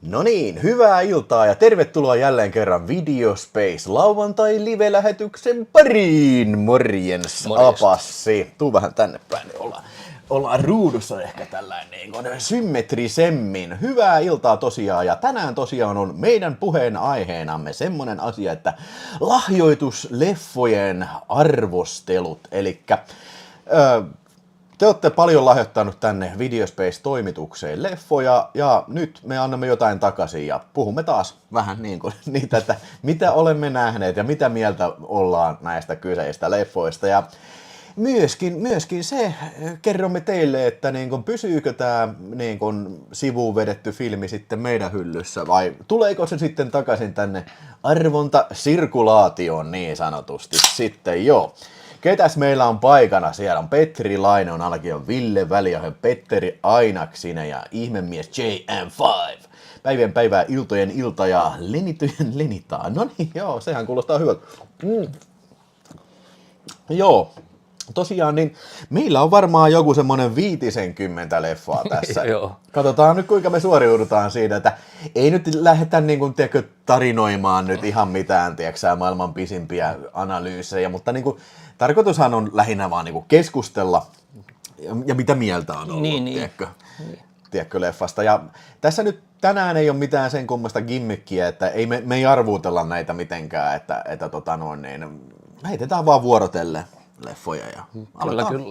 No niin, hyvää iltaa ja tervetuloa jälleen kerran Videospace lauantai live-lähetyksen pariin. Morjens, Apassi. Tuu vähän tänne päin, niin ollaan ruudussa ehkä tällainen niin symmetrisemmin. Hyvää iltaa tosiaan, ja tänään tosiaan on meidän puheen aiheenamme semmonen asia, että lahjoitusleffojen arvostelut, elikkä te olette paljon lahjoittanut tänne Videospace-toimitukseen leffoja, ja nyt me annamme jotain takaisin ja puhumme taas vähän niin kuin niitä, että mitä olemme nähneet ja mitä mieltä ollaan näistä kyseistä leffoista. Ja myöskin se kerromme teille, että niin kuin, pysyykö tämä niin kuin, sivuun vedetty filmi sitten meidän hyllyssä vai tuleeko se sitten takaisin tänne arvontasirkulaatioon niin sanotusti sitten joo. Ketäs meillä on paikana? Siellä on Petri Laine, ainakin on Ville Väliahe, Petteri Ainaksinen ja ihmemies JM5. Päivien päivää, iltojen ilta ja lenityjen lenitaa. No niin, joo, sehän kuulostaa hyvältä. Joo, tosiaan niin meillä on varmaan joku semmonen 50 leffaa tässä. Katsotaan nyt kuinka me suoriudutaan siitä, että ei nyt lähdetä niin kuin, tiedätkö, tarinoimaan nyt ihan mitään, tiedätkö, maailman pisimpiä analyysejä, mutta niin kuin, tarkoitushan on lähinnä vaan niin kuin keskustella ja mitä mieltä on ollut, tiedätkö, leffasta. Ja tässä nyt tänään ei ole mitään sen kummasta gimmickiä, että me ei arvuutella näitä mitenkään, että heitetään vaan vuorotelle leffoja ja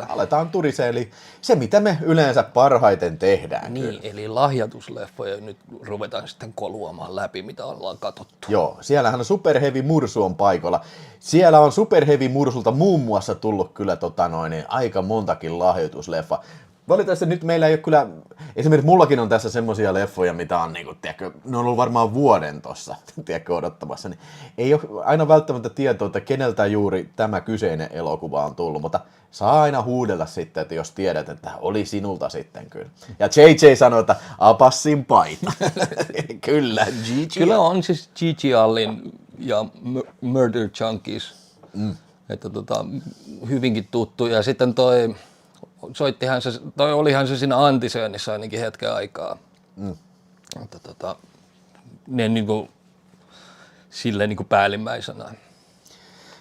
aletaan turiseen, eli se mitä me yleensä parhaiten tehdään. Niin, kyllä. Eli lahjoitusleffoja nyt ruvetaan sitten koluamaan läpi, mitä ollaan katsottu. Joo, siellähän Superheavy Mursu on paikalla. Siellä on Superheavy Mursulta muun muassa tullut kyllä aika montakin lahjoitusleffa. Valitettavasti nyt meillä ei ole kyllä, esimerkiksi mullakin on tässä semmosia leffoja, mitä on niinku, tiedätkö, ne on ollut varmaan vuoden tossa, tiedätkö, odottamassa, niin ei ole aina välttämättä tietoa, että keneltä juuri tämä kyseinen elokuva on tullut, mutta saa aina huudella sitten, että jos tiedät, että oli sinulta sitten kyllä. Ja JJ sanoi, että Apassin paita. Kyllä, Gigi. Kyllä on siis Gigi Allin ja Murder Junkies, että hyvinkin tuttu, ja sitten olihan se siinä Antisöönnissä ainakin hetken aikaa. Mutta ne niinku silleen niinku päällimmäisenä.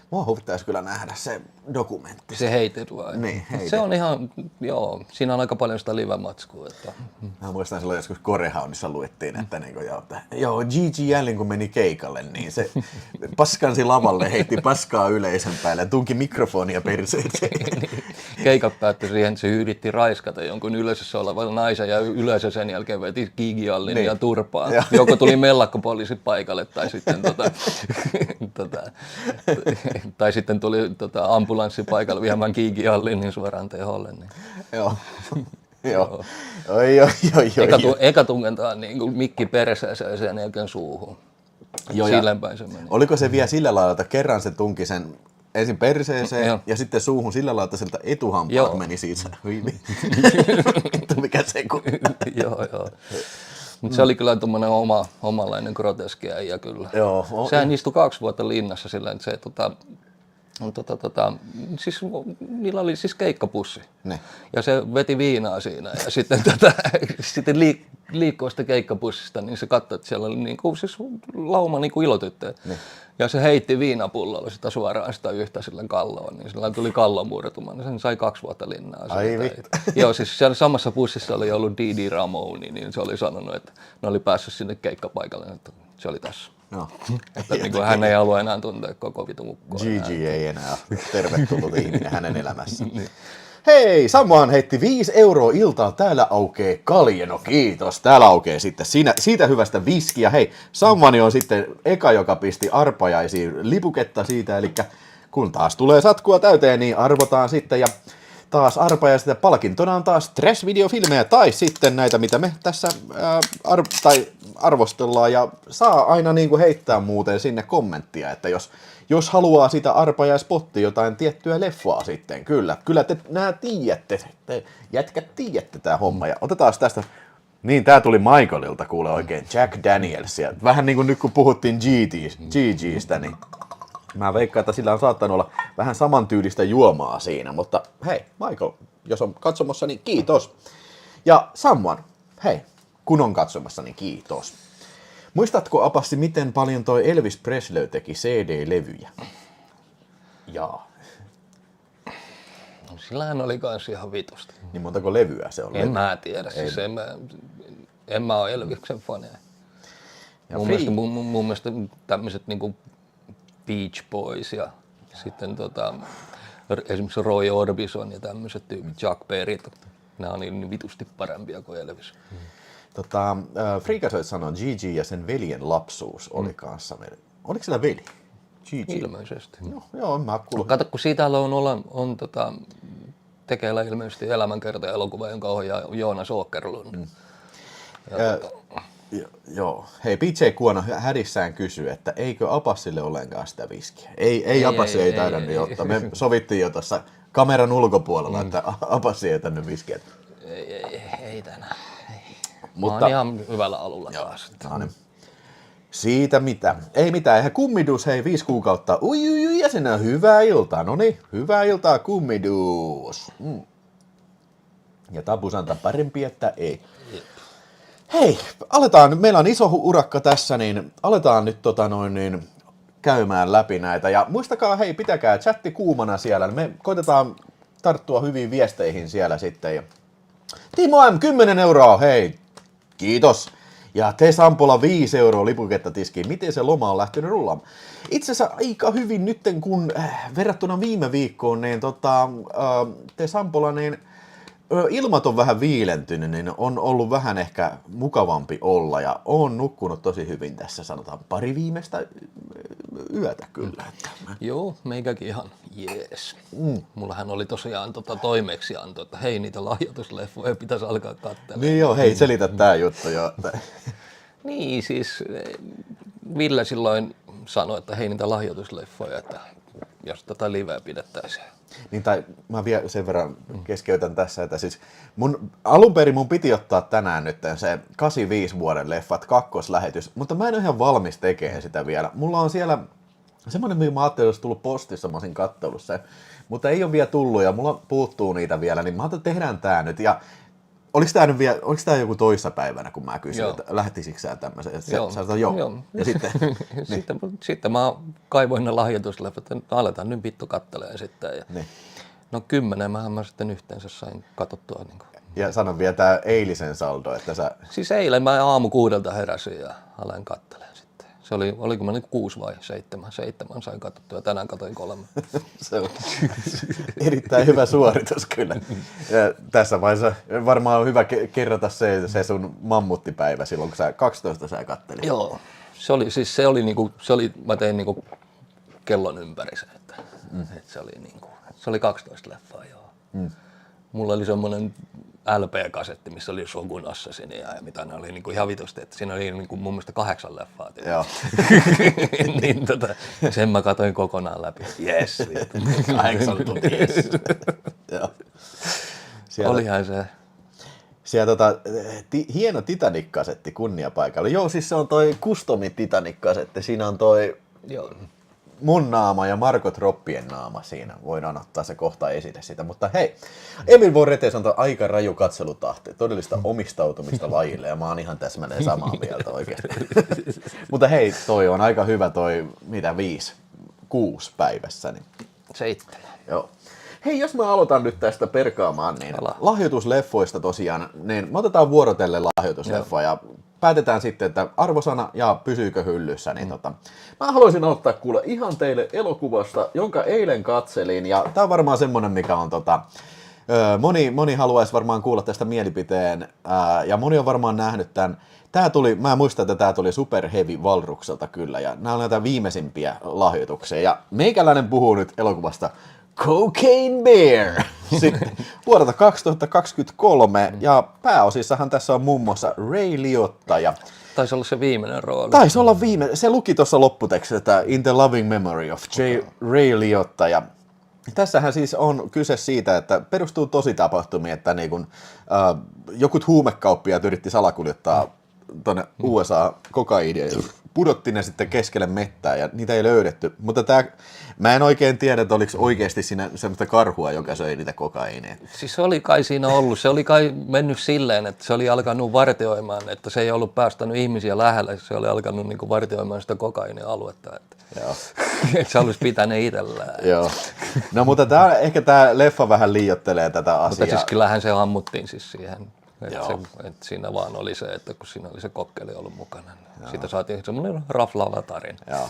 Mua huvittaisi kyllä nähdä se dokumentti. Se Hated vai? Niin, Hated. Se on ihan, joo, siinä on aika paljon sitä live-matskua. Että. Mä muistan silloin joskus Korehoundissa luettiin, että Gigi Allin kun meni keikalle, niin se paskansi lavalle, heitti paskaa yleisön päälle ja tunki mikrofonia perseeseen. Keikat päättyi siihen, että se yritti raiskata jonkun yleisössä olevan naisen ja yleisö sen jälkeen veti Gigi Allin ja turpaan. Joko tuli mellakkopoliisi paikalle tai sitten tai sitten tuli ambulanssi paikalle viemään Gigi Allin niin suoraan teholle. Niin. Joo. Eka tungentaan niin kuin mikki perseeseen ja sen jälkeen suuhun. Silläpäin se meni. Oliko se vielä sillä lailla, että kerran se tunki sen ensin perseeseen ja sitten suuhun sillä lailla, että sieltä etuhampaat meni siitä. Mikä se kun... Joo. Mutta se oli kyllä tuommoinen omanlainen groteski äijä kyllä. Sehän istui 2 vuotta linnassa sillä, että se siis niillä oli siis keikkapussi. Ne. Ja se veti viinaa siinä ja sitten, sitten liikkuu sitä keikkapussista, niin se katsoi, että siellä oli niinku, siis lauma niinku ilotyttöjä. Ne. Ja se heitti viinapullolla sitä suoraan sitä yhtä sillä kalloon, niin sillä tuli kallon murtumaan, niin sen sai 2 vuotta linnaa. Ai vittu. Joo, siis siellä samassa pussissa oli ollut Didi Ramone, niin se oli sanonut, että ne oli päässyt sinne keikkapaikalle, että se oli tässä. No. Että niin kuin hän ei halua enää tuntea koko vitun ukkoa. Gigi ei enää tervetullut ihminen hänen elämässään. Niin. Hei, Samuhan heitti 5 € iltaa, täällä aukee kalje, no kiitos, täällä aukee sitten siitä hyvästä viskiä. Hei, Samuani on sitten eka, joka pisti arpajaisiin lipuketta siitä, eli kun taas tulee satkua täyteen, niin arvotaan sitten ja taas arpajaiset ja palkintona on taas trash-videofilmejä tai sitten näitä, mitä me tässä arvostellaan ja saa aina niin kuin heittää muuten sinne kommenttia, että jos haluaa sitä arpajaispottia jotain tiettyä leffaa sitten, kyllä te nää tiedätte, te jätkät tiedätte tää homma ja otetaan tästä, niin tää tuli Michaelilta kuule oikein, Jack Daniels ja vähän niin kuin nyt kun puhuttiin GGstä, niin mä veikkaan, että sillä on saattanut olla vähän samantyylistä juomaa siinä, mutta hei Michael, jos on katsomassa, niin kiitos. Ja Samuan, hei, kun on katsomassa, niin kiitos. Muistatko, Apassi, miten paljon toi Elvis Presley teki CD-levyjä? Jaa. No, sillähän oli kans ihan vitusti. Niin montako levyä se on? En mä tiedä, siis en mä ole Elviksen faneja. Mun mielestä tämmöiset niinku Beach Boys ja sitten esimerkiksi Roy Orbison ja tämmöiset tyypit, Chuck Berry, nämä on niin vitusti parempia kuin Elvis. Freakazoid sanoo, Gigi ja sen veljen lapsuus oli kanssa meidän. Oliko sillä veli? Gigi? Ilmeisesti. No, joo, en mä kuullut. Kato, kun siitä on tekeillä ilmeisesti elämänkerta-elokuva, jonka ohjaa Joonas Åkerlund. Joo. Hei, PJ Kuono hädissään kysyy, että eikö Apassille ollenkaan sitä viskiä? Ei Apassi ei taidannut ottaa. Me sovittiin jo tuossa kameran ulkopuolella, että Apassi ei tänne viskiä. Ei tänään. Mutta, mä oon ihan hyvällä alulla taas. Siitä mitä? Ei mitään. Eihän Kummidus, hei 5 kuukautta. Ui, ja sinä hyvää iltaa. No niin, hyvää iltaa Kummidus. Ja Tabu sanoo parempi, että ei. Hei, aletaan nyt. Meillä on iso urakka tässä, niin aletaan nyt käymään läpi näitä. Ja muistakaa, hei, pitäkää chatti kuumana siellä. Me koitetaan tarttua hyviin viesteihin siellä sitten. Ja Timo M, 10 euroa, hei, kiitos. Ja Te Sampola 5 euroa lipuketta tiskiin. Miten se loma on lähtenyt rullaamaan? Itse asiassa aika hyvin nytten, kun verrattuna viime viikkoon, niin Te Sampola, niin ilmat on vähän viilentynyt, niin on ollut vähän ehkä mukavampi olla. Ja on nukkunut tosi hyvin tässä, sanotaan pari viimeistä yötä kyllä. Joo, meikäkin ihan jees. Mullahan oli tosiaan toimeksianto, että hei, niitä lahjoitusleffoja pitäisi alkaa katsella. Niin joo, hei, selitä tää juttu jo. Niin, siis Ville silloin sanoi, että hei, niitä lahjoitusleffoja, että jos tätä liveä pidettäisiin. Niin, tai mä vielä sen verran keskeytän tässä, että siis alun perin mun piti ottaa tänään nyt se 85 vuoden leffat kakkoslähetys, mutta mä en ole ihan valmis tekemään sitä vielä. Mulla on siellä semmoinen, mihin mä ajattelin, olisi tullut postissa, mä olisin kattellut se, mutta ei ole vielä tullut ja mulla puuttuu niitä vielä, niin mä ajattelin, että tehdään tää nyt. Ja oliko tää joku toissapäivänä, kun mä kysyin, että lähtisikö sä tämmöisen? Joo. Joo. Ja sitten? Sitten mä kaivoin ne lahjoitusleffat, että aletaan nyt vittu katteleen sitten. Ja niin. No 10 mä sitten yhteensä sain katsottua. Niin kuin. Ja sano vielä tää eilisen saldo, että sä... Siis eilen mä aamu 6 heräsin ja aloin katteleen sitten. Se oliko mä nyt 6 vai 7? 7 sain katsottua ja tänään katsoin 3. Se on erittäin hyvä suoritus kyllä. Ja tässä vaiheessa varmaan on hyvä kerrata se sun mammuttipäivä silloin, kun sä 12 sä kattelit. Joo, mä tein niinku kellon ympäri se, että se oli 12 leffaa, joo. Mulla oli semmoinen LP-kasetti, missä oli Shogun Assassinia ja mitä ne oli niinku ihan vitusti, että siinä oli niinku mun mielestä 8 leffaa. Joo. Niin sen mä katsoin kokonaan läpi. Yes. 8 tuntia. Joo. Olihan se. Siellä hieno Titanic-kasetti kunniapaikalla. Joo, siis se on toi customi Titanic-kasetti. Siinä on toi mun naama ja Margot Robbien naama siinä. Voidaan ottaa se kohta esille sitä. Mutta hei, Emil Vorretes on aika raju katselutahti. Todellista omistautumista lajille ja mä oon ihan täsmälleen samaa mieltä oikeasti. Mutta hei, toi on aika hyvä toi, 6 päivässä. Niin. 7. Joo. Hei, jos mä aloitan nyt tästä perkaamaan, niin lahjoitusleffoista tosiaan, niin me otetaan vuorotellen lahjoitusleffa ja päätetään sitten, että arvosana ja pysyykö hyllyssä. Niin mä haluaisin aloittaa kuule ihan teille elokuvasta, jonka eilen katselin ja tää on varmaan semmonen, mikä on moni haluaisi varmaan kuulla tästä mielipiteen ja moni on varmaan nähnyt tämän. Mä muistan, että tää tuli Super Heavy Valrukselta kyllä ja nämä on näitä viimeisimpiä lahjoituksia ja meikäläinen puhuu nyt elokuvasta Cocaine Bear sitten vuodelta 2023 ja pääosissahan tässä on muun muassa Ray Liotta ja taisi olla se viimeinen rooli. Taisi olla viimeinen. Se luki tuossa lopputekstissä, että In the Loving Memory of Ray Liotta ja tässähän siis on kyse siitä, että perustuu tositapahtumiin, että niin kun, jokut huumekauppiaat yritti salakuljettaa tuonne USA kokaiinia ja pudotti ne sitten keskelle mettää ja niitä ei löydetty. Mutta mä en oikein tiedä, että oliko oikeasti siinä semmoista karhua, joka söi niitä kokaiineja. Siis se oli kai siinä ollut, se oli kai mennyt silleen, että se oli alkanut vartioimaan, että se ei ollut päästänyt ihmisiä lähelle, se oli alkanut niin kuin vartioimaan sitä kokaiinialuetta. Joo. Että se olisi pitänyt itsellään. Joo. No mutta ehkä tämä leffa vähän liioittelee tätä asiaa. Mutta siis kyllähän se ammuttiin siis siihen. Että siinä vaan oli se, että kun siinä oli se kokkeli ollut mukana, niin siitä saatiin semmoinen raflaava tarina. Joo.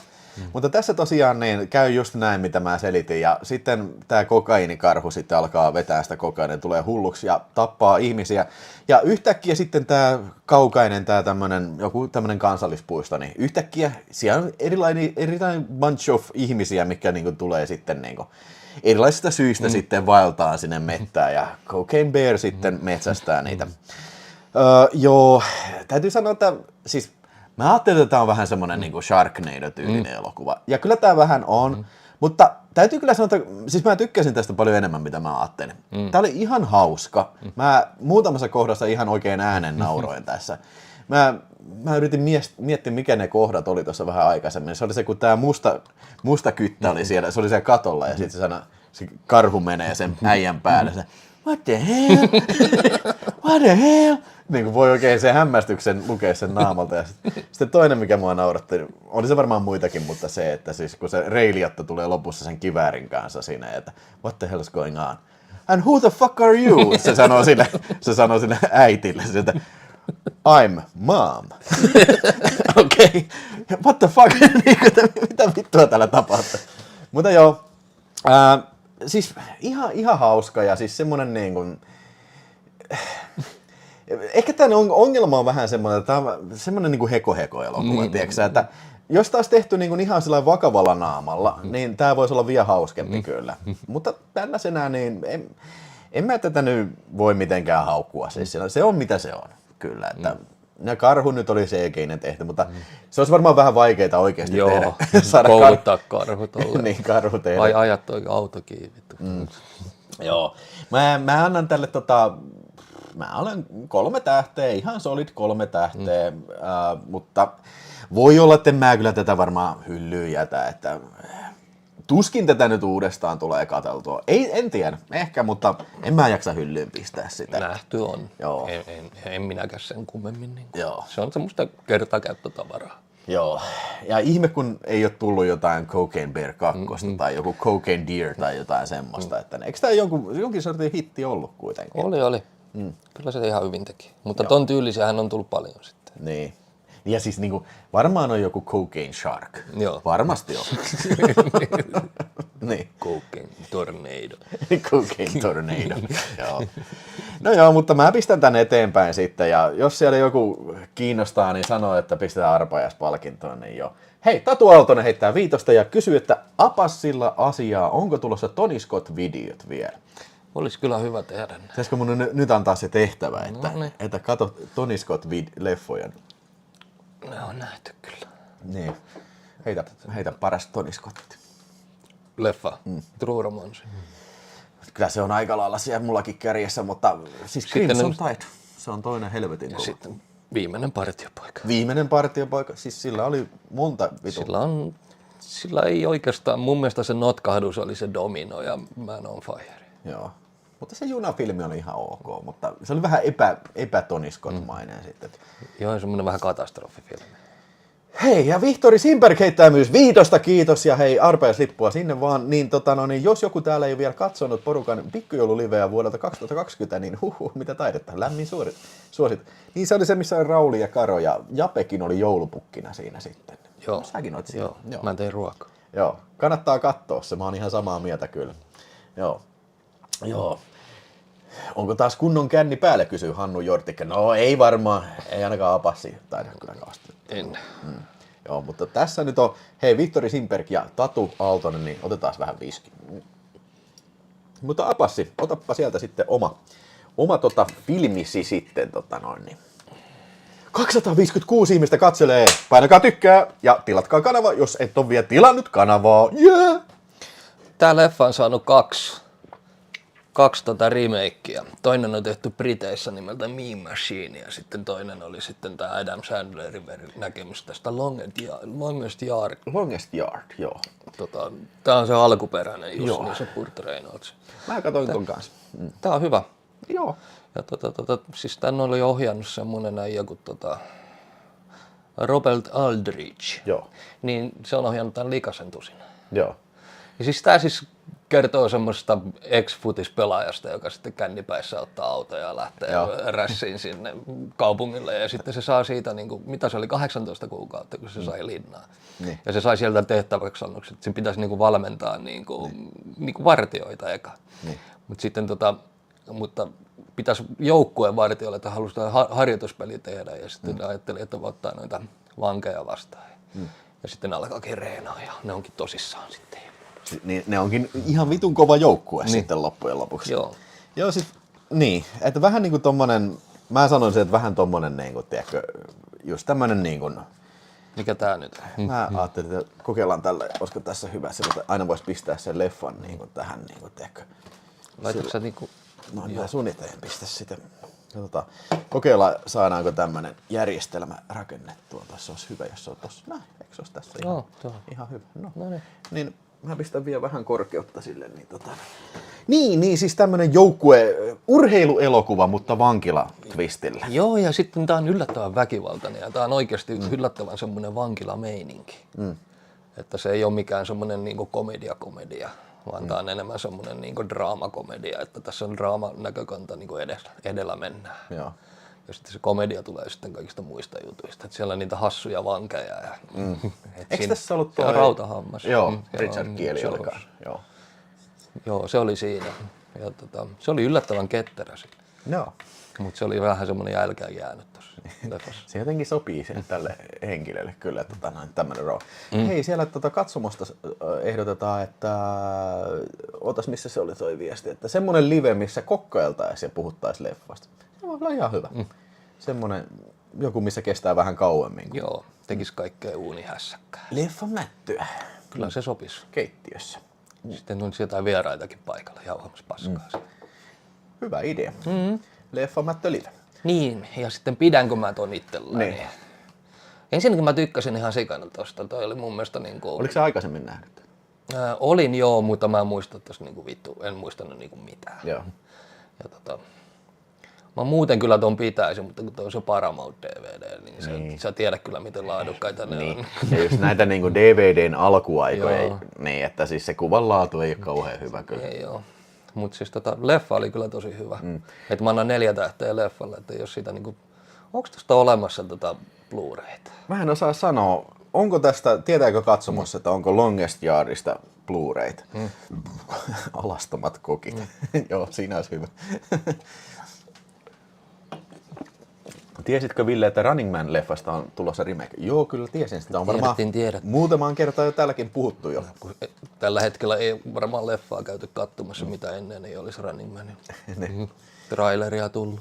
Mutta tässä tosiaan niin käy just näin, mitä mä selitin, ja sitten tämä kokaiinikarhu sitten alkaa vetää sitä kokainia, tulee hulluksi ja tappaa ihmisiä. Ja yhtäkkiä sitten tämä kaukainen, joku tämmöinen kansallispuisto, niin yhtäkkiä siellä on erilainen bunch of ihmisiä, mikä niinku tulee sitten niinku erilaisista syistä sitten vaeltaa sinne mettään, ja Cocaine Bear sitten metsästää niitä. Joo, täytyy sanoa, että siis mä ajattelin, että tämä on vähän semmoinen niin kuin Sharknado-tyylinen elokuva. Ja kyllä tämä vähän on, mutta täytyy kyllä sanoa, että siis mä tykkäsin tästä paljon enemmän, mitä mä ajattelin. Tämä oli ihan hauska. Mä muutamassa kohdassa ihan oikein äänen nauroin tässä. Mä yritin miettiä, mikä ne kohdat oli tuossa vähän aikaisemmin. Se oli se, kun tämä musta kyttä oli siellä, se oli siellä katolla ja sitten se karhu menee sen äijän päälle. Se, what the hell? What the hell? Niin kuin voi oikein sen hämmästyksen lukea sen naamalta. Ja sitten toinen, mikä mua nauratti, oli se varmaan muitakin, mutta se, että siis kun se Reiliatta tulee lopussa sen kiväärin kanssa siinä, että what the hell is going on? And who the fuck are you? Se sanoo sille äitille, että I'm mom. Okei. Okay. What the fuck? Mitä vittua täällä tapahtuu? Mutta joo, siis ihan hauska ja siis semmonen niin kuin ehkä tämän ongelma on vähän semmoinen, että tämä on semmoinen niin kuin heko-elokuva, tiedätkö, että jos taas tehty niin kuin ihan sillä vakavalla naamalla, niin tämä voisi olla vielä hauskempi kyllä. Mutta tällaisenä niin en mä tätä nyt voi mitenkään haukkua. Siis se on mitä se on, kyllä. Että ne karhu nyt oli CG:inen tehty, mutta se olisi varmaan vähän vaikeaa oikeasti tehdä. Kouluttaa karhu tolleen. Niin, karhu tehdä. Vai ajat oikein auto kiinni. Joo. Mä annan tälle mä olen 3 tähteä, ihan solid 3 tähteä, mutta voi olla, että en mä kyllä tätä varmaan hyllyyn jätä, että tuskin tätä nyt uudestaan tulee katseltua. En tiedä, ehkä, mutta en mä jaksa hyllyyn pistää sitä. Nähty on. Joo. En minäkään sen kummemmin. Niin Joo. Se on semmoista kertakäyttötavaraa. Joo, ja ihme kun ei ole tullut jotain Cocaine Bear 2 tai joku Cocaine Deer tai jotain semmoista, että eikö tämä jonkin sortin hitti ollut kuitenkin? Oli. Kyllä se ihan hyvin teki, mutta ton tyylisiähän on tullut paljon sitten. Niin. Ja siis niinku, varmaan on joku Cocaine Shark. Joo. Varmasti on. Niin. Cocaine Tornado. Cocaine Tornado. Joo. No joo, mutta mä pistän tän eteenpäin sitten ja jos siellä joku kiinnostaa, niin sanoo, että pistetään arpajaispalkintoon, niin joo. Hei, Tatu Aaltonen heittää 5 ja kysyy, että Apassilla asiaa, onko tulossa Tony Scott-videot vielä? Olisi kyllä hyvä tehdä. Pitäisikö mun nyt antaa se tehtävä, että kato Tony Scott-leffoja? Ne on nähty kyllä. Niin. Heitä paras Tony Scott. Leffa. True Romance. Kyllä se on aika lailla siellä mullakin kärjessä, mutta siis Crimson Tide, se on toinen helvetin kova. Sitten Viimeinen partiopoika. Viimeinen partiopoika, siis sillä oli monta vitu. Sillä ei oikeastaan, mun mielestä se notkahdus oli se Domino ja Man on Fire. Joo, mutta se junafilmi oli ihan ok, mutta se oli vähän Tony Scott-mainen sitten. Joo, semmoinen vähän katastrofifilmi. Hei, ja Vihtori Simberg heittää myös 5, kiitos, ja hei, arpajaislippua sinne vaan, niin, niin jos joku täällä ei ole vielä katsonut porukan pikkujoululiveä vuodelta 2020, niin mitä taidetta, lämmin suosit. Niin se oli se, missä oli Rauli ja Karo, ja Japekin oli joulupukkina siinä sitten. Joo. Säkin oot siinä. Joo. Mä tein ruokaa. Joo, kannattaa katsoa se, mä oon ihan samaa mieltä kyllä. Joo. Onko taas kunnon känni päällä, kysyy Hannu Jortikka. No ei varmaan, ei ainakaan Apassi taida kyllä kaastua. En. Joo, mutta tässä nyt on, hei, Vihtori Simberg ja Tatu Aaltonen, niin otetaan vähän viski. Mutta Apassi, otappa sieltä sitten oma filmisi sitten, niin. 256 ihmistä katselee, painakaa tykkää ja tilatkaa kanava, jos et ole vielä tilannut kanavaa. Yeah! Tää leffa on saanut 2 2 remakea. Toinen on tehty Briteissä nimeltä Mean Machine ja sitten toinen oli sitten tämä Adam Sandlerin näkemys tästä Longest Yard. Longest Yard, joo. Tämä on se alkuperäinen just, niin se Burt Reynolds. Mä katsoin ton kanssa. Tämä on hyvä. Joo. Ja siis tän oli ohjannut semmonen äijä kuin Robert Aldrich. Joo. Niin se on ohjannut tämän Likasen tusin. Joo. Ja siis tää siis kertoo semmoista ex-futispelaajasta, joka sitten kännipäissä ottaa autoja ja lähtee rässiin sinne kaupungille. Ja sitten se saa siitä, niin kuin, mitä se oli, 18 kuukautta, kun se sai linnaa. Niin. Ja se sai sieltä tehtäväksi annokset, että sen pitäisi niin kuin valmentaa niin kuin vartijoita eka. Niin. Mutta sitten mutta pitäisi joukkueen vartijoille, että halusi harjoituspeli tehdä ja sitten ajatteli, että voi ottaa noita vankeja vastaan. Ja sitten ne alkaakin reenaa ja ne onkin tosissaan sitten. Niin, ne onkin ihan vitun kova joukkue sitten loppujen lopuksi. Joo. Joo, sit, niin, että vähän niinku tommonen, mä sanoisin, että vähän tommonen niinku, tiedätkö, just tämmönen niinku. Mikä tää nyt on? Mä ajattelin, että kokeillaan tällä, koska tässä hyvä, että aina vois pistää sen leffan niinku tähän niinku, tiedätkö. Laitatko sä niinku? No mä suunnitellen pistä sitä. Kokeillaan, saadaanko tämmönen järjestelmä rakennettua. Tässä olisi hyvä, jos se on tossa. Näin, eikö se olisi tässä ihan hyvä? No niin. Mä pistän vielä vähän korkeutta sille. Niin, siis tämmönen urheiluelokuva, mutta vankila-twistillä. Joo, ja sitten tää on yllättävän väkivaltainen ja tää on oikeasti yllättävän semmonen vankilameininki. Että se ei ole mikään semmonen niinku komedia, vaan tää on enemmän semmonen niinku draamakomedia, että tässä on draamanäkökanta niinku edellä mennään. Joo. Ja sitten se komedia tulee sitten kaikista muista jutuista, että siellä on niitä hassuja vankeja. Ja, eikö tässä ollut tuo Rautahammas? Joo, Richard Kieli oli kanssa. Joo, se oli siinä. Ja se oli yllättävän ketterä sitten. Joo. Mutta se oli vähän semmoinen jälkeen jäänyt tuossa leffassa. Se jotenkin sopii tälle henkilölle kyllä, tämmöinen rooli. Hei, siellä katsomosta ehdotetaan, että otas missä se oli toi viesti, että semmoinen live, missä kokkailtaisiin ja puhuttaisiin leffasta. Se voi olla ihan hyvä. Semmoinen joku, missä kestää vähän kauemmin. Joo, tekisi kaikkea uunihässäkkää. Leffamättyä. Kyllä se sopisi. Keittiössä. Sitten on jotain vieraitakin paikalla jauhamassa paskaa. Hyvä idea. Leffamättö live. Niin, ja sitten pidänkö mä ton itselleni? Niin. Ensinnäkin mä tykkäsin ihan sikana tosta. Toi oli mun mielestä niinku. Oliko se aikaisemmin nähnyt? Olin joo, mutta mä en muista tosta niinku vittu. En muistanut niinku mitään. Joo. Ja mä muuten kyllä ton pitäisin, mutta kun toi on se Paramount DVD, niin sä tiedät kyllä miten laadukkaita ne on. Ja just näitä niinku DVDn alkuaikoja, niin että siis se kuvan laatu ei ole kauhean hyvä kyllä. Ei joo. Mutta siis leffa oli kyllä tosi hyvä. Että mä annan 4 tähteä leffalle, että jos siitä niinku, onko tästä olemassa Blu-rayta? Mä en osaa sanoa, onko tästä, tietääkö katsomossa, että onko Longest Yardista Blu-rayta? Alastomat kokit. Joo, siinä olisi hyvä. Tiesitkö Ville, että Running Man-leffasta on tulossa remake? Joo, kyllä tiesin. Sitä on varmaan muutamaan kertaan jo täälläkin puhuttu jo. Tällä hetkellä ei varmaan leffaa käyty katsomassa, mitä ennen ei olisi Running Manin. Traileria tullut.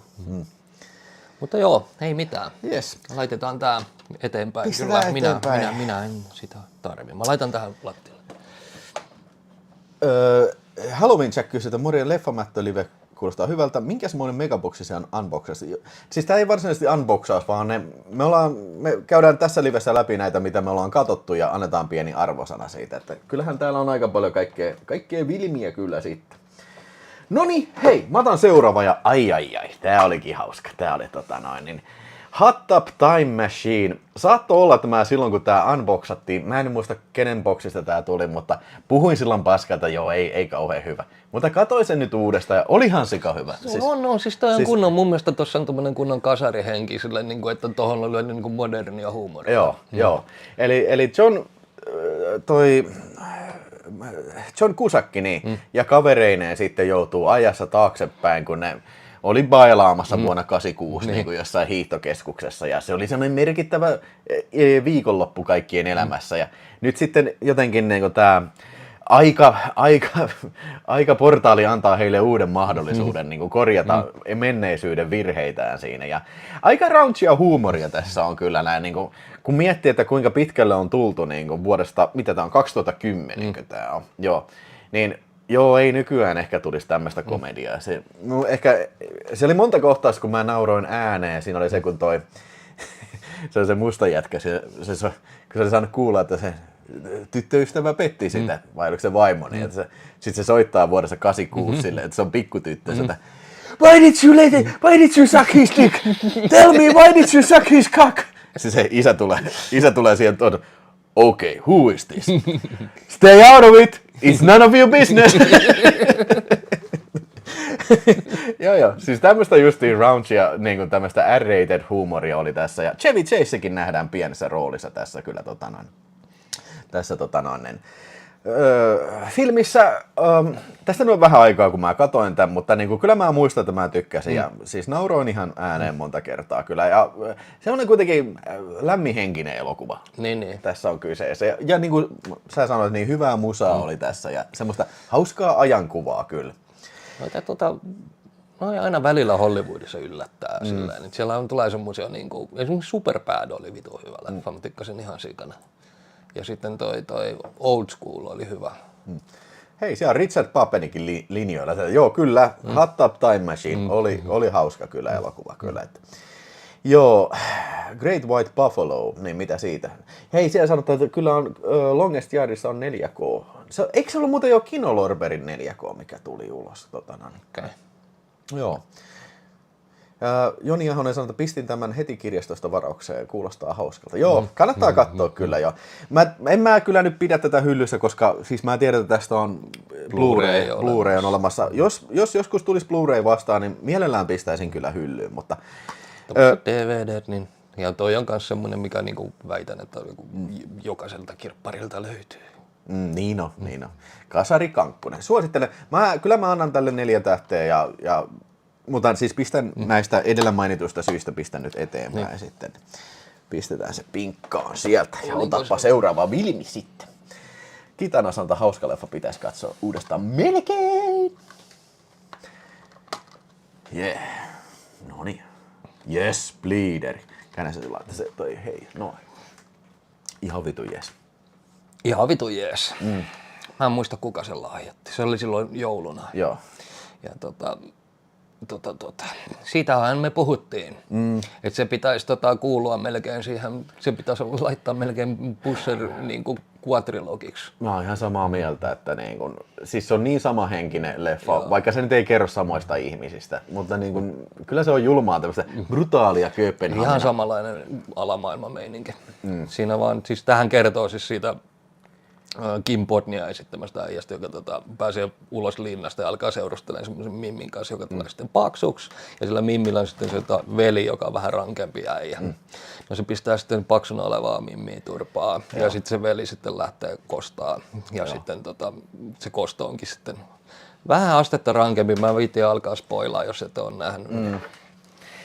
Mutta joo, ei mitään. Yes. Laitetaan tää eteenpäin. Kyllä, minä en sitä tarvi. Mä laitan tähän lattialle. Halloween Jack kysyy, että morjen leffamättö live kuulostaa hyvältä. Minkäsmoinen megaboksi se on unboxaus? Siis tää ei varsinaisesti unboxaus, vaan me käydään tässä livessä läpi näitä, mitä me ollaan katsottu ja annetaan pieni arvosana siitä. Että kyllähän täällä on aika paljon kaikkea vilmiä kyllä sitten. Noniin, hei, mä otan seuraava ja ai, tää olikin hauska. Tää oli Hot Tub Time Machine. Saattoi olla, että mä silloin kun tää unboxattiin, mä en muista kenen boksista tää tuli, mutta puhuin silloin paskaa, että joo, ei kauhean hyvä. Mutta katsoin sen nyt uudestaan ja olihan sika hyvä. Siis toi on kunnon, mun mielestä tossa on tommonen kunnon kasarihenki, silleen, niin kuin, että tohon on lyönyt niin modernia huumoria. Joo. Eli John Cusack ja kavereineen sitten joutuu ajassa taaksepäin, kun ne oli bailaamassa vuonna 86 niin kuin jossain hiihtokeskuksessa ja se oli semmoinen merkittävä viikonloppu kaikkien elämässä ja nyt sitten jotenkin niin kuin tämä aikaportaali antaa heille uuden mahdollisuuden niin kuin korjata menneisyyden virheitään siinä ja aika raunchia huumoria tässä on kyllä näin, niin kuin, kun miettii, että kuinka pitkälle on tultu niin kuin vuodesta, mitä tämä on, 2010 tämä on, joo, niin Joo, ei nykyään ehkä tulisi tämmöistä komediaa. Se oli monta kohtaa, kun mä nauroin ääneen. Siinä oli se, kun se oli se musta jätkä, kun se oli saanut kuulla, että se tyttöystävä petti sitä, vai oliko se vaimo, niin sitten se soittaa vuodessa 86 silleen, että se on pikkutyttö, että why did you suck his dick? Tell me, why did you suck his cock? Sitten se isä tulee siihen tuon, okay, who is this? Stay out of it, it's none of your business. Joo, siis tämmöistä justiin raunchia, niin tämmöistä R-rated huumoria oli tässä, ja Chevy Chasekin nähdään pienessä roolissa tässä kyllä filmissä, tästä nyt on vähän aikaa kun mä katoin tämän, mutta niin kuin, kyllä mä muistan, että mä tykkäsin ja siis nauroin ihan ääneen monta kertaa kyllä ja se on kuitenkin lämminhenkinen elokuva. Niin. Tässä on kyseessä ja niin kuin sä sanoit, niin hyvää musaa oli tässä ja semmoista hauskaa ajankuvaa kyllä. No aina välillä Hollywoodissa yllättää silleen, että siellä tulee semmoisia niinku, esimerkiksi Superbad oli vitu hyvä leffa, mä tykkäsin ihan sikana. Ja sitten toi Old School oli hyvä. Hei, siellä on Richard Papenikin linjoilla. Joo, kyllä, Hot Tub Time Machine oli hauska kyllä elokuva kyllä. Että. Joo, Great White Buffalo, niin mitä siitä? Hei, siellä sanotaan, että kyllä on Longest Yardissa on 4K. Eikö se ollut muuten jo Kinolorberin 4K, mikä tuli ulos? Okay. Joo. Joni Ahonen sanoi, että pistin tämän heti kirjastosta varaukseen, kuulostaa hauskalta. Joo, kannattaa katsoa kyllä jo. En mä kyllä nyt pidä tätä hyllyssä, koska siis mä tiedän, että tästä on Blu-ray on olemassa. Jos joskus tulisi Blu-ray vastaan, niin mielellään pistäisin kyllä hyllyyn, mutta DVD, niin ja toi on myös semmoinen, mikä niinku väitän, että jokaiselta kirpparilta löytyy. Niin on. Kasari Kankkunen. Suosittelen. Kyllä mä annan tälle 4 tähteä mutta siis pistän näistä edellä mainituista syistä pistän nyt eteenpäin ja sitten pistetään se pinkkaan sieltä ja otapa seuraava Vilmi sitten. Kitana sanota hauska leffa pitäisi katsoa uudestaan melkein. Yeah. Noniin. Yes, Bleeder. Käännä se laittaa se toi hei. Noin. Ihan vitu yes. Ihan vitu jees. Mä en muista kuka sen lahjoitti. Se oli silloin jouluna. Joo. Ja siitähän me puhuttiin. Että se pitäisi kuulua melkein siihen, se pitäisi laittaa melkein Pusher niin quadrilogiksi. Mä oon ihan samaa mieltä, että niin kun, siis se on niin samahenkinen leffa, vaikka se nyt ei kerro samoista ihmisistä, mutta niin kun, kyllä se on julmaa tämmöistä brutaalia Kööpenhaminaa. Ihan samanlainen alamaailmameininki. Siinä vaan, siis tähän kertoo siis siitä Kim Bodnia esittämästä äijästä, joka pääsee ulos linnasta ja alkaa seurustelemaan semmoisen mimmin kanssa, joka tulee sitten paksuksi. Ja sillä mimmillä on sitten se veli, joka on vähän rankempi äijä. No se pistää sitten paksuna olevaa mimmiä turpaa ja sitten se veli sitten lähtee kostaa. Ja sitten se kosto onkin sitten vähän astetta rankempi. Mä viitin alkaa spoilaa, jos et ole nähnyt.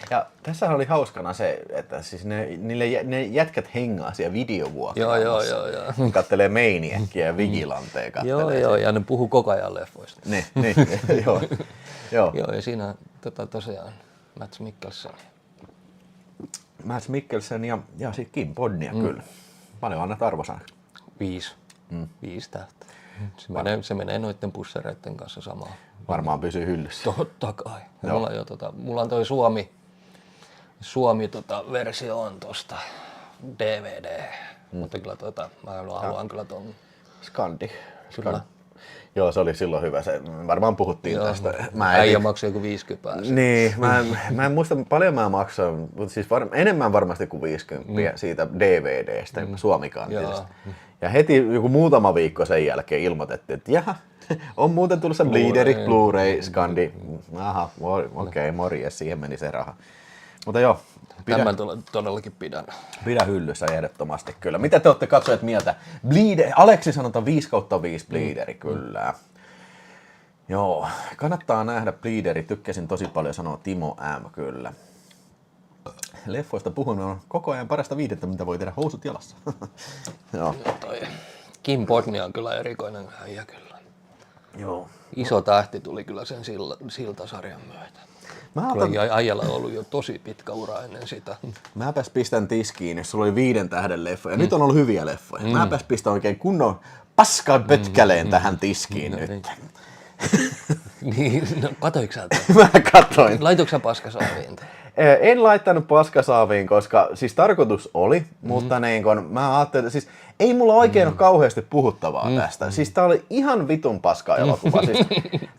Ja tässä oli hauskana se, että siis ne jätkät hengaa siellä videovuokraamassa. Joo. Kattelee Maniacia ja Vigilantea kattelee. Joo, ja ne puhuu koko ajan leffoista. Joo. Joo, ja siinä tosiaan Mads Mikkelsen ja sitten Kim Bodnia kyllä. Paljon annat arvosanan? 5. 5 tähteä. Se menee noiden pussereiden kanssa samaan. Varmaan pysyy hyllyssä. Totta kai. Mulla on toi Suomi versio on tosta DVD, mutta kyllä mä haluan kyllä ton Skandi. Kyllä. Joo, se oli silloin hyvä. Varmaan puhuttiin tästä. Äijä maksoi joku 50. Niin, mä en muista paljon mä maksoin, mutta siis enemmän varmasti kuin 50 siitä DVDstä, Suomi-kantisesta. Ja heti joku muutama viikko sen jälkeen ilmoitettiin, että jaha, on muuten tullut se Bleederi, Blu-ray, Skandi. Aha, okei, morjes, siihen meni se raha. Mutta joo. Tämän todellakin pidän. Pidä hyllyssä ehdottomasti kyllä. Mitä te olette katsoneet mieltä? Aleksi sanotaan 5/5 Bleederi kyllä. Joo, kannattaa nähdä Bleederi. Tykkäsin tosi paljon sanoa Timo M kyllä. Leffoista puhun on koko ajan parasta viihdettä, mitä voi tehdä housut jalassa. Joo. Kim Bodnia on kyllä erikoinen äijä kyllä. Joo. Iso tähti tuli kyllä sen Silta-sarjan myötä. Äijällä on ollut jo tosi pitkä ura ennen sitä. Mäpäs pistän tiskiin, jos sulla oli 5 tähden leffoja. Nyt on ollut hyviä leffoja. Mäpäs pistän oikein kunnon paskan pötkäleen tähän tiskiin nyt. Niin, no katoiko sä? Mä katoin. Laitoiko sä paskasaaviin? En laittanut paskasaaviin, koska siis tarkoitus oli, mutta niin kun mä ajattelin, että siis ei mulla oikein ole kauheasti puhuttavaa tästä. Siis tää oli ihan vitun paska elokuva. Siis,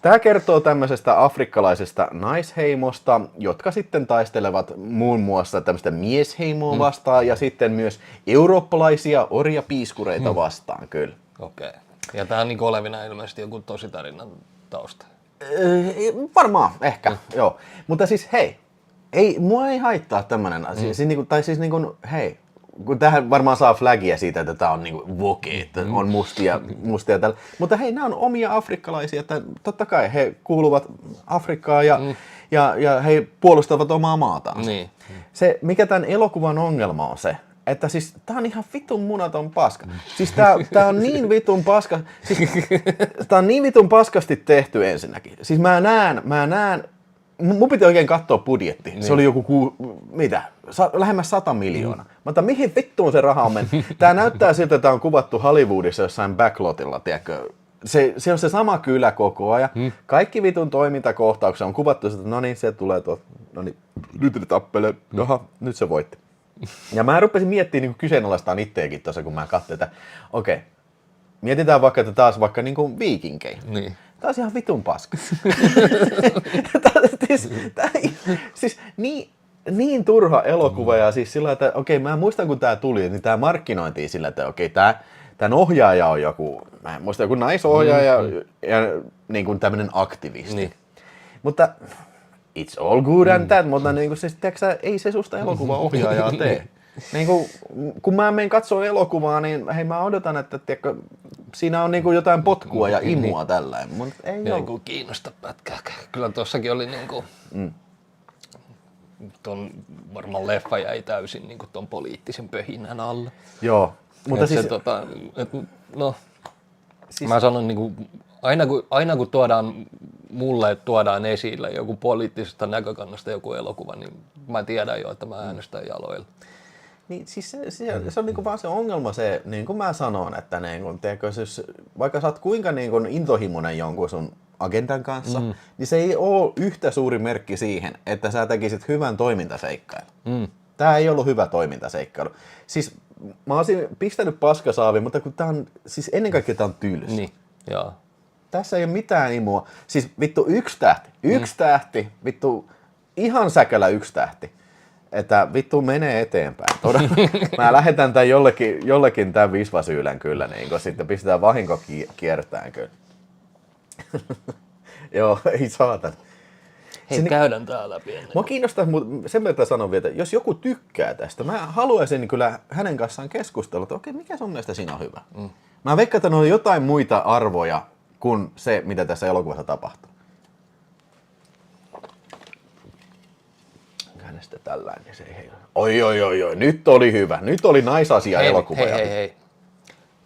tää kertoo tämmöisestä afrikkalaisesta naisheimosta, jotka sitten taistelevat muun muassa tämmöistä miesheimoa vastaan ja sitten myös eurooppalaisia orjapiiskureita vastaan, kyllä. Okei. Ja tää on niin olevina ilmeisesti joku tositarinan tausta. Varmaan, ehkä, joo. Mutta siis hei, mua ei haittaa tämmönen asia. Hei, kun tähän varmaan saa flagia siitä, että tää on niinku woke, että on mustia tällä. Mutta hei, nämä on omia afrikkalaisia, että totta kai he kuuluvat Afrikkaan ja he puolustavat omaa maataan. Niin. Se, mikä tämän elokuvan ongelma on se, että siis tää on ihan vitun munaton paska. Siis tää on niin vitun paska. Siis, tää on niin vitun paskasti tehty ensinnäkin. Siis mä näen, mun piti oikein katsoa budjetti. Niin. Se oli joku, lähemmäs 100 miljoonaa. Mutta mihin vittuun se raha on mennyt? Tää näyttää siltä, että tää on kuvattu Hollywoodissa jossain backlotilla, tiedätkö? Se on se sama kylä koko ajan. Kaikki vitun toimintakohtauksia on kuvattu, että no niin, se tulee tuolta. No niin, nyt ne tappelee. Jaha, nyt se voitti. Ja mä rupesin miettimään niin kyseenalaistaan itseäkin tuossa, kun mä katsoin, että okei, mietitään vaikka, että taas vaikka niin kuin viikinkejä. Niin. Taas ihan vitun paska. siis niin turha elokuva ja siis sillä, että okei, mä muistan kun tää tuli, niin tää markkinointiin sillä, että okei, tämän ohjaaja on joku, mä en muista, joku naisohjaaja ja niin kuin tämmönen aktivisti. Niin. Mutta it's all good and that, mutta niin kuin, siis, tiiäksä, ei se susta elokuvaohjaajaa tee. Niin kuin, kun mä menen katsomaan elokuvaa, niin hei, mä odotan, että tiiäkö, siinä on niin kuin jotain potkua ja imua tällainen, mutta ei ole. Kiinnosta pätkääkään. Kyllä tuossakin oli niinku, ton varmaan leffa jäi täysin niinku ton poliittisen pöhinän alle. Joo, mutta siis... Siis... Mä sanon niinku, aina kun tuodaan esille joku poliittisesta näkökannasta joku elokuva, niin mä tiedän jo, että mä äänestän jaloilla. Niin, siis se on niinku vaan se ongelma se, niin kuin mä sanon, että niinku, tiedätkö, siis, vaikka sä oot kuinka niinku intohimoinen jonkun sun agendan kanssa, niin se ei ole yhtä suuri merkki siihen, että sä tekisit hyvän toimintaseikkailun. Tää ei ollut hyvä toimintaseikkailu. Siis mä olisin pistänyt paskasaaviin, mutta kun tää on, siis ennen kaikkea tää on tylsä. Niin, joo. Tässä ei ole mitään imua. Siis vittu 1 tähti. 1 tähti. Vittu ihan säkälä 1 tähti. Että vittu menee eteenpäin. Mä lähetän tän jollekin tän visvasyylän kyllä, niin kun sitten pistetään vahinko kiertään kyllä. Joo, ei saatan. Hei, käydään tää läpi ennen. Mua kiinnostaa, sen verran sanon vielä, että jos joku tykkää tästä, mä haluaisin kyllä hänen kanssaan keskustella, että okei, mikä sun mielestä siinä on hyvä? Mä veikkaan, että on jotain muita arvoja kuin se, mitä tässä elokuvassa tapahtuu. Äänestä tällainen, se ei Oi, nyt oli hyvä. Nyt oli naisasia-elokuva. Hei.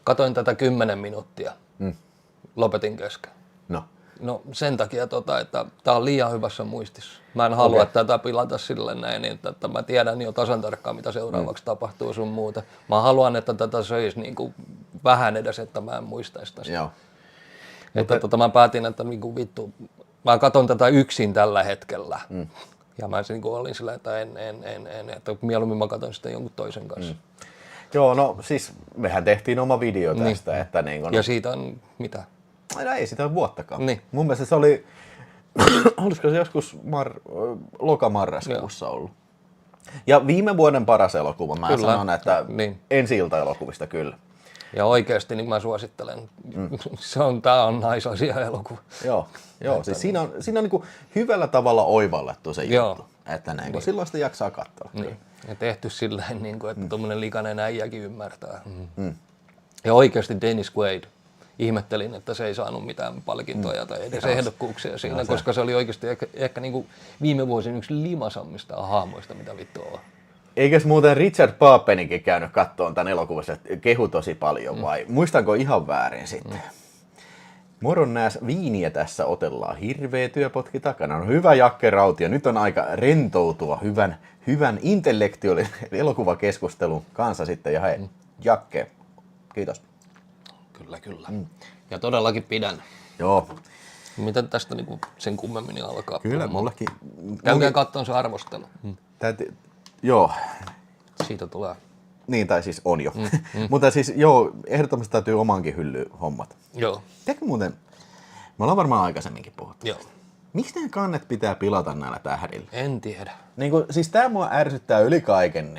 Katoin tätä 10 minuuttia. Lopetin kesken. No sen takia, että tää on liian hyvässä muistissa. Mä en halua tätä pilata sille näin, että mä tiedän jo tasan tarkkaan, mitä seuraavaksi tapahtuu sun muuta. Mä haluan, että tätä söisi niin kuin vähän edes, että mä en muistaisi tästä. Joo. Että mä päätin, että niin kuin vittu, mä katon tätä yksin tällä hetkellä. Ja mä niin olin sillä, että en, että mieluummin mä katon sitä jonkun toisen kanssa. Joo, no siis mehän tehtiin oma video tästä. Niin. Että niin kun... Ja siitä on mitä? No ei sitä ole vuottakaan. Niin. Mun mielestä se oli, olisiko se joskus loka-marraskuussa ollut. Ja viime vuoden paras elokuva, mä sanon, että ensi-ilta-elokuvista kyllä. Ja oikeasti niin mä suosittelen, tää on naisasia-elokuva. Joo, siis siinä on niinku hyvällä tavalla oivallettu se juttu, että niin. Silloin sitä jaksaa katsoa. Niin. Ja tehty silleen, niin kuin, että tommonen likainen äijäkin ymmärtää. Ja oikeasti Dennis Quaid. Ihmettelin, että se ei saanut mitään palkintoja tai edes ehdokkuuksia siinä, koska se oli oikeasti ehkä niin kuin viime vuosina yksi limasammista hahmoista, mitä vittu on. Eikös muuten Richard Paapenikin käynyt kattoon tämän elokuvassa, että kehu tosi paljon vai muistanko ihan väärin sitten? Moron nääs viiniä tässä otellaan, hirveä työpotki takana. On hyvä Jakke Rautio, nyt on aika rentoutua hyvän intellektuaalisen elokuvakeskustelun kanssa sitten. Ja hei, Jakke, kiitos. Kyllä. Ja todellakin pidän. Joo. Miten tästä niinku sen kummemmin alkaa? Kyllä, mullakin. Käykää katsomaan se arvostelu. Joo. Siitä tulee. Niin, tai siis on jo. Mutta siis joo, ehdottomasti täytyy omaankin hyllyyn hommat. Joo. Tiedätkö muuten, me ollaan varmaan aikaisemminkin puhuttu. Joo. Miksi ne kannet pitää pilata näillä tähdillä? En tiedä. Siis tää mua ärsyttää yli kaiken.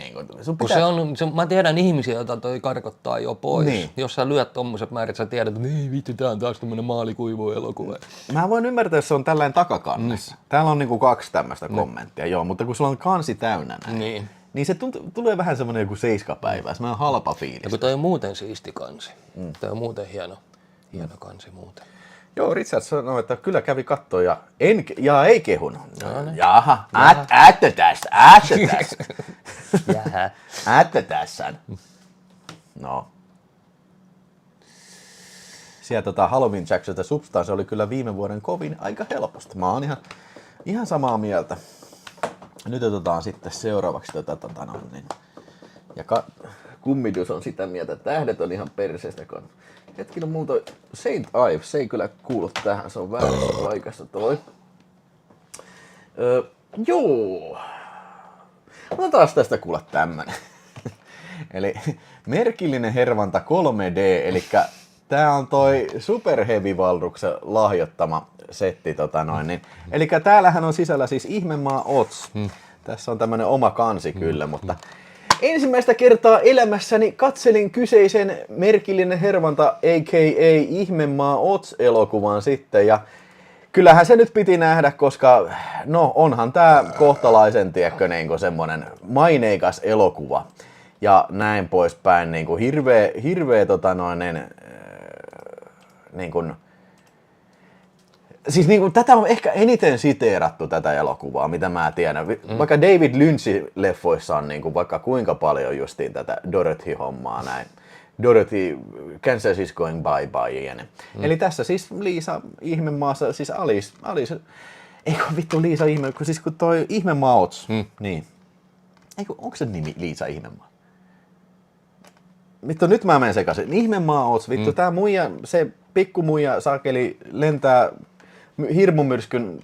Mä tiedän ihmisiä, joita toi karkottaa jo pois. Niin. Jos sä lyöt tommoset määrät, sä tiedät, että ei vittu, tää on taas tämmönen maalikuivu-elokuva. Mä voin ymmärtää, jos se on tällainen takakannessa. Täällä on 2 tämmöistä kommenttia, joo, mutta kun sulla on kansi täynnä näin, niin se tulee vähän semmonen joku 7 päivää, se on halpa fiilis. Ja kun toi on muuten siisti kansi. Toi on muuten hieno kansi muuten. Joo, Richard sanoi, että kyllä kävi kattoon ja ei kehunut. Jaha, ätte tästä. Ätte tässä. No. Siellä Halloween Jacksilta Substance oli kyllä viime vuoden kovin aika helposti. Mä oon ihan samaa mieltä. Nyt otetaan sitten seuraavaksi ja kummitus on sitä mieltä, että tähdet on ihan perseestä. Hetkinen, mulla toi Saint Ives, se ei kyllä kuulu tähän, se on väärässä paikassa toi. Joo. Otetaan tästä kuulla tämmönen. Eli merkillinen hervanta 3D, eli tää on toi Super Heavy Valdruksen lahjoittama setti. Eli täällähän on sisällä siis Ihmemaa Ots. Tässä on tämmönen oma kansi kyllä, mutta ensimmäistä kertaa elämässäni katselin kyseisen merkillinen hervanta a.k.a. Ihmemaa Ots-elokuvan sitten ja kyllähän se nyt piti nähdä, koska no onhan tää kohtalaisen semmonen maineikas elokuva ja näin poispäin, hirveä siis tätä on ehkä eniten siteerattu tätä elokuvaa, mitä mä tiedän. Vaikka David Lynchin leffoissa on vaikka kuinka paljon justiin tätä Dorothy-hommaa näin. Dorothy, Kansas is going bye bye. Eli tässä siis Liisa Ihmemaassa, siis Alice eikö vittu Liisa Ihme, kun toi Ihmemaa Ots, niin. Eikö, onko se nimi Liisa Ihmemaa? Vittu, nyt mä menen sekaisin. Ihmemaa Ots, vittu, tää muija, se pikkumuija saakeli lentää hirmumyrskyn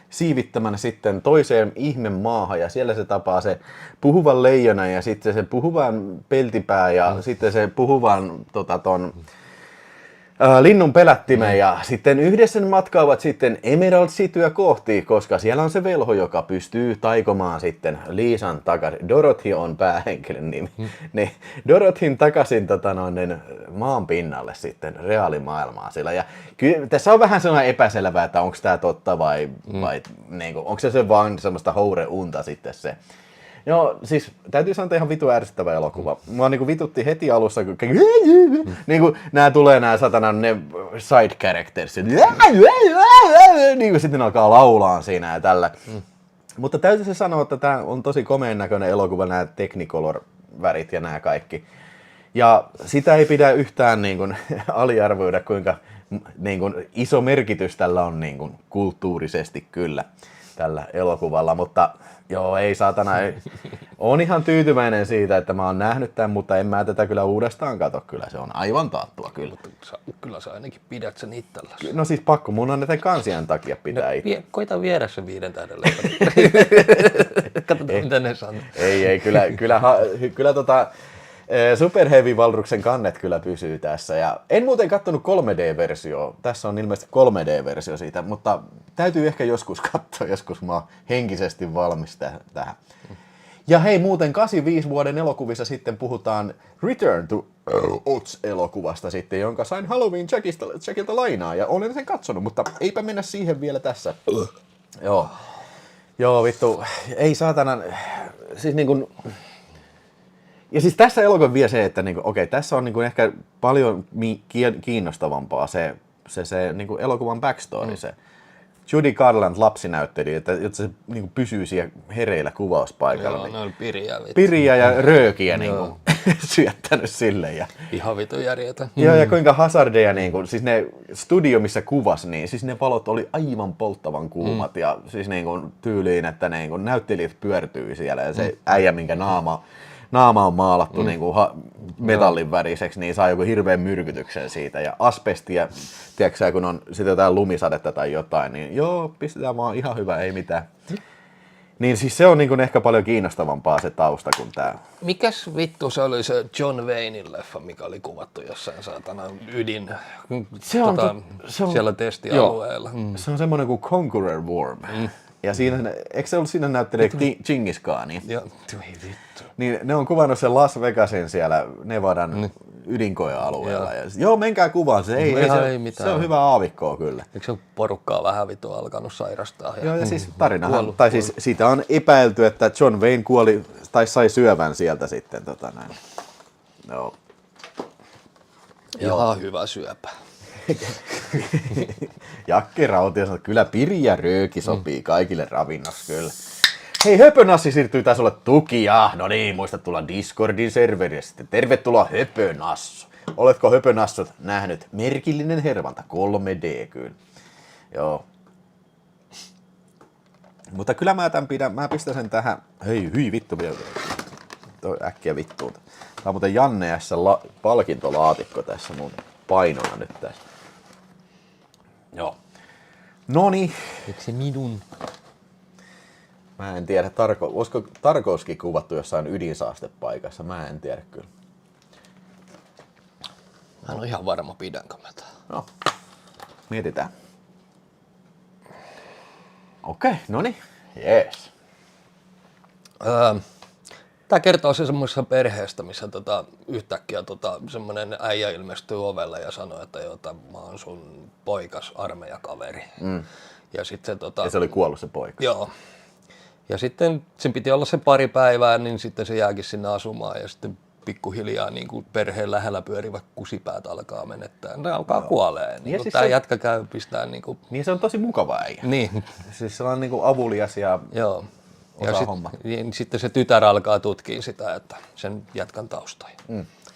siivittämänä sitten toiseen ihmemaahan ja siellä se tapaa se puhuvan leijonan ja sitten se puhuvan peltipää ja sitten se puhuvan linnun pelättimen ja sitten yhdessä matkaavat sitten Emerald Cityä kohti, koska siellä on se velho, joka pystyy taikomaan sitten Liisan takaisin. Dorothy on päähenkilön nimi. Niin Dorothyn takaisin maan pinnalle sitten reaalimaailmaa sillä. Ja kyllä tässä on vähän sellainen epäselvää, että onko tämä totta vai onko se vaan semmoista houreunta sitten se. Joo, siis täytyy sanoa ihan vitu ärsyttävä elokuva. Mua vitutti heti alussa, kun nää tulee nää satanan ne side characters. Sitten alkaa laulaa siinä ja tällä. Mutta täytyy se sanoa, että tää on tosi komeen näköinen elokuva, nämä Technicolor-värit ja nämä kaikki. Ja sitä ei pidä yhtään aliarvioida, kuinka iso merkitys tällä on kulttuurisesti kyllä tällä elokuvalla, mutta joo, ei saatana. Oon ihan tyytyväinen siitä, että mä oon nähnyt tämän, mutta en mä tätä kyllä uudestaan kato. Kyllä se on aivan taattua kyllä. Kyllä sä ainakin pidät sen itsellä. No siis pakko mun on näiden kansien takia pitää itse. Koita viedä sen 5 tähdellä. Katsotaan mitä ne sanoo. Ei, kyllä Super Heavy Valdruksen kannet kyllä pysyy tässä. Ja en muuten kattonut 3D-versiota. Tässä on ilmeisesti 3D-versio siitä, mutta täytyy ehkä joskus katsoa, joskus mä oon henkisesti valmis tähän. Ja hei, muuten 85 vuoden elokuvissa sitten puhutaan Return to Oz-elokuvasta sitten, jonka sain Halloween Jackilta lainaa ja olen sen katsonut, mutta eipä mennä siihen vielä tässä. Joo, vittu, ei saatana, siis ja siis tässä elokuvassa vielä se, että okei, tässä on ehkä paljon kiinnostavampaa se elokuvan backstory, se Judy Garland lapsinäytteli, että se pysyy siellä hereillä kuvauspaikalla. Joo, ne oli piriä ja röökiä syöttänyt sille. Ja ihan vitu järjetä. Joo, ja kuinka hazardeja, siis ne studio, missä kuvasi, niin siis ne valot oli aivan polttavan kuumat ja siis tyyliin, että näyttelijät pyörtyy siellä ja se äijä, minkä naama on maalattu niin kuin metallin väriseksi, niin saa joku hirveän myrkytyksen siitä. Ja asbestia, tiedätkö kun on sitten jotain lumisadetta tai jotain, niin joo, pistetään vaan ihan hyvä, ei mitään. Niin siis se on niin kuin ehkä paljon kiinnostavampaa se tausta kuin tää. Mikäs vittu se oli se John Waynein leffa, mikä oli kuvattu jossain saatana ydin siellä testialueella? Se on semmoinen kuin Conqueror Worm. Ja siinä, eikö se ollut siinä näyttelijä Genghis Khani? Joo, vittu. Niin ne on kuvannut sen Las Vegasin siellä Nevadan ydinkoealueella. Joo, menkää kuvaan se. Ei mitään. Se on hyvä aavikkoa kyllä. Eikö se porukkaa vähän vittu alkanut sairastaa? Joo, ja siis tarinahan, tai siis siitä on epäilty, että John Wayne kuoli tai sai syövän sieltä sitten. Joo. Ihan hyvä syöpä. Jakke Rautio sanoo, että kyllä piri ja rööki sopii kaikille ravinnossa kyllä. Hei, Höpönassi siirtyy taas olla tukia. No niin, muista tulla Discordin serveristä. Tervetuloa Höpönassu. Oletko Höpönassut nähnyt? Merkillinen hervanta, 3D kyllä. Joo. Mutta kyllä mä pistän sen tähän. Hyi vittu vielä. Toi äkkiä vittuun. Tää on muuten Janne S. palkintolaatikko tässä mun painona nyt tässä. Joo. Noniin. Eikö se minun? Mä en tiedä, olisiko Tarkovski kuvattu jossain ydinsaastepaikassa, mä en tiedä kyllä. Mä en ole ihan varma, pidänkö mä tää. No, mietitään. Okei, noniin, jees. Tää kertoo se semmoisesta perheestä, missä yhtäkkiä semmoinen äijä ilmestyy ovelle ja sanoo, että mä oon sun poikas armeijakaveri. Ja sitten ja se oli kuollut se poika. Joo. Ja sitten sen piti olla se pari päivää, niin sitten se jääkin sinne asumaan ja sitten pikkuhiljaa niin kuin perheen lähellä pyörivät kusipäät alkaa menettää. Ne alkaa kuolee. Niin siis tämä jätkä käy pistää niin kuin... Niin se on tosi mukava äijä. Niin. Siis sellainen niin kuin avulias ja osaa homma. Sitten se tytär alkaa tutkia sitä, että sen jätkän taustoja.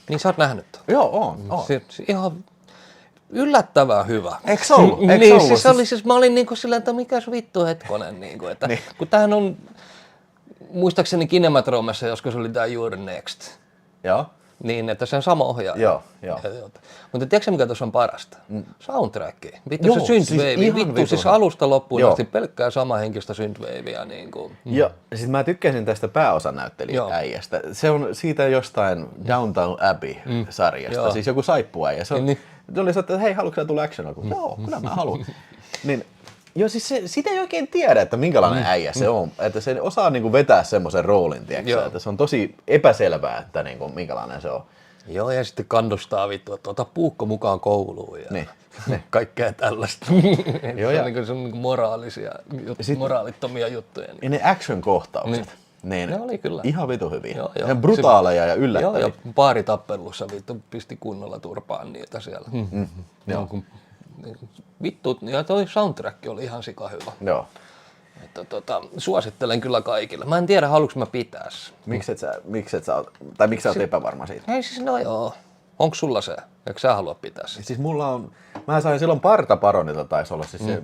Niin sä oot nähnyt tämän? Joo, on. Se ihan yllättävän hyvä. Eikö se ollut? Niin, siis mä olin niinku silleen, että mikäs vittu hetkonen. Niinku, että, niin. Kun tämähän on, muistaakseni Kinematromessa joskus oli tää You're Next. Joo. Niin, että se on sama ohjaaja. Joo. Mutta tiedätkö mikä tuossa on parasta? Soundtrack. Vittu se synthwave. Siis vittu siis alusta loppuun asti pelkkää samahenkistä synthwavea. Niin kuin. Joo, siis mä tykkäsin tästä pääosanäyttelijääijästä. Se on siitä jostain Downton Abbey-sarjasta, siis joku saippuäijä. Se oli se, että hei, haluatko sä tulla action? Joo, kyllä mä haluan. Niin, joo, siis sitä ei oikein tiedä, että minkälainen äijä se on. Että se osaa niinku vetää semmoisen roolin, tiedätkö? Että se on tosi epäselvää, että niinku, minkälainen se on. Joo, ja sitten kannustaa vittu, että ota puukko mukaan kouluun ja kaikkea tällaista. Se on niinku moraalisia, moraalittomia juttuja. Ja ne action-kohtaukset. Ne oli kyllä. Ihan vitu hyviä. Ne brutaaleja ja yllättäviä. Joo, ja baaritappelussa vittu pisti kunnolla turpaan niitä siellä. Vittu, ja toi soundtrack oli ihan sika hyvä. Joo. Että suosittelen kyllä kaikille. Mä en tiedä, haluanko mä pitää se. Miksi sä oot epävarma siitä? Ei siis, no joo. Onko sulla se? Eikö sä halua pitää se? Siis mulla on, mä sain silloin Partaparonilta taisi olla siis se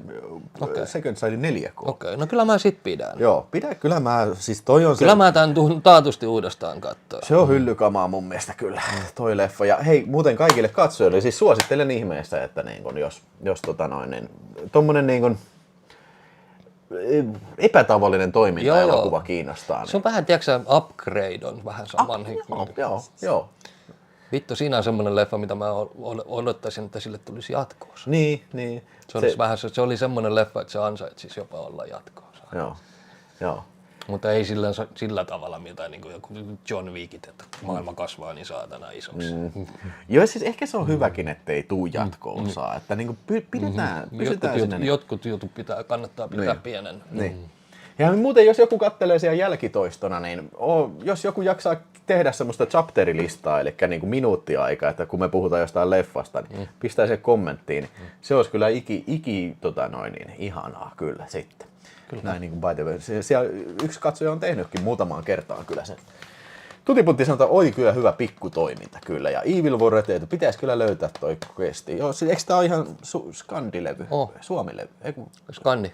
Second Sight 4K. Okei, no kyllä mä sit pidän. Joo, kyllä mä, siis toi on kyllä se. Mä tän taatusti uudestaan katsoa. Se on hyllykamaa mun mielestä kyllä, toi leffa. Ja hei, muuten kaikille katsojille, siis suosittelen ihmeessä, että niin kun, jos niin, tommonen niin kun, epätavallinen toiminta-elokuva kiinnostaa. Niin. Se on vähän, tiedätkö Upgrade on vähän saman. Joo. Vittu, siinä on semmoinen leffa, mitä mä odottaisin, että sille tulisi jatkoosa. Niin. Se oli semmoinen leffa, että se ansaitsisi jopa olla jatkoosa. Joo. Mutta ei sillä tavalla mitään niin kuin joku John Wickit, että maailma kasvaa niin saatana isoksi. Joo, siis ehkä se on hyväkin, ettei tuu jatko-osaa. Että niin kuin pysytään sinne. Jotkut jutut kannattaa pitää pienen. Niin. Ja muuten, jos joku kattelee siellä jälkitoistona, niin jos joku jaksaa tehdä semmoista chapterilistaa, eli niin kuin minuuttiaikaa, että kun me puhutaan jostain leffasta, niin pistää se kommenttiin. Se olisi kyllä ihanaa kyllä sitten. Kyllä. Näin niin kuin by the way. Siellä yksi katsoja on tehnytkin muutamaan kertaan kyllä sen. Tutiputti sanoo, että oi kyllä hyvä pikkutoiminta kyllä. Ja Evil Warrior, pitäisi kyllä löytää toi questi. Joo, eikö tää ole ihan skandilevy? Suomilevy? Skandi.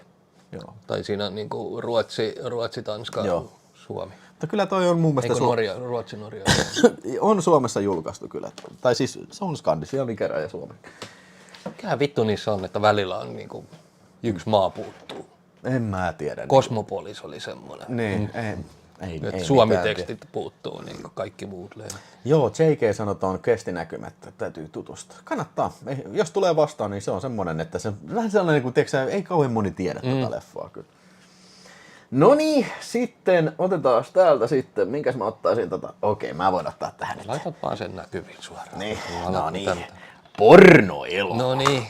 Joo. Tai siinä niinku Ruotsi, Tanska, Suomi. Mutta kyllä toi on mun mielestä... Ruotsi, Norja. On Suomessa julkaistu kyllä. Tai siis se on Skandi, siellä oli kerran ja Suomi. Mikä vittu niissä on, että välillä on niinku yksi maa puuttuu. En mä tiedä. Cosmopolis oli semmoinen. Niin, ei Suomi-tekstit puuttuu, niin kuin kaikki muut löytyy. Joo, J.K. sanoi, että on kestinäkymättä, täytyy tutustua. Kannattaa. Jos tulee vastaan, niin se on semmoinen, että se vähän sellainen, kun tiedätkö, ei kauhean moni tiedä tätä leffaa kyllä. No niin, sitten otetaan täältä sitten. Minkäs mä ottaisin Okei, mä voin ottaa tähän nyt. Laitat vaan sen näkyviin suoraan. Niin, no niin. Pornoelokuva. No niin.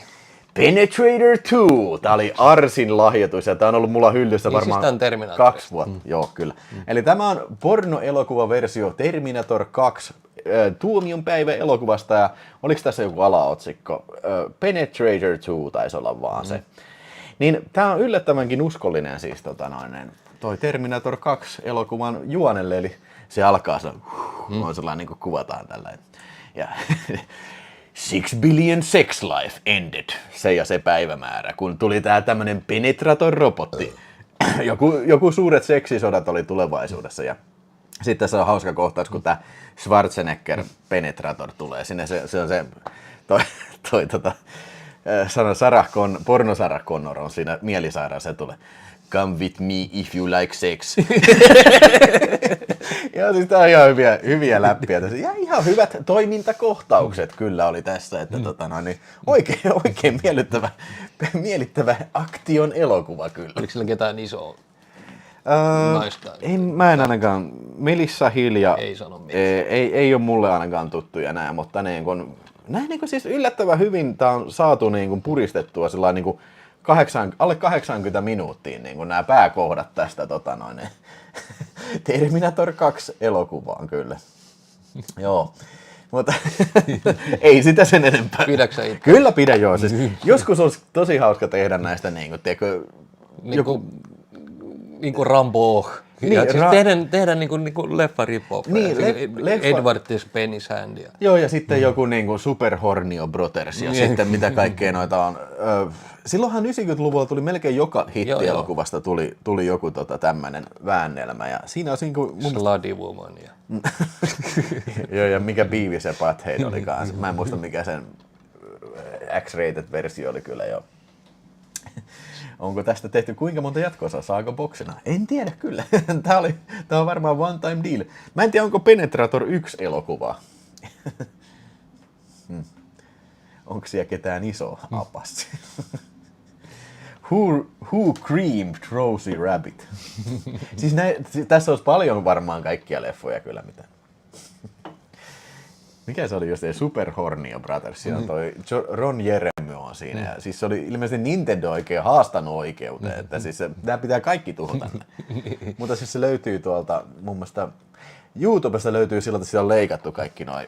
Penetrator 2. Tää oli Arsin lahjoitus ja tää on ollut mulla hyllyssä niin varmaan siis 2 vuotta. Joo, kyllä. Eli tämä on pornoelokuvaversio Terminator 2 tuomionpäivä elokuvasta ja oliko tässä joku alaotsikko? Penetrator 2 taisi olla vaan se. Niin tää on yllättävänkin uskollinen siis toi Terminator 2 elokuvan juonelle, eli se alkaa on sellainen niin kuin kuvataan tällainen. Ja 6 billion sex life ended, se ja se päivämäärä, kun tuli tää tämmönen Penetrator-robotti. Joku suuret seksisodat oli tulevaisuudessa ja sitten se on hauska kohtaus, kun tää Schwarzenegger Penetrator tulee sinne, se on se porno Sarah Connor on siinä mielisairaassa se tulee. Come with me if you like sex. Ja siis tää on ihan hyviä läppiä tässä. Ja ihan hyvät toimintakohtaukset kyllä oli tässä, että niin oikein miellyttävä aktion elokuva kyllä. Oliko sillä ketään isoa naista? Mä en ainakaan, Melissa Hill ja ei sano mitään. Ei ole mulle ainakaan tuttuja nää, mutta näin siis yllättävän hyvin tää on saatu niin kuin puristettua sellainen niin kuin alle 80 minuuttia niin kuin nämä pääkohdat tästä Terminator 2 elokuvaan kyllä. Joo. Mutta ei sitä sen enempää. Pidäksä itse? Kyllä pidän joo. Siis joskus olisi tosi hauska tehdä näistä niin kuin Rambo. Niin, ja siis tehdä niin kuin leffa rip-off. Niin, Edward Spenny-Sandia. Joo, ja sitten joku niin kuin Super Hornio Brothers ja sitten mitä kaikkea noita on. Silloinhan 90-luvulla tuli melkein joka hittielokuvasta tuli joku tämmönen väännelmä. Ja siinä on niin kuin... Slutty Woman. Joo, ja mikä Beavis ja Butthead oli kanssa. Mä en muista mikä sen X-rated versio oli kyllä jo. Onko tästä tehty kuinka monta jatko-osaa? Saako boksina? En tiedä kyllä. Tää on varmaan one time deal. Mä en tiedä, onko Penetrator 1 elokuva. Onko siellä ketään isoa apassa? Who creamed Rosie Rabbit? Siis tässä olisi paljon varmaan kaikkia leffoja kyllä mitä. Mikä se oli just Super Hornio Brothers? Siinä on toi Ron Jeremy on siinä. Ja siis se oli ilmeisesti Nintendo oikein haastanut oikeuteen, että siis nämä pitää kaikki tuhota. Mutta siis se löytyy tuolta, mun mielestä YouTubesta löytyy silloin, että siellä on leikattu kaikki noin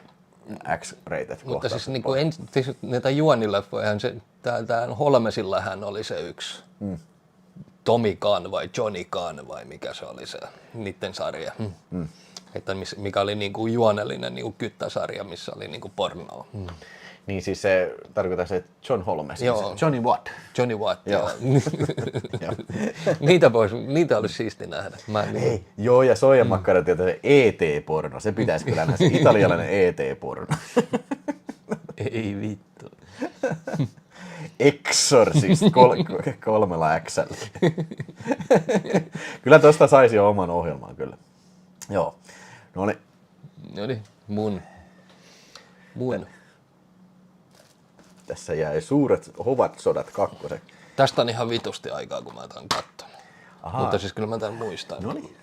X-rated kohtaukset. Mutta siis, siis näitä juonileffoja, tää Holmesillähän oli se yksi. Tommy Gunn vai Johnny Gunn vai mikä se oli se niiden sarja. Että mikä oli niinku juonellinen niinku kyttäsarja, missä oli niinku pornoa. Niin siis se tarkoittaa se John Holmes, Johnny Watt. Johnny Watt, joo. niitä olisi siisti nähdä. Joo, ja soijamakkara tietää se ET-porno, se pitäisi kyllä nähdä, se italialainen ET-porno. Ei vittu. Exorcist 3 X:llä. Kyllä tosta saisi jo oman ohjelman kyllä. Joo. No niin, mun. Tässä jäi suuret hovat sodat 2. Tästä on ihan vitusti aikaa, kun mä tämän katson. Mutta siis kyllä mä tämän muistan. No niin.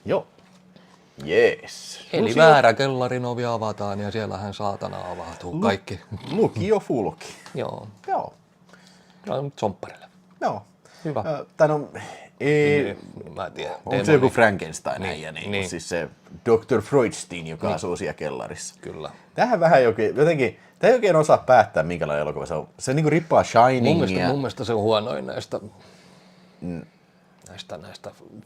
Joo. Jees. Eli väärä kellarin ovi avataan ja siellähän saatana avautuu kaikki. Lukio fulki. Joo. Joo. Tämä on zompparille. Joo. Hyvä. Tän on... Mä en tiedä. Onko se joku Frankenstein äijä, niin. Siis se Dr. Freudstein, joka asuu siellä kellarissa. Kyllä. Tähän vähän jotenkin, tää ei oikein osaa päättää, minkälainen elokuva se on. Se niinku rippaa Shiningia. Mun mielestä se on huonoin näistä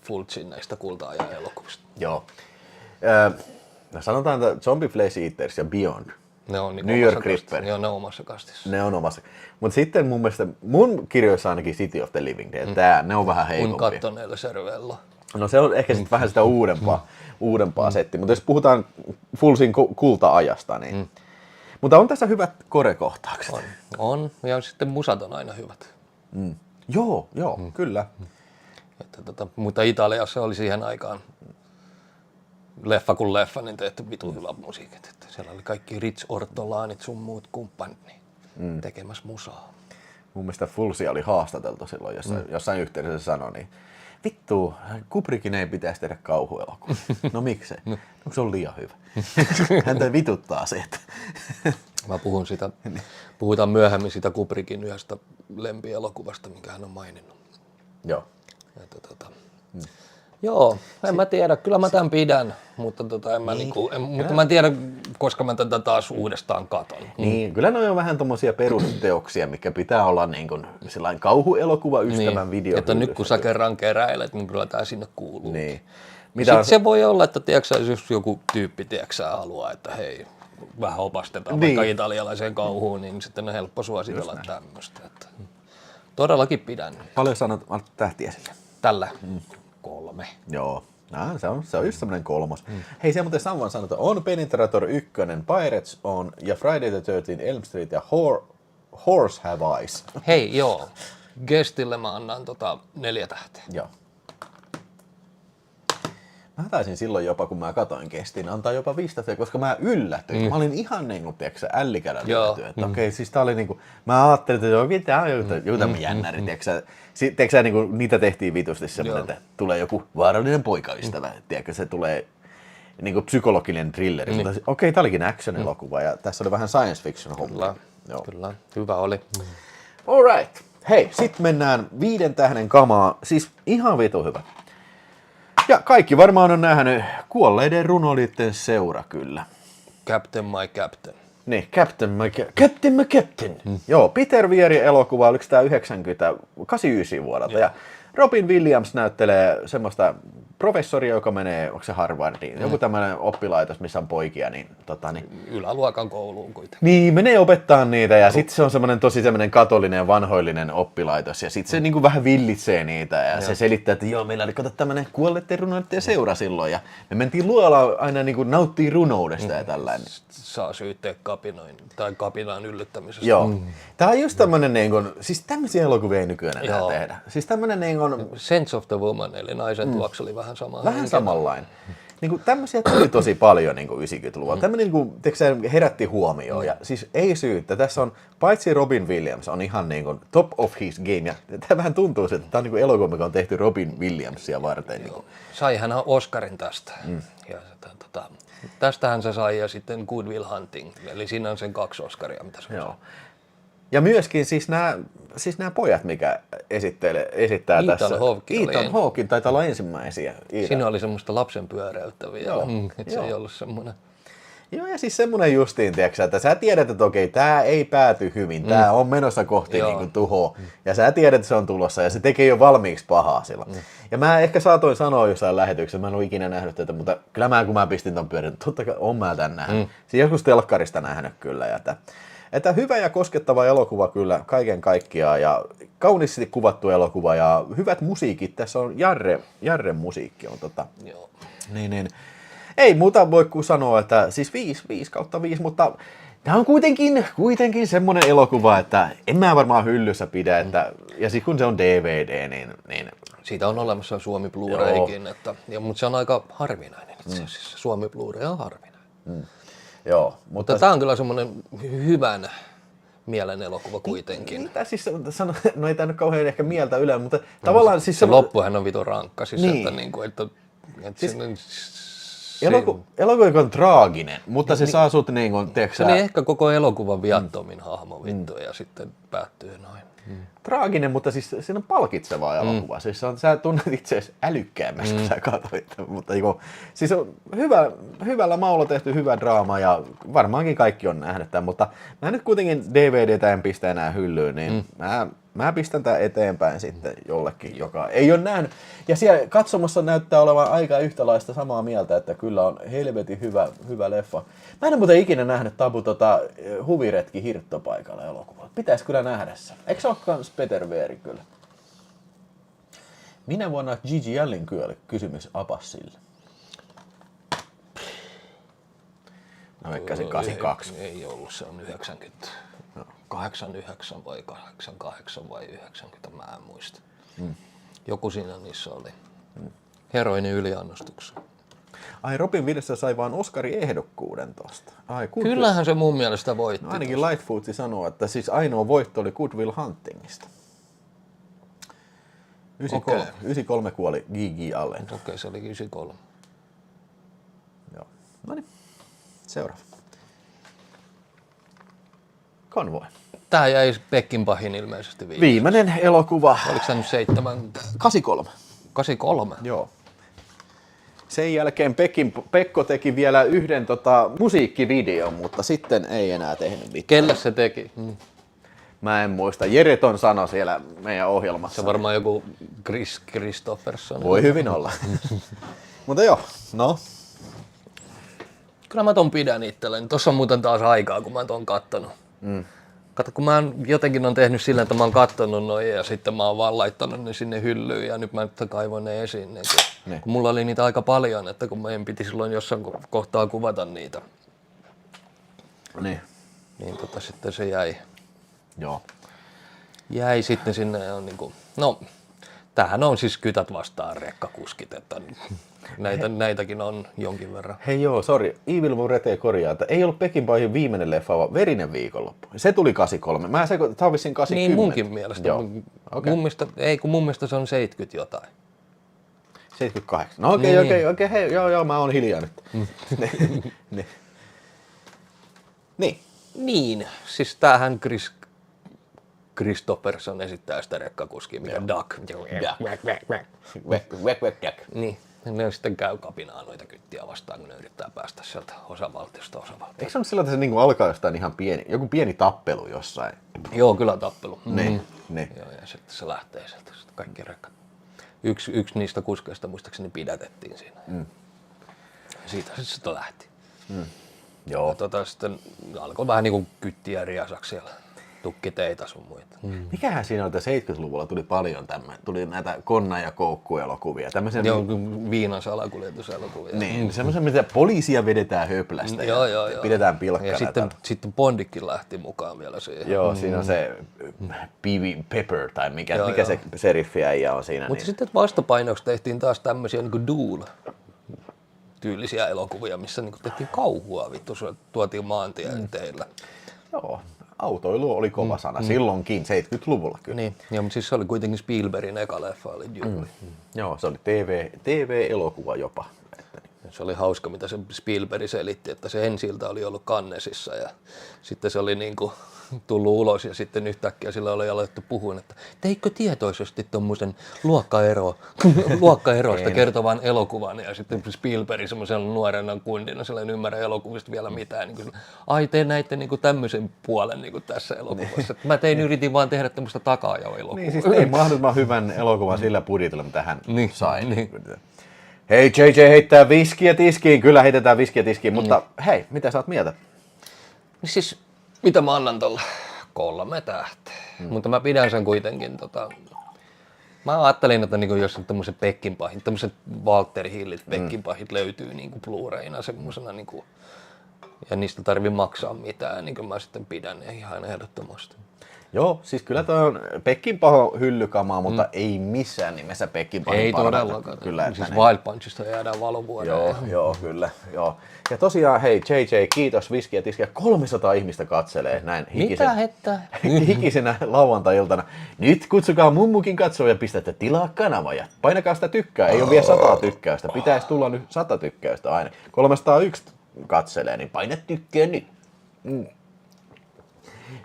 Fulcin, näistä kulta-ajan elokuvista. Joo. Sanotaan, että Zombie Flesh Eaters ja Beyond. Ne on New York Ripper. Joo, ne on omassa kastissa. Ne on omassa. Mutta sitten mun mielestä, mun kirjoissa ainakin City of the Living Dead, ne on vähän heikompia. Kun kattoneella serveellä. No se on ehkä sitten vähän sitä uudempaa settiä, mutta jos puhutaan Fulsin kulta-ajasta, niin... Mutta on tässä hyvät korekohtaukset. On, ja sitten musat on aina hyvät. Joo, kyllä. Mutta Italiassa oli siihen aikaan leffa kuin leffa, niin tehty vitun hyvät musiikit. Että siellä oli kaikki Rich Ortolanit, sun muut kumppanit niin tekemässä musaa. Mun mielestä Fulsia oli haastateltu silloin, jossain yhteydessä sanoi, niin vittu, Kubrickin ei pitäisi tehdä kauhuelokuvaa. No miksei? No se on liian hyvä. Häntä vituttaa se, että... Mä puhutaan myöhemmin sitä Kubrickin yhdestä lempielokuvasta, minkä hän on maininnut. Joo. Joo, en mä tiedä, kyllä mä tämän pidän, mutta, mutta mä en tiedä, koska mä tätä taas uudestaan katon. Niin, kyllä ne on vähän tommosia perusteoksia, mikä pitää olla niin kuin sellainen kauhuelokuva ystävän video. Että nyt kun sä kerran keräilet, niin kyllä tää sinne kuuluu. Niin. Sitten se voi olla, että jos joku tyyppi haluaa, että hei, vähän opastetaan vaikka italialaiseen kauhuun, niin sitten on helppo suositella tämmöistä. Todellakin pidän. Paljon sanot tähtiä sille? Tällä 3. Joo. Se on just semmoinen 3. Hei, se muuten Samuan sanoi, että on Penetrator 1, Pirates on ja Friday the 13th Elm Street ja Horse Have Eyes. Hei, joo. Guestille mä annan 4 tähteä. Joo. Mä taisin silloin jopa, kun mä katoin Guestin, antaa jopa 5 tähteä, koska mä yllätyin. Mä olin ihan niin kuin, tiedätkö, ällikädä yllätyin. Että okei, siis tää oli niin kuin, mä ajattelin, että okei, tää on joku tämmöinen jännäri, tiedätkö, niin kuin, niitä tehtiin vitusti semmoinen, että tulee joku vaarallinen poikaystävä, tiedätkö, se tulee niin kuin psykologinen thrilleri. Mutta okei, tää olikin action-elokuva ja tässä oli vähän science fiction homma. Kyllä, hyvä oli. Alright. Hei, sit mennään 5 tähden kamaa, siis ihan vitu hyvä. Ja kaikki varmaan on nähnyt Kuolleiden runoliitteen seura kyllä. Captain my Captain. Niin, Captain my Captain. Joo, Peter Weiri elokuva, oliko tämä 89 vuodelta. Ja Robin Williams näyttelee semmoista professoria, joka menee, onko se Harvardiin, joku tämmöinen oppilaitos, missä on poikia, niin yläluokan kouluun kuitenkin. Niin, menee opettaa niitä ja sitten se on semmoinen tosi semmoinen katolinen ja vanhoillinen oppilaitos ja sitten se niinku vähän villitsee niitä ja se selittää, että joo, meillä oli kato tämmöinen Kuolleiden runoliitteen seura silloin ja me mentiin luolaan aina niinku nauttii runoudesta ja tällainen. Saa syyttää kapinaan yllyttämisestä. Joo. Tää on just tämmönen niinku, siis tämmöisiä elokuvia ei nykyään enää tehdä. Siis tämmönen niinku... Sense of the Woman, eli naisen tuoksu oli vähän sama. Vähän samanlainen. Niinku tämmöisiä tuli tosi paljon niinku 90-luvulla. Tämmönen niinku, herätti huomioon ja siis ei syyttä. Tässä on, paitsi Robin Williams on ihan niinku top of his game ja tämä vähän tuntuu, että tämä on niinku elokuva, mikä on tehty Robin Williamsia varten. Niinku. Sai hän Oscarin tästä. Ja, tästähän se sai ja sitten Good Will Hunting, eli siinä on sen 2 Oscaria, mitä se on. Ja myöskin siis nämä pojat, mikä esittää tässä. Ethan Hawke taitaa olla ensimmäisiä. Siinä oli semmoista lapsen pyöräyttäviä, että se ei ollut semmoinen. Joo, ja siis semmoinen justiin, tiiäksä, että sä tiedät, että okei, tää ei pääty hyvin, tää on menossa kohti niinku tuhoa, ja sä tiedät, että se on tulossa, ja se tekee jo valmiiksi pahaa silloin. Ja mä ehkä saatoin sanoa jossain lähetyksessä, mä en ole ikinä nähnyt tätä, mutta kyllä kun mä pistin ton pyörin, totta kai on mä tän nähnyt. Siis joskus telkkarista nähnyt kyllä, ja että hyvä ja koskettava elokuva kyllä kaiken kaikkiaan, ja kauniisti kuvattu elokuva, ja hyvät musiikit, tässä on Jarren musiikki on niin. Ei muuta voi kuin sanoa, että siis 5/5, mutta tämä on kuitenkin semmoinen elokuva, että en mä varmaan hyllyssä pidä, että, ja sitten kun se on DVD, niin... Siitä on olemassa Suomi Blu-raykin, mutta se on aika harvinainen itse asiassa. Suomi Blu-ray on harvinainen. Joo, mutta tämä on kyllä semmoinen hyvän mielen elokuva kuitenkin. No ei tämä nyt kauhean ehkä mieltä yle, mutta tavallaan siis... Se loppuhan on vito rankka, siis elokuva on traaginen, mutta se saa sut niin kuin, se on ehkä koko elokuvan viattomin hahmo vittu ja sitten päättyy noin. Traaginen, mutta siis siinä on palkitseva elokuva. Siis sä tunnet itseäsi älykkäämmäksi, kun sä katsoit. Mutta siis on hyvällä maulla tehty hyvä draama ja varmaankin kaikki on nähnyt tämän, mutta mä nyt kuitenkin DVDtä en pistä enää hyllyyn, niin mä pistän tämän eteenpäin sitten jollekin, joka ei ole nähnyt. Ja siellä katsomassa näyttää olevan aika yhtälaista samaa mieltä, että kyllä on helvetin hyvä leffa. Mä en ole muuten ikinä nähnyt Tabu Huviretki Hirttopaikalla elokuvaa. Pitäisi kyllä nähdä se. Eikö se ole kans Peter Weiri kyllä? Minä vuonna Gigi Allin kuoli? Kysymys Abbasille. Mä veikkäsin 82. Ei ollut, se on 90. 89 vai 88 vai 90, mä en muista. Joku siinä niissä oli. Heroinin yliannostuksen. Ai, Robin Williams sai vaan Oscari-ehdokkuuden tosta. Ai, Kyllähän se mun mielestä voitti. No ainakin Lightfootsi sanoo, että siis ainoa voitto oli Good Will Huntingista. 93 kuoli Gigi Allen. Okei, se oli 93. Joo. No niin, seuraava. Konvoi. Tää jäi Peckinpahin ilmeisesti Viimeinen elokuva. Oliko se nyt 83. 83? Joo. Sen jälkeen Pekko teki vielä yhden musiikkivideon, mutta sitten ei enää tehnyt mitään. Kelle se teki? Mä en muista. Jereton sanoi siellä meidän ohjelmassa. Se on varmaan joku Christopherson. Voi hyvin olla. Mutta joo, no. Kyllä mä ton pidän itselleni. Tossa on muuten taas aikaa, kun mä ton kattonut. Kato, kun mä jotenkin on tehnyt sillä, että mä oon kattonut noin ja sitten mä oon vaan laittanut ne sinne hyllyyn ja nyt mä nyt kaivoin ne esiin. Kun mulla oli niitä aika paljon, että kun meidän piti silloin jossain kohtaa kuvata niitä. Niin Sitten se jäi. Joo. Jäi sitten sinne ja on niinku, no tämähän on siis kytät vastaan rekkakuskit, että näitäkin on jonkin verran. Hei joo, sori. Evil Murete korjaa, että ei ollut Peckinpahin viimeinen leffa, vaan Verinen viikonloppu. Se tuli 83. Mä tämä vissiin 80. Niin munkin mielestä. Joo. Okay. Mun mielestä se on 70 jotain. 78. No okei, hei, joo, mä oon hiljaa nyt. Niin, siis tämähän Christopherson esittää sitä rekkakuskia, mikä Duck. Niin, ne sitten käy kapinaan noita kyttiä vastaan, kun ne yrittää päästä sieltä osavaltiosta osavaltiosta. Eikö se ole sillä, että se niinku alkaa jostain ihan joku pieni tappelu jossain? Joo, kyllä tappelu. Niin. Joo, ja sitten se lähtee sieltä kaikki rekkat. Yksi niistä kuskeista muistaakseni pidätettiin siinä. Siitä se sitten lähti. Joo. Sitten alkoi vähän niin kuin kyttiä riasaksi siellä. Tukkiteitä sun muita. Mikähän siinä on, että 70-luvulla tuli paljon tuli näitä konna- ja koukkuelokuvia. Joo, viinan salakuljetuselokuvia. Niin, semmoisen, mitä poliisia vedetään höplästä ja pidetään pilkkana. Ja sitten Bondikin lähti mukaan vielä siihen. Joo, siinä on se P.V. Pepper tai mikä se seriffiäijä on siinä. Mutta sitten vastapainoksi tehtiin taas tämmöisiä niin kuin Duel-tyylisiä elokuvia, missä niin kuin tehtiin kauhua vittu, tuotiin maantieteillä. Joo. Autoilu oli kova sana silloinkin, 70-luvulla kyllä. Niin, ja, mutta siis se oli kuitenkin Spielbergin eka leffa, oli Duel. Joo, se oli TV-elokuva jopa. Se oli hauska, mitä se Spielberg selitti, että se ensiltä oli ollut Cannesissa ja sitten se oli niin kuin tullut ulos ja sitten yhtäkkiä sillä oli alettu puhua, että teikö tietoisesti tuommoisen luokkaeroista kertovan elokuvan ja sitten Spielberg semmoisella nuorena kundina, sillä en ymmärrä elokuvista vielä mitään, niin kuin, ai te näitte niin kuin tämmöisen puolen niin kuin tässä elokuvassa. Mä yritin vaan tehdä tämmöistä takaajaelokuvaa. Niin siis ei mahdollisimman hyvän elokuvan sillä budjetilla, mitä hän sai. Niin. Hei, JJ heittää viskiä tiskiin, kyllä heitetään viskiä tiskiin, mutta hei, mitä sä oot mieltä? Siis, mitä mä annan tuolla? 3 tähteä. Mutta mä pidän sen kuitenkin, mä ajattelin, että niin jos tämmöiset Peckinpahin, tämmöiset Walter Hillit Peckinpahit löytyy niin semmosena semmosena niin ja niistä tarvii maksaa mitään, niin mä sitten pidän ne ihan ehdottomasti. Joo, siis kyllä toi on Peckinpaho hyllykamaa, mutta ei missään nimessä Peckinpahin ei todellakaan. Kyllä, siis Wild Punchista jäädään valovuoreen. Joo, kyllä. Joo. Ja tosiaan, hei JJ, kiitos viskiä tiskiä. 300 ihmistä katselee näin hikisenä lauantai-iltana. Nyt kutsukaa mummukin katsoa ja pistätte tilaa kanava ja painakaa sitä tykkää. Ei ole vielä 100 tykkäystä. Pitäisi tulla nyt 100 tykkäystä aina. 301 katselee, niin paina tykkää nyt.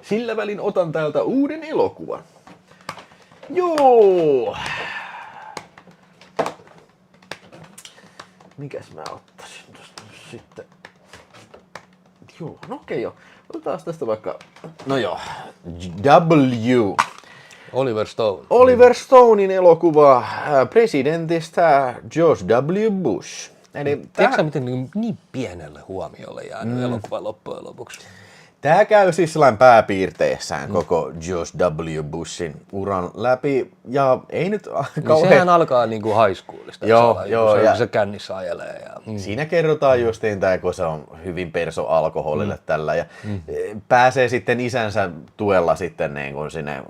Sillä välin otan täältä uuden elokuvan. Joo. Mikäs mä ottaisin tosta sitten? Joo, no okei joo. Otetaan tästä vaikka... No joo. W. Oliver Stonein elokuva presidentistä George W. Bush. Eli tiedätkö miten niin pienelle huomiolle jäänyt elokuva loppujen lopuksi? Tämä käy siis sellainen pääpiirteissään koko George W. Bushin uran läpi, ja ei nyt kauhean... Sehän alkaa niinku high schoolista, joo, se kännissä ajelee. Ja... Siinä kerrotaan justiin tämä, kun se on hyvin perso alkoholille tällä, ja pääsee sitten isänsä tuella sitten niin kuin sinne,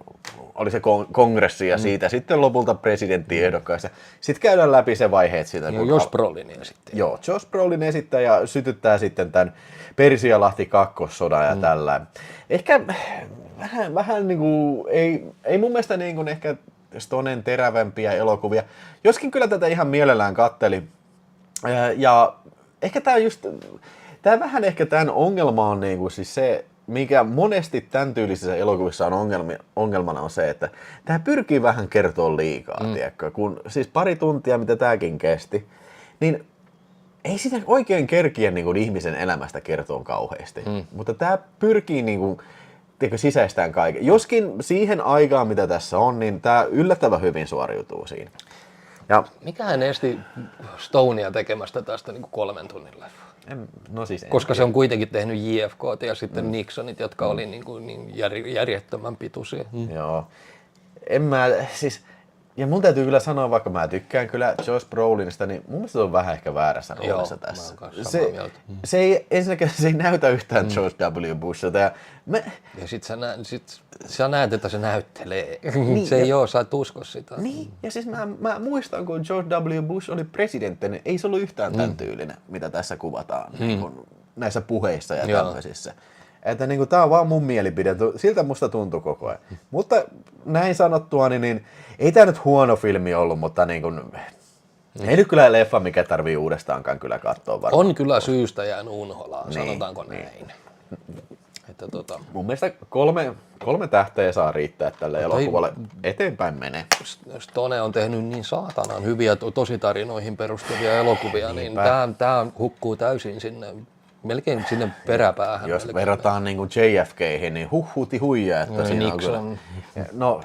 oli se kongressi, ja siitä sitten lopulta presidenttiehdokkaista. Sitten käydään läpi se vaiheet siitä. Josh Brolin esittää. Joo, Josh Brolin esittää ja sytyttää sitten tämän Persialahti kakkossodan ja tällä. Ehkä vähän niin kuin, ei mun mielestä niin kuin ehkä Stonen terävämpiä elokuvia, joskin kyllä tätä ihan mielellään katteli. Ja ehkä tämä vähän ehkä tämän ongelma on niin kuin siis se, mikä monesti tämän tyylisissä elokuvissa on ongelmana on se, että tämä pyrkii vähän kertoa liikaa, tiedätkö? Kun siis pari tuntia, mitä tämäkin kesti, niin ei sitä oikein kerkiä niin kuin ihmisen elämästä kertoa kauheasti, mutta tämä pyrkii niin kuin, tiedätkö, sisäistään kaiken. Joskin siihen aikaan, mitä tässä on, niin tämä yllättävän hyvin suoriutuu siinä. Ja mikähän esti Stonea tekemästä tästä niin kuin 3 tunnin leffa? No siis koska se on kuitenkin tehnyt JFKt ja sitten Nixonit, jotka oli niin järjettömän pituisia. Joo. Ja mun täytyy kyllä sanoa, vaikka mä tykkään kyllä Josh Brolinista, niin mun mielestä se on vähän ehkä väärässä roolissa tässä. Se ei ensinnäkin se ei näytä yhtään George W. Bushilta. Ja sit sä näet, että se näyttelee. Niin, se ei oo, sä et usko sitä. Niin, ja siis mä muistan, kun George W. Bush oli presidentti, niin ei se ollut yhtään tämän tyylinen, mitä tässä kuvataan niin kun näissä puheissa ja tämmöisissä. Että niin tää on vaan mun mielipide, siltä musta tuntuu koko ajan. Mutta näin sanottua, niin ei tää nyt huono filmi ollut, mutta niin kun, ei nyt kyllä leffa, mikä tarvii uudestaankaan kyllä katsoa varmaan. On kyllä syystä jäänyt unholaan, sanotaanko näin. Että mun mielestä 3 tähteä saa riittää tälle elokuvalle. Eteenpäin menee. Stone on tehnyt niin saatanan hyviä tositarinoihin perustuvia elokuvia, niin tää hukkuu täysin sinne. Melkein sinne peräpäähän. Jos verrataan niin kuin JFK:ihin, niin huhhuti huijaa. Että siinä Nixon, on kyllä, no,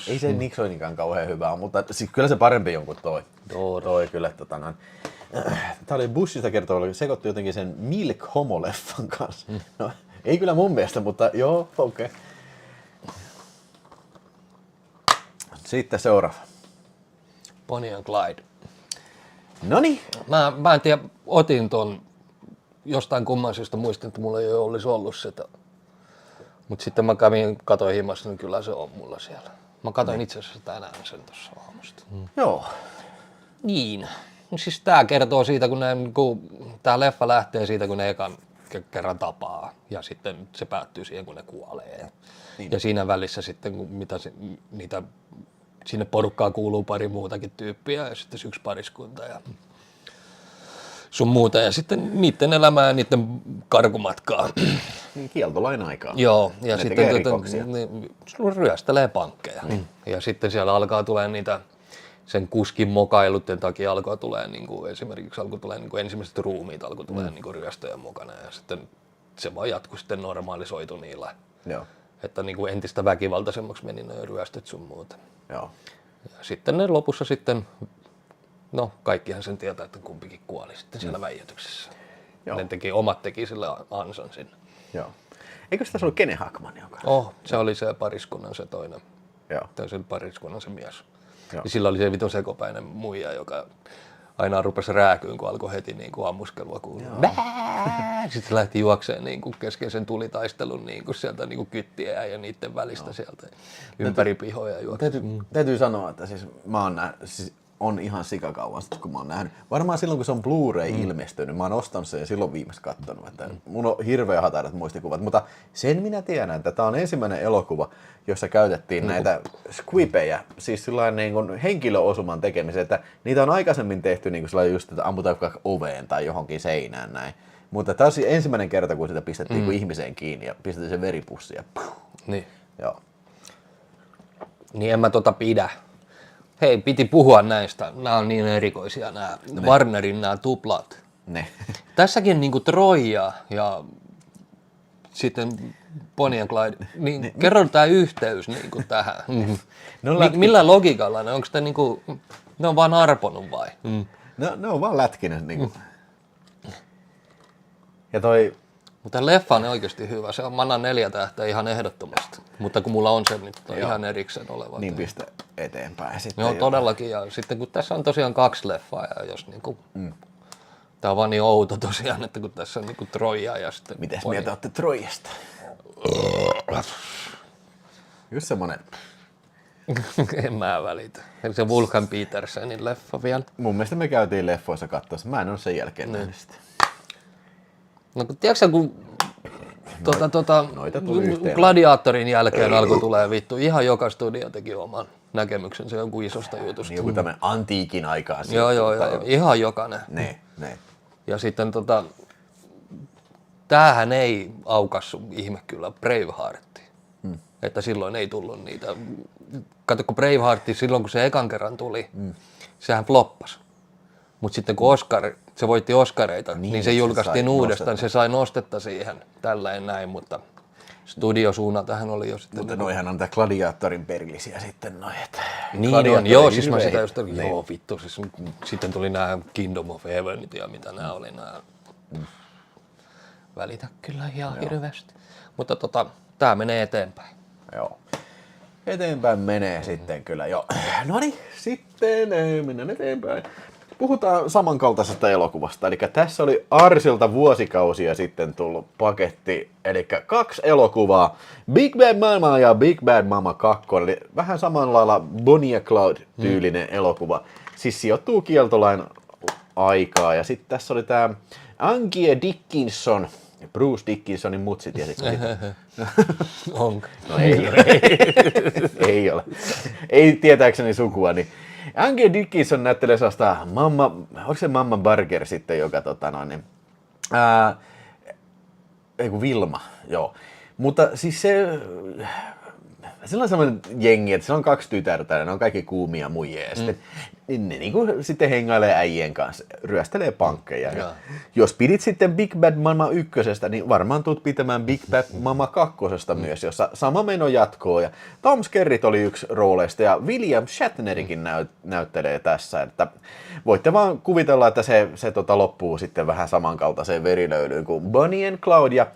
ei se Nixonikaan kauhean hyvä ole, mutta siis kyllä se parempi on kuin toi. Toi kyllä. Tämä oli Bushista kertoo, sekoitti jotenkin sen Milk Homo-leffan kanssa. No, ei kyllä mun mielestä, mutta joo, okei. Sitten seuraava. Bonnie and Clyde. Noniin. Mä en tiedä, otin ton jostain kumman syystä, muistin, että mulla ei olisi ollut sitä. Mutta sitten mä katoin himassa, niin kyllä se on mulla siellä. Mä katoin itse asiassa tänään sen tuossa aamusta. Joo. Niin. Siis tää kertoo siitä, kun tää leffa lähtee siitä, kun ne ekan kerran tapaa. Ja sitten se päättyy siihen, kun ne kuolee. Niin. Ja siinä välissä sitten, niitä sinne porukkaan kuuluu pari muutakin tyyppiä ja sitten yksi pariskunta ja sun muuta. Ja sitten niiden elämää ja niiden karkumatkaa. Niin kieltolain aikaa. Joo, ja ne sitten ryöstelee pankkeja. Ja sitten siellä alkaa tulee niitä, sen kuskin mokailutten takia alkaa tulee esimerkiksi ensimmäiset ruumiit alkoi tulee ryöstöjä mukana. Ja sitten se vaan jatkuu sitten normalisoitu niillä. Joo. Että entistä väkivaltaisemmaksi meni ne ryöstöt sun muuta. Joo. Ja sitten ne lopussa sitten, no kaikkihan sen tietää, että kumpikin kuoli sitten siellä väijätyksessä. Ne teki sille ansan sinne. Joo. Eikö se tässä ollut Gene Hackman? Se oli se pariskunnan se toinen. Joo. Tai se pariskunnan se mies. Joo. Ja sillä oli se vitun sekopäinen muija, joka aina rupesi rääkyyn, kun alkoi heti ammuskelua kuulua. Sitten se lähti juokseen kesken sen tulitaistelun sieltä kyttiä ja niiden välistä sieltä ympäri pihoja juokseen. Täytyy sanoa, että siis mä oon on ihan sikakauan sitten, kun mä oon nähnyt. Varmaan silloin, kun se on Blu-ray ilmestynyt, mä oon ostanut sen ja silloin viimeksi katsonut. Että mun on hirveä hatarat muistikuvat, mutta sen minä tiedän, että tää on ensimmäinen elokuva, jossa käytettiin näitä squibejä, siis sellainen niin henkilöosuman tekemiseen, että niitä on aikaisemmin tehty niin kuin just, että ammutaan oveen tai johonkin seinään näin. Mutta tämä on siis ensimmäinen kerta, kun sitä pistettiin kuin ihmiseen kiinni ja pistettiin se veripussi ja niin. Joo. Niin en mä pidä. Hei, piti puhua näistä. Nämä on niin erikoisia, nämä Warnerin nämä tuplat. Ne. Tässäkin Troja ja sitten Bonnie and Clyde, niin kerro tämä yhteys tähän. Millä logiikalla ne? Onko te ne on vaan arponut vai? Ne on vaan lätkinyt. Ja Mutta leffa on oikeasti hyvä. Se on, mä annan 4 tähteä ihan ehdottomasti. Mutta kun mulla on se nyt on ihan erikseen oleva. Niin pistä eteenpäin sitten. Joo, todellakin. Ja sitten kun tässä on tosiaan 2 leffaa ja jos niinku... Tää on vaan niin outo tosiaan, että kun tässä on niinku Troja ja sitten... Mites mieltä ootte Trojasta? Just semmonen... En mä välitä. Se Vulcan Petersenin leffa vielä. Mun mielestä me käytiin leffoissa katsossa. Mä en ole sen jälkeen nähnyt sitä. No kun tiedätkö kun noita tuli yhteen. Gladiatorin jälkeen alkoi tulee vittu. Ihan joka studio teki oman näkemyksensä joku isosta jutusta. Niin joku tämmönen antiikin aikaa. Joo. Ihan jokainen. Ne. Ja sitten tämähän ei aukassu ihme kyllä Bravehearttiin. Että silloin ei tullut niitä. Kato kun Braveheart silloin kun se ekan kerran tuli, sehän floppasi. Mutta sitten kun se voitti Oscareita, niin se julkaistiin uudestaan. Se sai nostetta siihen tälleen näin, mutta studiosuuna tähän oli jo sitten. Mutta noihän on tää Gladiatorin perillisiä sitten noi. Niin on, joo, siis mä sitä just joo vittu, siis sitten tuli nämä Kingdom of Heavenit ja mitä nämä oli nämä. Välitä kyllä ihan hirveästi. Mutta tää menee eteenpäin. Joo. Eteenpäin menee sitten kyllä, joo. No niin, sitten mennään eteenpäin. Puhutaan samankaltaisesta elokuvasta, eli tässä oli Arsilta vuosikausia sitten tullut paketti, eli 2 elokuvaa, Big Bad Mama ja Big Bad Mama 2, eli vähän samalla lailla Bonnie ja Clyde-tyylinen elokuva. Siis sijoittuu kieltolain aikaa, ja sitten tässä oli tämä Angie Dickinson, Bruce Dickinsonin mutsi, tiesitkö? Onko? No ei ole. Ei tietääkseni sukua, niin Angie Dickinson näyttelee sellaista onko se Mamma Barger sitten, joka Vilma, joo. Mutta siis sillä on sellainen jengi, että sillä on 2 tytärtä ja ne on kaikki kuumia muijia ja sitten ne sitten hengailee äijien kanssa, ryöstelee pankkeja. Ja jos pidit sitten Big Bad Mama 1, niin varmaan tulet pitämään Big Bad Mama 2 myös, jossa sama meno jatkoo. Ja Tom Skerritt oli yksi rooleista ja William Shatnerikin näyttelee tässä. Että voitte vaan kuvitella, että se loppuu sitten vähän samankaltaiseen verilöylyyn kuin Bonnie and Clyde. Ja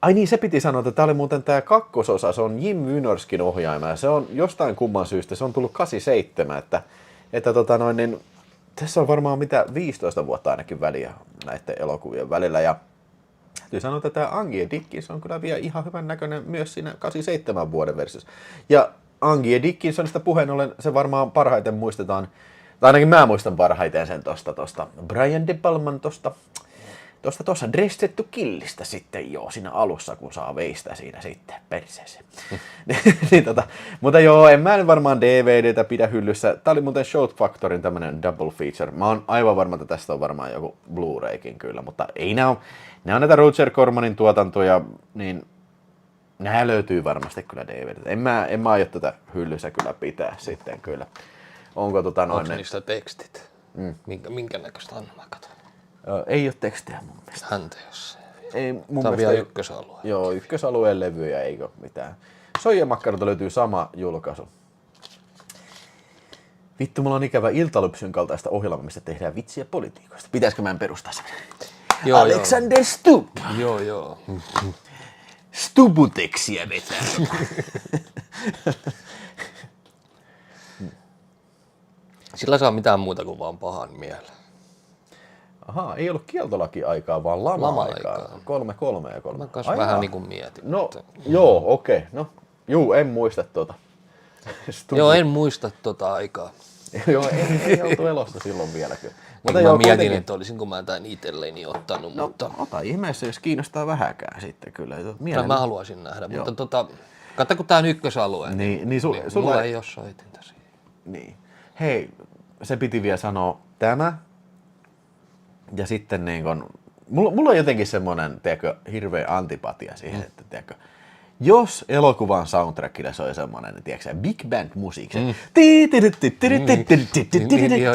ai niin, se piti sanoa, että tämä oli muuten tämä 2. osa, se on Jim Wynorskin ohjaama ja se on jostain kumman syystä, se on tullut 87, että niin, tässä on varmaan 15 vuotta ainakin väliä näiden elokuvien välillä ja täytyy sanoa, että tämä Angie Dickinson on kyllä vielä ihan hyvän näköinen myös siinä 87 vuoden versiossa. Ja Angie Dickinsonista puheen ollen se varmaan parhaiten muistetaan, tai ainakin mä muistan parhaiten sen tosta Brian De Palman tuossa Dressed to Killistä sitten joo, siinä alussa, kun saa veistä siinä sitten perseeseen. Mutta joo, en mä nyt varmaan DVDtä pidä hyllyssä. Tää oli muuten Shout Factorin tämmönen double feature. Mä oon aivan varma, että tästä on varmaan joku Blu-raykin kyllä, mutta ei nää on näitä Roger Cormanin tuotantoja, niin nää löytyy varmasti kyllä DVDtä. En mä aio tätä hyllyssä kyllä pitää sitten kyllä. Onko niistä tekstit? Minkä näköistä on? Mä katson. Ei ole tekstiä mun mielestä. Häntä jossain. Ei, mun tämä on vielä ykkösalue. Joo, ykkösalueen levyjä, eikö mitään. Soijamakkaralta löytyy sama julkaisu. Vittu, mulla on ikävä Iltalypsyn kaltaista ohjelmaa, missä tehdään vitsiä politiikoista. Pitäisikö mä perustaa sen? Joo, Alexander Stubb. Joo. Stubuteksiä vetää. Sillä saa mitään muuta kuin vaan pahan mieleen. Ahaa, ei ollut kieltolaki-aikaa, vaan lama-aikaa. 3 ja 3. Mä kanssa vähän niin kuin mietin. No, joo, okei. No, juu, en muista tuota. Joo, en muista tuota aikaa. Joo, ei oltu elossa silloin vieläkään. Mutta mä mietin, että olisinko mä tämän itselleni ottanut, no, mutta... ota ihmeessä, jos kiinnostaa vähäkään sitten kyllä. Mä haluaisin nähdä, joo. Mutta katso kun tää on ykkösalue, niin sulla mulla ei ole soitinta siihen. Niin. Hei, se piti vielä sanoa tämä. Ja sitten niin kun, mulla on jotenkin semmoinen, tiedätkö, hirveä antipatia siihen, että tiedätkö, jos elokuvan soundtrackilla soi semmonen, tiedätkö big band musiikki,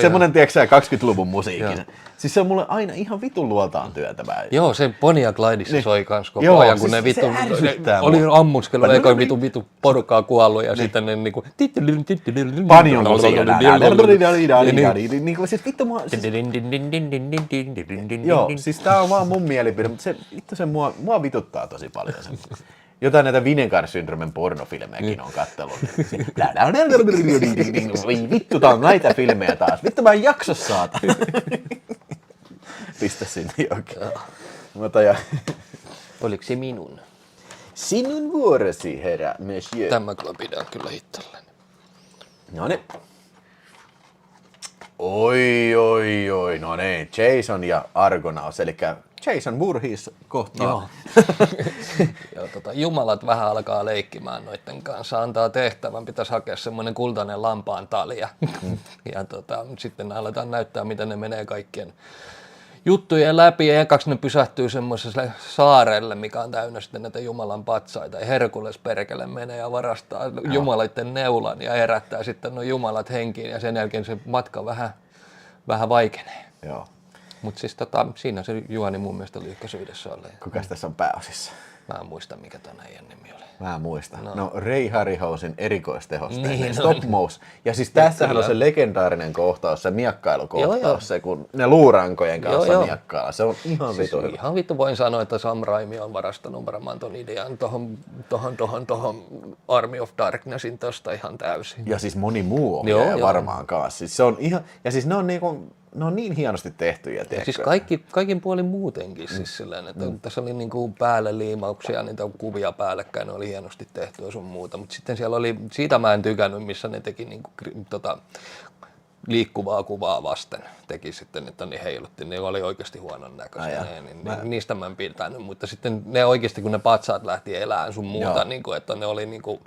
semmonen, tiedätkö 20-luvun musiikki. Siis se on mulle aina ihan vitun luotaan työntävää. Joo, se Bonnie ja Clydeissa soi kans koko ajan, kun siis ne oli ammuskellut, eikä vitu porukkaa kuollut ja sitten ne niinku... Panion niinku siis vittu mua... Joo, siis tää on vaan mun mielipide, mutta se vittu se mua vituttaa tosi paljon se. Jotain näitä Vinegar-syndromen pornofilmejäkin on kattellut. Voi vittu, tää on näitä filmejä taas. Vittu mä en jakso saata. Pistä sinne jokin. Oliko se minun? Sinun vuorosi, herra monsieur. Tämä kyllä pidän kyllä itselleni. Noniin. Oi. No niin, Jason ja Argonauts, eli Jason Voorhees kohtaa. Joo. Jumalat vähän alkaa leikkimään noiden kanssa, antaa tehtävän, pitäisi hakea semmoinen kultainen lampaan talja. Ja sitten aletaan näyttää, miten ne menee kaikkien juttujen läpi, ja ekaksi ne pysähtyy semmoiselle saarelle, mikä on täynnä sitten näitä Jumalan patsaita, ja Herkules perkele menee ja varastaa jumalaiden neulan ja herättää sitten nuo jumalat henkiin, ja sen jälkeen se matka vähän vaikenee. Joo. Mutta siis siinä se Juhani mun mielestä oli ykkösyydessä oli. Kukas tässä on pääosissa? Mä en muista, mikä ton äijän nimi oli. Mä en muista. No Ray Harryhausen erikoistehosteinen stop motion. Ja siis tässähän on se legendaarinen kohtaus, se miekkailukohtaus, se kun ne luurankojen kanssa miekkaa. Se on ihan siis vitu hyvä. Ihan vittu voin sanoa, että Sam Raimi on varastanut varmaan ton idean tohon Army of Darknessin tosta ihan täysin. Ja siis moni muu ohjaaja varmaan kanssa. Siis se on ihan, ja siis ne on niin hienosti tehtyjä. Siis kaikin puolin muutenkin siis silleen, että tässä oli niinku päälle liimauksia, niitä kuvia päällekkäin, ne oli hienosti tehtyä sun muuta, mutta sitten siellä oli, siitä mä en tykännyt, missä ne teki niinku, liikkuvaa kuvaa vasten, teki sitten, että ne heilutti, ne oli oikeasti huonon näköisiä, niistä mä en pitänyt, mutta sitten ne oikeasti, kun ne patsaat lähti elämään sun muuta, niinku, että ne oli niinku,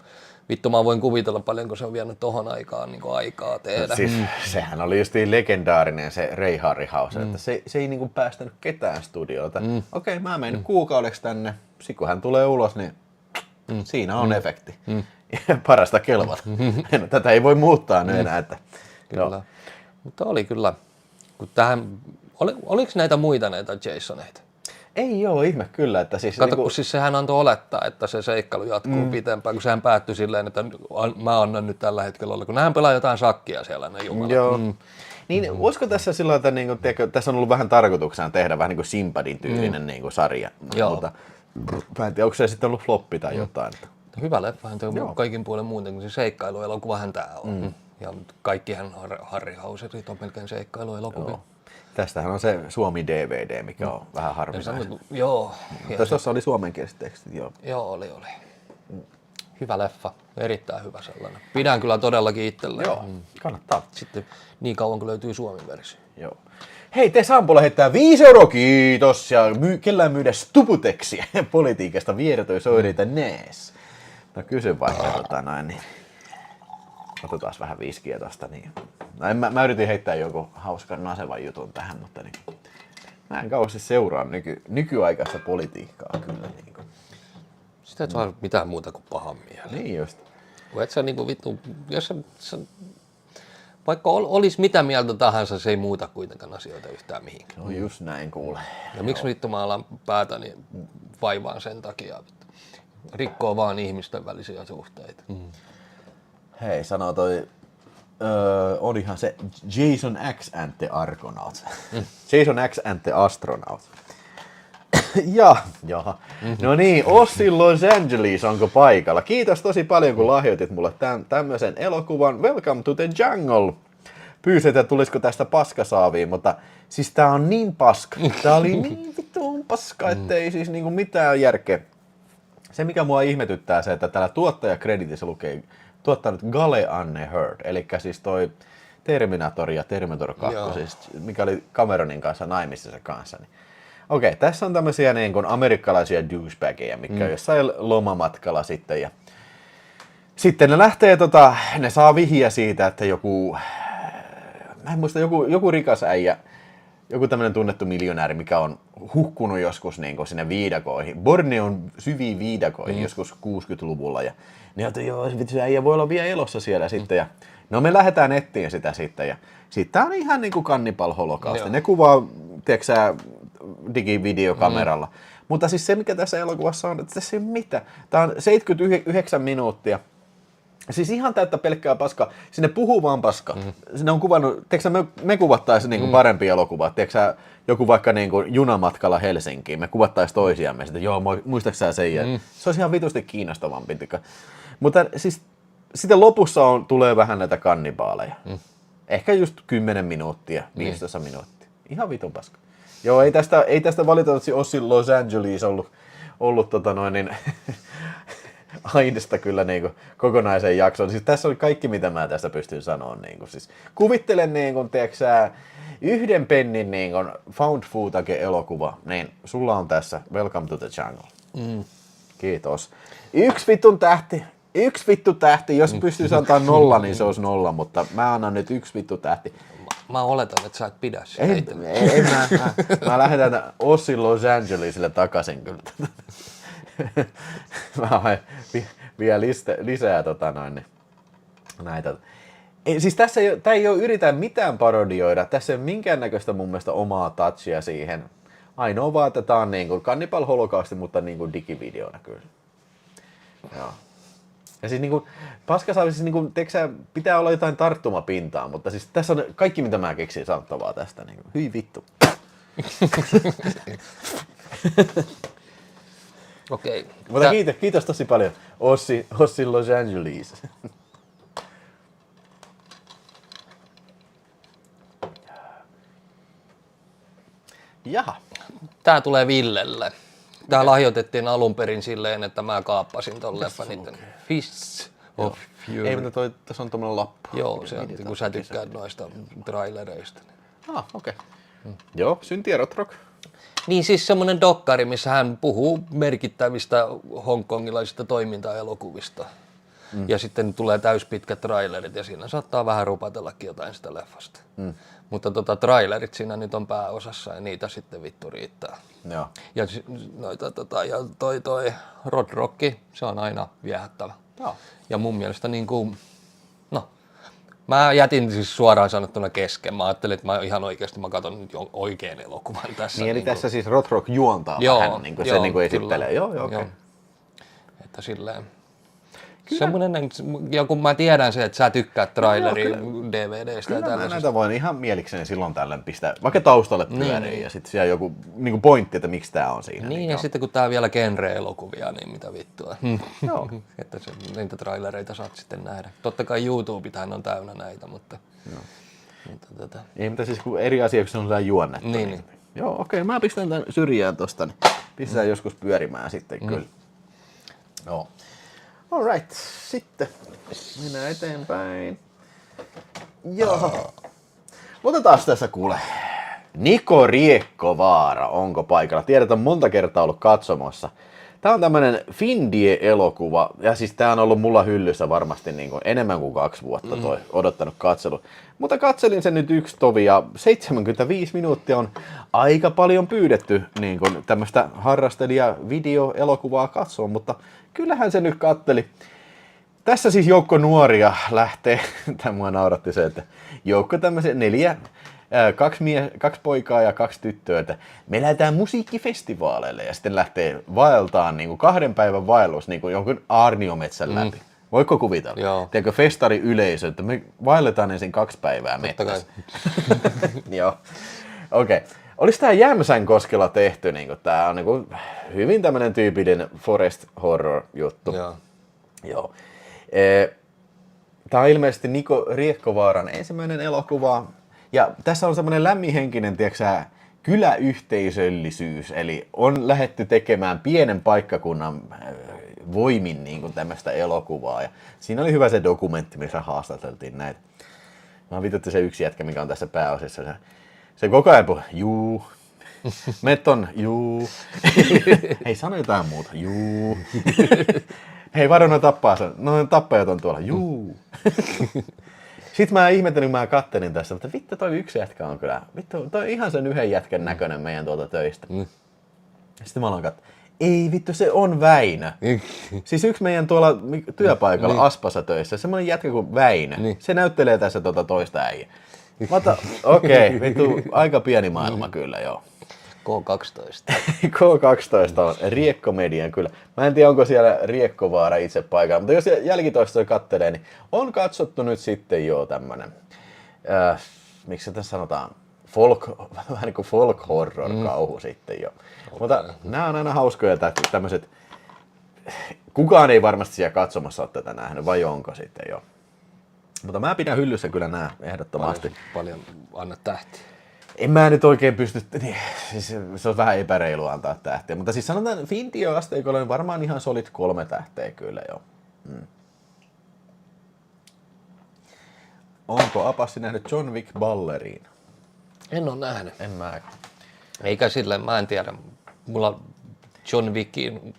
vittu mä voin kuvitella paljonko se on vienyt tohon aikaan niin aikaa tehdä. Siis sehän oli justiin legendaarinen se Ray Harryhausen, että se ei niinku päästänyt ketään studiolta. Okei, mä menen kuukaudeksi tänne, sit kun hän tulee ulos, niin siinä on efekti. Ja parasta kelvata. Tätä ei voi muuttaa enää. Että, kyllä. Mutta oli kyllä, kun oliko näitä muita näitä Jasoneita? Ei oo ihme kyllä. Että siis, kato, kun siis sehän antoi olettaa, että se seikkailu jatkuu pitempään, kun sehän päättyi silleen, että mä annan nyt tällä hetkellä olla, kun nehän pelaa jotain sakkia siellä, ne jumalat. Joo. Niin, olisiko tässä sillä että niinku, tässä on ollut vähän tarkoituksena tehdä vähän niin kuin Simpadin tyylinen niinku sarja, mutta mä en tiedä, onko se sitten ollut floppi tai jotain. Hyvä leffahan on kaikin puolen muuten, kun se seikkailuelokuvahan tää on. Ja kaikkihan Harryhauserit on melkein seikkailuelokuvia. Tästähän on se Suomi DVD, mikä on vähän harvinainen. Joo. Tuossa oli suomenkieliset tekstit, joo. Joo, oli. Hyvä leffa, erittäin hyvä sellainen. Pidän kyllä todellakin itselleen. Joo, kannattaa. Sitten niin kauan kun löytyy Suomi-versio. Joo. Hei, te Sampo lähettää 5 €, kiitos! Ja kellään myydä Stuputexia politiikasta vieretoisoireita nees. No kysy vaikka niin. Otetaan vähän viskiä tosta. Niin. No, mä yritin heittää joku hauskan nasevan jutun tähän, mutta niin, mä en kauheasti seuraa nykyaikaista politiikkaa kyllä. Niin kuin. Sitä et saa mitään muuta kuin pahan mieleen. Niin just. Kun et sä niinku vittu, jos sä vaikka olisi mitä mieltä tahansa, se ei muuta kuitenkaan asioita yhtään mihinkään. No just näin kuule. Ja miksi vittu mä alan päätäni vaivaan sen takia? Rikkoo vaan ihmisten välisiä suhteita. Hei, sanoo toi, olihan se Jason X and the Argonauts. Jason X and the Astronauts. Jaha. No niin, Ossi Los Angeles onko paikalla? Kiitos tosi paljon, kun lahjoitit mulle tämmöisen elokuvan. Welcome to the jungle. Pyysit, että tulisiko tästä paskasaaviin, mutta siis tää on niin paska. Tää oli niin vittuun paska, ettei siis niinku mitään järkeä. Se mikä mua ihmetyttää se, että täällä tuottajakreditissä lukee tuottanut Gale Anne Hurd, eli siis toi Terminator ja Terminator 2, siis, mikä oli Cameronin kanssa naimisissa kanssa. Niin. Okei, tässä on tämmöisiä niin kuin amerikkalaisia douchebageja, mitkä on jossain lomamatkalla sitten. Ja sitten ne lähtee, ne saa vihiä siitä, että joku, mä en muista, joku rikas äijä joku tämmöinen tunnettu miljonääri, mikä on hukkunut joskus niin sinne viidakoihin. Borneon syviin viidakoihin joskus 60-luvulla. Ja ne ajattelin, joo, vitsi, äijä voi olla vielä elossa siellä sitten. Ja no me lähdetään nettiin sitä sitten. Ja sitten on ihan niin kuin Cannibal Holocaust. Ne kuvaa, tiedätkö sä, digivideokameralla. Mutta siis se, mikä tässä elokuvassa on, että tässä ei ole mitään. Tämä on 79 minuuttia. Siis ihan täyttä pelkkää paskaa. Sinne puhuu vaan paskaa. Sinne on kuvannut, tiedätkö me kuvattaisiin niinku parempi elokuva. Tiedätkö joku vaikka niinku junamatkalla Helsinkiin, me kuvattaisiin toisiamme. Sitten joo, muistaaksä sä sen? Se olisi ihan vitusti kiinnostavampi. Mutta siis sitten lopussa tulee vähän näitä kannibaaleja. Ehkä just 10 minuuttia, 15 minuuttia. Ihan vitun paska. Joo, ei tästä valitettavasti Ossi Los Angeles ollut aineesta kyllä niinku kokonaisen jakson. Siis tässä oli kaikki, mitä mä tästä pystyn sanoa. Niinku. Siis kuvittelen, niinku, tiiäksä, yhden pennin niinku, found footage-elokuva, niin sulla on tässä Welcome to the Jungle. Kiitos. Yksi vittu tähti. Jos pystyisi antaa 0, niin se olisi 0, mutta mä annan nyt 1 vittu tähti. Mä oletan, että sä et pidä siitä. Mä lähetän Ossi Los Angelesille takaisin kyllä. Mä haen vielä lisää näitä. Siis tää ei ole yritä mitään parodioida. Tässä ei ole minkäännäköistä mun mielestä omaa touchia siihen. Ainoa vaan, että tää on niinku Cannibal Holocaust, mutta niinku digivideona kyllä. Joo. Ja siis niinku, paskasaali, siis niinku, teksää, pitää olla jotain tarttumapintaa, mutta siis tässä on kaikki, mitä mä keksin sanottavaa tästä. Niinku. Hyi vittu. Okei. Mutta kiitos tosi paljon, Ossi Los Angeles. Jaha. Tää tulee Villelle. Tää lahjoitettiin alun perin silleen, että mä kaappasin ton leffan niiden Fists of Fury. Ei, mutta tässä on tommonen lappu. Joo, se on, kun sä tykkäät noista trailereista. Okei. Joo, Synti ja Rotrock. Niin siis semmonen dokkari, missä hän puhuu merkittävistä hongkongilaisista toimintaelokuvista. Ja sitten tulee täyspitkät trailerit ja siinä saattaa vähän rupatellakin jotain sitä leffasta. Mutta trailerit siinä nyt on pääosassa ja niitä sitten vittu riittää. Joo. Ja ja toi Rodrocki, se on aina viehättävä. Joo. Ja mun mielestä niinku, mä jätin siis suoraan sanottuna kesken. Mä ajattelin, että mä ihan oikeasti mä katson nyt oikein elokuvan tässä. Niin, eli tässä siis Rotrock juontaa vähän, niin kuin se niin kuin esittelee. Joo, okei. Että silleen. Semmoinen, ja kun mä tiedän se, että sä tykkäät traileri DVDstä ja tällaisesta. Näitä voin ihan mielikseni silloin tällöin pistää, vaikka taustalle pyörii ja sitten siellä joku niin pointti, että miksi tää on siinä. Niin, ja sitten kun tää on vielä genre-elokuvia, niin mitä vittua. Joo. Että niitä trailereita saat sitten nähdä. Totta kai YouTubeithän on täynnä näitä, mutta... Ei, mutta siis eri asia, kun se on sellainen juonnettu. Niin. Joo, okei, mä pistän tän syrjään tosta, niin pistetään joskus pyörimään sitten kyllä. Joo. Alright, sitten mennään eteenpäin. Joo. Otetaan tässä kuule. Niko Riekkovaara, onko paikalla? Tiedät, on monta kertaa ollut katsomassa. Tää on tämmönen Findie-elokuva, ja siis tää on ollut mulla hyllyssä varmasti niin kuin enemmän kuin 2 vuotta toi odottanut katselu. Mutta katselin sen nyt yksi tovi, ja 75 minuuttia on aika paljon pyydetty niin kuin tämmöistä harrastelija-video-elokuvaa katsoa, mutta kyllähän se nyt katteli. Tässä siis joukko nuoria lähtee, tämä mua nauratti se, että joukko tämmöisiä 2 poikaa ja 2 tyttöä, että me lähdetään musiikkifestivaaleille ja sitten lähtee vaeltaan niin kuin 2 päivän vaellus niin kuin jonkun aarniometsän läpi. Voitko kuvitella? Joo. Tiedätkö, festari yleisö, että me vaelletaan ensin 2 päivää metsässä. Joo. Okei. Olisi tää Jämsänkoskella tehty, niin kuin, tää on niin kuin, hyvin tämmönen tyypillinen forest horror juttu. Joo. Tää on ilmeisesti Niko Riekkovaaran ensimmäinen elokuva. Ja tässä on semmoinen lämminhenkinen, tiedätkö, kyläyhteisöllisyys, eli on lähdetty tekemään pienen paikkakunnan voimin niin kuin tämmöistä elokuvaa. Ja siinä oli hyvä se dokumentti, missä haastateltiin näitä. Mä vituttu se yksi jätkä, mikä on tässä pääosissa. Se koko ajan puhuu, juu, meton, juu. Hei, sano jotain muuta, juu. Hei, varo noin tappaa sen. Noin tappajat on tuolla, juu. Sitten mä ihmettelin, mä kattelin tässä, mutta vittu toi yksi jätkä on kyllä, vittu toi on ihan sen yhden jätkän näköinen meidän töistä. Sitten mä aloin katsoa, ei vittu se on Väinö. Siis yksi meidän tuolla työpaikalla Aspassa töissä, semmoinen jätkä kuin Väinö, se näyttelee tässä toista äijää. Okei, vittu aika pieni maailma kyllä joo. K12. K12 on Riekkomedian kyllä. Mä en tiedä, onko siellä Riekkovaara itse paikalla, mutta jos jälkitoista kattelee, niin on katsottu nyt sitten jo tämmönen, miksi se tässä sanotaan, vähän niin kuin folk horror kauhu sitten jo. Mutta nämä on aina hauskoja tämmöiset, kukaan ei varmasti siellä katsomassa ole tätä nähnyt, vai onko sitten jo. Mutta mä pidän hyllyssä kyllä nämä ehdottomasti. Paljon anna tähtiä. En mä nyt oikein pysty, siis se on vähän epäreilua antaa tähtiä, mutta siis sanotaan Fintio-asteikolla niin varmaan ihan solid 3 tähteä kyllä jo. Onko Apassi nähnyt John Wick Balleriin? En ole nähnyt. En mä. Eikä silleen, mä en tiedä. Mulla John Wickiin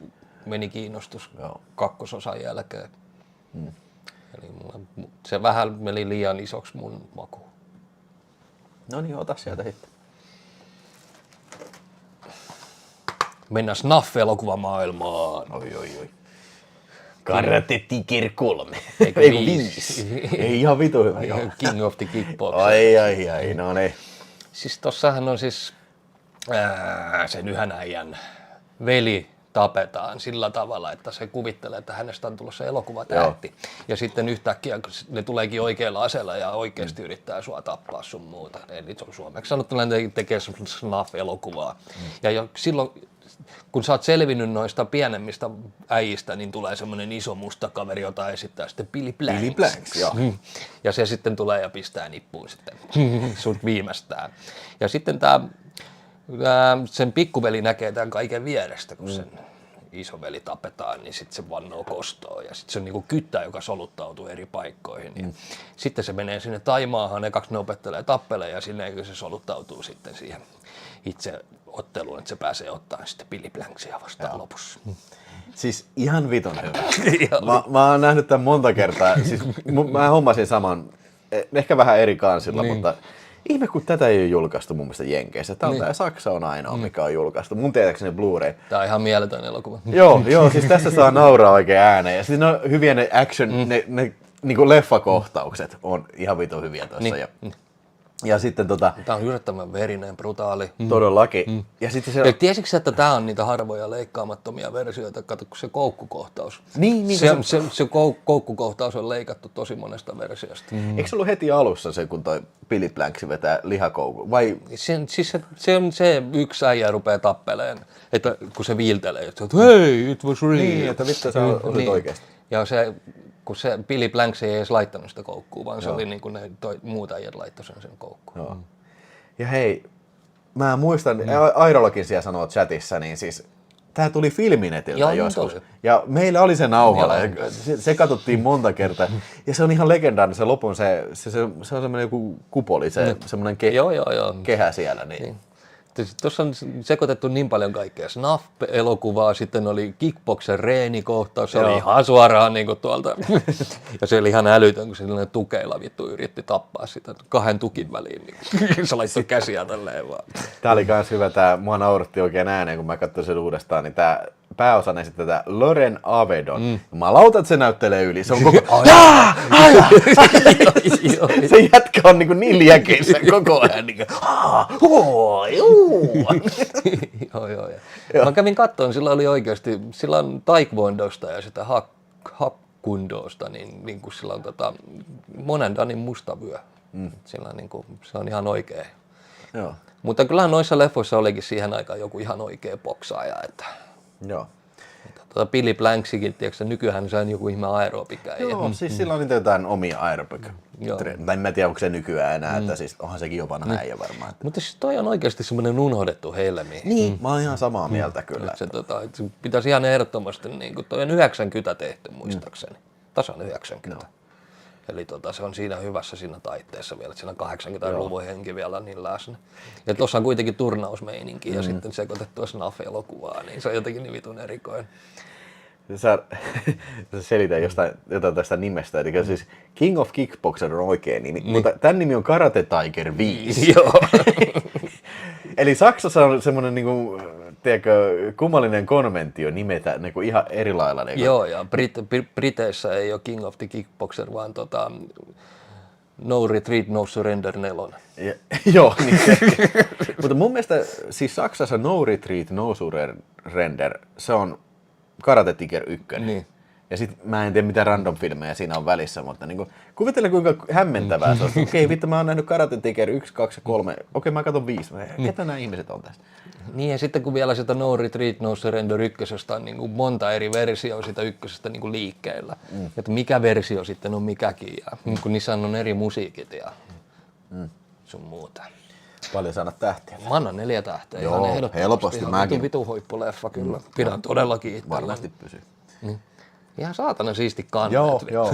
meni kiinnostus kakkososan jälkeen. Eli se vähän meni liian isoksi mun makuun. No niin, ota sieltä sitten. Mennään Snuff-elokuvamaailmaan. Oi. Karate Tiger 3. Eikö 5? Ei ihan vitu hyvä. King of the Kickbox. Ai, no niin. Siis tossahan on siis sen yhden äijän veli tapetaan sillä tavalla, että se kuvittelee, että hänestä on tulossa elokuvatähti. Ja sitten yhtäkkiä ne tuleekin oikealla aseella ja oikeasti yrittää sua tappaa sun muuta. Eli se on suomeksi sanottuna, ne tekee snuff-elokuvaa. Ja silloin, kun sä oot selvinnyt noista pienemmistä äijistä, niin tulee semmoinen iso musta kaveri, jota esittää sitten Billy Blanks. Billy Blanks, joo. Ja se sitten tulee ja pistää nippuun sitten sut viimeistään. Ja sitten sen pikkuveli näkee tämän kaiken vierestä, kun sen isoveli tapetaan, niin sitten se vannoo kostoon. Ja sitten se on niinku kyttä, joka soluttautuu eri paikkoihin. Ja sitten se menee sinne Taimaahan, ekaksi ne opettelee tappeleen ja sinne se soluttautuu sitten siihen itse otteluun, että se pääsee ottamaan sitten Billy Blanksia vastaan lopussa. Siis ihan vitun hyvä. Mä oon nähnyt tämän monta kertaa. Siis, mä hommasin saman, ehkä vähän eri kansilla, mutta ihme kun tätä ei ole julkaistu mun mielestä Jenkeissä. Tää Saksa on ainoa, mikä on julkaistu. Mun tietääkseni Blu-ray. Tää on ihan mieletön elokuva. Joo, siis tässä saa nauraa oikein ääneen. Ja sitten on hyviä ne action, ne niinku leffakohtaukset on ihan vitun hyviä tossa. Ja sitten Tää on yllättävän verinen, brutaali. Todellakin. Ja sitten se tiesitkö, että tää on niitä harvoja leikkaamattomia versioita? Kato, kun se koukkukohtaus. Se koukkukohtaus on leikattu tosi monesta versiosta. Eikö se ollut heti alussa se, kun toi Billy Blanks vetää lihakoukku? Vai? Se on se yksi äijä rupeaa tappeleen, että kun se viiltelee, että hei, it was real. Niin, että vittu sä olit oikeasti. Ja kun se Billy Blanks ei edes laittanut sitä koukkua, vaan se oli niin kuin ne muut äijät laittoi sen koukkuun. Joo. Ja hei, mä muistan, Airolakin siellä sanoo chatissa, niin siis tää tuli Filminetiltä joskus. Ja meillä oli se nauhalla, se katsottiin monta kertaa. Ja se on ihan legendaarinen se lopun, se on semmoinen joku kupoli, semmoinen kehä siellä. Niin. Tuossa on sekoitettu niin paljon kaikkea. Snuff-elokuvaa, sitten oli Kickboxen reenikohtaus, se oli ihan suoraan niin kuin tuolta. Ja se oli ihan älytön, kun sellainen tukeilla vittu yritti tappaa sitä 2 tukin väliin. Niin se laittoi käsiä tälleen vaan. Tää oli kans hyvä, mä nauratti oikein ääneen, kun mä katsoin sen uudestaan, niin tää pääosan esittää tätä Loren Avedon. Mä lautan, että se näyttelee yli. Se on koko se jätkä on niin liekeissä koko ajan. Joo. Mä kävin katsoen, sillä oli oikeasti, sillä on taekwondosta ja sitä hakkundosta, niin kuin sillä on Monendanin musta vyö. Sillä niin kuin, se on ihan oikea. Joo. Mutta kyllähän noissa leffoissa olikin siihen aikaan joku ihan oikea boksaaja. Että joo. Billy Blanksikin, tiedätkö, nykyään se on joku ihme aerobikkä. Joo, siis sillä on niitä jotain omia aerobik. En mä tiedä, onko se nykyään enää, että siis onhan sekin jo vanha äijä varmaan. Mutta siis toi on oikeasti semmoinen unohdettu helmi. Niin, mä oon ihan samaa mieltä kyllä. Se pitäisi ihan ehdottomasti, niin kuin toi on 90 tehty muistaakseni, tasan 90. Eli se on siinä hyvässä siinä taitteessa vielä, että siinä 80-luvun henki vielä niin läsnä. Ja tuossa on kuitenkin turnausmeininki ja sitten sekoitettua snuff-elokuvaa, niin se on jotenkin niin vitun erikoinen. selitän jotain tästä nimestä. Eli siis King of Kickboxer on oikea nimi, mutta tämän nimi on Karate Tiger 5. Joo. Eli Saksassa on semmoinen niinku, tiedätkö, kummallinen konventio nimetä niinku ihan eri lailla. Niinku. Joo, ja Briteissä ei ole King of the Kickboxer, vaan No Retreat, No Surrender 4. Joo, niin mutta mun mielestä siis Saksassa No Retreat, No Surrender, se on Karate Tiger 1. Niin. Ja sit mä en tiedä mitä random filmejä siinä on välissä, mutta niinku, kuvittele kuinka hämmentävää se on. Okei, vittu mä oon nähnyt Karate Tiger 1, 2 ja 3. Okei, mä katson 5. Ketä nämä ihmiset on tässä? Niin ja sitten kun vielä sitä No Retreat, No Surrender 1 on niin kuin monta eri versioa sitä ykkösestä niin kuin liikkeellä. Että mikä versio sitten on mikäkin ja kun niissä on eri musiikit ja sun muuta. Paljon saada tähtiä. Mä annan 4 tähteä. Joo, ihan helposti mäkin. Vitu hoippuleffa kyllä. Pidän todellakin itsellä. Varmasti pysyy. Ihan saatana siisti kannet. Joo.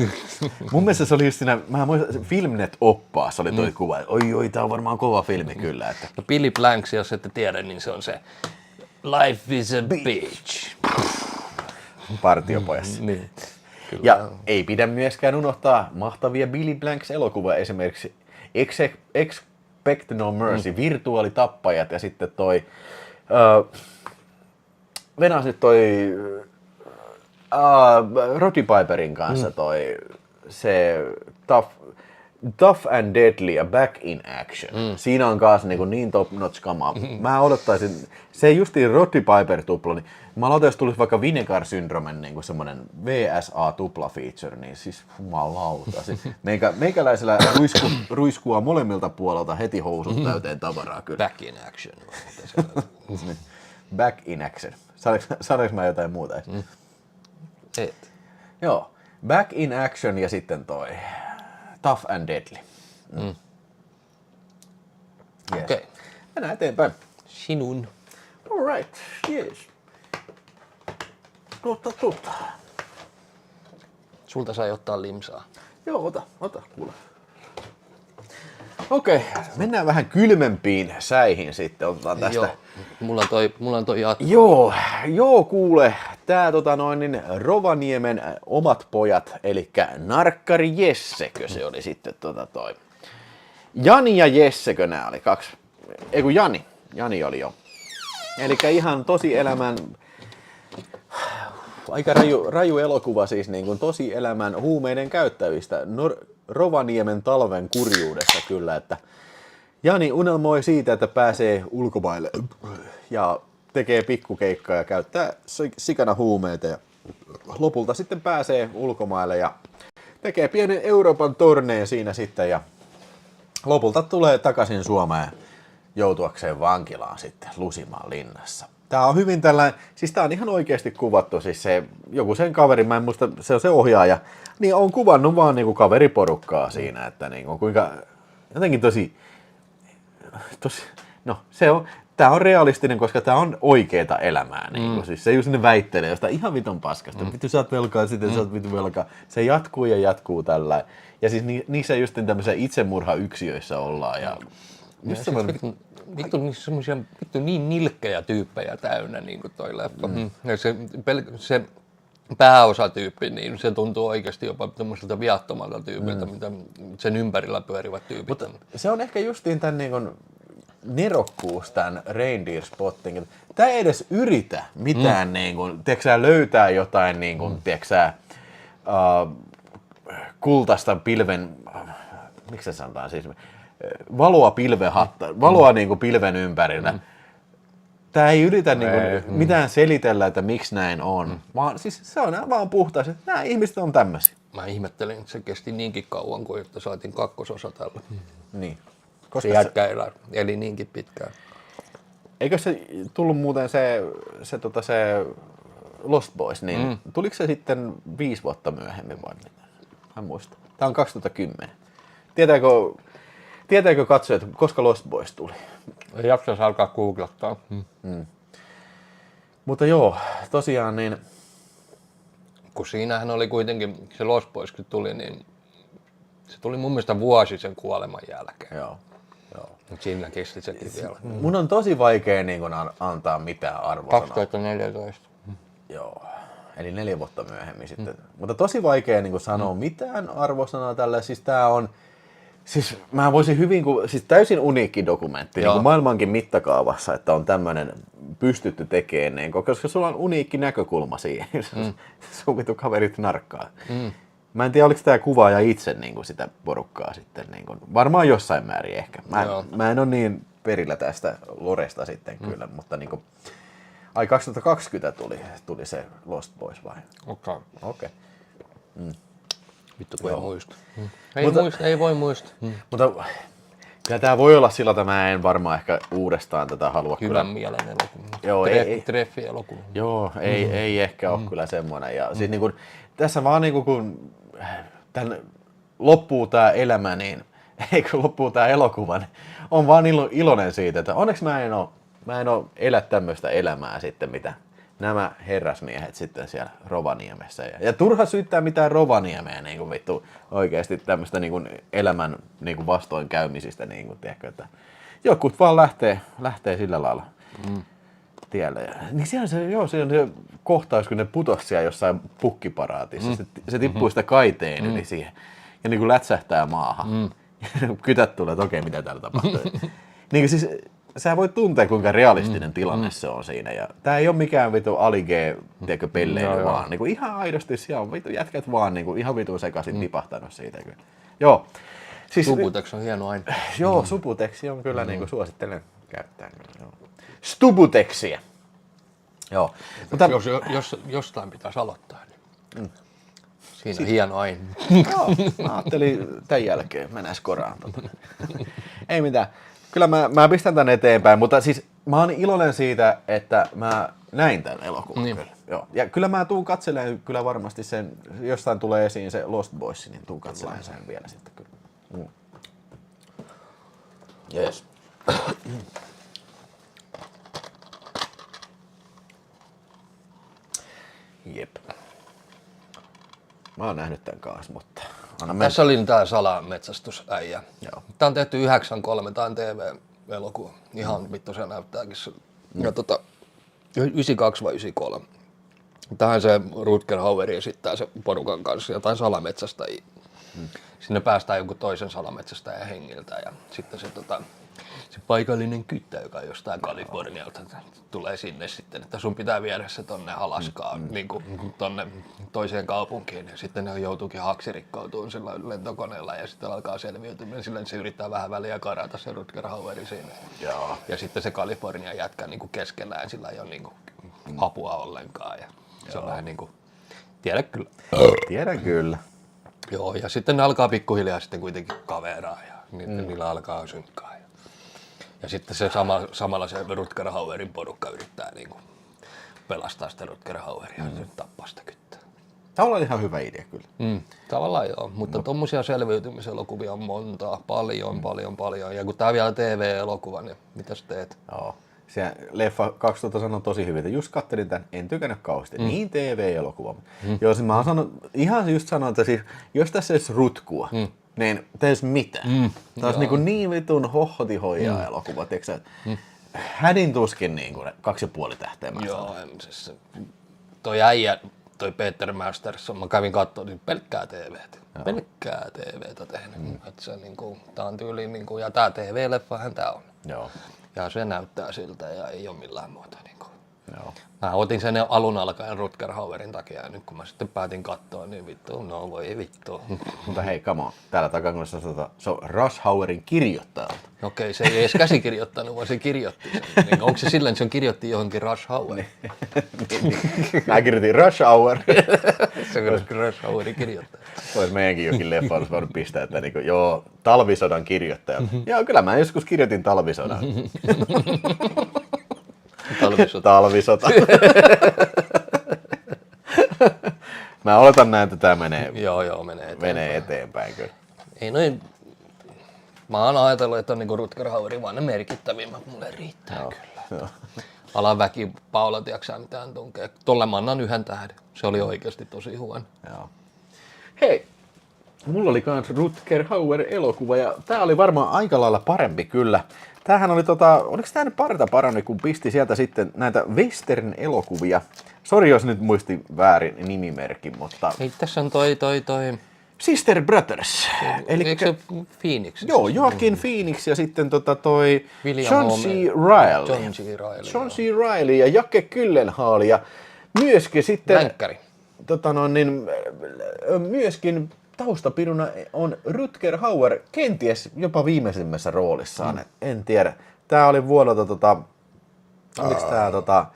Mun mielestä se oli just siinä, mä muistan, Filmnet-oppaassa oli toi kuva, että oi, tää on varmaan kova filmi kyllä. Että. No Billy Blanks, jos ette tiedä, niin se on se Life is a bitch. Partiopojassa. Niin. Kyllä. Ja ei pidä myöskään unohtaa mahtavia Billy Blanks -elokuvia, esimerkiksi Expect No Mercy, virtuaalitappajat ja sitten toi, venäs nyt toi Roddy Piperin kanssa toi se Tough and Deadly ja Back in Action. Siinä on kanssa niin top notch kamaa. Mä odottaisin, se justiin Roddy Piper tupla, niin mä aloitan, jos tulisi vaikka Vinegar Syndromen niin semmonen VSA tupla feature, niin siis jumalauta. Meikäläisellä ruiskua molemmilta puolelta heti housut täyteen tavaraa kyllä. Back in Action. Back in Action. Saanko mä jotain muuta? Et. Joo, Back in Action ja sitten toi Tough and Deadly. Yes. Okei. Mennään eteenpäin. Sinun. Alright, yes. Totta. Sulta sai ottaa limsaa. Joo, ota, kuule. Okei, mennään vähän kylmempiin säihin sitten, otetaan tästä. Joo, mulla on toi jatko. Joo, kuule, tää Rovaniemen omat pojat, eli Narkkari Jessekö se oli sitten toi. Jani ja Jessekö nää oli kaksi, Jani oli jo. Eli ihan tosielämän, aika raju elokuva siis niin kuin tosielämän huumeiden käyttävistä Rovaniemen talven kurjuudessa kyllä, että Jani unelmoi siitä, että pääsee ulkomaille ja tekee pikkukeikkaa ja käyttää sikana huumeita ja lopulta sitten pääsee ulkomaille ja tekee pienen Euroopan turneen siinä sitten ja lopulta tulee takaisin Suomeen joutuakseen vankilaan sitten Lusimaan linnassa. Tää on hyvin tällainen, siis tää on ihan oikeasti kuvattu, siis se, joku sen kaveri, mä en muista, se on se ohjaaja, niin on kuvannut vaan niinku kaveriporukkaa siinä, että niinku kuinka, jotenkin tosi, no se on, tää on realistinen, koska tää on oikeeta elämää, niinku, siis se just ne väittelee jostain ihan vitun paskasta, vittu sä oot velkaa, sitten sä oot vitun velkaa, se jatkuu ja jatkuu tällä, ja siis niissä just tämmöisissä itsemurhayksiöissä ollaan, ja just Vittu semmosia niin nilkkejä tyyppejä täynnä niin kuin toi leffa. Ja se pääosatyyppi, niin se tuntuu oikeasti jopa tämmöiseltä viattomalta tyypiltä, mitä sen ympärillä pyörivät tyypit. Mutta se on ehkä justiin tämän niin kuin nerokkuus, tämän reindeer spotting. Tää ei edes yritä mitään niin kuin, tiedätkö, löytää jotain niin kuin, tiedätkö, kultaista pilven, miksi se sanotaan siis, valoa niin kuin pilven ympärillä. Tää ei yritä niin kuin mitään selitellä, että miksi näin on, vaan siis se on vaan puhtaasti, että nämä ihmiset on tämmöisiä. Mä ihmettelin, että se kesti niinkin kauan, kuin että saatiin 2. tällä. Niin. Se jätkä eli niinkin pitkään. Eikö se tullut muuten se Lost Boys, niin tuliko se sitten 5 vuotta myöhemmin vai mitä? Mä en muista. Tää on 2010. Tietääkö katsojat, koska Lost Boys tuli? Ei jaksaisi alkaa googlettaa. Mutta joo, tosiaan niin... Kun siinähän oli kuitenkin, se Lost Boys kun tuli, niin se tuli mun mielestä vuosi sen kuoleman jälkeen. Joo. Mutta siinä kesti sekin vielä. Mun on tosi vaikea niin kun antaa mitään arvosanaa. 2014. Joo. eli 4 vuotta myöhemmin sitten. Mutta tosi vaikea niin kuin sanoa mitään arvosanaa tälle. Siis tää on, siis mä voisin hyvin, siis täysin uniikki dokumentti niin kuin maailmankin mittakaavassa, että on tämmöinen pystytty tekemään, koska sulla on uniikki näkökulma siihen. Sun vitu kaverit narkkaa. Mä en tiedä, oliko tämä kuvaaja itse niin kuin sitä porukkaa sitten. Niin kuin, varmaan jossain määrin ehkä. Mä en ole niin perillä tästä loresta sitten kyllä, mutta niin kuin, 2020 tuli se Lost Boys vai? Okei. Vittu kun ei muista. Ei voi muistaa. Mutta kyllä tämä voi olla sillä, että mä en varmaan ehkä uudestaan tätä halua. Hyvän mielen elokuva. Joo, Treffi elokuva. Joo, ei ehkä ole kyllä semmoinen. Ja siis niin kun, tässä vaan niin kun tän loppuu tämä elämä, niin eikö loppuu tämä elokuva, niin on vaan iloinen siitä, että onneksi mä en oo elä tämmöistä elämää sitten, mitä nämä herrasmiehet sitten siellä Rovaniemessä. Ja turha syyttää mitään Rovaniemeä niin kuin vittu oikeasti tämmöistä niin kuin elämän niin kuin vastoinkäymisistä, niin kuin, tiedätkö, että jokut vaan lähtee sillä lailla tielle. Ja, niin siellä on se kohtaus, kun ne putosi siellä jossain pukkiparaatissa. Se tippuu sitä kaiteen yli siihen ja niin kuin lätsähtää maahan. Kytät tulee, että okei, mitä täällä tapahtuu. Niin siis sä voit tuntea, kuinka realistinen tilanne se on siinä. Ja tää ei ole mikään vitu alige-pelleily vaan. Niin kuin ihan aidosti siellä on vitu jätkät vaan niin kuin ihan vitu sekaisin tipahtanut siitä. Kyllä. Joo. Siis, Subutex on hieno aina. Joo, Subutexi on kyllä niin kuin suosittelen käyttää. Joo. Stubutexia. Joo. Mutta jos jostain pitäisi aloittaa, niin siinä on hieno aina. Joo, mä ajattelin tämän jälkeen mennä skoraan. Ei mitään. Kyllä mä pistän tän eteenpäin, mutta siis mä oon iloinen siitä, että mä näin tämän elokuvan. Niin. Kyllä. Joo. Ja kyllä mä tuun katselemaan kyllä varmasti sen, jostain tulee esiin se Lost Boys, niin tuun katselemaan sen vielä sitten kyllä. Yes. Jep. Mä oon nähnyt tän kanssa, mutta tässä oli tää salametsästysäijä. Joo. Tää on tehty 93, tää on TV-elokuva. Ihan vittu se näyttääkin. Ja 92 vai 93. Tähän se Rutger Hauer esittää se porukan kanssa jotain salametsästäjiä. Sinne päästään joku toisen salametsästäjän hengiltä ja sitten se paikallinen kyttä, joka on jostain Kalifornialta, tulee sinne sitten, että sun pitää viedä se tonne Alaskaan, niin kuin tonne toiseen kaupunkiin. Ja sitten ne joutuukin haksirikkautumaan sillä lentokoneella ja sitten alkaa selviytymään. Silloin se yrittää vähän väliä karata se Rutger Haueri siinä. Joo. Ja sitten se Kalifornia jätkä niin kuin keskellään, sillä ei ole niin kuin apua ollenkaan. Ja se on vähän niin kuin, tiedä kyllä. Tiedän kyllä. Joo, ja sitten ne alkaa pikkuhiljaa sitten kuitenkin kaveraa ja niillä alkaa synkkaa. Ja sitten se samalla se Rutger Hauerin porukka yrittää niinku pelastaa sitä Rutger Haueria ja tappaa sitä kyttää. Tämä on ihan hyvä idea kyllä. Tavallaan joo, mutta tommosia selviytymiselokuvia on montaa, paljon. Ja kun tää on vielä TV-elokuva, niin mitäs teet? Joo. Se leffa 2000 on tosi hyvin, että just kattelin tämän, en tykännyt kauheasti. Niin TV-elokuva. Joo, siis mä oon ihan just sanoin, että siis, jos tässä olisi rutkua, niin teis mitään. Tämä olisi niin vitun hohhotihoijaa elokuva, tiiäksä, hädin tuskin niin kuin 2,5 tähteä. Joo, siis toi äijä, toi Peter Masterson, mä kävin katsomaan niin pelkkää TVtä. Pelkkää TVtä tehnyt. Et se, niinku, tää on tyyliin, niinku, ja tää TV-leffahan tää on. Joo. Ja se näyttää siltä ja ei ole millään muuta. Niin kuin. Joo. Mä otin sen alun alkaen Rutger Hauerin takia ja nyt kun mä sitten päätin katsoa, niin vittu, no voi vittu. Mutta hei, come on. Täällä takakunnassa se on Rush Hauerin kirjoittajalta. Okei, se ei edes käsikirjoittanut, vaan se kirjoitti sen. Niin, onko se sillä, että se kirjoitti johonkin Rush Hauer? Mä kirjoitin Rush Hour. Se on Rush Hauerin kirjoittaja. Olisi meidänkin jokin leffa, olisi voinut pistää, että niin kuin, joo, talvisodan kirjoittaja. Joo, kyllä mä joskus kirjoitin talvisodan. Talvisota. Mä oletan näin, että tää menee, menee eteenpäin kyllä. Ei noin. Mä oon ajatellut, että on niinku Rutger Hauerin vaan ne merkittävimmät. Mulle riittää kyllä. Joo. Alan väki Paula, tiiäksä mitään tunkee. Tolle mä annan 1 tähden. Se oli oikeasti tosi huono. Joo. Hei, mulla oli kans Rutger Hauer elokuva ja tää oli varmaan aika lailla parempi kyllä. Tämähän oli oliko tää nyt parta parani, kun pisti sieltä sitten näitä western-elokuvia. Sori, jos nyt muistin väärin nimimerkin, mutta... Ei, tässä on toi... Sister Brothers. Eikö se Phoenix? Joo, Joaquin Phoenix ja sitten toi William John C. Reilly. John C. Reilly ja Jake Gyllenhaal ja myöskin sitten... Länkkäri. Myöskin taustapiruna on Rutger Hauer, kenties jopa viimeisimmässä roolissaan. En tiedä. Tää oli vuodelta oliko tää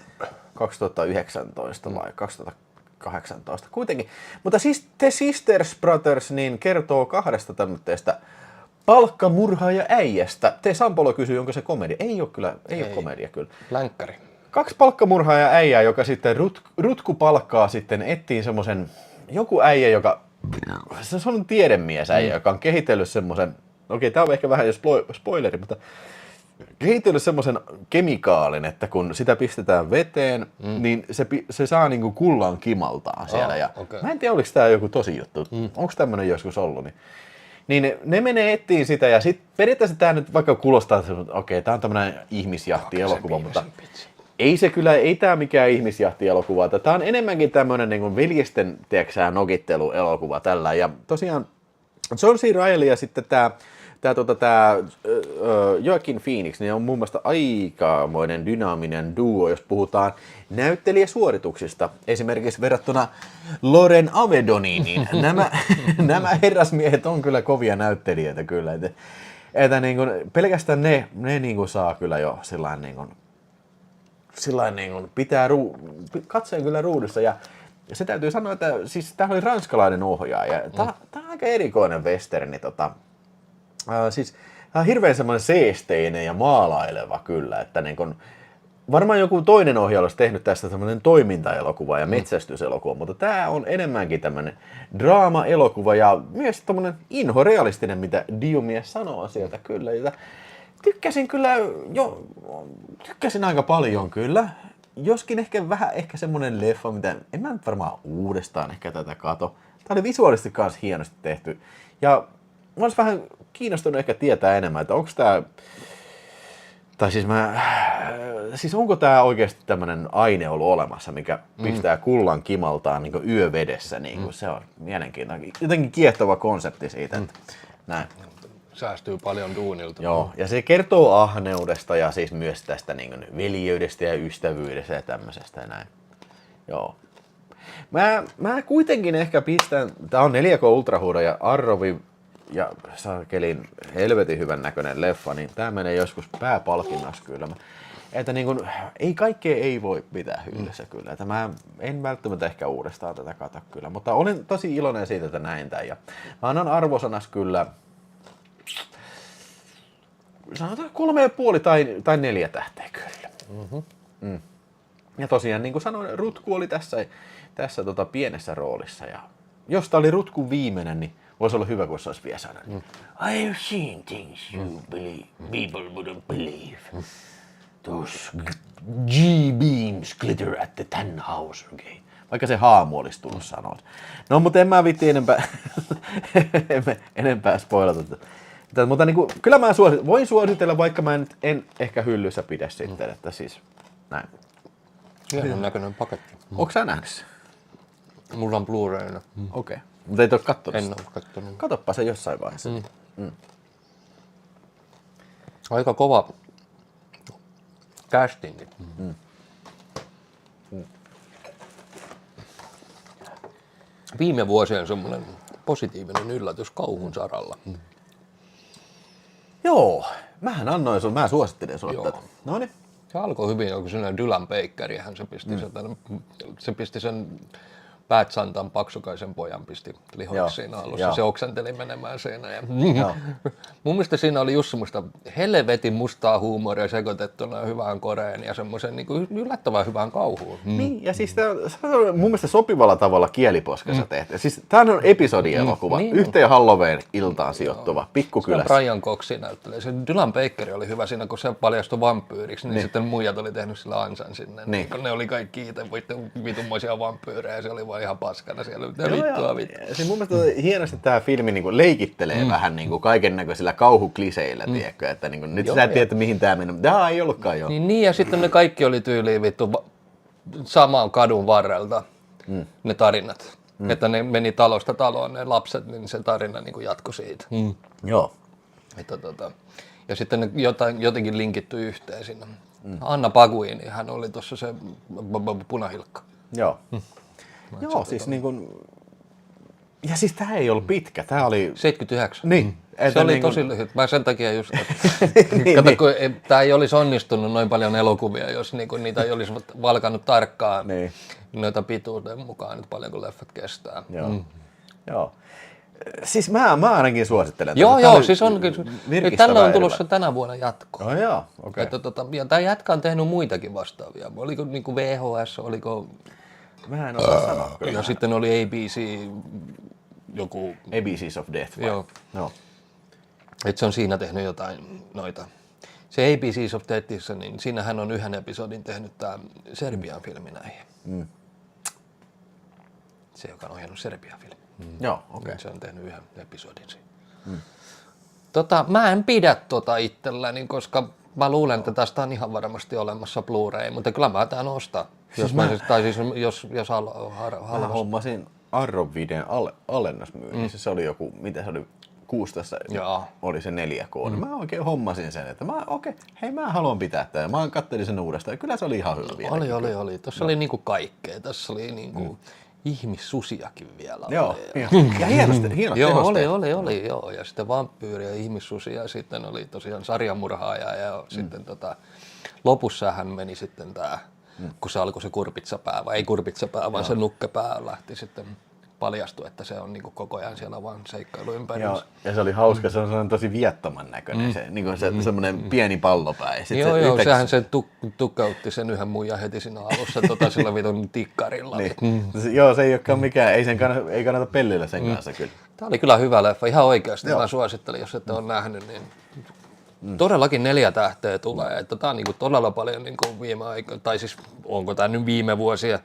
2019 vai 2018 kuitenkin. Mutta siis The Sisters Brothers niin kertoo kahdesta tämmöistä palkkamurhaaja äijästä. Sampolo kysyy, onko se komedia. Ei ole kyllä, ei ole komedia kyllä. Länkkäri. 2 palkkamurhaaja äijää, joka sitten Rutku palkkaa sitten etsiin semmoisen joku äijä, joka se on tiedemies äijä, joka on kehitellyt semmoisen, okei, tää on ehkä vähän jo spoileri, mutta kehitellyt semmoisen kemikaalin, että kun sitä pistetään veteen, niin se saa niinku kullan kimaltaan siellä. Ja mä en tiedä, oliko tää joku tosi juttu. Onko tämmönen joskus ollut? Niin ne menee etsiin sitä ja sit periaatteessa tää nyt vaikka kuulostaa, että okei, tää on tämmönen ihmisjahti-elokuva, mutta ei tää mikään ihmisjahti-elokuva. Tää on enemmänkin tämmönen niinku veljesten, tiedätkö, nokittelu-elokuva tällä. Ja tosiaan John C. Reilly ja sitten tää Joaquin Phoenix, niin on mun mielestä aikamoinen dynaaminen duo, jos puhutaan näyttelijäsuorituksista. Esimerkiksi verrattuna Loren Avedoniin, niin nämä herrasmiehet on kyllä kovia näyttelijöitä kyllä. Että niin kuin, pelkästään ne niin kuin saa kyllä jo sillain niin kuin pitää katseen kyllä ruudussa. Ja se täytyy sanoa, että siis tämä oli ranskalainen ohjaaja. Tämä on aika erikoinen westerni. Siis tämä on hirveän semmoinen seesteinen ja maalaileva kyllä, että niin kun, varmaan joku toinen ohjaaja olisi tehnyt tästä semmoinen toimintaelokuva ja metsästyselokuva, mutta tämä on enemmänkin tämmöinen draama-elokuva ja myös tommoinen inhorealistinen, mitä Diomies sanoo sieltä kyllä. Ja tykkäsin aika paljon kyllä, joskin ehkä semmoinen leffa, mitä en mä nyt varmaan uudestaan ehkä tätä kato. Tämä oli visuaalisesti kanssa hienosti tehty ja mä olisin vähän kiinnostunut ehkä tietää enemmän, että onko tämä, tai siis onko tämä oikeasti tämmöinen aine ollut olemassa, mikä pistää kullan kimaltaan niin kuin yövedessä, niin kuin se on mielenkiintoinen, jotenkin kiehtova konsepti siitä, että näin. Säästyy paljon duunilta. Joo, ja se kertoo ahneudesta ja siis myös tästä niin kuin veljeydestä ja ystävyydestä ja tämmöisestä ja näin. Joo. Mä kuitenkin ehkä pistän, tää on 4K Ultrahuuda ja Arrovi ja saakelin helvetin hyvän näköinen leffa, niin tää menee joskus pääpalkinnossa kyllä. Että niin kun, ei kaikkea ei voi pitää hyllyssä kyllä. Että mä en välttämättä ehkä uudestaan tätä kata kyllä, mutta olen tosi iloinen siitä, että näin tämän. Ja mä annan arvosanas kyllä, sanotaan 3,5 tai 4 tähteä kyllä. Ja tosiaan niin kuin sanoin, Rutku oli tässä pienessä roolissa. Ja jos tää oli Rutkun viimeinen, niin voisi olla hyvä, kun se olisi vielä sanonut. I have seen things you believe, people wouldn't believe. Those G-beams glitter at the Tannhauser Gate. Vaikka se haamu olisi tullut sanoa. No, mutta en mä viitti enempää spoilata. Mutta niin kuin, kyllä mä voin suositella, vaikka mä en ehkä hyllyssä pidä sitten. Että siis näin. Hienon näköinen paketti. Onko sä nähnyt se? Mulla on Blu-rayna. Okei. Mutta et ole kattonut En sitä? ole kattonut. Katoppa se jossain vaiheessa. Aika kova castingi. Viime vuosien semmoinen positiivinen yllätys kauhun saralla. Joo, mä suosittelin sulle tätä. Noniin. Se alkoi hyvin, joku sellainen Dylan Baker, ja se pisti sen Pat Santan paksukaisen pojan pisti lihoiksi siinä alussa. Joo. Se oksenteli menemään siinä. Ja mun mielestä siinä oli just semmoista helvetin mustaa huumoria sekoitettuna hyvään koreen ja semmoisen niin kuin yllättävän hyvään kauhuun. Niin, ja siis tämä on mun mielestä sopivalla tavalla kieliposkassa tehty. Siis tämä on episodielokuva, yhteen Halloween-iltaan sijoittuva, pikkukylässä. Brian Cox näyttelee. Se Dylan Baker oli hyvä siinä, kun se paljastui vampyyriksi, niin sitten muijat oli tehnyt sillä ansan sinne. Niin. Ne oli kaikki itse vitunmoisia vampyyrejä ja se oli vaan ihan paskana siellä. Vittua. Siis mun mielestä hienosti tämä filmi niinku leikittelee vähän niinku kaiken näköisillä kauhukliseillä, tiedätkö, että niinku, nyt sä et tiedä, mihin tämä menee. Tämä ei ollutkaan jo. Niin, ja sitten ne kaikki oli tyyliin vittu samaan kadun varrelta ne tarinat. Että ne meni talosta taloon ne lapset, niin se tarina niin kuin jatkui siitä. Joo. Että ja sitten ne jotenkin linkitty yhteen sinne. Anna Paquin, hän oli tuossa se punahilkka. Joo. Joo, siis niin kuin... Ja siis tää ei ollut pitkä, tää oli... 79. Niin. Se oli tosi lyhyt. Mä sen takia just... Kato, kun tää ei olisi onnistunut noin paljon elokuvia, jos niinku niitä ei olisi valkannut tarkkaan noita pituuden mukaan, nyt paljon kun leffat kestää. Joo. Siis mä ainakin suosittelen. Joo, siis onkin. Tällä on tulossa tänä vuonna jatko. Oh, joo, okei. Ja tämä jätkä on tehnyt muitakin vastaavia. Oliko niinku VHS, oliko... Mä en osaa sanoa. Ja sitten oli ABC, joku... ABCs of Death vai? Joo. No. Että se on siinä tehnyt jotain noita. Se ABCs of Deathissä, niin siinähän on yhden episodin tehnyt tämä Serbian filmi näihin. Se, joka on ohjannut Serbian filmi. Joo, okei. Se on tehnyt yhden episodin siinä. Mä en pidä itselläni, koska mä luulen, että tästä on ihan varmasti olemassa Blu-ray, mutta kyllä mä tämän ostan. Jos Mä hommasin Arrow-videon alennusmyynnissä. Se oli joku, mitä se oli, 16 oli se 4K. Mä oikein hommasin sen, että mä haluan pitää tämän. Mä katselin sen uudestaan ja kyllä se oli ihan hyvä. Oli. Tuossa oli niinku kaikkea. Tässä oli niinku ihmissusiakin vielä. Joo. Ja hienosti oli. Ja sitten vampyyri ja ihmissusi ja sitten oli tosiaan sarjamurhaaja ja sitten lopussa hän meni sitten tää, kun se alkoi se kurpitsapää, vai ei kurpitsapää, vaan se nukkepää lähti sitten paljastui, että se on niinku koko ajan siellä vaan seikkailu ympärillä. Ja se oli hauska, se on sellainen tosi viettoman näköinen, se, niin se semmoinen pieni pallopää. Sehän se tukkautti sen yhden muijan heti siinä alussa sillä vitun tikkarilla. Joo, se ei olekaan mikään, ei kannata pellillä sen kanssa kyllä. Tämä oli kyllä hyvä leffa, ihan oikeasti. Mä suosittelin, jos ette ole nähnyt, niin todellakin 4 tähteä tulee. Että tämä on niinku todella paljon niinku viime aikoina, tai siis onko tämä nyt viime vuosia,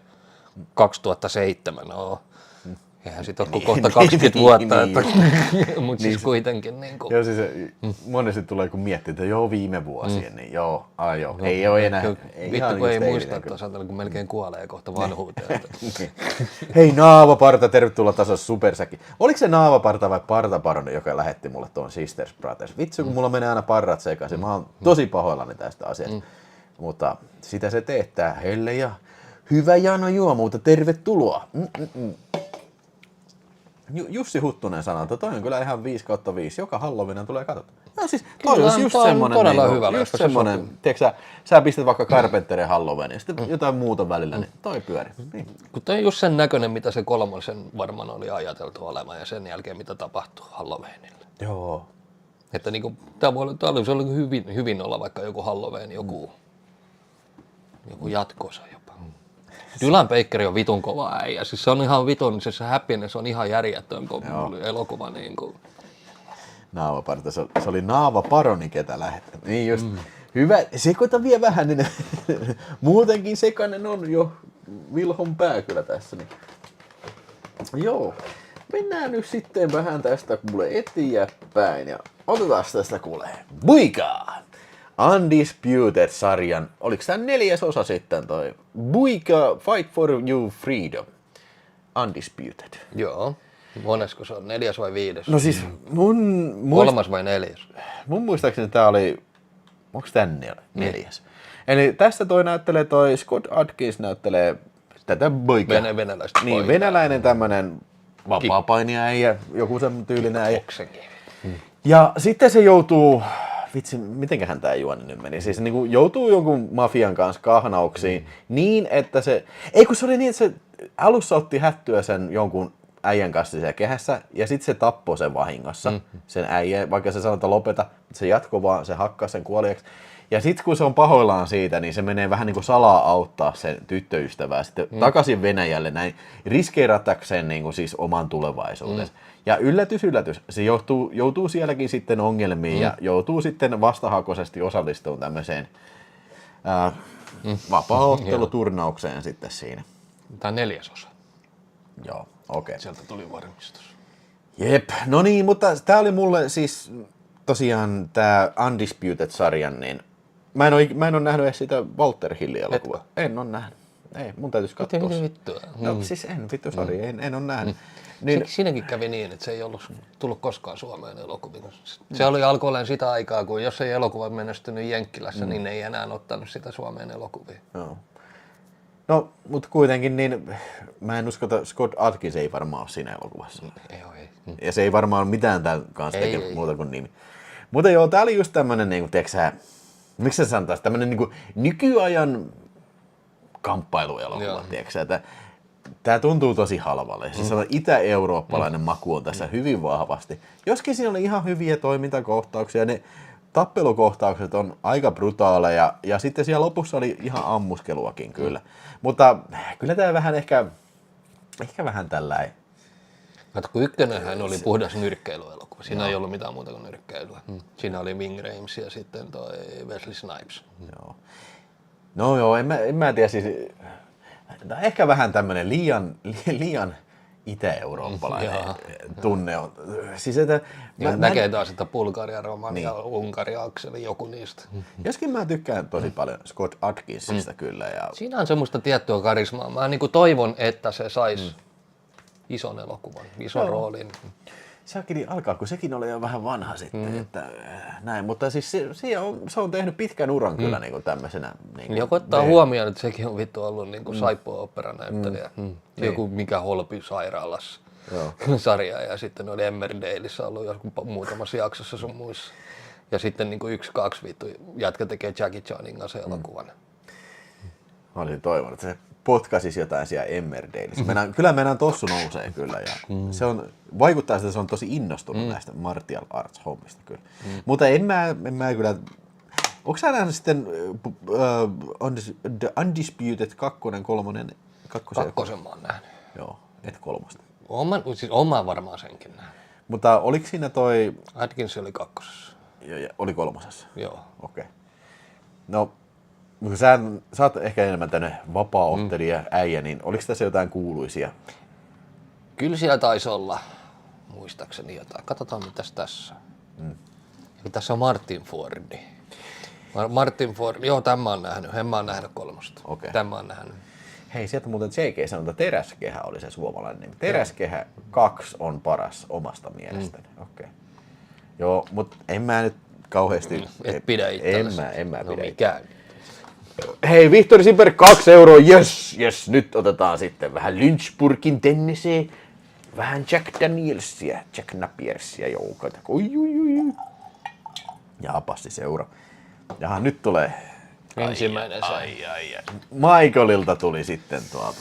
2007, eihän sit ole kohta 20 vuotta, mutta siis kuitenkin. Niinku. Joo, siis monesti tulee kun miettii, että viime vuosien, niin ei ole enää. Vittu kun ei muista, että kun melkein kuolee kohta vanhuuteen. Hei Naavaparta, tervetuloa taas Supersäki. Oliko se Naavaparta vai Partaparoni, joka lähetti mulle tuon Sisters Brothers? Vitsi, kun mulla menee aina parrat sekaisin. Mä oon tosi pahoillani tästä asiasta. Mutta sitä se teettää. Helle ja hyvä Jano Juomuuta, tervetuloa. Jussi Huttunen sanoi, että toi on kyllä ihan 5/5. Joka Halloween tulee katsottu. No siis toi olisi just semmonen, just semmonen, tiedätkö sä pistät vaikka Carpenterin Halloween ja sitten jotain muuta välillä, niin toi pyöri. Niin. Kun toi on just sen näköinen, mitä se 3 varmaan oli ajateltu olemaan ja sen jälkeen mitä tapahtuu Halloweenille. Joo. Että niinku, tää olisi ollut hyvin olla vaikka joku Halloween, joku jatkoosa jopa. Dylan Baker on vitun kova äijä. Siis se on ihan vitun, se Happiness on ihan järjetön elokuva. Niin kuin. Naavaparta, se oli Naavaparoni, ketä lähetti. Niin just, hyvä, sekoita vielä vähän, niin muutenkin sekainen on jo Vilhon pää kyllä tässä. Niin. Joo, mennään nyt sitten vähän tästä kuule eteenpäin ja otetaan tästä kuule Buikaa! Undisputed-sarjan, oliko tämä 4. osa sitten toi Buika Fight for You Freedom, Undisputed. Joo, monesko se on, 4. vai 5? No siis 3. vai 4? Mun muistaakseni tää oli, onko tää 4? Eli tässä toi Scott Adkins näyttelee tätä Buikaa. Venäläistä niin, venäläinen tämmönen vapaapainija, joku semmoinen tyylinen äijä. Ja sitten se joutuu, vitsi, mitenköhän tää juoni nyt meni? Siis niin joutuu jonkun mafian kanssa kahnauksiin niin, että se... Ei kun se oli niin, että se alussa otti hättyä sen jonkun äijän kanssa siellä kehässä ja sitten se tappoi sen vahingossa, sen äijän, vaikka se sanoi, että lopeta, se jatkoi vaan, se hakkaa sen kuoliaksi. Ja sitten kun se on pahoillaan siitä, niin se menee vähän niin kuin salaa auttaa sen tyttöystävää sitten takaisin Venäjälle näin riskeeratakseen niin kuin siis oman tulevaisuuden. Ja yllätys, se joutuu sielläkin sitten ongelmiin ja joutuu sitten vastahakoisesti osallistumaan tämmöiseen vapaa-otteluturnaukseen sitten siinä. Tämä on 4. osa. Joo, okei. Sieltä tuli varmistus. Jep, no niin, mutta tää oli mulle siis tosiaan tää Undisputed-sarjan, niin mä en ole nähnyt edes sitä Walter Hillin elokuvaa. En ole nähnyt. Ei, mun täytyisi katsoa. Miten vittua? No siis sori, en ole nähnyt. Niin, Siinäkin kävi niin, että se ei ollut tullut koskaan Suomeen elokuviin. Se alkoi olemaan sitä aikaa, kun jos ei elokuva menestynyt Jenkkilässä, niin ei enää ottanut sitä Suomeen elokuviin. Joo. No, mutta kuitenkin niin, mä en usko, että Scott Adkins ei varmaan ole siinä elokuvassa. Ei. Ja se ei varmaan ole mitään tämän kanssa tekemään muuta kuin nimi. Mutta joo, tää oli just tämmönen, niin miksi se sanotaan, tämmönen niin nykyajan kamppailuelokuva, tiedätkö, että tää tuntuu tosi halvalle. Siis on itä-eurooppalainen maku on tässä hyvin vahvasti. Joskin siinä oli ihan hyviä toimintakohtauksia, ne tappelukohtaukset on aika brutaaleja ja sitten siellä lopussa oli ihan ammuskeluakin kyllä. Mutta kyllä tää vähän ehkä vähän tällainen. Kato, kun ykkönenhän oli puhdas nyrkkeilyelokuva. Siinä ei ollut mitään muuta kuin nyrkkeilyä. Siinä oli Ving Rhames ja sitten toi Wesley Snipes. Joo. No joo, en mä tiedä siis. Ehkä vähän tämmönen liian itä-eurooppalainen tunne on. Siis että näkee taas, että Bulgaria, Romania, Unkari, akseli, joku niistä. Joskin mä tykkään tosi paljon Scott Adkinsista kyllä. Ja siinä on semmoista tiettyä karismaa. Mä niinku toivon, että se saisi ison elokuvan, ison roolin. Sekin alkaa, kun sekin oli jo vähän vanha sitten, että näin, mutta siis se on tehnyt pitkän uran kyllä niin kuin tämmöisenä. Niin joku ottaa huomioon, että sekin on vittu ollut niin kuin saippua-operanäyttelijä. Mikä mikä Holpi sairaalassa sarja ja sitten oli Emmerdaleissa ollut joskus muutamassa jaksossa sun muissa. Ja sitten niin kuin 1-2 vittu jätkä tekee Jackie Chanin kanssa elokuvan. Mä olisin toivonut, että se potkaisisi jotain siellä Emmerdaleissa. Kyllä meidän tossu nousee kyllä. Ja se vaikuttaa, että se on tosi innostunut näistä martial arts hommista kyllä. Mutta en mä kyllä. Onko sä nähnyt sitten The Undisputed 2, 3, 2? Kakkosen mä oon nähnyt. Joo, et 3. Oon mä varmaan senkin nähnyt. Mutta oliko siinä toi. Atkins oli 2. Ja oli 3. Joo. Okei. No. Sä oot ehkä enemmän tänne vapaa-ottelija äijä, niin oliko tässä jotain kuuluisia? Kyllä siellä taisi olla, muistaakseni jotain. Katsotaan mitäs tässä. Ja tässä on Martin Fordi. Martin Fordi, joo tämän mä oon nähnyt. En mä oon nähnyt 3. Okay. Tämän mä oon nähnyt. Hei, sieltä muuten JG sanoi, että Teräskehä oli se suomalainen nimi. Teräskehä 2 on paras omasta mielestäni. Okei. Joo, mutta en mä nyt kauheasti. Et pidä itsellesi. En mä pidä. Mikään. Hei, Vihtori Simper 2 €, yes, nyt otetaan sitten vähän Lynchburgin Tennessee, vähän Jack Danielsia, Jack Napiersia joukoita. Ui. Ja passi seura. Jaha, nyt tulee. Ensimmäinen se. Ai. Michaelilta tuli sitten tuolta.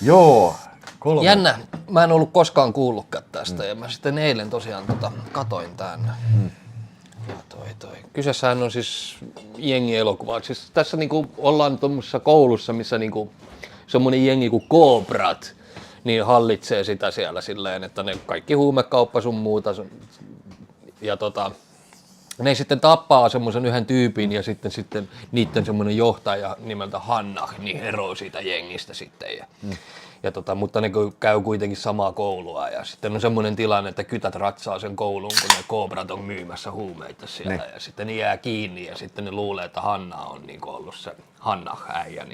Joo. 3. Jännä, mä en ollut koskaan kuullutkaan tästä ja mä sitten eilen tosiaan katoin tänne. Ja toi. Kyseessähän on siis jengielokuva. Siis tässä niinku ollaan tuommoisessa koulussa, missä niinku semmoinen jengi kuin Cobrat niin hallitsee sitä siellä silleen, että ne kaikki huumekauppa sun muuta. Ja ne sitten tappaa semmoisen yhden tyypin ja sitten niiden semmoinen johtaja nimeltä Hannah niin eroo siitä jengistä sitten. Mutta ne käy kuitenkin samaa koulua ja sitten on semmoinen tilanne, että kytät ratsaa sen koulun, kun ne Cobrat on myymässä huumeita siellä ja sitten ne jää kiinni ja sitten ne luulee, että Hanna on niin ollut se Hannah-äijä.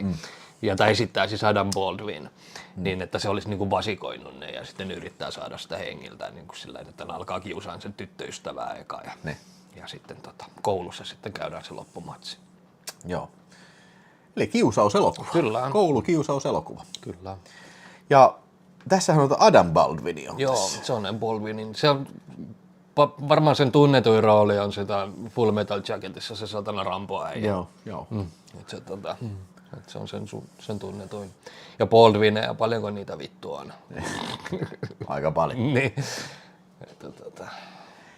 Ja tai esittää siis Adam Baldwin, niin että se olisi niin kuin vasikoinut ne ja sitten ne yrittää saada sitä hengiltä niin kuin sillä tavalla, että ne alkaa kiusaan sen tyttöystävää eka ja sitten koulussa sitten käydään se loppumatsi. Joo. Eli kiusauselokuva. Kyllä. Koulukiusauselokuva. Kyllä. Ja tässähän on Adam Baldwin on. Joo, se on Baldwinin. Se on varmaan sen tunnetuin rooli on sitä Full Metal Jacketissa se satana Rambo-äijä. Joo. Se on sen tunnetuin. Ja Baldwineja, paljonko niitä vittua on? Aika paljon. Niin.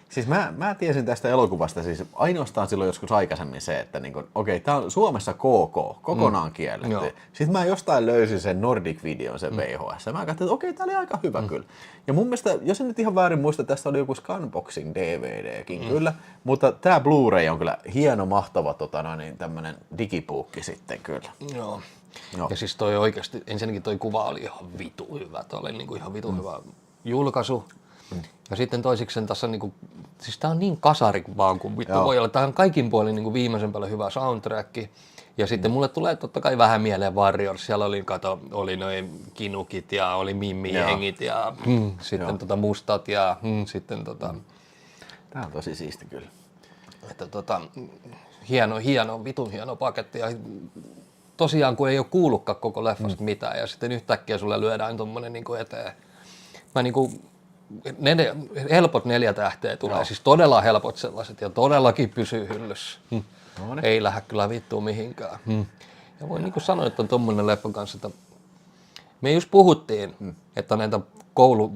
Siis mä tiesin tästä elokuvasta siis ainoastaan silloin joskus aikaisemmin se, että niinku, okei, tää on Suomessa kokonaan kielletty. Sitten mä jostain löysin sen Nordic-videon, sen VHS. Ja mä katsoin, että okei, tää oli aika hyvä kyllä. Ja mun mielestä, jos en nyt ihan väärin muista, tästä oli joku Scanboxing DVDkin kyllä. Mutta tää Blu-ray on kyllä hieno, mahtava tämmönen digipuukki sitten kyllä. Joo. Ja siis toi oikeasti, ensinnäkin toi kuva oli ihan vitu hyvä. Toi oli niinku ihan vitu hyvä julkaisu. Ja sitten toiseksi tässä niinku, siis tää on niin kasari vaan kuin vittu voi olla. Tää on kaikin puolin niinku viimeisen päälle hyvä soundtrack. Ja sitten mulle tulee totta kai vähän mieleen Warriors. Siellä oli noin kinukit ja oli mimmijengit ja sitten mustat ja sitten Tää on tosi siisti kyllä. Että vitun hieno paketti ja tosiaan kun ei ole kuullutkaan koko leffasta mitään ja sitten yhtäkkiä sulle lyödään tommonen niinku eteen. Mä niinku helpot 4 tähteä tulee, siis todella helpot sellaiset ja todellakin pysyy hyllyssä. Ei lähde kyllä vittuun mihinkään. Ja voin niinku sanoa, että on tommonen leffa kanssa, että me just puhuttiin, että näitä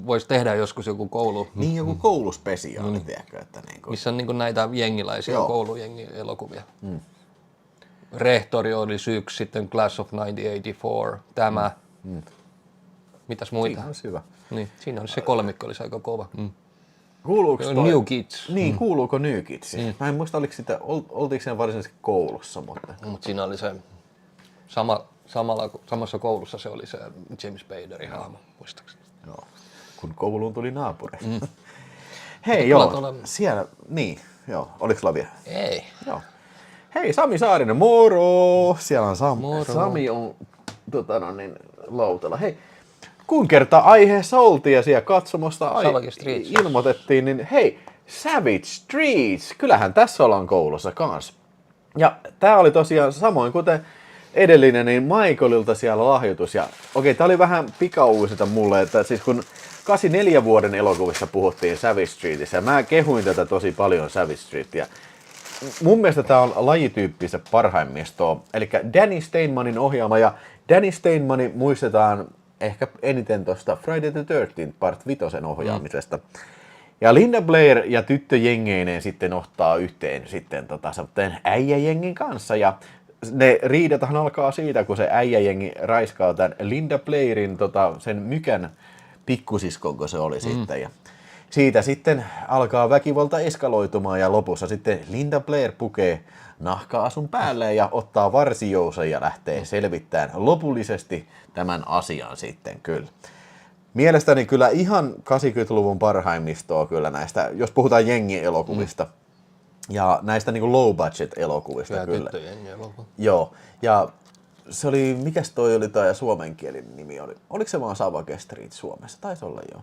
voisi tehdä joskus joku koulu. Niin joku kouluspesiaali, tiedätkö, että niinku. Missä on niinku näitä jengiläisiä koulujengielokuvia. Rehtori oli yksi, sitten Class of 1984, tämä. Mitäs muita? Siinä olisi hyvä. Niin, siinä on se kolmikko, olisi aika kova. Kuuluuko New Kids. Niin, kuuluuko New Kids? Mä en muista, oltiinko siinä varsinaisesti koulussa, mutta. Mutta siinä oli se samassa koulussa se oli se James Spaderin hahmo, muistaakseni. Joo, kun kouluun tuli naapuri. Hei joo, siellä, niin, joo, oliks lavia? Ei. Joo. Hei, Sami Saarinen, moro! Siellä on Moro. Sami on lautalla. Hei, kun kertaa aiheessa oltiin ja siellä katsomosta ilmoitettiin, niin hei, Savage Streets, kyllähän tässä ollaan koulussa kanssa. Ja tää oli tosiaan samoin kuten edellinen, niin Michaelilta siellä lahjoitus. Ja okei, tää oli vähän pikauusita mulle, että siis kun 84 vuoden elokuvissa puhuttiin Savage Streetissä, ja mä kehuin tätä tosi paljon Savage Streetia. Mun mielestä tää on lajityyppistä parhaimmistoa, eli Danny Steinmanin ohjaama, ja Danny Steinmani muistetaan ehkä eniten tuosta Friday the 13th Part 5 ohjaamisesta. Ja Linda Blair ja tyttöjengeineen sitten ottaa yhteen sitten äijäjengin kanssa, ja ne riidatahan alkaa siitä, kun se äijäjengi raiskaa tämän Linda Blairin sen Mykän pikkusiskon, kun se oli sitten. Ja siitä sitten alkaa väkivalta eskaloitumaan ja lopussa sitten Linda Blair pukee nahka-asun päälle ja ottaa varsijousen ja lähtee selvittämään lopullisesti tämän asian sitten kyllä. Mielestäni kyllä ihan 80-luvun parhaimmistoa kyllä näistä, jos puhutaan jengielokuvista ja näistä niin kuin low budget elokuvista ja kyllä. Joo, ja se oli, mikäs toi oli tämä suomenkielinen nimi oli? Oliko se vaan Savage Street Suomessa? Taisi olla joo.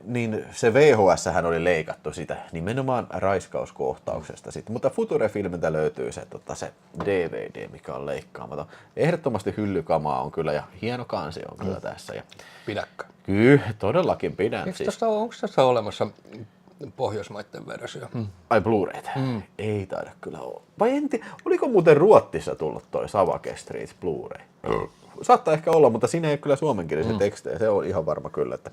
Niin se VHS-hän oli leikattu sitä nimenomaan raiskauskohtauksesta sitten, mutta Future-filmiltä löytyy se DVD, mikä on leikkaamaton. Ehdottomasti hyllykamaa on kyllä ja hieno kansi on kyllä tässä. Ja pidäkö? Kyllä, todellakin pidän. Onko tässä olemassa Pohjoismaiden versio? Ai Blu-rayta? Ei taida kyllä olla. Vai oliko muuten Ruotsissa tullut toi Savage Street Blu-ray? Saattaa ehkä olla, mutta siinä ei ole kyllä suomenkielisiä tekstejä, se on ihan varma kyllä, että.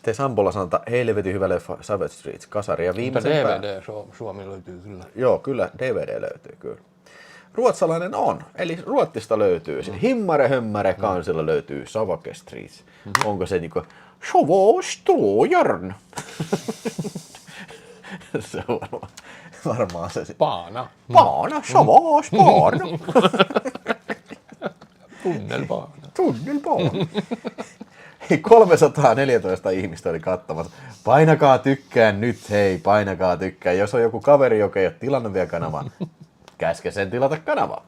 Te Sampola sanotaan, helvetin hyvä leffa Savage Street, kasari ja viimeisen DVD Suomi löytyy kyllä. Joo, kyllä, DVD löytyy kyllä. Ruotsalainen on, eli Ruotsista löytyy. Himmare hömmare kansilla löytyy Savage Street. Onko se niinku Savage se on varmaan se. Paana, Savage, paana. Tunnelpaana. 314 ihmistä oli katsomassa. Painakaa tykkään nyt, hei, painakaa tykkään. Jos on joku kaveri, joka ei ole tilannut vielä kanavaa, käske sen tilata kanavaa.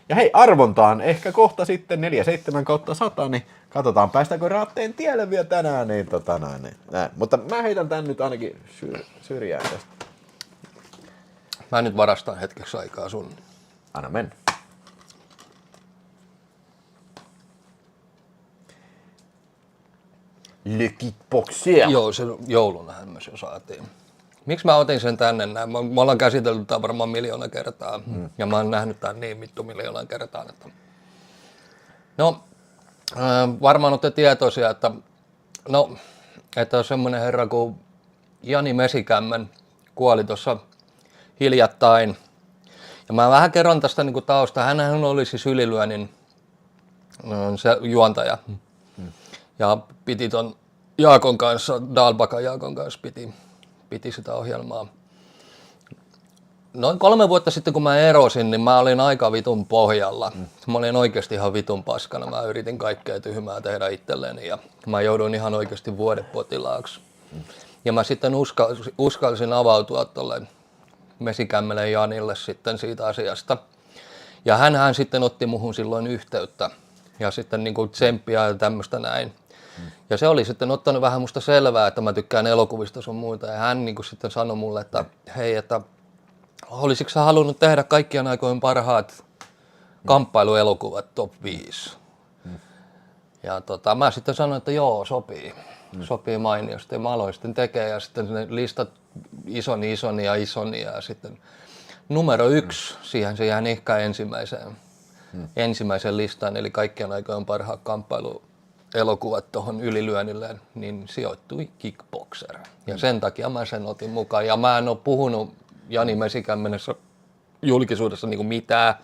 Ja hei, arvontaan ehkä kohta sitten 47/100, niin katsotaan päästäänkö Raatteen tielle vielä tänään. Niin, näin. Mutta mä heitän tän nyt ainakin syrjään tästä. Mä nyt varastan hetkeksi aikaa sun. Anna mennä. Le Kickboxer. Joo, se joulunahan myös jo saatiin. Miksi mä otin sen tänne näin? Mä ollaan käsitellyt tämän varmaan 1 000 000 kertaa. Ja mä oon nähnyt tämän niin 1 000 000 kertaa. Että. No, varmaan olette tietoisia, että on semmoinen herra kuin Jani Mesikämmen kuoli tuossa hiljattain. Ja mä vähän kerron tästä niin kuin tausta. Hänhän oli siis Ylilyönnin se juontaja. Ja piti ton Jaakon kanssa, Dalbakan Jaakon kanssa piti sitä ohjelmaa. Noin 3 vuotta sitten kun mä erosin, niin mä olin aika vitun pohjalla. Mä olin oikeasti ihan vitun paskana. Mä yritin kaikkea tyhmää tehdä itselleni ja mä jouduin ihan oikeasti vuodepotilaaksi. Ja mä sitten uskalsin avautua tolle Mesikämmelen Janille sitten siitä asiasta. Ja hänhän sitten otti muhun silloin yhteyttä ja sitten niin kuin tsemppiä ja tämmöistä näin. Ja se oli sitten ottanut vähän musta selvää, että mä tykkään elokuvista sun muuta. Ja hän niin kuin sitten sanoi mulle, että hei, että olisitko sä halunnut tehdä kaikkien aikojen parhaat kamppailuelokuvat top 5? Ja mä sitten sanoin, että joo, sopii. Sopii mainiosti. Ja mä aloin sitten tekemään ja sitten ne listat isoni ja sitten numero 1, siihen se jää ehkä ensimmäiseen listaan, eli kaikkien aikojen parhaat kamppailuelokuvat tuohon ylilyönnille, niin sijoittui Kickboxer. Ja sen takia mä sen otin mukaan. Ja mä en ole puhunut Jani Mesikämmenessä julkisuudessa niin kuin mitään,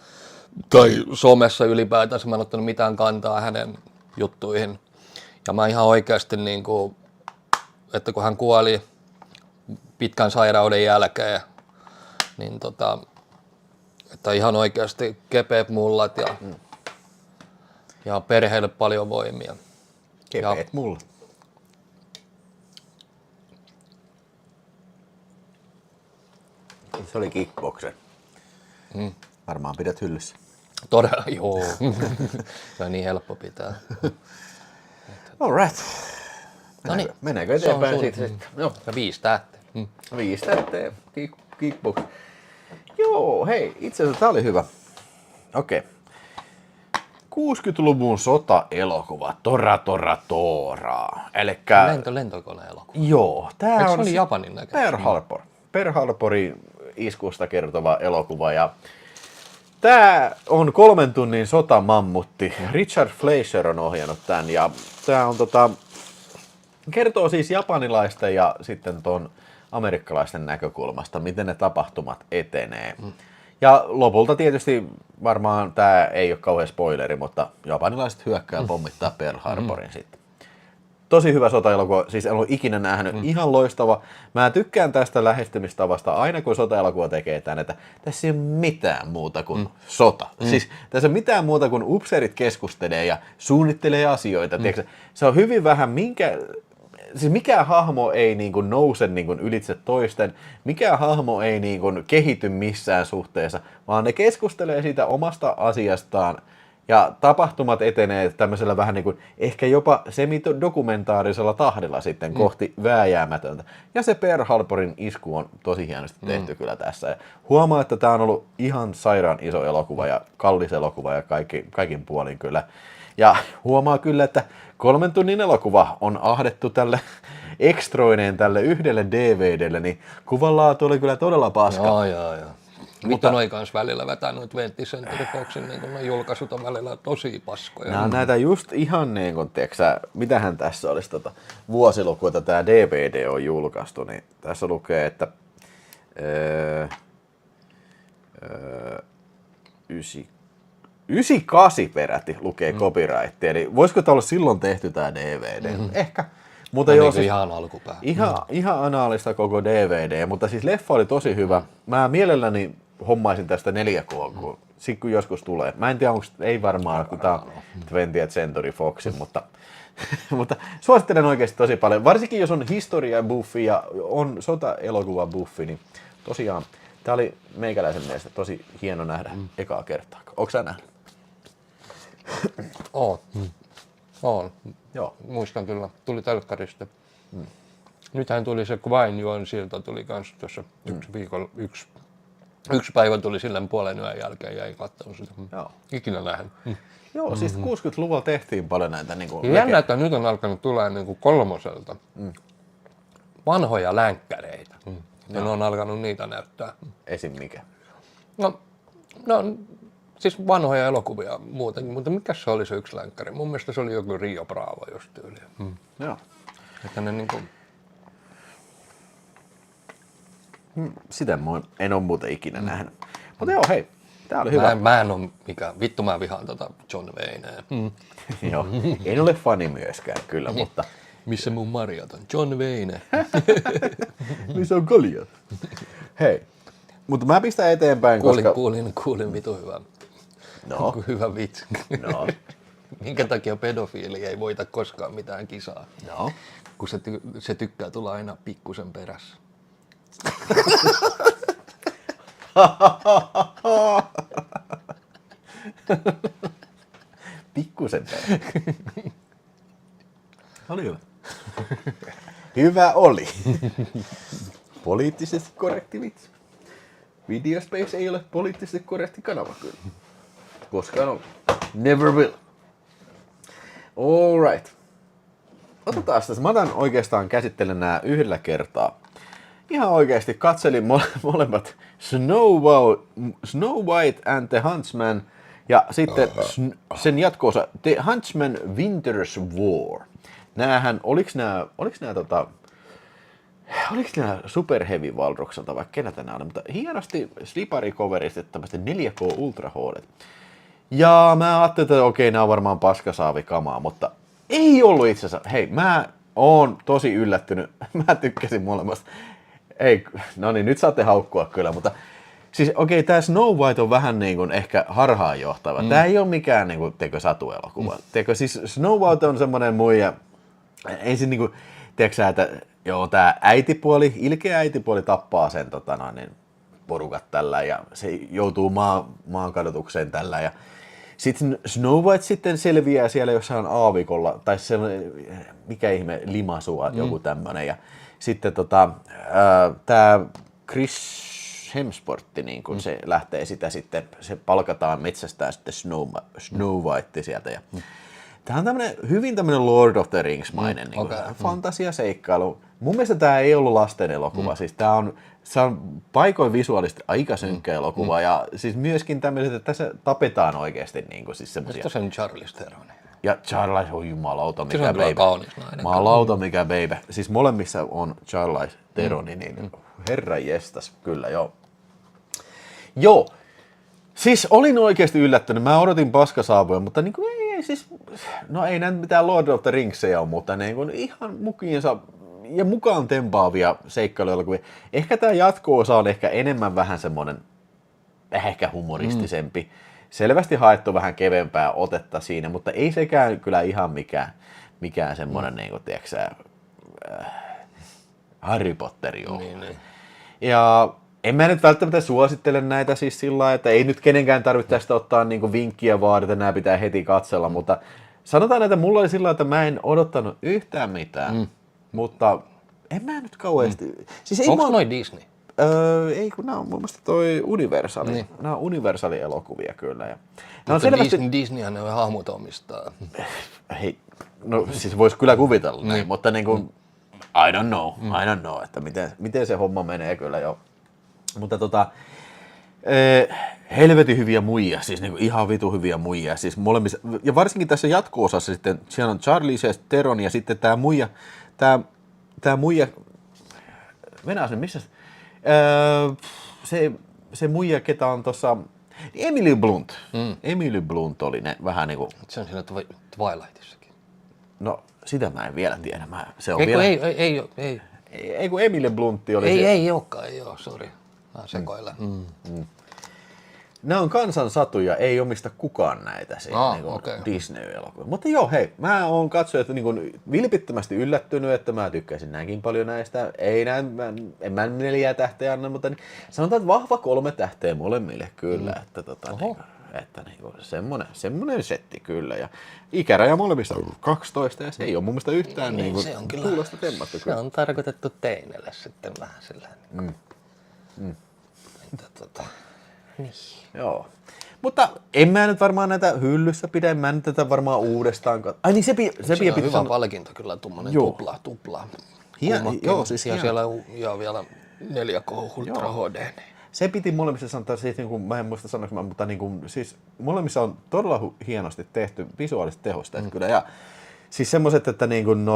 tai somessa ylipäätänsä mä en ottanut mitään kantaa hänen juttuihin. Ja mä ihan oikeasti, niin kuin, että kun hän kuoli pitkän sairauden jälkeen, niin että ihan oikeasti kepeät mullat ja perheelle paljon voimia. Kepeät mullat. Se oli Kickboxer. Varmaan pidät hyllyssä. Todella, joo. Se on niin helppo pitää. All right. Noniin. Mennäänkö eteenpäin siitä? Joo, 5 tähteä. 5 tähteä. Kickbox. Joo, hei, itse asiassa tää oli hyvä. Okei. 60-luvun sota-elokuva, Tora. Elikkä... Lentokone-elokuva. Joo, tää eikö on... se oli Japanin näköinen? Pearl Harborin iskusta kertova elokuva ja tää on 3 tunnin sotamammutti. Richard Fleischer on ohjannut tän ja tää on kertoo siis japanilaisten ja sitten ton amerikkalaisten näkökulmasta, miten ne tapahtumat etenee. Ja lopulta tietysti varmaan tää ei ole kauhean spoileri, mutta japanilaiset hyökkää pommittaa Pearl Harborin sitten. Tosi hyvä sota-elokuva, siis en ole ikinä nähnyt, ihan loistava. Mä tykkään tästä lähestymistavasta aina kun sota-elokuva tekee tän, että tässä ei ole mitään muuta kuin sota. Siis tässä ei ole mitään muuta kuin upseerit keskustelee ja suunnittelee asioita. Se on hyvin vähän siis mikään hahmo ei niin kuin nouse niin kuin ylitse toisten, mikään hahmo ei niin kuin kehity missään suhteessa, vaan ne keskustelee siitä omasta asiastaan ja tapahtumat etenee tämmöisellä vähän niin kuin ehkä jopa semidokumentaarisella tahdilla sitten kohti vääjäämätöntä. Ja se Pearl Harborin isku on tosi hienosti tehty kyllä tässä. Ja huomaa, että tämä on ollut ihan sairaan iso elokuva ja kallis elokuva ja kaikin puolin kyllä. Ja huomaa kyllä, että 3 tunnin elokuva on ahdettu tälle ekstroineen tälle yhdelle DVDlle, niin kuvanlaatu oli kyllä todella paska. Joo. Mutta noi kans välillä vetää noit 20 Century Foxin, niin kun julkaisut on välillä tosi paskoja. Nämä on näitä just ihan niin kuin, tiiäksä, mitähän tässä olisi vuosiluku, että tämä DVD on julkaistu, niin tässä lukee, että 98 peräti lukee copyright, eli voisiko tämä olla silloin tehty tämä DVD? Ehkä. Mutta joo, siis ihan alkupää. Ihan anaalista koko DVD, mutta siis leffa oli tosi hyvä. Mä mielelläni hommaisin tästä 4K, kun joskus tulee. Mä en tiedä, ei varmaan, kun tää on 20th Century Foxin, mutta suosittelen oikeasti tosi paljon. Varsinkin jos on historia buffi ja on sota-elokuva buffi, niin tosiaan tää oli meikäläisen mielestä tosi hieno nähdä ekaa kertaa. Onko sä nähnyt? Oon. Joo. Muistan kyllä. Tuli telkkarista. Nythän tuli se Quain silta tuli kans tuossa yksi päivä tuli silleen puolen yön jälkeen ja ei katsonut sitä. Joo. Ikinä nähnyt. Joo, siis 60-luvulla tehtiin paljon näitä jännä, että nyt on alkanut tulla kolmoselta vanhoja länkkäreitä. Ja ne on alkanut niitä näyttää. Esim. Mikä? No, siis vanhoja elokuvia muutenkin, mutta mikä se oli se yksi länkkäri? Mun mielestä se oli joku Rio Bravo just tyyliä. Joo. Että ne niinku... Sitä en ole muuten ikinä nähnyt. Mutta joo, hei, tää oli hyvä. Mä en oo mikään, vittu mä vihaan John Wayneä. Joo, en ole fani myöskään kyllä, mutta... Missä mun marjat on? John Wayne. Missä on kaljat? Hei, mutta mä pistän eteenpäin, koska... Kuulin vitu hyvä. No. Hyvä vitsi. No. Minkä takia pedofiili ei voita koskaan mitään kisaa? No. Kun se tykkää tulla aina pikkusen perässä. Pikkusen. Oli hyvä. Hyvä oli. Poliittisesti korrekti vitsi. Videospace ei ole poliittisesti korrekti kanava kyllä. Koskaan on. Never will. Alright. Otetaan tässä. Mä otan oikeastaan käsittelen nää yhdellä kertaa. Ihan oikeasti katselin molemmat Snow White and the Huntsman ja sitten sen jatko-osa The Huntsman Winter's War. Näähän, oliks nää Super Heavy Valrokselta vai keneltä nää oli, mutta hienosti slipari-coverista tämmöistä 4K Ultra HD. Ja mä ajattelin, että okei, nää on varmaan paskasaavikamaa, mutta ei ollut itse asiassa. Hei, mä oon tosi yllättynyt. Mä tykkäsin molemmasta. Ei, no niin, nyt saatte haukkua kyllä, mutta siis okei, tää Snow White on vähän niin kuin ehkä harhaanjohtava. Tää ei ole mikään niin kuin, satuelokuva. Siis Snow White on semmonen muija, ei se niinku, tiedätkö sä, että joo, tää äitipuoli, ilkeä äitipuoli tappaa sen niin porukat tällä ja se joutuu maan kadotukseen tällä ja sitten Snow White sitten selviää siellä jossain aavikolla, tai semmoinen, mikä ihme, limasua, joku tämmönen. Ja sitten tää Chris Hemsworth, niin kun se lähtee sitä sitten, se palkataan metsästään sitten Snow White sieltä. Ja tää on hyvin tämmönen Lord of the Rings-mainen niin fantasiaseikkailu. Mun mielestä tää ei ollut lasten elokuva, siis se on paikoin visuaalisesti aika synkkä elokuva ja siis myöskin tämmöiset, että tässä tapetaan oikeasti niin kuin siis semmosia. Mistä se on Charlize Theron? Ja Charlize on jumalauta mikä baby. Kaunis nainen. Jumalauta mikä baby. Siis molemmissa on Charlize Theron, niin herra jestas, kyllä joo. Joo, siis olin oikeasti yllättynyt. Mä odotin paskasaavuja, mutta niin kuin ei siis, no ei näin mitään Lord of the Ringsia ole, mutta niin kuin ihan mukiinsa ja mukaan tempaavia seikkailuelokuvia. Ehkä tämä jatko-osa on ehkä enemmän vähän semmoinen, ehkä humoristisempi. Selvästi haettu vähän kevempää otetta siinä, mutta ei sekään kyllä ihan mikään semmoinen, niin kuin, tiedätkö, Harry Potteri ole. Niin. Ja en mä nyt välttämättä suosittele näitä siis sillä lailla, että ei nyt kenenkään tarvitse tästä ottaa niin kuin vinkkiä vaan, että nämä pitää heti katsella, mutta sanotaan, että mulla oli sillä lailla, että mä en odottanut yhtään mitään. Mutta en mä nyt kauheasti. Siis onko noi Disney? Ei, kun nämä on mun mielestä toi Universal. Niin. Nämä on Universal-elokuvia kyllä. Ja on selvästi Disneyhän ne hahmot omistaa. Hei, no siis vois kyllä kuvitella näin, mutta niin kuin, I don't know, että miten se homma menee kyllä jo. Mutta helvetin hyviä muijia, siis niinku ihan vitu hyviä muijia, siis molemmissa, ja varsinkin tässä jatko-osassa sitten, siellä on Charlize Theron ja sitten tää muija, venäläisen, missä se muija, ketä on tossa, Emily Blunt, Emily Blunt oli ne vähän niinku. Se on siinä Twilightissakin. No, sitä mä en vielä tiedä, se on ei kun Emily Bluntti oli ei olekaan, sori. Mä sekoilen. Nämä on kansansatuja, ei omista kukaan näitä Disney-elokuvia. Mutta joo, hei, mä oon katsonut, että niin vilpittömästi yllättynyt, että mä tykkäsin näinkin paljon näistä. En mä 4 tähteä anna, mutta sanotaan, että vahva 3 tähteä molemmille kyllä. Että semmonen setti kyllä. Ja ikäraja molemmista on 12 ja se ei ole mun mielestä yhtään kuulosta temmattu. Se on tarkoitettu teinelle sitten vähän sillä. Niin. Joo. Mutta en mä nyt varmaan näitä hyllyssä pidä, mä en tätä varmaan uudestaan Ai niin, se on hyvä palkinto kyllä, tuommoinen tupla. Joo, siis ja siellä on vielä 4K Ultra HD. Niin. Se piti molemmissa sanoa, siis niin kuin, mä en muista sanoa, mutta niin kuin, siis molemmissa on todella hienosti tehty visuaalista tehosteet kyllä. Ja siis semmoiset, että niin kuin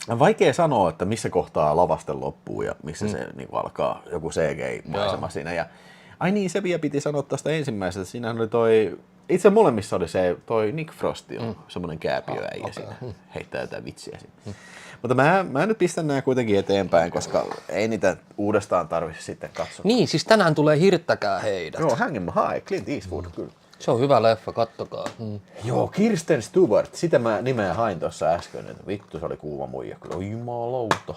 on vaikea sanoa, että missä kohtaa lavaste loppuu ja missä se niin kuin alkaa joku CGI-maisema siinä. Ja, ai niin, se vielä piti sanoa tästä ensimmäisestä. Siinähän oli itse molemmissa oli toi Nick Frost on semmoinen kääpiöäijä siinä. Heittää jotain vitsiä siinä. Mutta mä nyt pistän nämä kuitenkin eteenpäin, koska ei niitä uudestaan tarvitse sitten katsoa. Niin, siis tänään tulee Hirttäkää heidät. Joo, Hang 'em High, Clint Eastwood, kyllä. Se on hyvä leffa, kattokaa. Joo, Kirsten Stewart, sitä mä nimeä hain tuossa äsken, että vittu se oli kuuma muija, kyllä jumalauta.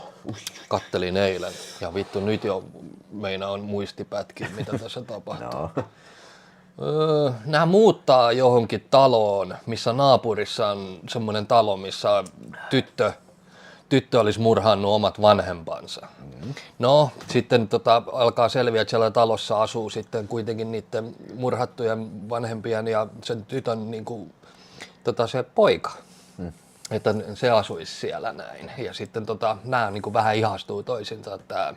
Kattelin eilen ja vittu nyt jo meinaan muistipätkiä, mitä tässä tapahtuu. No. Nämä muuttaa johonkin taloon, missä naapurissa on semmoinen talo, missä tyttö olisi murhannut omat vanhempansa. No, sitten alkaa selviä, että siellä talossa asuu sitten kuitenkin niiden murhattujen vanhempien ja sen tytön niinku, se poika. Että se asuisi siellä näin. Ja sitten nämä niinku vähän ihastuu toisinsa, että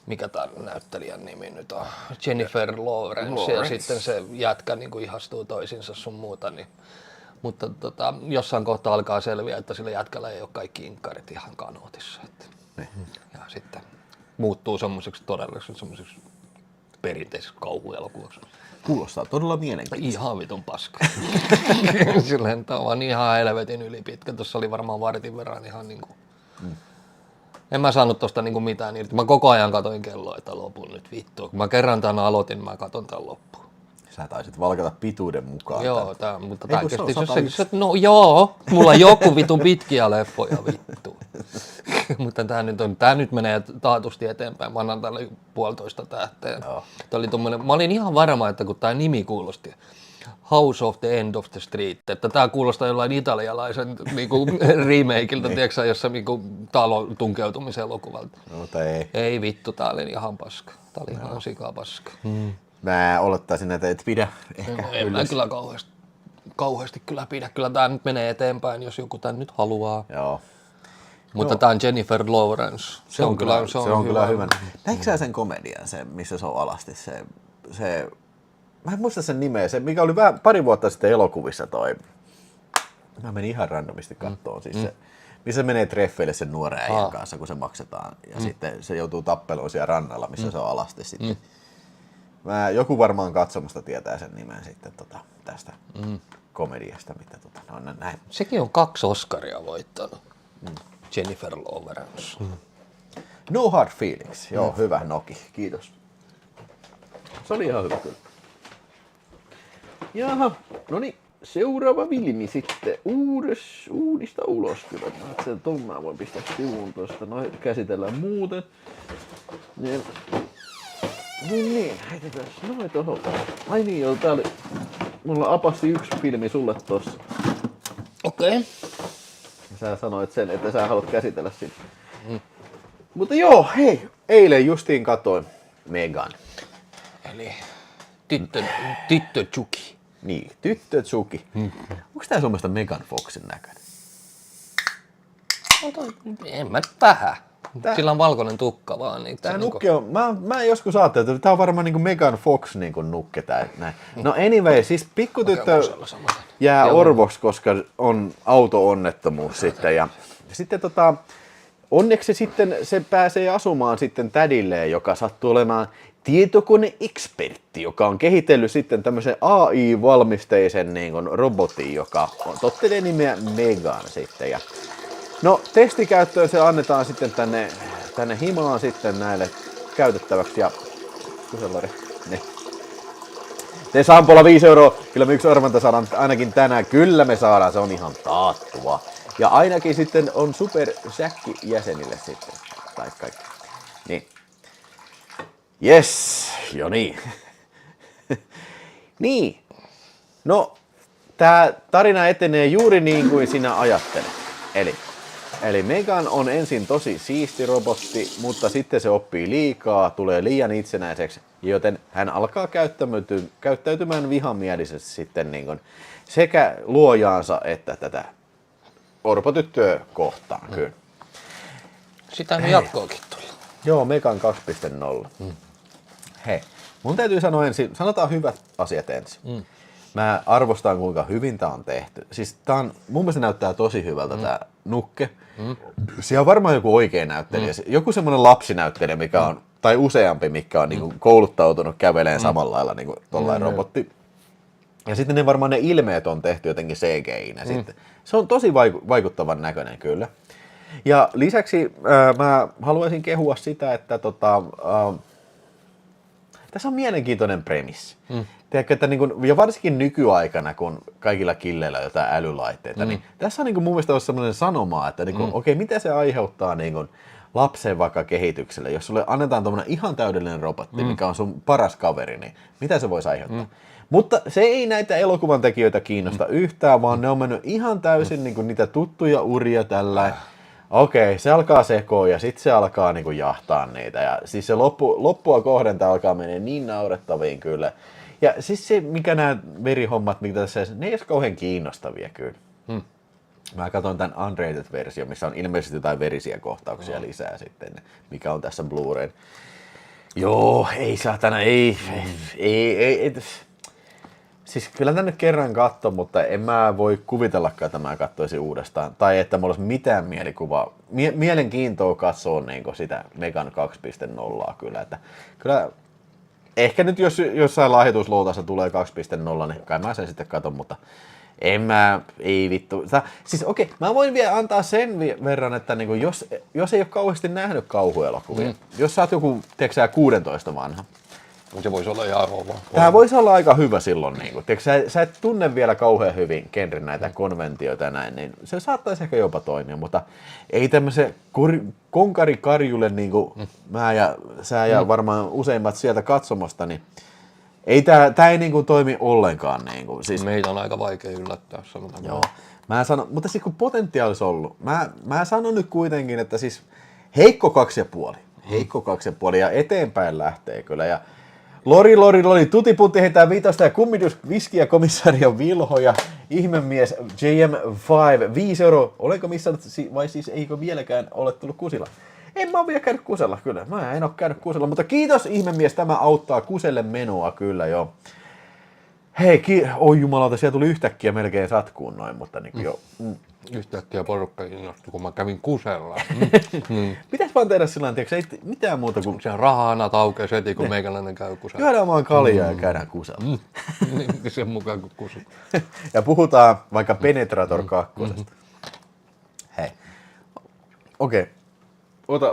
mikä tämä näyttelijän nimi nyt on? Jennifer Lawrence. Ja sitten se jätkä niinku ihastuu toisinsa sun muuta. Niin. Mutta jossain kohtaa alkaa selviä, että sillä jätkällä ei ole kaikki inkkarit ihan kanootissa. Ja sitten muuttuu semmoiseksi todelliseksi semmoiseksi perinteiseksi kauhuelokuvaksi. Kuulostaa todella mielenkiintoista. Ihan vitun paska. Silleen tämä on ihan helvetin ylipitkä. Tuossa oli varmaan vartin verran ihan niinku... En mä saanut tosta niinku mitään irti. Mä koko ajan katoin kelloa, että lopun nyt vittu. Kun mä kerran tän aloitin, mä katon tän loppuun. Sä taisit valkata pituuden mukaan. Joo, mutta tää kesti no joo, mulla on joku vitun pitkiä leffoja vittu. Mutta tää nyt menee taatusti eteenpäin. Mä annan tälle 1,5 tähteä. Mä olin ihan varma, että kun tää nimi kuulosti House of the End of the Street, että tää kuulostaa jollain italialaisen niinku remakeilta, tiedätkö jossa niinku talon tunkeutumiselokuvalta. No, mutta ei. Ei vittu, tää oli ihan paska. Tää oli ihan sikapaska. Mä olettaisin, että et pidä ehkä. En mä kyllä kauheasti kyllä pidä. Kyllä tää nyt menee eteenpäin, jos joku tän nyt haluaa. Joo. Mutta tää on Jennifer Lawrence. Se on kyllä hyvä. Näitkö sä sen komedian, se, missä se on alasti? Se, mä en muista sen nimeä, se mikä oli pari vuotta sitten elokuvissa toi. Mä menin ihan randomisti kattoon. Siis se, missä menee treffeille sen nuoren äijän kanssa, kun se maksetaan. Ja sitten se joutuu tappeluun siellä rannalla, missä se on alasti sitten. Joku varmaan katsomasta tietää sen nimen sitten tästä komediasta, mitä näin. Sekin on 2 Oscaria voittanut. Jennifer Lawrence. No Hard Feelings. Joo, hyvä Noki. Kiitos. Se oli ihan hyvä kyllä. Jaha, no niin. Seuraava filmi sitten uudista ulos kyllä. Ton mä voin pistää sivuun tuosta. No käsitellään muuten. Niin, heitetään noin tohon. Ai niin joo, tää oli... Mulla apasti 1 filmi sulle tossa. Okei. Sä sanoit sen, että sä haluat käsitellä sitä. Mutta hei, eilen justiin katoin Megan. Eli tyttö Chucky. Niin, tyttö Chucky. Onko tää sun mielestä Megan Foxin näköinen? En mä vähän. Sillä on valkoinen tukka vaan. Niin tää nukke on, mä joskus ajattelin, että tää on varmaan niinku Megan Fox niinku nukke tää. Näin. No anyway, siis pikkutyttö jää orvoksi, koska on auto-onnettomuus sitten. Ja sitten onneksi sitten se pääsee asumaan sitten tädilleen, joka sattuu olemaan tietokone-ekspertti, joka on kehitellyt sitten tämmöisen AI-valmisteisen niin kuin robotin, joka tottelee nimeä Megan sitten. Ja no testikäyttöön se annetaan sitten tänne himaan sitten näille käytettäväksi ja te Sampola 5 €, kyllä me 1 arvonta saadaan ainakin tänään, kyllä me saadaan, se on ihan taattua. Ja ainakin sitten on Super Säkki jäsenille sitten, tai kaikki. Niin. Yes, jo niin. Niin. No, tää tarina etenee juuri niin kuin sinä ajattelet. Eli Megan on ensin tosi siisti robotti, mutta sitten se oppii liikaa, tulee liian itsenäiseksi, joten hän alkaa käyttäytymään vihamielisesti sitten niin kuin sekä luojaansa että tätä orpotyttöä kohtaan. Kyllä. Sitä nyt jatkoakin tuli. Joo, Megan 2.0. Hei, mun täytyy sanoa ensin, sanotaan hyvät asiat ensin. Mä arvostan kuinka hyvin tää on tehty. Siis tää on, mun mielestä näyttää tosi hyvältä tää nukke. Siellä on varmaan joku oikea näyttelijä. Joku semmonen lapsinäyttelijä, mikä on, tai useampi, mikä on niinku kouluttautunut käveleen samalla lailla niinku tollain robotti. Ja sitten ne ilmeet on tehty jotenkin CGI-nä sitten. Se on tosi vaikuttavan näköinen kyllä. Ja lisäksi mä haluaisin kehua sitä, että tässä on mielenkiintoinen premissi. Tiedätkö, että niin kuin, ja varsinkin nykyaikana, kun kaikilla killeillä on jotain älylaitteita, niin tässä on niin kuin, mun mielestä olisi sellainen sanoma, että niin okei, mitä se aiheuttaa niin kuin, lapsen vaikka kehitykselle, jos sulle annetaan tommoinen ihan täydellinen robotti, mikä on sun paras kaveri, niin mitä se voisi aiheuttaa? Mutta se ei näitä elokuvan tekijöitä kiinnosta yhtään, vaan ne on mennyt ihan täysin niin kuin, niitä tuttuja uria tällä. Okei, se alkaa sekoa ja sitten se alkaa niin kuin, jahtaa niitä. Ja siis se loppua kohden tämä alkaa mennä niin naurettaviin kyllä. Ja siis se, mikä nämä verihommat, mitä tässä, ne ei ole kauhean kiinnostavia kyllä. Mä katson tämän unrated-version, missä on ilmeisesti jotain verisiä kohtauksia lisää sitten, mikä on tässä Blu-rayn. Joo, ei saatana, ei. Siis kyllä tänne kerran katso, mutta en mä voi kuvitellakaan, että mä katsoisin uudestaan. Tai että mulla olisi mitään mielikuvaa, mielenkiintoa katsoa niin sitä Megan 2.0 kyllä. Että kyllä ehkä nyt jos jossain lahjoitusloutassa tulee 2.0, niin kai mä sen sitten katon, mutta ei vittu. Siis okei, mä voin vielä antaa sen verran, että niinku jos ei ole kauheasti nähnyt kauhuelokuvia, jos sä oot joku, tiedätkö 16 vanha, se voisi olla ihan hyvä. Tämä voisi olla aika hyvä silloin. Niin sä et tunne vielä kauhean hyvin genren näitä konventioita ja näin, niin se saattaisi ehkä jopa toimia, mutta ei tämmöisen konkarikarjulle, niin kuin sä ja varmaan useimmat sieltä katsomasta, niin ei tää ei niin kuin toimi ollenkaan. Niin kuin, siis, meitä on aika vaikea yllättää, sanotaan. Joo. Mä sanon, mutta siis kun potentiaali olisi ollut, mä sanon nyt kuitenkin, että siis heikko 2,5. Heikko 2,5 ja eteenpäin lähtee kyllä. Ja Lori, tutiputti heitää 5 ja kummitus, viski ja komissario Vilho ja ihmemies JM5, 5 €. Olenko missannut, vai siis eikö vieläkään ole tullut kusilla? En mä ole vielä käynyt kusella kyllä, mä en ole käynyt kusella, mutta kiitos ihmemies, tämä auttaa kuselle menoa kyllä jo. Hei, oi jumalauta, siellä tuli yhtäkkiä melkein satkuun noin, mutta niin kuin jo. Yhtäkkiä porukka innostui, kun mä kävin kusella. Pitäis vaan tehdä sillä tavalla, ei mitään muuta kuin... Se rahanat aukeaa heti, kun meikäläinen käy kusella. Juodaan vaan kaljaa ja käydään kusella. Sen mukaan kuin kusu. Ja puhutaan vaikka Penetrator 2. Hei. Okei.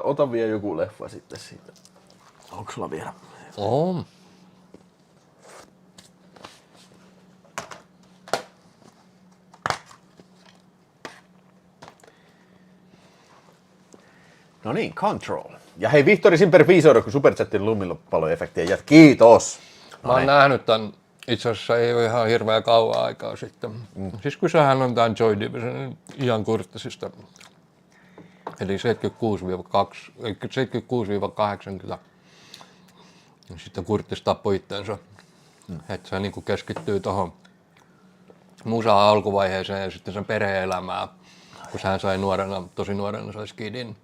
Ota vielä joku leffa sitten siitä. Onko sulla vielä? On. No niin, Control. Ja hei, Vihtori Simper 5 €, kun Superchatin lumilopalloefektiä jät. Kiitos! Mä oon nähnyt tän, itse asiassa ei ole ihan hirveän kauan aikaa sitten. Siis kysehän on tän Joy Divisionin Ian Curtisista. Eli 76-80. Sitten Curtis tappoi itteensä. Että se niinku keskittyy tohon musaan alkuvaiheeseen ja sitten sen perhe-elämään. Kun hän sai tosi nuorena sai skidin.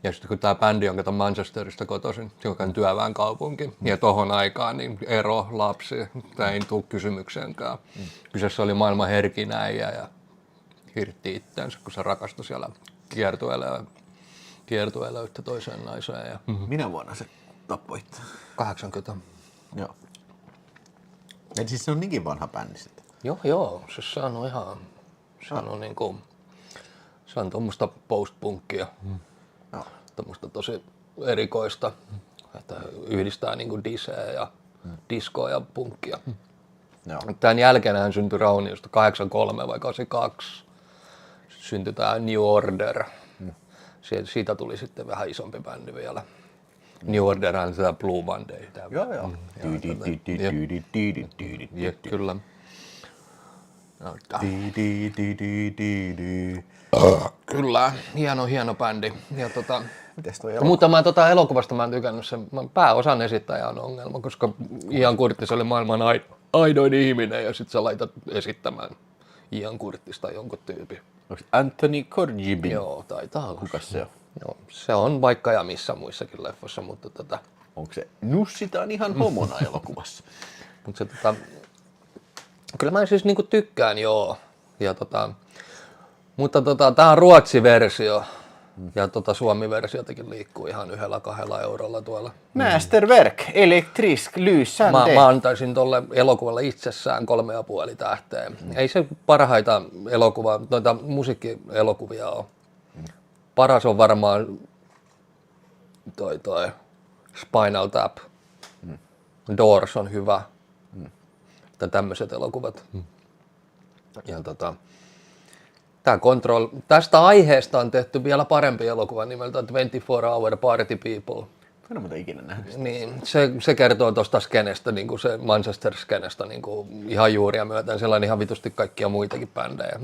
Ja sitten kun tämä bändi on Manchesterista kotoisin, joka on työväen kaupunki, ja tohon aikaan niin ero, lapsi, tämä ei tule kysymykseenkään. Kyseessä oli maailman herkin äijä ja hirtti itteensä, kun se rakastui siellä kiertueella yhtä toiseen naiseen. Ja Minä vuonna se tappoi itse? 80. Joo. Eli siis se on niinkin vanha bändi sitten? Joo, siis se on ihan, se on niinku, se on tuommoista post-punkkia. Tämmöistä tosi erikoista, että yhdistää niinku diseä ja diskoa ja punkkia. Tämän jälkeen hän syntyi Rauniosta 83 vai 82. Syntyi tämä New Order. Siitä tuli sitten vähän isompi bändi vielä. New Order on tämä Blue Monday. Joo. Kyllä. Kyllä, hieno bändi. Ja mutta elokuvasta mä en tykännyt sen. Pääosan esittäjä on ongelma, koska Ian Curtis oli maailman aidoin ihminen ja sit sä laitat esittämään Ian Curtis tai jonkun tyypin. Onko Anthony Corgibin? Joo, taitaa olla. Kukas se on? Joo, se on vaikka ja missä muissakin leffossa, mutta onko se nussitaan ihan homona elokuvassa? Mutta se kyllä mä siis niinku tykkään joo. Ja mutta tää on Ruotsi-versio. Ja Suomi-versiotakin liikkuu ihan 1-2 € tuolla. Masterverk, elektrisk, lysande. Mä antaisin tolle elokuvalle itsessään 3,5 tähteä. Ei se parhaita musiikkielokuvia ole. Paras on varmaan toi Spinal Tap. Doors on hyvä. Tämmöiset elokuvat. Ja tää Control, tästä aiheesta on tehty vielä parempi elokuva nimeltä 24 Hour Party People. En ole muuten ikinä nähnyt. Niin, se kertoo tuosta skenestä, niin kuin se Manchester-skenestä niin kuin ihan juuria myöten, sellainen ihan vitusti kaikkia muitakin bändejä.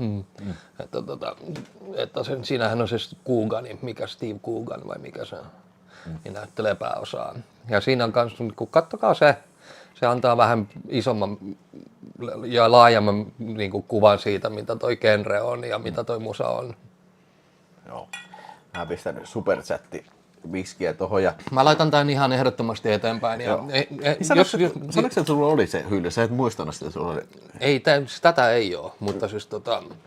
Että siinähän on se Coogan, mikä Steve Coogan vai mikä se on, niin näyttelee pääosaa. Ja siinä on kans, kun kattokaa se antaa vähän isomman ja laajemman niin kuin kuvan siitä, mitä toi genre on ja mitä toi musa on. Joo. Mä pistän superchatti viskiä tohon ja... Mä laitan tän ihan ehdottomasti eteenpäin. Ja sanoitko, että sulla oli se hylly? Sä et muistanut sitä, sulla oli... Ei, tätä ei oo, mutta siis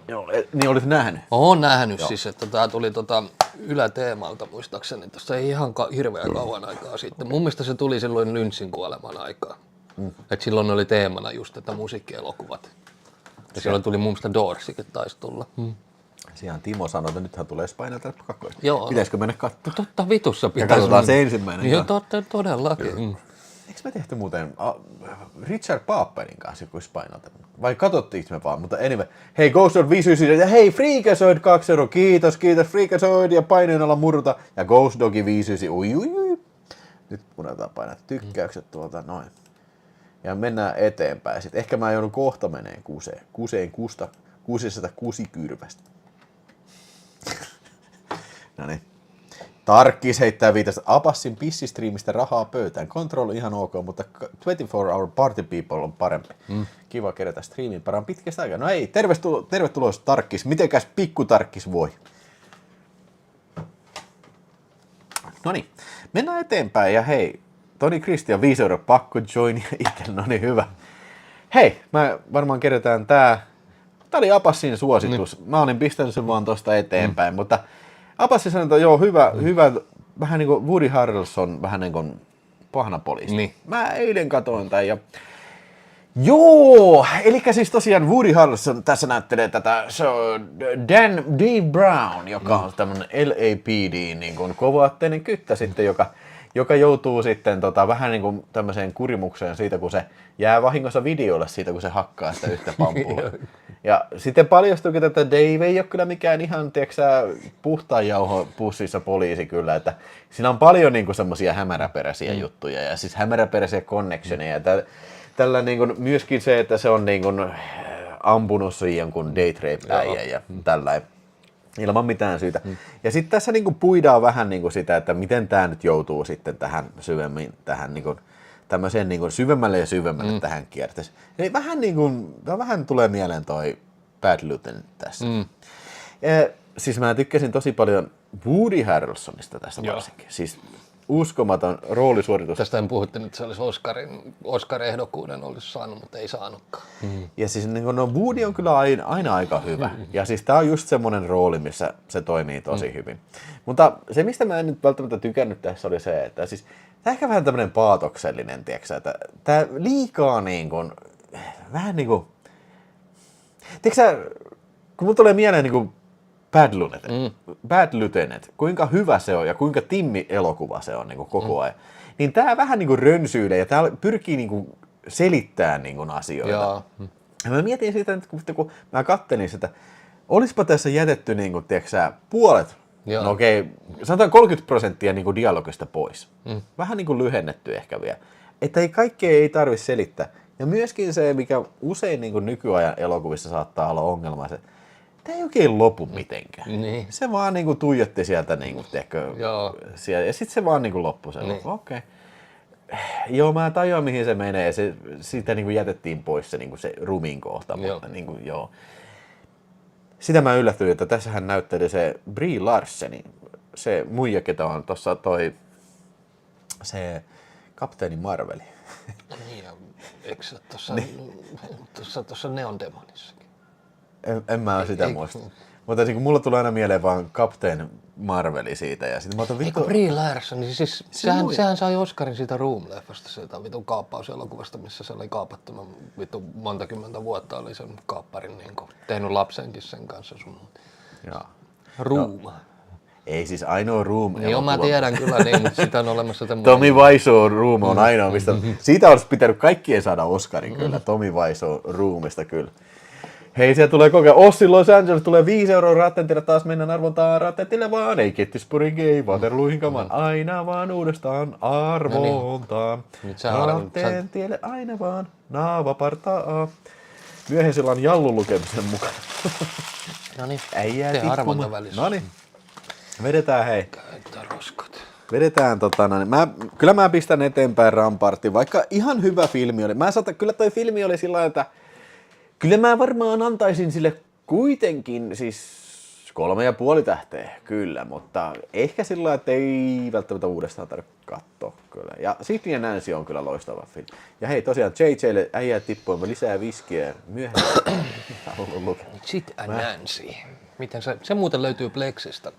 Joo, niin olit nähnyt? Oon nähnyt siis, että tää tuli Yle Teemalta muistaakseni, tuossa ei ihan hirveän kauan aikaa sitten. Mun mielestä se tuli silloin Lynchin kuoleman aikaa. Et silloin oli teemana just, että musiikkielokuvat. Ja silloin tuli mun mielestä Doorsikin taisi tulla. Siihen Timo sanoi, että nythän tulee Spinal Tap 2. Joo. Pitäisikö mennä katsomaan? Totta vitussa pitäisi. Ja katsotaan se ensimmäinen. Joo, todellakin. Eikö me tehty muuten Richard Paperin kanssa joku Spinal Tap? Vai katsottiinko me vaan? Mutta anyway. Hei, Ghost 599 ja hei, Freakazoid 2 €. Kiitos Freakazoid ja paineen alla murta. Ja Ghost Dogi 599. Ui. Nyt punetaan painaa tykkäykset tuolta noin. Ja mennään eteenpäin. Sitten ehkä mä joudun kohta meneen kuseen 606 kyrvästä. Noniin. Tarkkis heittää viitasta Apassin pissistriimistä rahaa pöytään. Control ihan ok, mutta 24 Hour Party People on parempi. Kiva kerätä striimin paraan pitkästä aikaa. No ei, tervetuloa Tarkkis. Mitenkäs pikku Tarkkis voi? Noniin, mennään eteenpäin ja hei, Toni Kristian 5 € pakko joinia itse, no niin hyvä. Hei, mä varmaan kerätään tää oli Apassin suositus. Mä olin pistänyt sen vaan tosta eteenpäin, mutta Apassi sanoi, että joo, hyvä, vähän niin kuin Woody Harrelson, vähän niin kuin pahana poliisi. Niin. Mä eilen katoin tän ja joo, eli siis tosiaan Woody Harrelson tässä näyttelee tätä, se on Dave Brown, joka on tämmönen LAPD niin kuin kovaatteinen kyttä sitten, joka joutuu sitten vähän niin kuin tämmöiseen kurimukseen siitä, kun se jää vahingossa videolle siitä, kun se hakkaa sitä yhtä pampua. Ja sitten paljastuikin, että Dave ei ole kyllä mikään ihan, tiedätkö, puhtaan jauho pussissa poliisi kyllä, että siinä on paljon niin kuin semmoisia hämäräperäisiä juttuja ja siis hämäräperäisiä connectioneja. Tällä niin kuin, myöskin se, että se on niin kuin ampunut siihen jonkun date rape-äijä ja tällainen. Ilman mitään syytä. Ja sitten tässä niinku puidaan vähän niinku sitä, että miten tämä nyt joutuu sitten tähän syvemmin, tähän niinku, tämmöiseen niinku syvemmälle ja syvemmälle tähän kierteeseen. Eli vähän tulee mieleen toi Bad Lieutenant tässä. Siis mä tykkäsin tosi paljon Woody Harrelsonista tässä varsinkin. Siis uskomaton roolisuoritus. Tästä en puhuttu, että se olisi Oscar-ehdokkuuden olisi saanut, mutta ei saanutkaan. Ja siis niin no Woody on kyllä aina aika hyvä. Ja siis tää on just semmonen rooli, missä se toimii tosi hyvin. Mutta se, mistä mä en nyt välttämättä tykännyt tässä, oli se, että siis tää ehkä vähän tämmönen paatoksellinen, tiiäksä, että tää liikaa niin kuin, vähän niinku, tiiäksä, kun mun tulee mieleen niinku Bad Lieutenant, kuinka hyvä se on ja kuinka timmi-elokuva se on niin kuin koko ajan. Niin tää vähän niin kuin rönsyilee ja tää pyrkii niin kuin selittämään niin kuin asioita. Ja mä mietin siitä, että kun mä kattelin sitä, olispa tässä jätetty niin kuin, tiedätkö, puolet, no okei, sanotaan 30% niin kuin dialogista pois. Vähän niin kuin lyhennetty ehkä vielä. Että kaikkea ei tarvitse selittää. Ja myöskin se, mikä usein niin kuin nykyajan elokuvissa saattaa olla ongelma, se tämä ei oikein lopu mitenkään. Niin. Se vaan niinku tuijotti sieltä niinku, tiedätkö, siellä, ja sitten se vaan niinku loppui se. Niin. Okei. Joo, mä tajuan mihin se menee ja siitä niinku jätettiin pois se, niinku se rumin kohta, mutta niinku, joo. Sitä mä yllätyin, että tässähän näytteli se Brie Larsen, se muija, ketä on tossa se Kapteeni Marveli. Niin, eikö se tuossa Neon Demonissakin? En mä sitä muista. Mutta niin mulla tulee aina mieleen vaan Captain Marveli siitä. Ja sit mä otan Eikö Brie Larson, niin siis sehän sai Oscarin siitä Room-leffasta, siitä vitun kaappauselokuvasta, missä se oli kaapattuna vitun monta kymmentä vuotta, oli sen kaapparin niin tehnyt lapsenkin sen kanssa sun. Joo. Room. Ei siis ainoa Room. Niin mä tiedän kyllä niin, mutta sitä on olemassa tämmöinen. Tommy Wiseau Room on ainoa, mistä siitä olisi pitänyt kaikkien saada Oscarin kyllä, Tommy Wiseau Roomista kyllä. Hei, siellä tulee koko ajan. Austin Los Angeles tulee 5 euroa Rattentille, taas mennään arvontaan Rattentille vaan. Ei Gettysburgin, ei Waterloohin kaman, aina vaan uudestaan arvontaan. Rattentille aina vaan, naavapartaa. Myöhäisillan jallun lukemisen mukaan. Noniin, Äijää tee arvonta välissä. Noniin, vedetään hei. Käyttää roskat. Vedetään kyllä mä pistän eteenpäin Rampartin, vaikka ihan hyvä filmi oli. Kyllä toi filmi oli sillä että kyllä mä varmaan antaisin sille kuitenkin siis 3,5 tähteä, kyllä, mutta ehkä sillä että ei välttämättä uudestaan tarvitse katsoa kyllä. Ja Sidney ja Nancy on kyllä loistava filmi. Ja hei tosiaan JJlle äijää tippuimme lisää viskiä myöhemmin. Sid and Nancy. Miten se muuten löytyy Plexistä.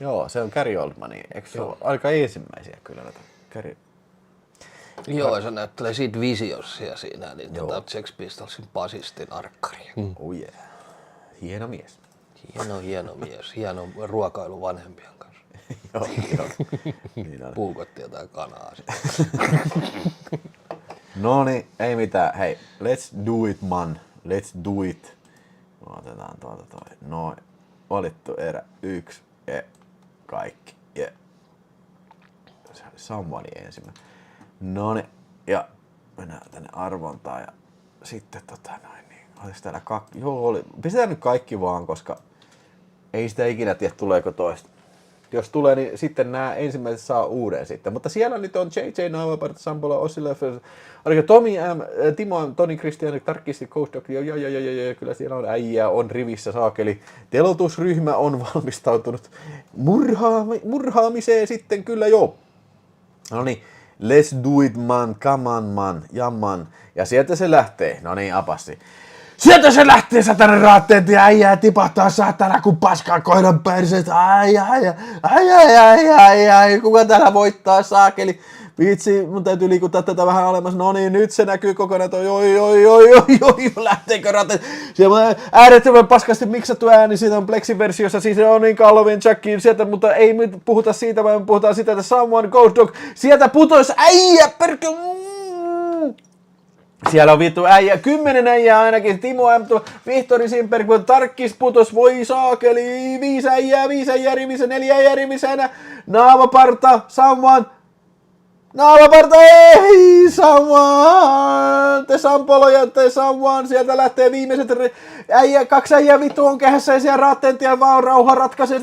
Joo, se on Gary Oldman, eikö se ole aika ensimmäisiä kyllä näitä Gary? Joo, se näyttelee siitä Visionsia siinä, niin Sex Pistolsin basistin arkkari. Oh yeah. Hieno mies. Hieno mies. Hieno ruokailu vanhempien kanssa. Joo. Niin puukotti jotain kanaa. Noniin, ei mitään. Hei, let's do it man. Let's do it. Otetaan tuolta toi. Noin. Valittu erä 1 ja kaikki. Yeah. Someone ensimmäinen. Noniin. Ja mennään tänne arvontaan ja sitten olis täällä pistetään nyt kaikki vaan, koska ei sitä ikinä tiedä tuleeko toista. Jos tulee, niin sitten nämä ensimmäiset saa uuden sitten. Mutta siellä nyt on JJ Naavaparta, Sampola, Ossi Leffers, oliko Tomi M, Timo M, Toni Kristian, Tarkisti, Ghost Dog, kyllä siellä on äijää, on rivissä saakeli. Telotusryhmä on valmistautunut murhaamiseen sitten kyllä jo. No niin, let's do it man, come on man, jamman. Ja sieltä se lähtee, no niin apassi. Sieltä se lähtee satana raatteet ja äijää tipahtaa satana kun paskaa koiran perseet. Ai, kuka täällä voittaa saakeli? Vitsi, mun täytyy liikuttaa tätä vähän alemmas. No niin, nyt se näkyy kokonaan toi, lähteekö rateet? Siellä on äärettömän paskasti miksattu ääni, siitä on Plexi-versiossa, siis on niin Calvin Jackin sieltä, mutta ei nyt puhuta siitä, vaan puhutaan sitä, että Someone Ghost Dog, sieltä putois äijä, siellä on vittu äijä, 10 äijää ainakin, Timo M, Vihtori Simperg, Tarkkis putos, voi saakeli, 5 äijää rivissä, 4 äijää rivissä enää, Naavaparta, Someone, ei, Someone, te Sampolo ja te Someone, sieltä lähtee viimeiset, 2 äijää vittu on kehässä ja siellä Rattentia vaan rauha ratkaisee,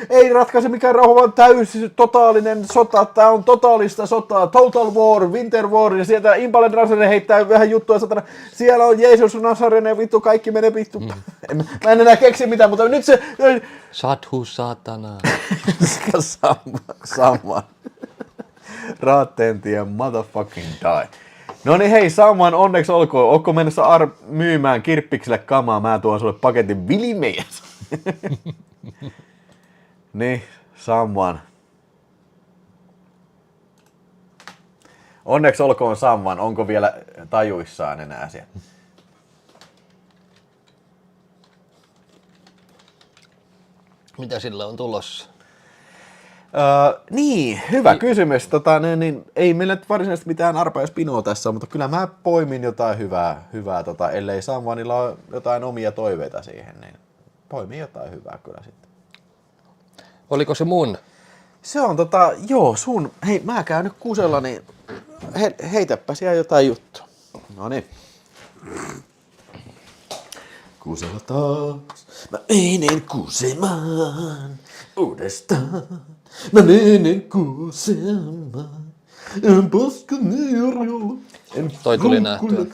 ei ratkaise mikään rauha, vaan täysin totaalinen sota, tää on totaalista sotaa, Total War, Winter War, ja sieltä Impalen Rasinen heittää vähän juttua, satana, siellä on Jeesus Nazarene, vittu, kaikki menee vittu, mä en enää keksi mitään, mutta nyt se, Sadhu satana. Someone. Raatteentien motherfucking die. No niin hei, Someone onneksi olkoon. Ootko mennessä myymään kirppikselle kamaa? Mä tuon sulle paketin vilimies. Niin, Someone. Onneksi olkoon Someone. Onko vielä tajuissaan enää siellä? Mitä sillä on tulossa? Niin, hyvä kysymys. Ei meillä nyt varsinaisesti mitään arpajaispinoa tässä, mutta kyllä mä poimin jotain hyvää ellei Someoneilla ole jotain omia toiveita siihen, niin poimin jotain hyvää kyllä sitten. Oliko se mun? Se on joo, sun. Hei, mä käyn nyt kusella, niin heitäpä siellä jotain juttua. Noniin. Kusella taas, mä menen kusemaan uudestaan. Mä menen kusemaan, toi tuli nähtyä.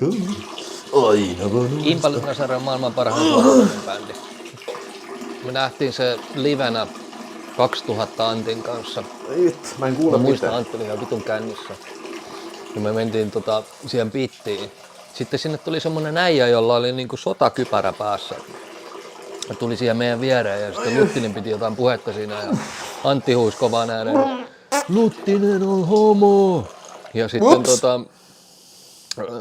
Impale Nazarene on maailman parhaan suomalainen bändi. Me nähtiin se livenä 2000 Antin kanssa. Mä en kuule mitään. Mä muistan, Antti oli ihan vitun kännissä. Ja me mentiin siihen pittiin. Sitten sinne tuli semmonen äijä, jolla oli niinku sotakypärä päässä. Ja tuli siihen meidän viereen ja sitten Luttinen piti jotain puhetta siinä ja Antti huusi kovaan ääneen, Luttinen on homo! Ja sitten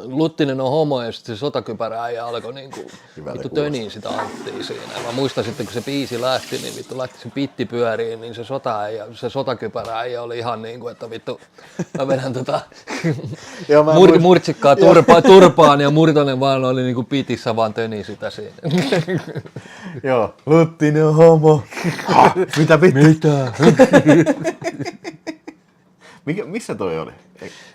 Luttinen on homo ja sitten se sotakypärä-äijä alkoi niinku vittu töniin sitä Anttia siinä. Mä muistan sitten kun se biisi lähti, niin vittu lähti se pitti pyöriin, niin se sotakypärä-äijä oli ihan niinku, että vittu mä vedän murtsikkaa turpaan ja Murtonen vaan oli niinku pitissä vaan töni sitä siinä. Joo, Luttinen on homo. Mitä vittu? Mitä? Missä toi oli?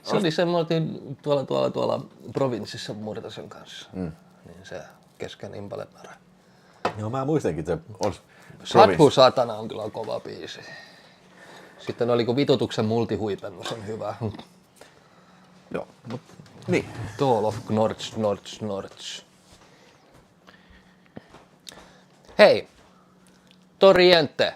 Se oli se, me oltiin tuolla provinssissa Murtosen kanssa. Niin se kesken Impalemäärä. Joo, mä muistankin, että se olisi Sadhu Satana on kyllä kova biisi. Sitten oliko Vitutuksen multihuipennus on hyvä. Joo, niin. Toll of Gnorch. Hei, Torrente.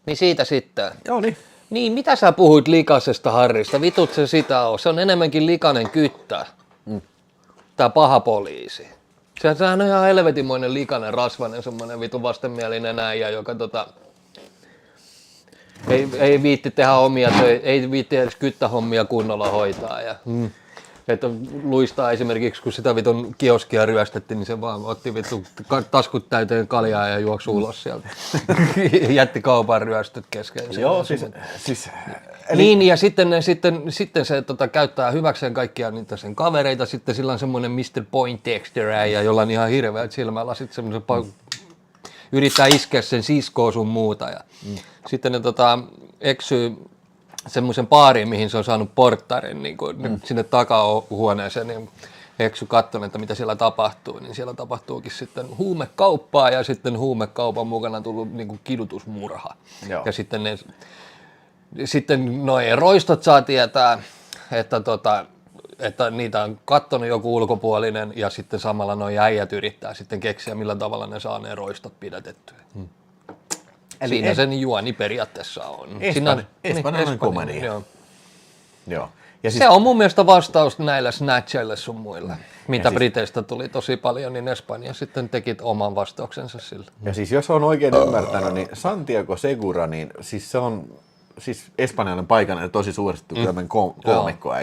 Niin siitä sitten. Joo, niin. Niin, mitä sä puhuit likaisesta Harrista? Vitut se sitä on. Se on enemmänkin likainen kyttä. Tää paha poliisi. Sehän on ihan helvetimoinen likainen, rasvainen, semmonen vitun vastenmielinen äijä, joka ei viitti tehdä omia töitä, ei viitti edes kyttähommia kunnolla hoitaa. Että luistaa esimerkiksi, kun sitä vitun kioskia ryöstettiin, niin se vaan otti vittu taskut täyteen kaljaa ja juoksi ulos sieltä. Jätti kaupan ryöstöt kesken. Joo, siis Niin, ja sitten se käyttää hyväkseen kaikkia niitä sen kavereita, sitten sillä on semmoinen Mr. Poindexter-äijä, jolla on ihan hirveät silmälasit, semmoisen yrittää iskeä sen siskoon sun muuta. Ja sitten ne eksyy semmoisen baariin, mihin se on saanut porttarin niin sinne takahuoneeseen, niin eksy katson, että mitä siellä tapahtuu, niin siellä tapahtuukin sitten huumekauppaa ja sitten huumekaupan mukana tullut niin kuin kidutusmurha. Joo. Ja sitten noin roistot saa tietää, että niitä on kattonut joku ulkopuolinen ja sitten samalla nuo äijät yrittää sitten keksiä, millä tavalla ne saa ne roistot pidätettyä. Eli siinä sen juoni periaatteessa on. Espanjalainen komedia. Joo. Ja siis, se on mun mielestä vastaus näille snatcheille sun muille, mitä Briteistä tuli tosi paljon, niin Espanja sitten teki oman vastauksensa sille. Ja siis jos on oikein ymmärtänyt, niin Santiago Segura, niin siis se on espanjalainen paikallinen tosi suosittu koomikko.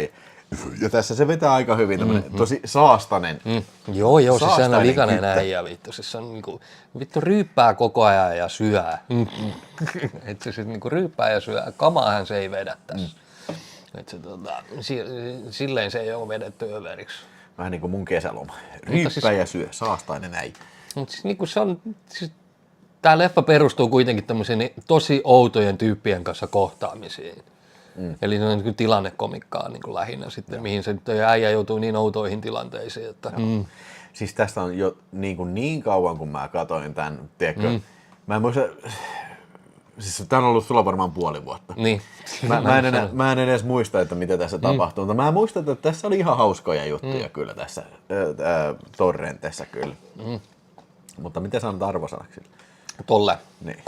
Ja tässä se vetää aika hyvin tämmönen tosi saastainen. Joo, siis sehän on likainen äijä vittu. Siis se on niinku, vittu ryyppää koko ajan ja syö. Että se sit niinku ryyppää ja syö. Kamaahan se ei vedä tässä. Että se silleen se ei ole vedetty överiksi. Vähän niin kuin mun kesäloma. Ryyppää ja syö, saastainen äijä. Mutta siis niinku se on, siis tää leffa perustuu kuitenkin tämmöisiin tosi outojen tyyppien kanssa kohtaamisiin. Eli se on niin tilannekomikkaa niin lähinnä sitten, mihin se äijä joutuu niin outoihin tilanteisiin. Että, Siis tästä on jo niin kauan, kun mä katsoin tämän, tiedätkö, mä en muista, siis tämä on ollut sulla varmaan puoli vuotta. Niin. Mä en edes muista, että mitä tässä tapahtuu, mutta mä muistan, että tässä oli ihan hauskoja juttuja kyllä tässä Torrentessa kyllä. Mutta miten sä annat arvosanaksi? Tolle. Niin.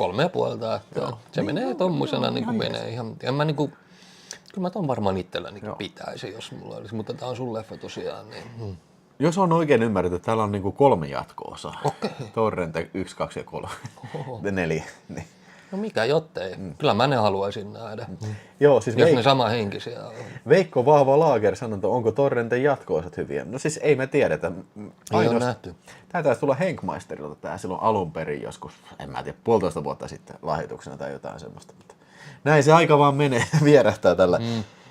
3,5. Se menee tommosena niin kuin menee ihan, kyllä mä ton varmaan itsellänikin pitäisi, jos mulla olisi, mutta tää on sun leffa tosiaan. Niin. Jos on oikein ymmärretty, täällä on niinku 3 jatko-osaa. Okay. Torrente 1, 2 ja 3. 4. Niin. No mikä jottei. Kyllä mä ne haluaisin nähdä. Joo, siis jos ne samanhenkisiä on. Veikko Vahva Laager sanoi, että onko Torrenten jatko-osat hyviä. No siis ei me tiedetä. Ei ole nähty. Tää taisi tulla Henkmaisterilta tää silloin alun perin joskus, en mä tiedä, 1,5 vuotta sitten lahjoituksena tai jotain semmoista. Mutta näin se aika vaan menee, vierähtää tällä.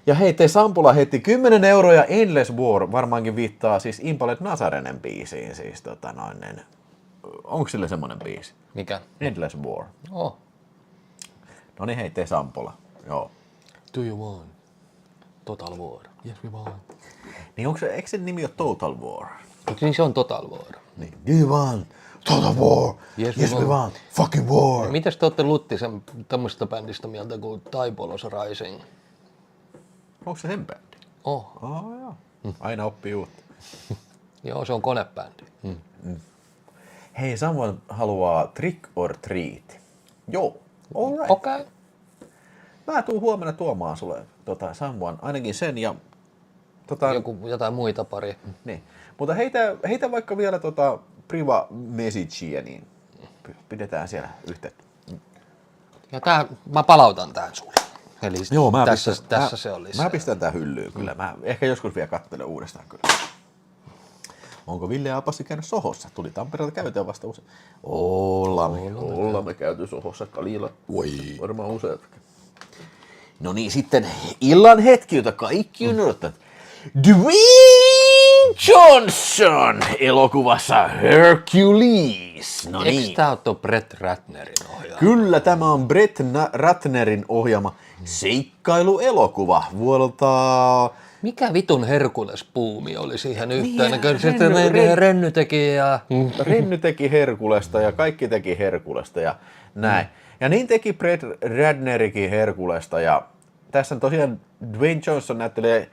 Ja hei, Sampula heitti 10 € ja Endless War varmaankin viittaa siis Impalet Nazarenen biisiin. Siis onko sille semmonen biisi? Mikä? Endless War. Oh. No niin, hei, Sampula. Joo. Do you want Total War? Yes we want. Niin eikö se nimi ole Total War? Niin se on Total War. Niin. Do you want Total War? Yes we want. Fucking war. Mitäs te ootte Luttisen tämmöistä bändistä mieltä kuin Taipolos Rising? Onko se sen bändi? Joo. Aina oppii uutta. Joo, se on konebändi. Hei, Samuel haluaa Trick or Treat. Joo, alright. Okei. Mä tuun huomenna tuomaan sulle Samuel, ainakin sen ja jotain muita pari. Niin. Mutta heitä vaikka vielä priva messagea, niin pidetään siellä yhteyttä. Ja mä palautan tän sulle. Eli Joo, tässä se oli Mä pistän tää hyllyyn kyllä. Mä ehkä joskus vielä katselen uudestaan kyllä. Onko Ville ja Apassi käynyt Sohossa? Tuli Tampereelta käytyä vasta usein. Ollaan me käyty Sohossa Kalilla. Varmaan useatakin. No niin, sitten illan hetki, jota kaikki on odottanut. Dwayne Johnson elokuvassa Hercules. No niin. Eikö tää ole Brett Ratnerin ohjaama? Kyllä, tämä on Brett Ratnerin ohjaama seikkailuelokuva vuodelta... Mikä vitun Herkules-puumi oli siihen yhteen? Renny teki ja... Renny teki Herkulesta ja kaikki teki Herkulesta ja näin. Ja niin teki Brett Ratnerikin Herkulesta ja tässä on tosiaan Dwayne Johnson näyttelee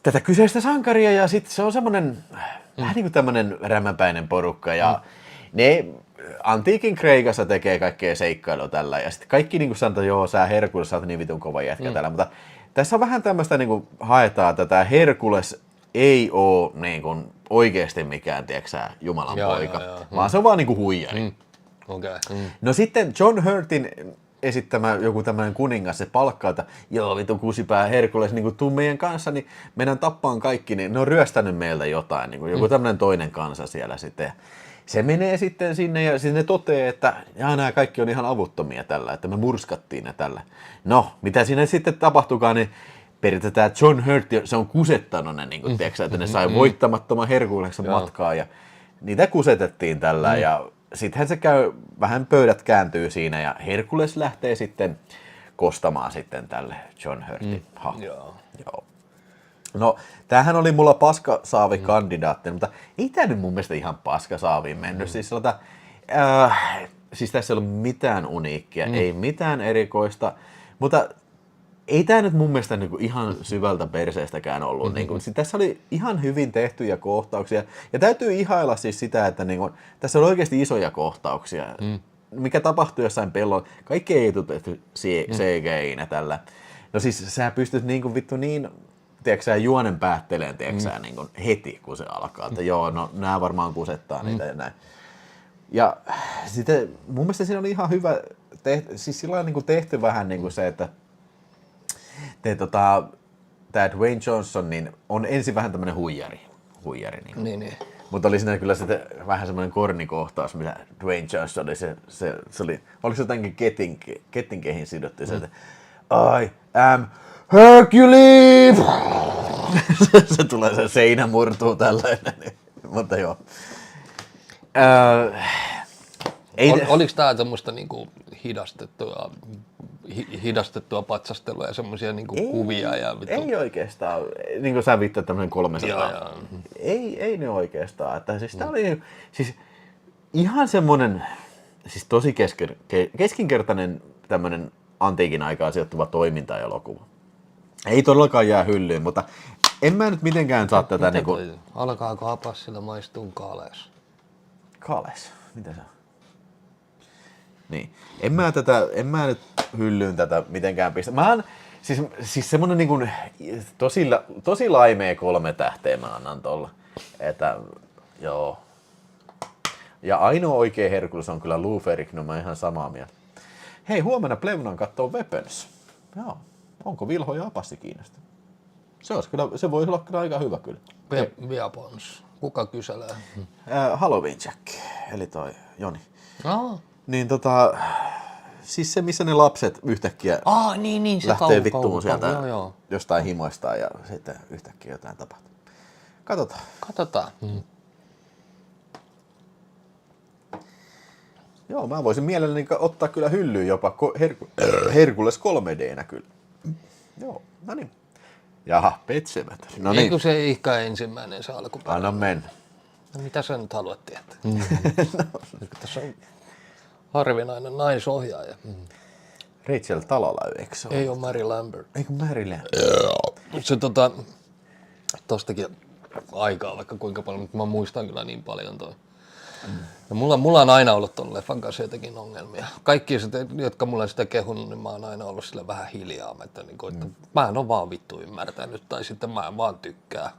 tätä kyseistä sankaria ja sitten se on semmoinen vähän niin kuin tämmöinen rämäpäinen porukka ja ne antiikin Kreikassa tekee kaikkea seikkailua tällä ja sitten kaikki niin kuin sanoo, että joo sä Herkules, sä oot niin vitun kova jätkä tällä, mutta tässä on vähän tämmöistä niin kuin haetaan tätä Herkules ei oo niin kuin oikeasti mikään, tiedätkö Jumalan poika, vaan se on vaan niin kuin huijari. Okay. No sitten John Hurtin esittämä joku tämmöinen kuningas, se palkkaa, että joo vitu kusipää Herkules, niin tuu meidän kanssa, niin meidän tappaan kaikki, niin ne on ryöstänyt meiltä jotain, niin kuin joku tämmöinen toinen kansa siellä sitten. Se menee sitten sinne ja sinne toteaa, että nämä kaikki on ihan avuttomia tällä, että me murskattiin ne tällä. No, mitä siinä sitten tapahtukaan, niin periaatteessa tämä John Hurt, se on kusettanut ne, niin kuin, tiedätkö, että ne sai voittamattoman Herkuleksen matkaa ja niitä kusetettiin tällä ja sittenhän se käy, vähän pöydät kääntyy siinä ja Herkules lähtee sitten kostamaan sitten tälle John Hurtin Joo. No, tämähän oli mulla paskasaavi-kandidaatti, mutta ei tämä nyt mun mielestä ihan paskasaaviin mennyt. Siis tässä ei ollut mitään uniikkia, ei mitään erikoista, mutta ei tämä nyt mun mielestä niinku ihan syvältä perseestäkään ollut. Niinku, tässä oli ihan hyvin tehtyjä kohtauksia ja täytyy ihailla siis sitä, että niinku, tässä oli oikeasti isoja kohtauksia. Mikä tapahtui jossain pellolla, kaikki ei tule tehty CGI-nä tällä. No siis sä pystyt niinku vittu niin... Tiedätkö juonen päätteleen niin kuin heti, kun se alkaa, että joo, no nämä varmaan kusettaa niitä ja näin. Ja sitten mun mielestä siinä oli ihan hyvä, siis sillä niin kuin tehty vähän niin kuin se, että tämä Dwayne Johnson niin on ensin vähän tämmöinen huijari niin. Mutta oli siinä kyllä sitten vähän semmoinen kornikohtaus, missä Dwayne Johnson oli, se oli, oliko se jotenkin kettinkehin sidottu, se, että I am Hercules! Se tulee, se seinä murtuu tällainen, mutta joo. Oliko tämä tämmöistä niinku hidastettua patsastelua ja semmoisia niinku kuvia? Ei oikeastaan, niin kuin sä viittaat tämmöinen 300. Ei ne oikeastaan. Että siis tää oli siis ihan semmoinen, siis tosi keskinkertainen tämmöinen antiikin aikaa sijoittuva toimintaelokuva. Ei todellakaan jää hyllyyn, mutta en mä nyt mitenkään saa tätä niinku... Alkaako Apassilla maistua kaales? Kaales? Mitä se on? Niin. En mä nyt hyllyyn tätä mitenkään pistä. Mä oon siis semmonen niinku tosi laimea 3 tähteä mä annan tolla. Että joo. Ja ainoa oikea Herkules on kyllä Lou Ferrigno, mä ihan samaa mieltä. Hei, huomenna Plevnan kattoo Weapons. Joo. Onko Vilho ja Apassi kiinnostunut? Se voisi olla kyllä aika hyvä kyllä. Weapons. Kuka kyselee? Halloween Jack, eli toi Joni. Niin siis se missä ne lapset yhtäkkiä niin, se lähtee vittuun sieltä jostain himoistaan ja sitten yhtäkkiä jotain tapahtuu. Katsotaan. Joo, mä voisin mielelläni ottaa kyllä hyllyyn jopa Herkules 3D:nä kyllä. Joo, no niin. Jaha, Petsevät. No niin. Eikö se ihka ensimmäinen se alkuperäinen? Anna mennä. No mitä sä nyt haluat tietää? Tässä on harvinainen naisohjaaja. Rachel Talalay, eikö se ole? Ei ole Mary Lambert. Eikö Mary Lambert? Se tostakin aikaa vaikka kuinka paljon, mutta mä muistan kyllä niin paljon toi. Ja mulla on aina ollut ton leffan kanssa jotenkin ongelmia. Kaikki, jotka mulla on sitä kehunut, niin mä oon aina ollut sille vähän hiljaa. Että mä en ole vaan vittu ymmärtänyt tai sitten mä en vaan tykkää.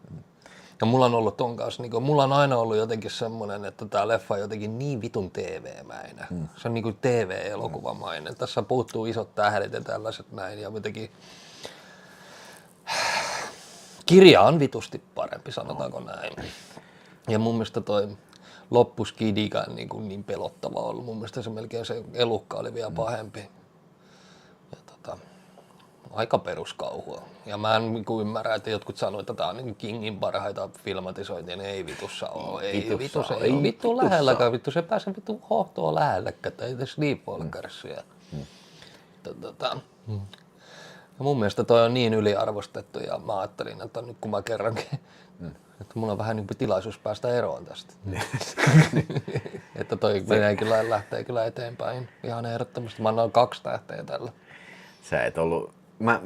Ja mulla on ollut ton kanssa, niin mulla on aina ollut jotenkin semmoinen, että tää leffa on jotenkin niin vitun TV-mäinen. Se on niinku TV-elokuvamainen. Tässä puuttuu isot tähdet ja tällaiset näin ja jotenkin kirja on vitusti parempi, sanotaanko näin. Ja mun mielestä toi loppuskidikään niin pelottava ollut. Mun mielestä se melkein se elukka oli vielä pahempi. Ja aika peruskauhua. Ja mä en ymmärrä, että jotkut sanoo, että tää on niin Kingin parhaita filmatisointia, niin ei vitussa ole. Ei vittu lähelläkään, vittu se pääsee vittu hohtoa lähellekään, ei tässä Sleepwalkersia. Ja mun mielestä toi on niin yliarvostettu ja mä ajattelin, että nyt kun mä kerrankin, että mulla on vähän niin kuin tilaisuus päästä eroon tästä. Että toi lähtee kyllä eteenpäin ihan ehdottomasti. Mä annan 2 tähteä tällä. Sä et ollut,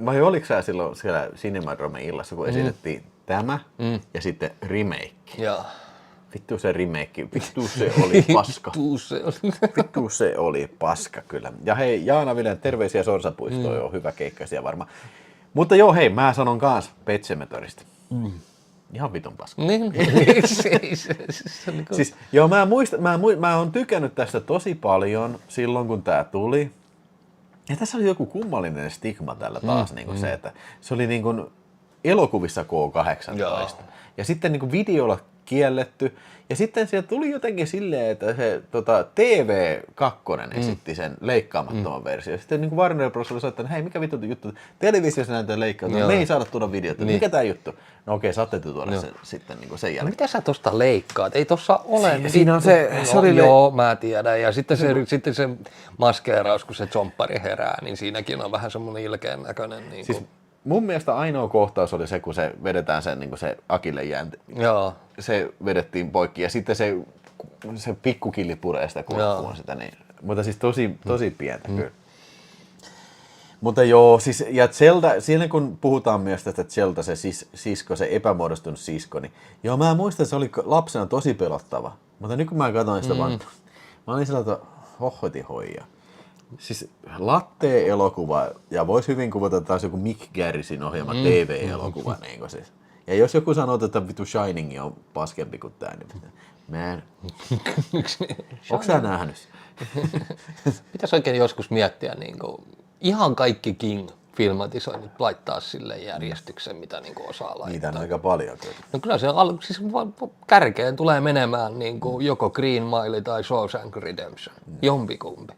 vai oliko sä silloin siellä Cinemadromen illassa, kun esitettiin tämä ja sitten remake? Joo. Vittu se remake, vittu se oli paska. Vittu se oli paska kyllä. Ja hei, Jaana Vilen, terveisiä Sorsapuistoon, on hyvä keikkaisia varmaan. Mutta joo, hei, mä sanon kans Pet Sematrystä. Ihan vitun paska. Siis, joo, mä oon tykännyt tästä tosi paljon silloin, kun tää tuli. Ja tässä oli joku kummallinen stigma tällä taas, niin kuin se, että se oli niin kuin elokuvissa K-18. Joo. Ja sitten niin kuin videolla kielletty. Ja sitten sieltä tuli jotenkin silleen, että se TV2 esitti sen leikkaamattoman versio. Sitten niin kuin Warner Bros. Oli sanonut, että hei, mikä vittu juttu, televisiossa näytetään leikkaamattoman, me ei saada tuoda videota. Niin. Mikä tää juttu? No okei, saatte tuoda sen sitten niin kuin sen jälkeen. Mitä sä tosta leikkaat? Ei tossa ole. Siinä on se oli joo, mä tiedän. Ja sitten se maskeeraus, kun se zomppari herää, niin siinäkin on vähän semmoinen ilkeän näköinen. Niin siis mun mielestä ainoa kohtaus oli se, kun se vedetään sen, niin kuin se akillejänti. Joo. Se vedettiin poikki ja sitten se pikkukilli puree sitä kurkkua sitä. Niin. Mutta siis tosi pientä kyllä. Mutta joo, siis ja Zelda, siinä kun puhutaan myös tästä Zelda, se sisko, se epämuodostunut sisko, niin joo, mä muistan, että se oli lapsena tosi pelottava. Mutta nyt kun mä katsoin sitä vaan, mä olin sellainen, että hohoti hoija. Siis latte-elokuva, ja voisi hyvin kuvata taas joku Mick Garrisin ohjelma TV-elokuva. Niin siis. Ja jos joku sanoo, että vittu Shining on paskempi kuin tää, niin mä en. Onko sä nähnyt? Pitäisi oikein joskus miettiä niin kuin, ihan kaikki King-filmatisoinnit laittaa sille järjestykseen, mitä niin kuin osaa laittaa. Niitä on aika paljon. No kyllä se siis kärkeen tulee menemään niin kuin joko Green Mile tai Shawshank Redemption. Jompikumpi.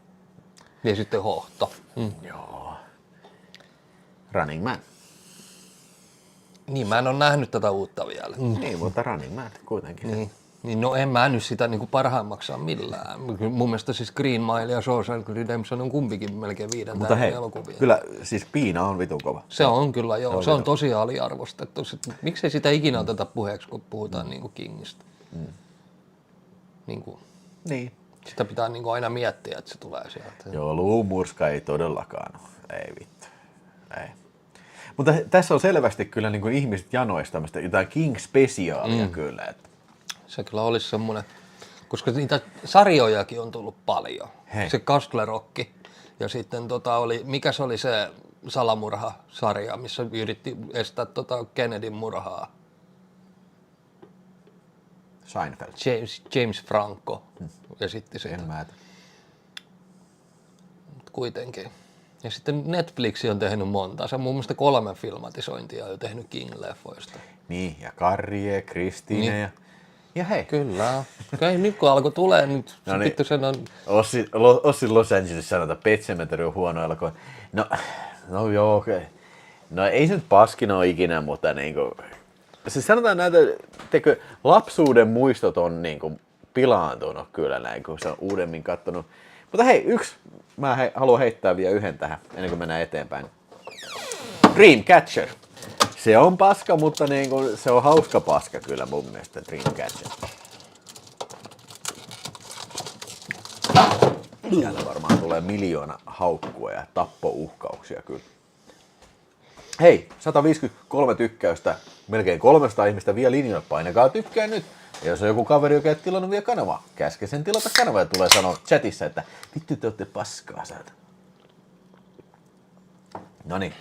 Ja sitten hohto. Joo. Running Man. Niin, mä en ole nähnyt tätä uutta vielä. Niin, mutta Running Man kuitenkin. Niin, no en mä nyt sitä niin kuin parhaimmaksaan millään. Mun mielestä siis Green Mile ja Shawshank Redemption on kumpikin melkein 5 tähden elokuvia. Kyllä siis Piina on vitun kova. Se on kyllä, joo. Se on tosi aliarvostettu. Miksei sitä ikinä oteta puheeksi, kun puhutaan niin kuin Kingistä? Niin. Sitä pitää niin kuin aina miettiä, että se tulee sieltä. Joo, luumurska ei todellakaan ole. Ei vittu. Ei. Mutta tässä on selvästi kyllä niin kuin ihmiset janoista tämmöistä jotain King-spesiaalia kyllä. Että. Se kyllä olisi semmoinen, koska niitä sarjojakin on tullut paljon. Hei. Se Castle Rock ja sitten mikä se oli se salamurha-sarja, missä yritti estää Kennedyn murhaa. Seinfeld. James Franco esitti sitä. En mä kuitenkin. Ja sitten Netflix on tehnyt monta. Se on mun mielestä 3 filmatisointia jo tehnyt King-leffoista. Niin, ja Karrie, Kristiine niin. Ja hei. Kyllä. Okay, nyt kun alkoi tulee, nyt no niin. sen on. Ossi Los Angeles sanoo, että Pet Sematary on huono elokuva. No joo, okei. Okay. No ei se nyt paskina ole ikinä, mutta niinku. Siis sanotaan näitä, lapsuuden muistot on niinku pilaantunut kyllä näin, kun se on uudemmin kattonut. Mutta hei, mä haluan heittää vielä yhden tähän, ennen kuin mennään eteenpäin. Dreamcatcher. Se on paska, mutta niinku, se on hauska paska kyllä mun mielestä, Dreamcatcher. Siellä varmaan tulee 1 miljoona haukkua ja tappouhkauksia kyllä. Hei, 153 tykkäystä, melkein 300 ihmistä vielä linjoilla, painakaa tykkää nyt. Ja jos on joku kaveri, joka ei tilannut vielä kanavaa, käske sen tilata kanavaa ja tulee sanoa chatissa, että vittu te ootte paskaa sieltä. Noniin.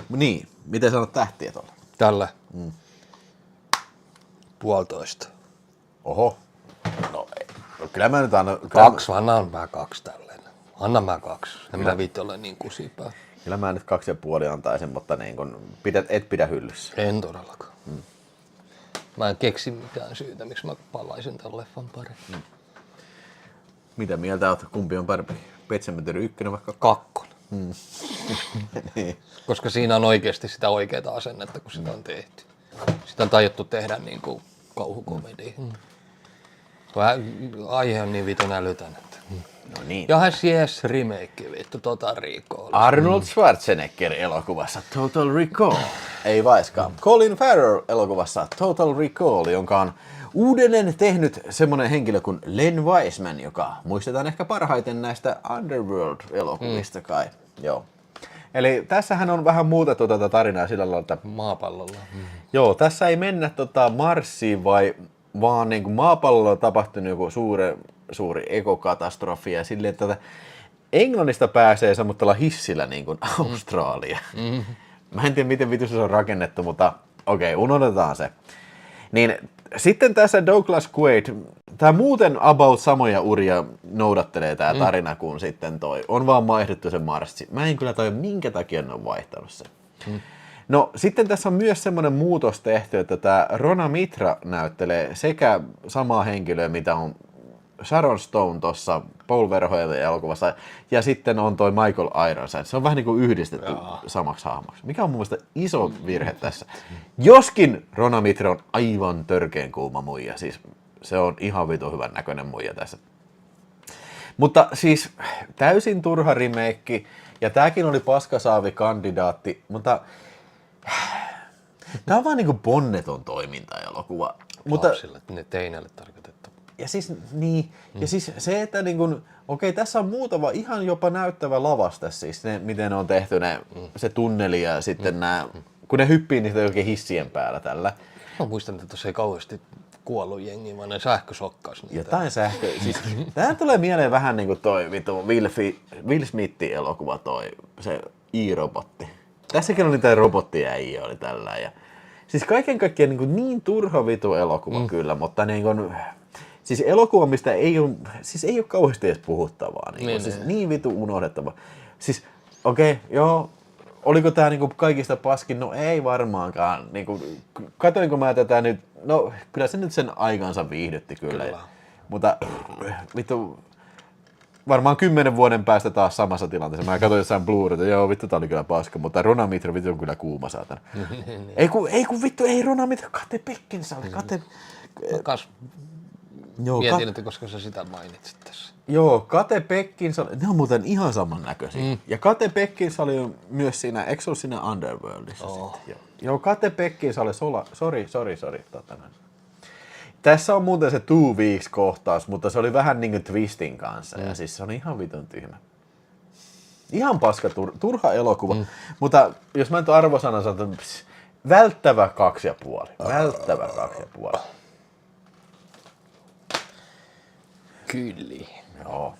Niin, Miten sanot tähtiä tuolla? Tällä. 1,5. Oho. No, kyllä mä nyt annan... 2, annan mä 2 tälleen. Anna mä 2. En mä viitti olla niin kusipää. Kyllä mä nyt 2,5 antaisin, mutta niin kun et pidä hyllyssä. En todellakaan. Mä en keksi mitään syytä, miksi mä palaisin tämän leffan pariin. Mitä mieltä oot? Kumpi on parempi? Pet Sematary 1 vaikka? 2. Niin. Koska siinä on oikeasti sitä oikeaa asennetta, kun sitä on tehty. Sitä on tajuttu tehdä niin kuin kauhukomedia. Vähän aihe on niin vitun älytön, että... No niin. Johas jes remake vittu Total Recall. Arnold Schwarzenegger elokuvassa Total Recall. Ei vaiskaan. Colin Farrell elokuvassa Total Recall, jonka on uudelleen tehnyt semmonen henkilö kuin Len Wiseman, joka muistetaan ehkä parhaiten näistä Underworld-elokuvista kai. Joo. Eli tässähän on vähän muutettu tätä tarinaa sillä lailla, että... Maapallolla. Joo, tässä ei mennä Marsiin vaan niin kuin maapallolla on tapahtunut joku suuri ekokatastrofi ja silleen, että Englannista pääsee semmoisella hissillä niin kuin Australia. Mä en tiedä, miten vitus se on rakennettu, mutta okei, unohdetaan se. Niin sitten tässä Douglas Quaid, tää muuten about samoja uria noudattelee tää tarina kuin sitten toi. On vaan vaihdettu se Marssi. Mä en kyllä tajua, minkä takia ne on vaihtanut sen. No sitten tässä on myös semmoinen muutos tehty, että tämä Rona Mitra näyttelee sekä samaa henkilöä, mitä on Sharon Stone tuossa Paul Verhoeven elokuvassa, ja sitten on toi Michael Ironside. Se on vähän niin kuin yhdistetty samaksi hahmoksi, mikä on mun mielestä iso virhe tässä. Joskin Rona Mitra on aivan törkeän kuuma muija, siis se on ihan vitu hyvän näköinen muija tässä. Mutta siis täysin turha remake, ja tääkin oli paskasaavi-kandidaatti, mutta tää on vaan niinku ponneton toiminta-elokuva. Lapsille, ne teineille tarkoitettu. Ja siis, niin, ja siis se, että niinku, okei, tässä on muutama ihan jopa näyttävä lavasta siis, ne, miten ne on tehty se tunneli ja sitten kun ne hyppii niitä oikein hissien päällä tällä. Mä muistan, että tuossa ei kauheasti kuollut jengi, vaan ne sähkösokkas niitä. Jotain siis tää tulee mieleen vähän niinku toi vitu Will Smithin elokuva se i-robotti. Tässäkin oli niitä robottiäjiä oli tällä ja siis kaiken kaikkiaan niin turha vitu elokuva kyllä, mutta siis elokuva, mistä ei ole kauheasti edes puhuttavaa, niin vitu unohdettava. Siis okei, joo, oliko tää kaikista paskin? No ei varmaankaan. Katoinko mä tätä nyt? No kyllä se nyt sen aikansa viihdytti kyllä. Mutta vittu, varmaan 10 vuoden päästä taas samassa tilanteessa. Mä katsoin jossain Blu-rayta, joo vittu tää oli kyllä paska, mutta Rona Mitra vittu on kyllä kuuma saatana. ei kun vittu, ei Rona Mitra, Kate Beckinsale, Mietin, että koska sä sitä mainitsit tässä. Joo, Kate Beckinsale, ne on muuten ihan samannäköisiä. Ja Kate Beckinsale on myös siinä, eikö se ole siinä Underworldissa sitten? Joo, Kate Beckinsale, sori. Tässä on muuten se 2 Weeks-kohtaus, mutta se oli vähän niin kuin twistin kanssa ja siis se on ihan vitun tyhmä. Ihan paska, turha elokuva, mutta jos mä nyt arvosanan sanon, välttävä 2,5. Välttävä 2,5. Kyllä. Joo.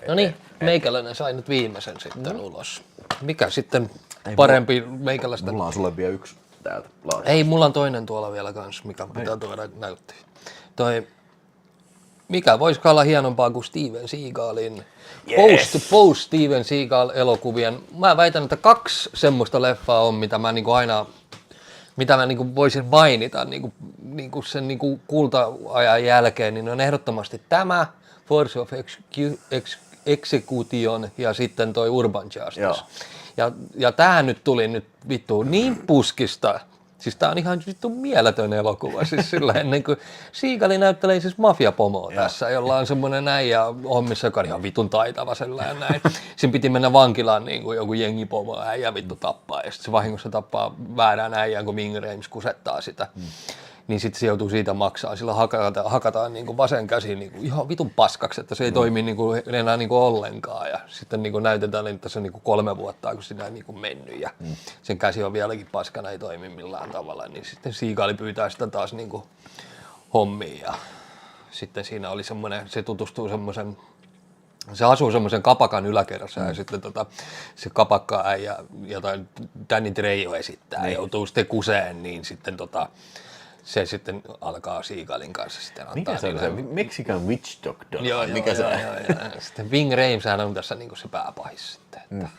No niin, meikäläinen sai nyt viimeisen sitten ulos. Mikä sitten parempi meikäläistä? Mulla on sulle vielä yksi täältä. Ei, mulla on toinen tuolla vielä kans, mikä pitää tuoda näyttöön. Mikä voisi olla hienompaa kuin Steven Seagalin post Steven Seagal elokuvien. Mä väitän, että 2 semmoista leffaa on, mitä mä voisin mainita sen kulta-ajan jälkeen, niin on ehdottomasti tämä Force of Execution ja sitten toi Urban Justice. Ja tää nyt tuli nyt vittu niin puskista. Siis tää on ihan vittu mieletön elokuva. Siis sillä ennen kuin Seagal näyttelee siis mafiapomoa tässä, jolla on semmoinen äijä hommissa, joka on ihan vitun taitava sellainen näin. Siinä piti mennä vankilaan niin kuin joku jengipomo äijä vittu tappaa. Ja sitten se vahingossa tappaa väärään äijään, kun Ving Rhames kusettaa sitä. Niin sitten se joutuu siitä maksaa. Sillä hakataan niin kuin vasen käsi niin kuin ihan vitun paskaksi, että se ei toimi niin kuin, enää niin kuin ollenkaan. Ja sitten niin kuin näytetään, että se on niin kuin 3 vuotta, kun siinä on niin kuin mennyt. Ja sen käsi on vieläkin paskana, ei toimi millään tavalla. Niin sitten Seagal pyytää sitä taas niin kuin hommiin. Ja sitten siinä oli semmoinen, se tutustuu semmoisen Se asuu semmoisen kapakan yläkerrassa ja sitten se kapakka-äijä, jota Danny Trejo esittää, joutuu sitten kuseen, niin sitten se sitten alkaa Seagalin kanssa sitten antaa. Mikä se on se Mexican Witch Doctor? Joo. Sitten Ving Rhames on tässä niinku se pääpahis sitten.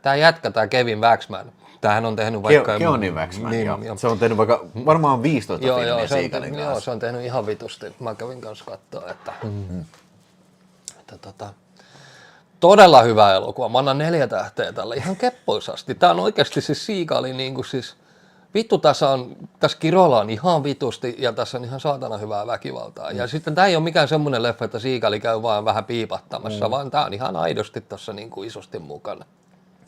Tää jätkä, tää Kevin Waxman, tämähän on tehnyt vaikka... Keoni Waxman, niin, se on tehnyt vaikka varmaan 15 filmiä Seagalin kanssa. Joo, se on tehnyt ihan vitusti. Mä kävin kanssa katsoa, että todella hyvä elokuva. Mä annan 4 tähteä tälle ihan keppoisasti. Tää on oikeasti siis Seagalin niinku siis... Vittu, tässä kirollaan ihan vitusti ja tässä on ihan saatana hyvää väkivaltaa. Ja sitten tää ei ole mikään semmoinen leffa, että Seagali käy vaan vähän piipahtamassa, vaan tää on ihan aidosti tossa niinku isosti mukana.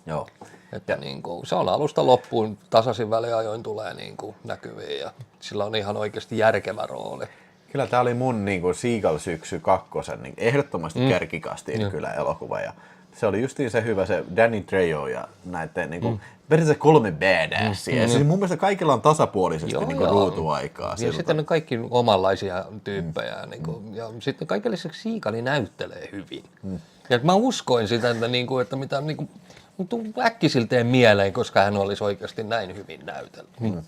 Joo. Että niinku, se on alusta loppuun, tasaisin väliajoin tulee niinku näkyviin ja sillä on ihan oikeasti järkevä rooli. Kyllä tää oli mun niinku Seagal syksy 2, niin ehdottomasti kärkikastiin kyllä elokuva. Ja se oli justiin se hyvä, se Danny Trejo ja näiden niinku, periaatteessa 3 badassia. Ja siis mun mielestä kaikilla on tasapuolisesti niinku ruutuaikaa. Ja sitten ne kaikki omanlaisia tyyppejä. Niinku, ja sitten kaiken lisäksi Seagali näyttelee hyvin. Ja mä uskoin sitä, että mitä niinku, äkkisilteen mieleen, koska hän olisi oikeasti näin hyvin näytellyt.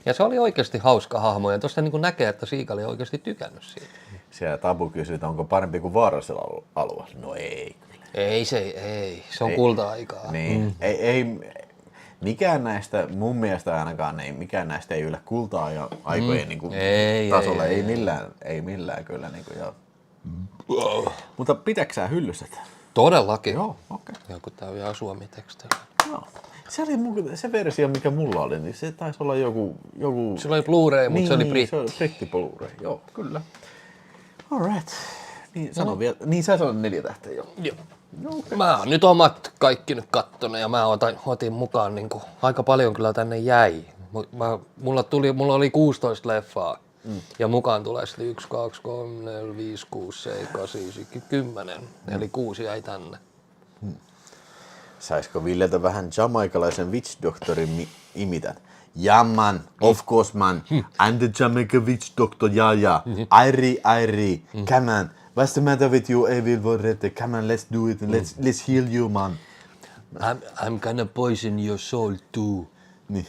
Ja se oli oikeasti hauska hahmo, ja tuosta niin näkee, että Seagali on oikeasti tykännyt siitä. Siellä Tabu kysyy, että onko parempi kuin Vaarallisella alueella. No ei kyllä. Ei, se on kulta-aikaa. Niin, ei, mikään näistä, mun mielestä ainakaan, mikään näistä ei yllä kulta-aikojen niin tasolle. Ei millään kyllä. Niin kuin, joo. Mutta pitääkö sä hyllyssä? Todellakin. Joo, okei. Joku tää on vielä suomi-tekstejä. Joo. Se versio, mikä mulla oli, niin se taisi olla joku... Se oli Blu-ray, mutta se oli britti. Se oli britti Blu-ray, joo, kyllä. Alright. Niin, sano vielä. Niin, sä sanoit 4 tähteä, joo. Joo. Okay. Mä oon nyt omat kaikki nyt kattonut ja mä otin mukaan niinku, aika paljon kyllä tänne jäi. Mulla oli 16 leffaa ja mukaan tulee sitten 1, 2, 3, 4, 5, 6, 7, 8, 9, 10. Eli 6 jäi tänne. Saisiko Villeltä vähän jamaikalaisen Witch Doctorin imitat? Ja man, of course man, I'm the Jamaican Witch Doctor, ja. Airi, come on. What's the matter with you, Evil Vorrette? Come on, let's do it, let's heal you, man. I'm gonna poison your soul too. Niin.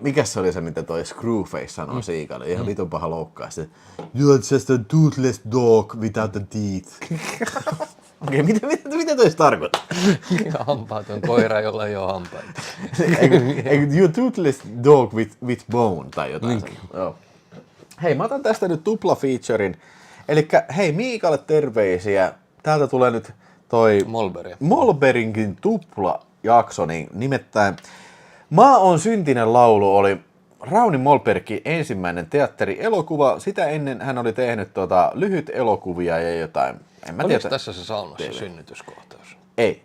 Mikäs se oli se, mitä toi Screwface sanoi Seagalille? Ihan vitun paha loukkaa. You're just a toothless dog without a teeth. Okei, mitä toi tarkoittaa? Hampaaton koira, jolla ei ole hampaita. You're toothless dog with bone tai jotain. Joo. Hei, mä otan tästä nyt tupla-featurein. Elikkä hei, Miikalle terveisiä. Täältä tulee nyt toi Molberinkin tupla-jakso, niin nimittäin Maa on syntinen laulu oli Rauni Molbergin ensimmäinen teatterielokuva. Sitä ennen hän oli tehnyt lyhyt elokuvia ja jotain. En mä tiedä. Tässä se saunassa synnytyskohtaus? Ei.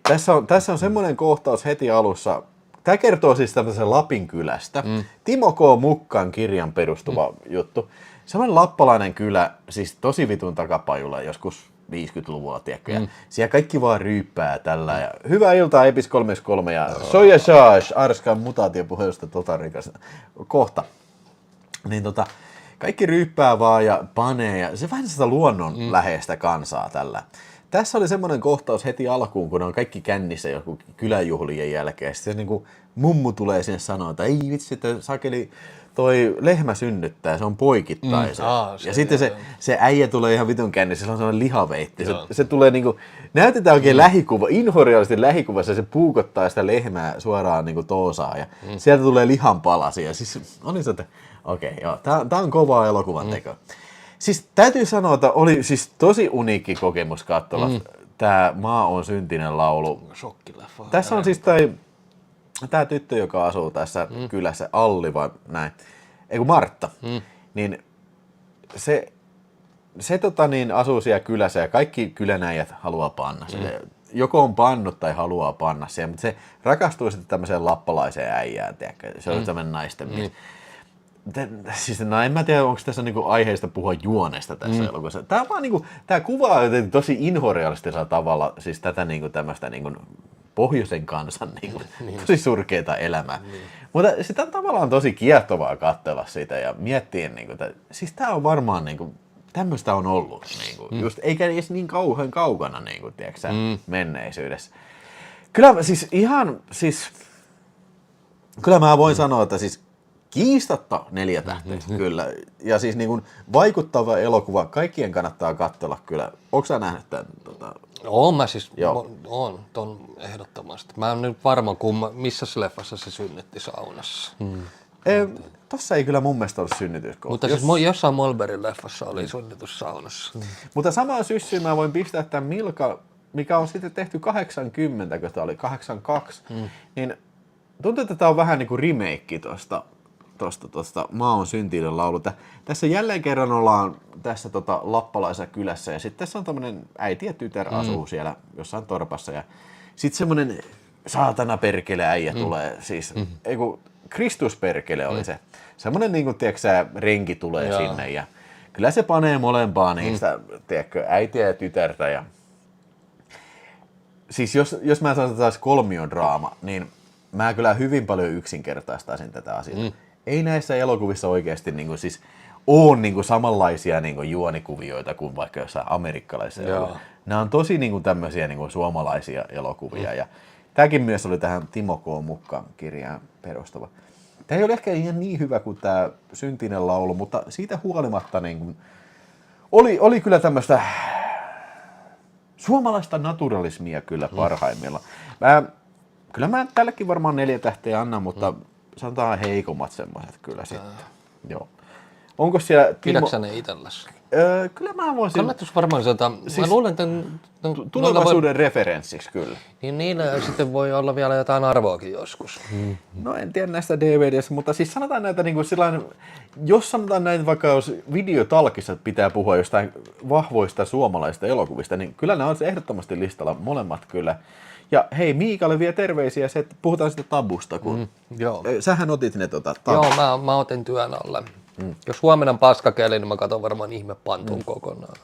Tässä on semmoinen kohtaus heti alussa. Tämä kertoo siis tämmöisen Lapin kylästä. Timo K. Mukkan kirjan perustuva juttu. Sellainen lappalainen kylä, siis tosi vitun takapajulla joskus 50-luvulla, tiedätkö? Siellä kaikki vaan ryyppää tällä. Ja hyvää iltaa, Epis 33 ja Soja Shaash, Arskan mutaatiopuheusta Totarikas. Kohta. Niin kaikki ryyppää vaan ja panee ja se vähän sitä luonnon läheistä kansaa tällä. Tässä oli semmoinen kohtaus heti alkuun, kun on kaikki kännissä joku kyläjuhlien jälkeen. Sitten niin kuin mummu tulee sinne sanoa, että ei vitsi, että sakeli toi lehmä synnyttää, se on poikittaisen. Ja sitten se äijä tulee ihan vitun kännissä, se on sellainen lihaveitti. Se tulee niinku, näytetään oikein lähikuva, inhoreaalisesti lähikuvassa, se puukottaa sitä lehmää suoraan niinku toosaan ja sieltä tulee lihanpalasia. Siis oli se, että okei, joo, tää on kovaa elokuvan teko. Siis täytyy sanoa, että oli siis tosi uniikki kokemus katsoa tää Maa on syntinen laulu. Shokkileffa. Tässä on siis tää tyttö, joka asuu tässä kylässä, Alli vai näin, Martta, niin se asuu siellä kylässä ja kaikki kylänäijät haluaa panna sille. Joko on pannut tai haluaa panna siellä, mutta se rakastuu sitten tämmöiseen lappalaiseen äijään, tiedätkö? Se on tämmöinen naisten mies. Siis, en mä tiedä, onko tässä niinku aiheesta puhua juonesta tässä elokuvassa. Tää vaan niinku, tää kuvaa tosi inhorealistisella tavalla siis tätä niinku tämmöistä niinku pohjoisen kansan niinku, tosi surkeita elämää. Mutta sitä tavallaan tosi kiehtovaa katsella sitä ja miettiä niinku, siis tää on varmaan niinku, tämmöistä on ollut, niin kuin, just, eikä edes niin kauhean kaukana niin kuin, tiedätkö, menneisyydessä. Kyllä mä voin sanoa, että siis kiistatta 4 tähteistä kyllä. Ja siis niin kuin vaikuttava elokuva, kaikkien kannattaa katsella kyllä. Onko sä nähnyt tämän? Oon mä siis, oon ton ehdottomasti. Mä en nyt varma, missä leffassa se synnytti saunassa. Tossa ei kyllä mun mielestä ollut synnytyskohta. Mutta siis jossain Mulbergyn leffassa oli synnytys saunassa. Mutta samaan syssyyn mä voin pistää tämän Milka, mikä on sitten tehty 80, kun tämä oli 82, niin tuntuu, että tämä on vähän niin kuin remake tuosta Maa on syntiinen laulu. Tässä jälleen kerran ollaan tässä lappalaisessa kylässä ja sitten tässä on tämmöinen äiti ja tytär asuu siellä jossain torpassa ja sitten semmoinen saatana perkele äijä tulee, siis Kristus perkele oli se. Semmoinen niin kuin, tiedätkö, renki tulee sinne ja kyllä se panee molempaa niistä, tiedätkö, äitiä ja tytärtä. Ja... Siis jos mä sanon, että taas kolmiodraama, niin mä kyllä hyvin paljon yksinkertaistaisin tätä asiaa. Ei näissä elokuvissa oikeasti niin kuin, siis ole niin kuin samanlaisia niin kuin juonikuvioita kuin vaikka jossain amerikkalaisissa elokuvissa. Nämä on tosi niin kuin tämmöisiä niin kuin suomalaisia elokuvia. Ja tämäkin myös oli tähän Timo K. Mukka -kirjaan perustava. Tämä ei ole ehkä ihan niin hyvä kuin tämä Syntinen laulu, mutta siitä huolimatta niin kuin, oli kyllä tämmöistä suomalaista naturalismia kyllä parhaimmillaan. Kyllä mä tällekin varmaan 4 tähteä annan, mutta sanotaan heikommat semmoiset kyllä sitten. Joo. Onko siellä Timo... Pidätkö ne itselläsi? Kyllä mä voisin... Kannattais varmaan mä luulen, että... Tulevaisuuden referenssiksi kyllä. Niin niillä sitten voi olla vielä jotain arvoakin joskus. No en tiedä näistä DVD:stä, mutta siis sanotaan näitä niin kuin sillain, jos sanotaan näin vaikka jos videotalkissa pitää puhua jostain vahvoista suomalaisista elokuvista, niin kyllä ne on ehdottomasti listalla molemmat kyllä. Ja hei, Miikalle vie terveisiä se, että puhutaan sitten Tabusta, kun sähän otit ne Joo, mä otin työn alle. Jos huomenna on paskakeli, niin mä katson varmaan ihmepantun kokonaan.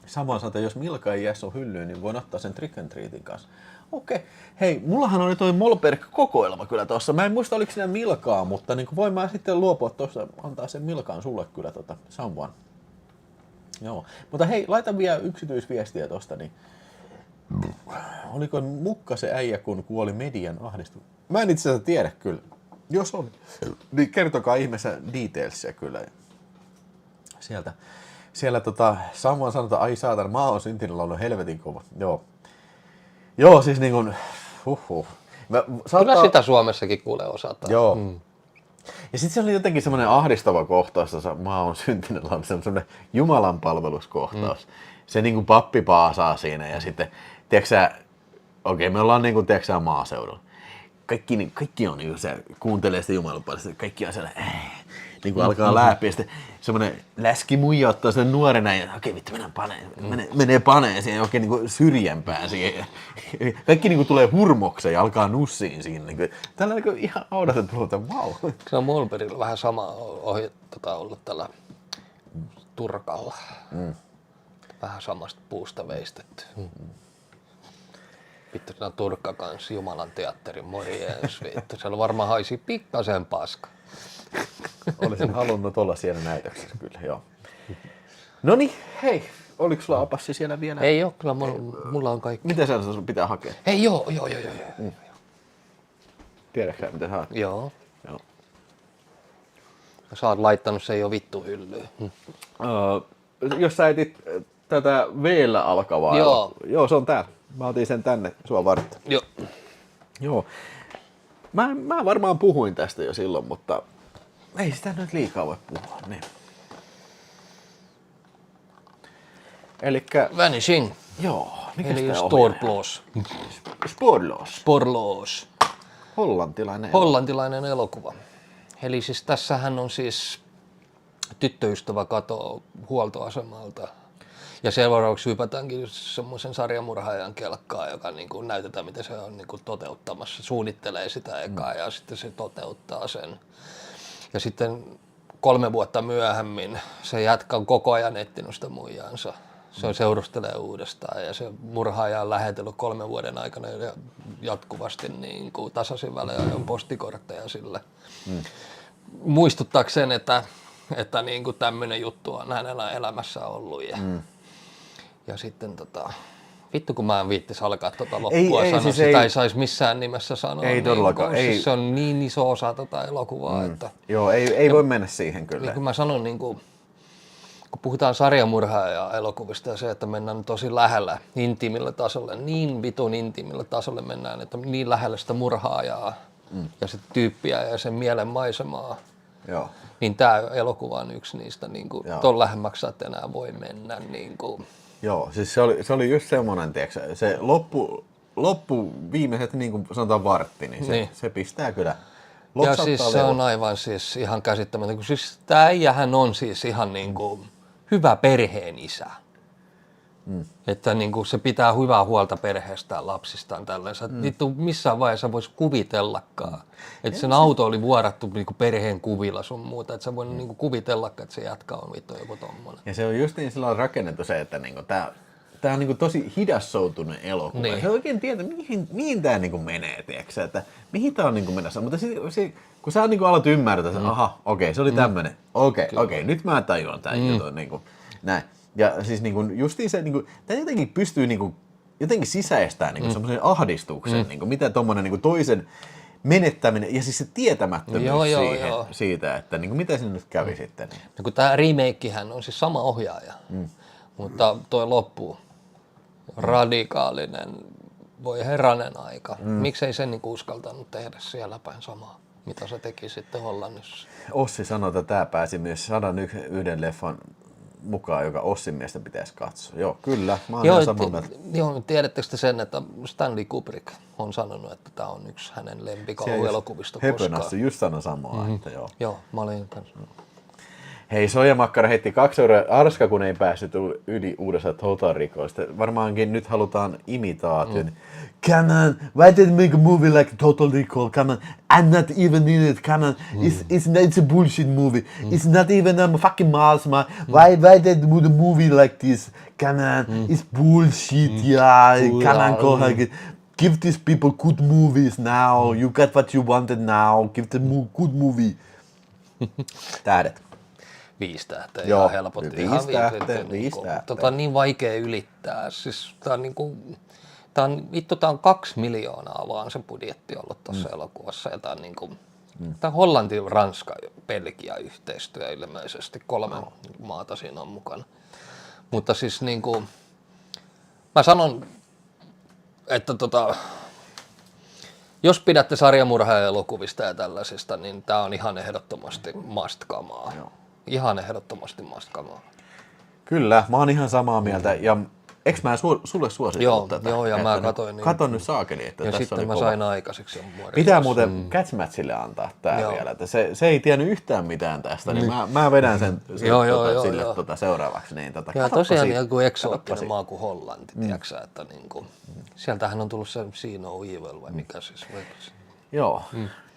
Samoin sanotaan, että jos Milka ei jää sun hyllyyn, niin voin ottaa sen Trick and Treatin kanssa. Okei. Hei, mullahan oli toi Molberg-kokoelma kyllä tossa. Mä en muista, oliko siinä Milkaa, mutta niin voin mä sitten luopua tossa, antaa sen Milkaan sulle kyllä someone. Joo. Mutta hei, laita vielä yksityisviestiä tosta, niin oliko Mukka se äijä, kun kuoli median ahdistukseen? Mä en itse asiassa tiedä kyllä. Jos on, niin kertokaa ihmeessä detailsia kyllä. Siellä samoin sanotaan, ai saatana, Maa on syntinen laulu, helvetin kova. Joo, siis niin kuin, Kyllä sitä Suomessakin kuulee osataan. Joo. Ja sitten se oli jotenkin semmoinen ahdistava kohtaus, tuossa Maa on syntinen laulu, semmoinen Jumalan palveluskohtaus. Se niin kuin pappi paasaa siinä ja sitten, tiedätkö sä, me ollaan niin kuin, tiedätkö sä, maaseudulla. Kaikki on niin se kuuntelee sitä Jumalan palvelusta, kaikki on siellä, niin kuin alkaa läpi ja sitten semmoinen läski muija ottaa sen nuorena ja okei vittu menee paneen siihen oikein niin kuin syrjempään siihen. Kaikki niin kuin tulee hurmokseen ja alkaa nussiin siinä. Niin kuin, tällä niin kuin ihan audata tuolta, vau. Wow. Se on Mulbergilla vähän sama ollut tällä Turkalla. Vähän samasta puusta veistetty. Vittu, siinä on Turkka kanssa, Jumalan teatterin, morjens, vittu. Siellä varmaan haisi pikkasen paska. Olisin halunnut olla siellä näytöksessä kyllä, joo. Noniin, hei, oliko sulla apassi siellä vielä? Ei oo, kyllä mulla on kaikki. Mitä sä sun pitää hakea? Hei, joo. Tiedätkö mitä sä oot? Joo. Sä oot laittanut sen jo vittu hyllyyn. Jos sä etit tätä V-llä alkavaa. Joo, se on täällä. Mä otin sen tänne sua varten. Joo. Mä varmaan puhuin tästä jo silloin, mutta ei sitä nyt liikaa voi puhua. Niin. Elikkä... Vanishing. Joo. Mikä eli Storyplos. Sporloos. Hollantilainen elokuva. Eli siis tässähän on siis tyttöystävä katoo huoltoasemalta. Ja seuraavaksi hypätäänkin semmoisen sarjamurhaajan kelkkaa, joka niin kuin näytetään, miten se on niin kuin toteuttamassa. Suunnittelee sitä ekaa ja sitten se toteuttaa sen. Ja sitten 3 vuotta myöhemmin se jätkä on koko ajan etsinyt sitä muijaansa. Se seurustelee uudestaan ja se murhaaja on lähetellyt 3 vuoden aikana jatkuvasti niin kuin tasaisin välein postikortteja sille. Muistuttaakseen, että että niin kuin tämmöinen juttu on hänellä elämässä ollut. Ja sitten vittu kun mä en viittis alkaa loppua sanoa, siis sitä ei saisi missään nimessä sanoa. Ei todellakaan. Niin, siis se on niin iso osa elokuvaa. Että, joo, ei voi mennä siihen kyllä. Niin kuin mä sanon, niin kuin, kun puhutaan sarjamurhaa ja elokuvista ja se, että mennään tosi lähellä intiimillä tasolle, niin vitun intiimillä tasolle mennään, että niin lähellä sitä murhaajaa ja sitä tyyppiä ja sen mielen maisemaa. Joo. Niin tämä elokuva on yksi niistä, niin kuin, ton lähemmäksi et enää voi mennä. Niin kuin. Joo, siis se oli just semmoinen, tiiäksä, se loppu viimeiset, niin kuin sanotaan vartti, niin se pistää kyllä. Ja siis se on aivan siis ihan käsittämätöntä, kun siis tämä äijähän on siis ihan niin kuin hyvä perheen isä. Että niin kuin se pitää hyvää huolta perheestään, lapsistaan tällaisen. Vittu missään vaiheessa voisi kuvitellakaan. Että sen auto oli vuorattu niin kuin perheen kuvilla sun muuta. Että sä voit niin kuin kuvitellakaan, että se jätkä on vittu joku tommonen. Ja se on just niin silloin rakennettu se, että niin kuin tää on niin kuin tosi hidassoutunut elokuva. Niin. Se oikein tietää, mihin tää niin kuin menee, tiiäksä, että mihin tää on niin kuin menossa. Mutta kun sä niin kuin alat ymmärtää, että okei, se oli tämmönen. Okei, nyt mä tajuan tän jutun. Niin kuin, näin. Ja siis niin kuin justiin se, niin kuin, tämä jotenkin pystyy niin kuin, jotenkin sisäistämään niin kuin semmoisen ahdistuksen, niin kuin, mitä tommonen niin kuin toisen menettäminen ja siis se tietämättömyys siitä, että niin kuin, mitä sinne nyt kävi sitten. No, kun tämä remakehän on siis sama ohjaaja, mutta toi loppu, radikaalinen, voi herranen aika. Miksei sen niin kuin uskaltanut tehdä siellä päin samaa, mitä se teki sitten Hollannissa? Ossi sanoi, että tämä pääsi myös 101 leffan mukaan, joka Ossin mielestä pitäisi katsoa. Joo, kyllä. Mä oon samaa mieltä. Joo, tiedättekö te sen, että Stanley Kubrick on sanonut, että tämä on yksi hänen lempikauhuelokuvista koskaan. Höpönassi just sanoi samaa, että joo. Joo, mä olin kanssa. Hei, Soijamakkara heitti 2 euroa arska, kun ei päässyt yli uudesta Total Recallista. Varmaankin nyt halutaan imitaation. Come on, why did you make a movie like Total Recall? Come on, I'm not even in it. Come on, it's a bullshit movie. It's not even a fucking Mars, man. Why did you do the movie like this? Come on, it's bullshit, yeah. Come on, go ahead. Give these people good movies now. You got what you wanted now. Give them good movie. Tähdet. 5 tähteä Joo, ihan helpotti. 5 tähteä. Niin vaikea ylittää. Siis tää on niinku, tää on 2 miljoonaa vaan se budjetti ollut tuossa elokuvassa. Ja tää on niinku, tää on Hollanti, Ranska, Belgia yhteistyö ilmeisesti. 3 maata siinä on mukana. Mutta siis niinku, mä sanon, että jos pidätte sarjamurha-elokuvista ja tällaisista, niin tää on ihan ehdottomasti must-kamaa. Ihan ehdottomasti must-kamaa. Kyllä, mä oon ihan samaa mieltä. Ja eikö mä sulle suositella tätä? Joo, ja mä katoin. Katon nyt saakeli, että ja tässä sitten oli mä kova. sain aikaiseksi. Pitää muuten Catchmatchille antaa tää vielä. Että se ei tiennyt yhtään mitään tästä, niin mä vedän sen sille seuraavaksi. Niin, ja tosiaan joku eksoottinen maa kuin Hollanti, tiiäksä, että niinku, sieltähän on tullut se See No Evil vai mikä siis. Joo.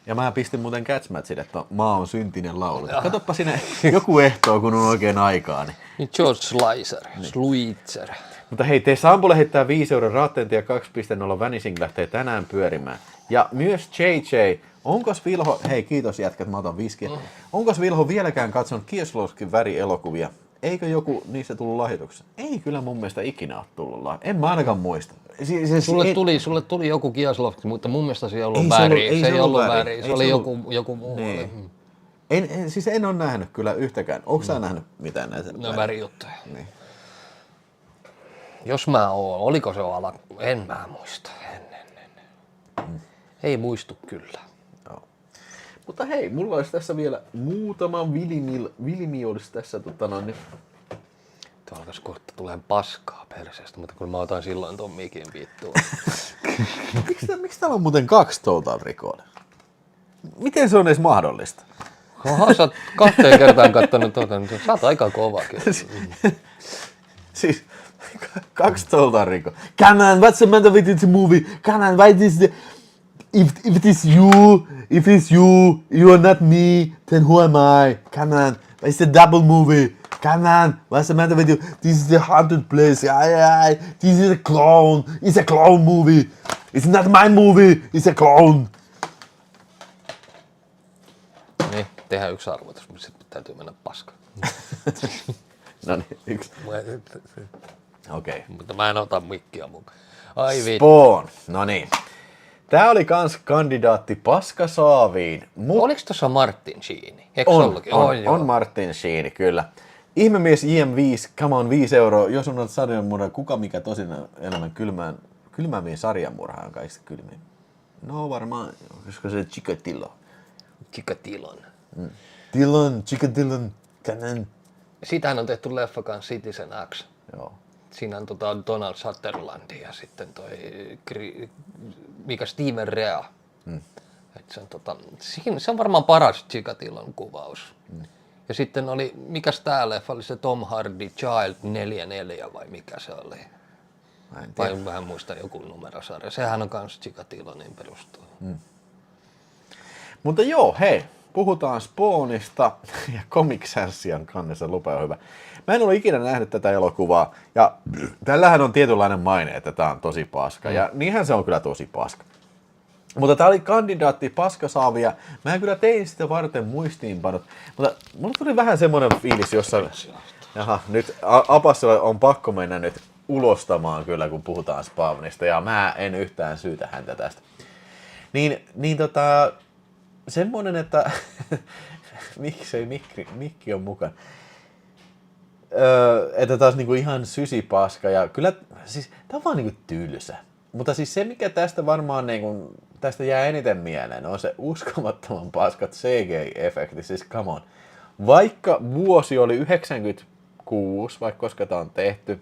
Ja mä pistin muuten Catchmatchille, että maa on syntinen laulu. Katoppa sinne joku ehtoo, kun on oikein aikaa. Niin George Schweitzer. Mutta hei, tee Sampo lähettää 5 euroa Raattentia 2.0 Vanishing lähtee tänään pyörimään. Ja myös JJ, onkos Vilho, hei kiitos jätkät, mä otan viskiä. Onkos Vilho vieläkään katsonut Kieslowskin värielokuvia? Eikö joku niistä tullut lahjoituksessa? Ei kyllä mun mielestä ikinä ole tullut lahjoituksessa. En mä ainakaan muista. Sulle tuli joku Kieslowski, mutta mun mielestä se ei ollut väri. Se ei ollut väri. Se oli joku muu. Niin. En ole nähnyt kyllä yhtäkään. Onko sä nähnyt mitään näitä? No värijuttuja. Niin. Jos mä oon, oliko se en mä muista. Ei muistu kyllä. Joo. Mutta hei, mulla olisi tässä vielä muutama Vilmi olisi tässä niin. Tuo alkaisi kohta tulee paskaa perseestä, mutta kun mä otan silloin ton mikin vittuun. Miksi täällä on muuten 2 Total Recall? Miten se on edes mahdollista? Oha, sä oot 2 kertaan kattonut niin sä oot aika kova kyllä. Siis 2 Total Recall. Come on, what's the matter with this movie? Come on, why this if it is you, you are not me, then who am I? Come on, it's a double movie. Come on, what's the matter with you? This is the haunted place. This is a clown. It's a clown movie. It's not my movie. It's a clown. Niin, tehdään yksi arvotus, mutta sitten täytyy mennä paskaan. No niin, yksi. Okei. Mutta mä en ota mikkiä mukaan. Ai Spawn. No niin. Tää oli kans kandidaatti paskasaaviin. Oliko tuossa Martin Sheeni? On Martin Sheeni, kyllä. Ihmemies IM5, come on, 5 €. Jos on sarjanmurha, kuka mikä tosin elämän kylmäämiin sarjanmurhaan kaikista kylmiin? No varmaan, koska se Chikatilo. Chikatilon. Chikatillon, kanan. Siitähän on tehty leffa kanssa Citizen X. Joo. Siinä on Donald Sutherland ja sitten mikä Steven Rea. Et se on varmaan paras Chikatilon kuvaus. Ja sitten oli, mikäs tää leffa oli se Tom Hardy Child 44 vai mikä se oli? Vai vähän muista joku numerosarja. Sehän on kans Chikatilonin perustuu. Mutta joo, hei, puhutaan Spawnista ja Comic Sansin on kannessa lupa hyvä. Mä en ole ikinä nähnyt tätä elokuvaa ja tällähän on tietynlainen maine, että tää on tosi paska ja niinhän se on kyllä tosi paska. Mutta tää oli kandidaatti paskasaavia. Mä kyllä tein sitä varten muistiinpanot, mutta mulla tuli vähän semmoinen fiilis, jossa nyt Apassilla on pakko mennä nyt ulostamaan kyllä, kun puhutaan Spawnista ja mä en yhtään syytä häntä tästä. Semmonen, että miksei mikki on mukana. Että taas niinku ihan sysipaska ja kyllä, siis tää on vaan niinku tylsä. Mutta siis se, mikä tästä varmaan niinku, tästä jää eniten mieleen, on se uskomattoman paskat CGI-efekti, siis come on. Vaikka vuosi oli 96, vaikka koska tää on tehty,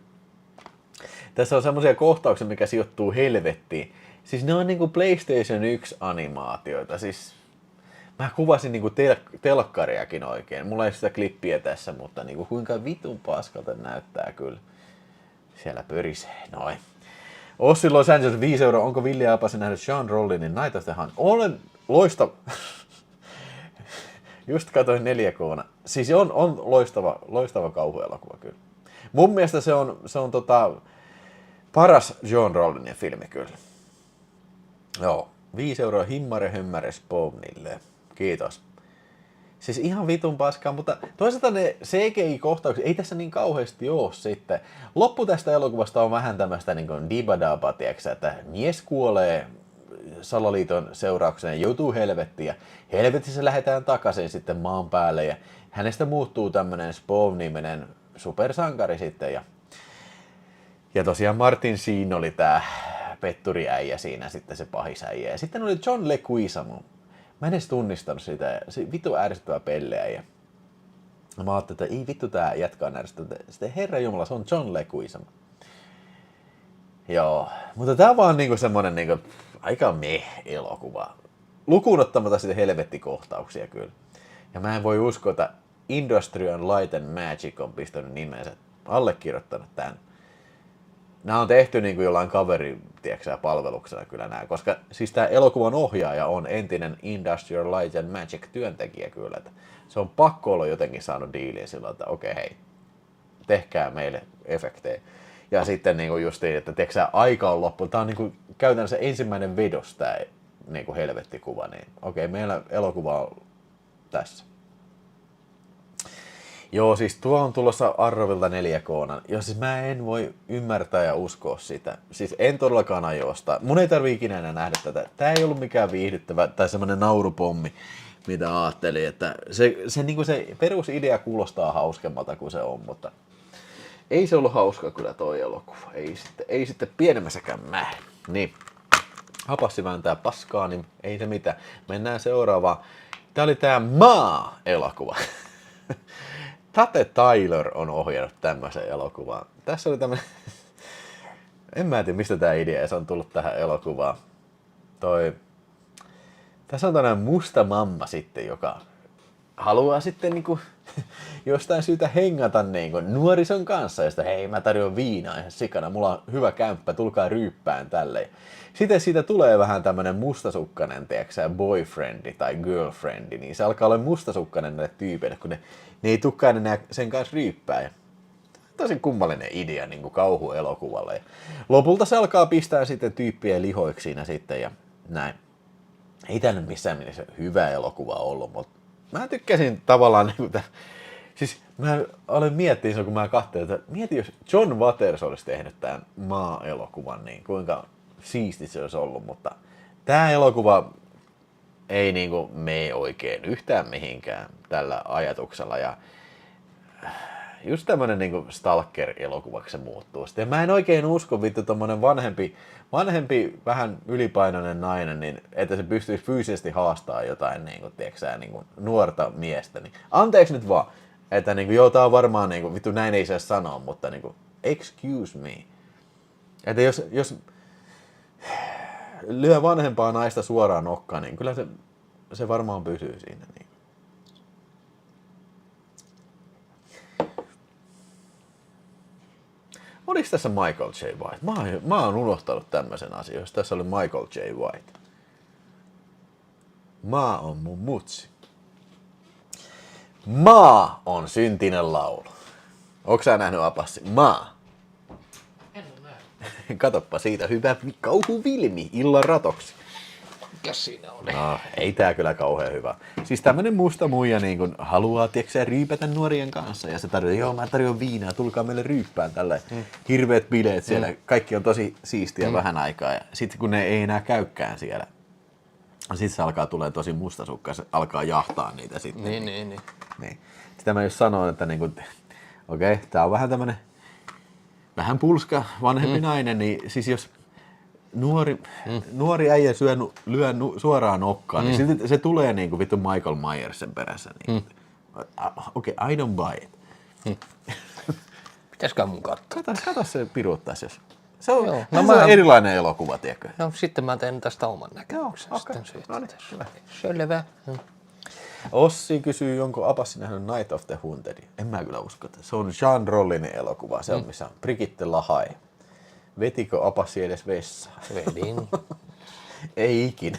tässä on semmoisia kohtauksia, mikä sijoittuu helvettiin. Siis ne on niinku PlayStation 1 animaatioita, siis mä kuvasin niinku telkkariakin oikein. Mulla ei sitä klippiä tässä, mutta niinku kuinka vitun paskalta näyttää kyllä. Siellä pörisee, noin. Ossi Los Angeles 5 €. Onko Ville Apasen nähnyt Sean Rollinin Night of the Hunt? Olen loistava. Just katsoin 4K:na. Siis on loistava kauhuelokuva kyllä. Mun mielestä se on paras John Rollinin filmi kyllä. Joo. 5 € himmare hömmare Spawnille. Kiitos. Siis ihan vitun paskaa, mutta toisaalta ne CGI-kohtaukset ei tässä niin kauheasti oo sitten. Loppu tästä elokuvasta on vähän tämmöistä niin kuin dibadaba, tiiäksä, että mies kuolee salaliiton seurauksena ja joutuu helvettiin ja helvetissä lähdetään takaisin sitten maan päälle ja hänestä muuttuu tämmönen Spawn-nimenen supersankari sitten ja tosiaan Martin Sheen oli tää petturiäijä siinä sitten se pahisäijä ja sitten oli John Leguizamo. Mä en edes tunnistanut sitä, se vittu ärsyttävä pelleä ja mä ajattelin, että ei vittu tää jätkä on ärsyttävä. Sitten herranjumala, se on John Leguizamo. Joo, mutta tää on vaan niinku semmonen niinku aika elokuva. Lukuun ottamatta sitten helvettikohtauksia kyllä. Ja mä en voi uskoa, että Industrial Light and Magic on pistänyt nimensä, allekirjoittanut tän. Nämä on tehty niin kuin jollain palveluksena kyllä nämä, koska siis tämä elokuvan ohjaaja on entinen Industrial Light and Magic työntekijä kyllä. Että se on pakko olla jotenkin saanut diiliä sillä, että okei, hei, tehkää meille efektejä. Ja sitten niin kuin justiin, että teksää aika on loppu. Tämä on niin kuin käytännössä ensimmäinen vedos tämä niin kuin helvettikuva, niin okei, meillä elokuva on tässä. Joo, siis tuo on tulossa Arrovilta 4K:na. Ja siis mä en voi ymmärtää ja uskoa sitä. Siis en todellakaan ajoista. Mun ei tarvii ikinä enää nähdä tätä. Tää ei ollut mikään viihdyttävä tai semmonen naurupommi, mitä ajattelin. Että se perusidea kuulostaa hauskemmalta kuin se on, mutta ei se ollut hauska kyllä toi elokuva. Ei sitten pienemmässäkään määrin. Niin, Hapassi vääntää paskaa, niin ei se mitään. Mennään seuraavaan. Tää oli tää Maa-elokuva. Tate Tyler on ohjannut tämmöisen elokuvan. Tässä oli tämmönen... En mä tiedä, mistä tää idea on tullut tähän elokuvaan. Tässä on tämmönen musta mamma sitten, joka haluaa sitten niinku jostain syytä hengata niinku nuorison kanssa. Ja sitten hei, mä tarjoan viinaa ihan sikana, mulla on hyvä kämppä, tulkaa ryyppään tälleen. Sitten siitä tulee vähän tämmönen mustasukkainen, tiiäksä, boyfriendi tai girlfriendi, niin se alkaa olla mustasukkainen näille tyypeille, kun ne ei tukkaan enää sen kanssa ryyppää. Tosi kummallinen idea niin kuin kauhuelokuvalle. Ja lopulta se alkaa pistää sitten tyyppien lihoiksi siinä sitten ja näin. Ei tämä nyt missään mielessä hyvä elokuva ollut, mutta mä tykkäsin tavallaan niinku siis mä olen miettinyt, kun mä katsoin, että mieti jos John Waters olisi tehnyt tämän Maa-elokuvan, niin kuinka siisti se olisi ollut, mutta tää elokuva ei niinku mene oikein yhtään mihinkään tällä ajatuksella ja just tämmönen niinku stalker-elokuvaksi se muuttuu. Sitten mä en oikein usko, vittu tommonen vanhempi vähän ylipainoinen nainen, niin että se pystyisi fyysisesti haastamaan jotain niinku, tiiäksä, niinku nuorta miestä. Niin, anteeksi nyt vaan, että niinku, joo, tää on varmaan niinku, vittu näin ei saa sanoa, mutta niinku, excuse me. Että jos lyö vanhempaa naista suoraan nokkaan, niin kyllä se varmaan pysyy siinä. Niin. Oliko tässä Michael J. White? Mä oon unohtanut tämmöisen asian, jos tässä oli Michael J. White. Maa on mun mutsi. Maa on syntinen laulu. Onko sä nähnyt Apassi? Maa. En ole nähnyt. Katoppa siitä hyvä kauhuvilmi illan ratoksi. Mikäs siinä oli? No, ei tää kyllä kauhean hyvä. Siis tämmönen musta muija niin kun haluaa, tiiäksä, ryypätä nuorien kanssa. Ja se tarjoaa, joo mä tarjoan viinaa, tulkaa meille ryyppään tällä. Hirveet bileet siellä, kaikki on tosi siistiä vähän aikaa. Ja sitten kun ne ei enää käykään siellä, sitten se alkaa tulee tosi mustasukka, se alkaa jahtaa niitä sitten. Niin. Sitä mä just sanoin, että niinku, okei, tää on vähän tämmönen, vähän pulska, vanhempi nainen, niin siis jos nuori äijä lyö suoraan nokkaan, niin sitten se tulee niinku vittu Michael Myersen perässä. Niin. Okei, I don't buy it. Pitäisikö mun katsoa? Kato se piruuttaisi, jos... Se on, Joo. se on erilainen elokuva, tiedätkö? No sitten mä teen tästä oman näkemyksen. Joo, okei. Sitten No niin, hyvä. Selvä. Ossi kysyy, onko Apassi nähnyt Night of the Hunted. En mä kyllä usko, että se on Jean Rollinin elokuva. Se on missä on Brigitte Lahai. Vetikö Apassi edes vessaan? Vedin. Ei ikinä.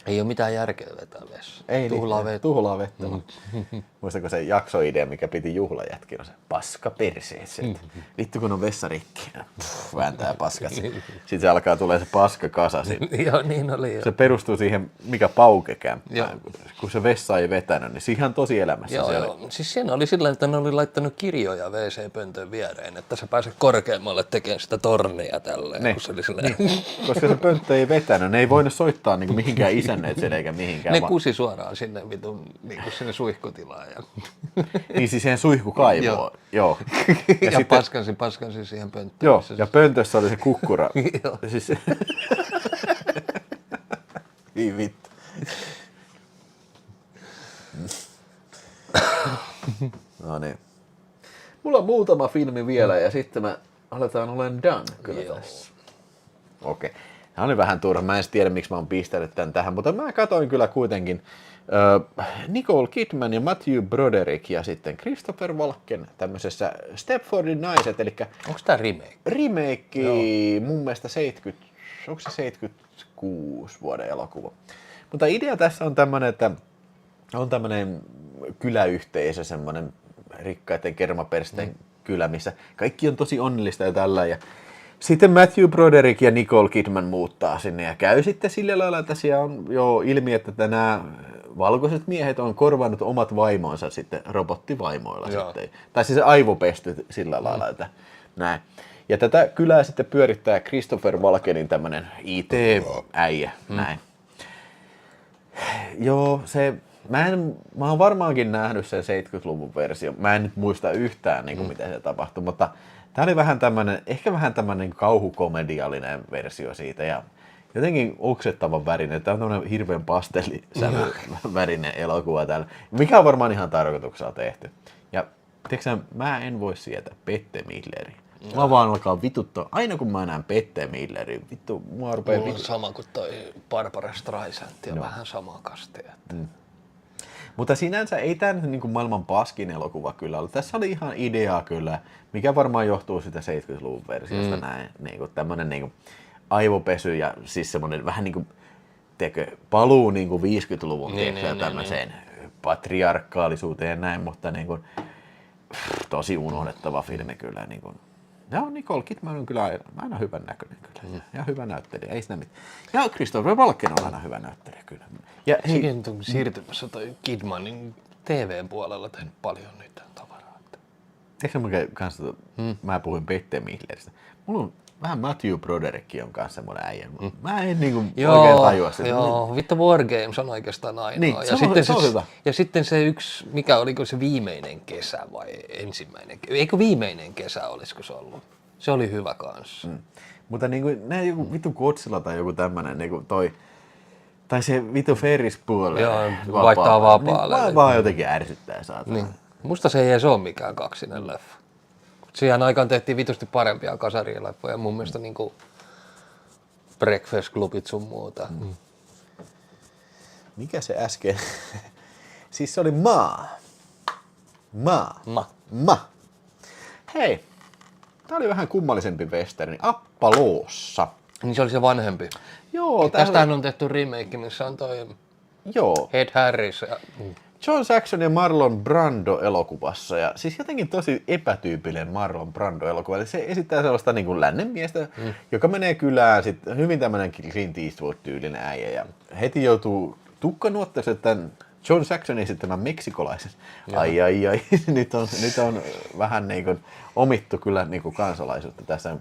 Ei ole mitään järkeä vetää vessa. Ei Tuhlaa niin, vettä. tuhlaa vettä. Muistatko se jaksoidea, mikä piti juhlajätkin, on se paska perseeseen. Vittu kun on vessa rikki. Vääntää paskat. Sitten se alkaa tulee se paska kasa. Joo, niin oli jo. Se perustuu siihen, mikä paukekämppään. Kun se vessa ei vetänyt, niin siihen tosi elämässä. Joo. Siis siinä oli sillä, että ne oli laittanut kirjoja WC-pöntön viereen, että sä pääset korkeammalle tekemään sitä tornia tälleen. Ne. Kun se oli Koska se pönttö ei vetänyt, ne ei voinut soittaa niin mihinkään isänneet eikä mihinkään. Ne kusi suoraan sinne vitun niin sinne suihkutilaan. Ja, niin siis siihen suihkukaivoon. Joo. ja sitten, paskansi siihen pönttöön. joo, ja pöntössä oli se kukkura. Joo. Siis, niin vittu. No niin. Mulla on muutama filmi vielä ja sitten me aletaan olemaan done kyllä tässä. Okei. Tämä oli vähän turha. Mä en tiedä, miksi mä oon pistänyt tän tähän, mutta mä katoin kyllä kuitenkin Nicole Kidman ja Matthew Broderick ja sitten Christopher Walken tämmöisessä Stepfordin naiset, eli Onko tää remake? remake mun mielestä 76 vuoden elokuva. Mutta idea tässä on tämmönen, että on tämmönen kyläyhteisö, semmonen rikkaiden kermapersten kylä, missä kaikki on tosi onnellista ja tällä. Ja sitten Matthew Broderick ja Nicole Kidman muuttaa sinne ja käy sitten sillä lailla, että siellä on jo ilmi, että nämä valkoiset miehet on korvannut omat vaimonsa sitten robottivaimoilla. Sitten. Tai siis aivopesty sillä lailla, että näin. Ja tätä kylää sitten pyörittää Christopher Walkenin tämmönen IT-äijä, näin. Joo, mä oon varmaankin nähnyt sen 70-luvun versio. Mä en nyt muista yhtään niin kuin miten se tapahtui, mutta tää oli vähän tämmönen, ehkä vähän tämmönen kauhukomediallinen versio siitä ja jotenkin oksettavan värinen. Tää on tämmönen hirveän pastellisävy värinen elokuva täällä, mikä on varmaan ihan tarkoituksella tehty. Ja tiiäksä, mä en voi sietää Bette Midleri. Mä vaan alkaa vituttaa, aina kun mä näen Bette Midlerin, vittu, mua rupee Mulla on sama kuin toi Barbara Streisand ja vähän samaa kastia. Mutta sinänsä ei tämä nyt niin maailman paskin elokuva kyllä ollut. Tässä oli ihan ideaa kyllä, mikä varmaan johtuu sitä 70-luvun versiosta näin. Niin kuin tämmönen niin kuin aivopesy ja siis semmoinen vähän niin kuin paluu niin kuin 50-luvun tämmöiseen patriarkaalisuuteen ja näin, mutta niin kuin, tosi unohdettava filmi kyllä. Niin kuin. Joo, Nicole Kidman on kyllä aina hyvän näköinen kyllä. Ja hyvä näyttelijä, ei siinä mitään. Ja Christopher Walken on aina hyvä näyttelijä kyllä. Ja sekin on siirtymässä toi Kidmanin TV-puolella tehnyt paljon niitä tavaraa. Eikö mä kanssa, mä puhuin Bette Midleristä. Mulla on vähän Matthew Broderick on kanssa semmoinen äijä. Mä en niinku oikein tajua sitä. Joo, vittu War Games on oikeastaan ainoa. Niin, se on hyvä. Ja sitten se yksi, mikä oliko se viimeinen kesä vai ensimmäinen, eikö viimeinen kesä olisiko se ollut? Se oli hyvä kanssa. Mutta niinku, nää joku vittu Godzilla tai joku tämmönen niinku toi, tai se vittu Ferris puolelle. Joo, vaihtaa vapaalle. Niin, vaan jotenkin ärsyttää saatana. Niin. Musta se ei edes ole mikään kaksinen leffa. Siihen aikaan tehtiin vitusti parempia kasarien leffoja. Mun mielestä niinku Breakfast Clubit sun muuta. Mikä se äsken? Siis se oli maa. Hei, tää oli vähän kummallisempi westerni. Appaloossa. Niin se oli se vanhempi. Joo, tästähän on tehty remake, missä on toi Ed Harris. John Saxon ja Marlon Brando elokuvassa. Ja siis jotenkin tosi epätyypillinen Marlon Brando elokuva. Eli se esittää sellaista niin kuin lännen miestä, joka menee kylään. Sitten hyvin tämmöinen Clint Eastwood-tyylinen äijä. Ja heti joutuu tukkanuotteeseen tämän John Saxonin esittämän meksikolaisen. Ai. nyt on vähän niin kuin omittu kyllä niin kuin kansalaisuutta tässä.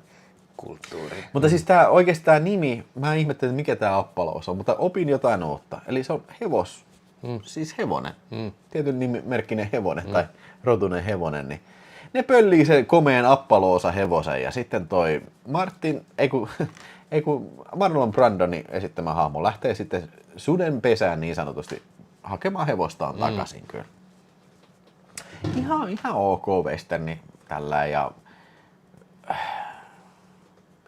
Kulttuuri. Mutta siis oikeasti tämä nimi, mä ihmettelin, että mikä tämä Appaloosa on, mutta opin jotain uutta. Eli se on siis hevonen. Tietyn nimimerkkinen hevonen tai rotunen hevonen. Niin ne pöllii sen komeen Appaloosa hevosen ja sitten toi Marlon Brandonin esittämä hahmo lähtee sitten suden pesään niin sanotusti hakemaan hevostaan takaisin kyllä. Ihan ok westerni tällä ja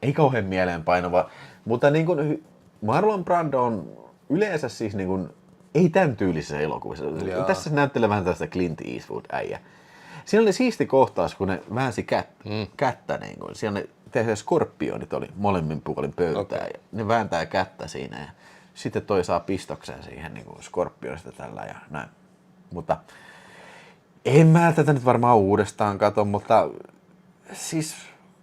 ei kauhean mieleenpainuva, mutta niin kuin Marlon Brando on yleensä siis niin kuin, ei tämän tyylisissä elokuvissa. Tässä se näyttelee vähän tästä Clint Eastwood-äijä. Siinä oli siisti kohtaus, kun ne väänsi kättä niin kuin. Siinä ne skorpionit oli molemmin puolin pöytää ja ne vääntää kättä siinä ja sitten toi saa pistoksen siihen niin kuin skorpionista tällä ja näin. Mutta en mä tätä nyt varmaan uudestaan katso, mutta siis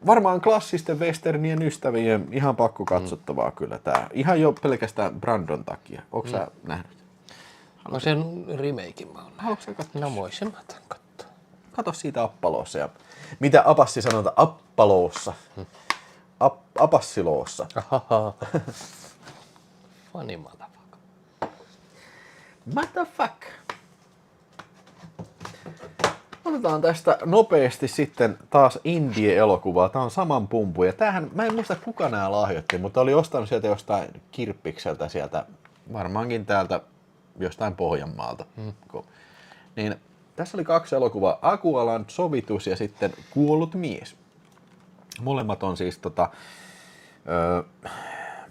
varmaan klassisten westernien ystävien ihan pakko katsottavaa kyllä tää. Ihan jo pelkästään Brandon takia. Ootko sä nähnyt? No sen remakein mä oon nähnyt. Haluatko sä katsoa? No voisin mä tämän katsoa. Kato siitä Appaloossa ja mitä Apassi sanoo, Appaloossa. Apassiloossa. Funny motherfucker. What the fuck? Otetaan tästä nopeasti sitten taas indie-elokuvaa. Tää on saman pumpu. Ja tämähän, mä en muista kuka nää lahjoitti, mutta oli ostanut sieltä jostain kirppikseltä sieltä, varmaankin täältä jostain Pohjanmaalta. Niin tässä oli 2 elokuvaa, Akualan sovitus ja sitten Kuollut mies. Molemmat on siis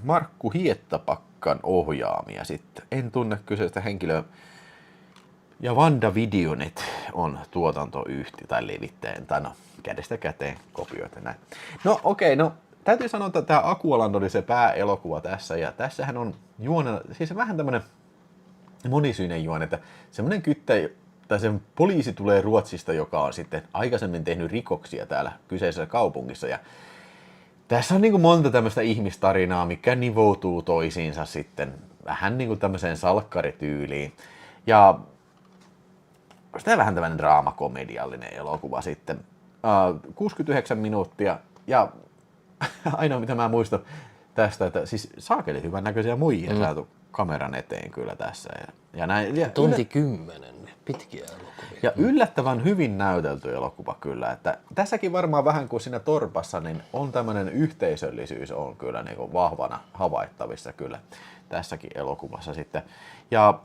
Markku Hiettapakkan ohjaamia sitten. En tunne kyseistä henkilöä. Ja Vanda Videonet on tuotantoyhtiö tai levittäjän, tai no kädestä käteen kopioita näin. No okei, no täytyy sanoa, että tämä Akualand oli se pääelokuva tässä, ja tässähän on juonena, siis vähän tämmönen monisyinen juone, että semmonen tai se poliisi tulee Ruotsista, joka on sitten aikaisemmin tehnyt rikoksia täällä kyseisessä kaupungissa, ja tässä on niin kuin monta tämmöistä ihmistarinaa, mikä nivoutuu toisiinsa sitten vähän niin kuin tämmöiseen salkkarityyliin, ja tämä on vähän tämmöinen draamakomediallinen elokuva sitten. 69 minuuttia ja ainoa mitä mä muistan tästä, että siis saakeli hyvän näköisiä muijia saatu kameran eteen kyllä tässä. Ja näin, ja tunti 10, pitkiä elokuvia. Ja yllättävän hyvin näytelty elokuva kyllä. Että tässäkin varmaan vähän kuin siinä Torpassa, niin on tämmöinen yhteisöllisyys on kyllä niin kuin vahvana havaittavissa kyllä tässäkin elokuvassa sitten. Ja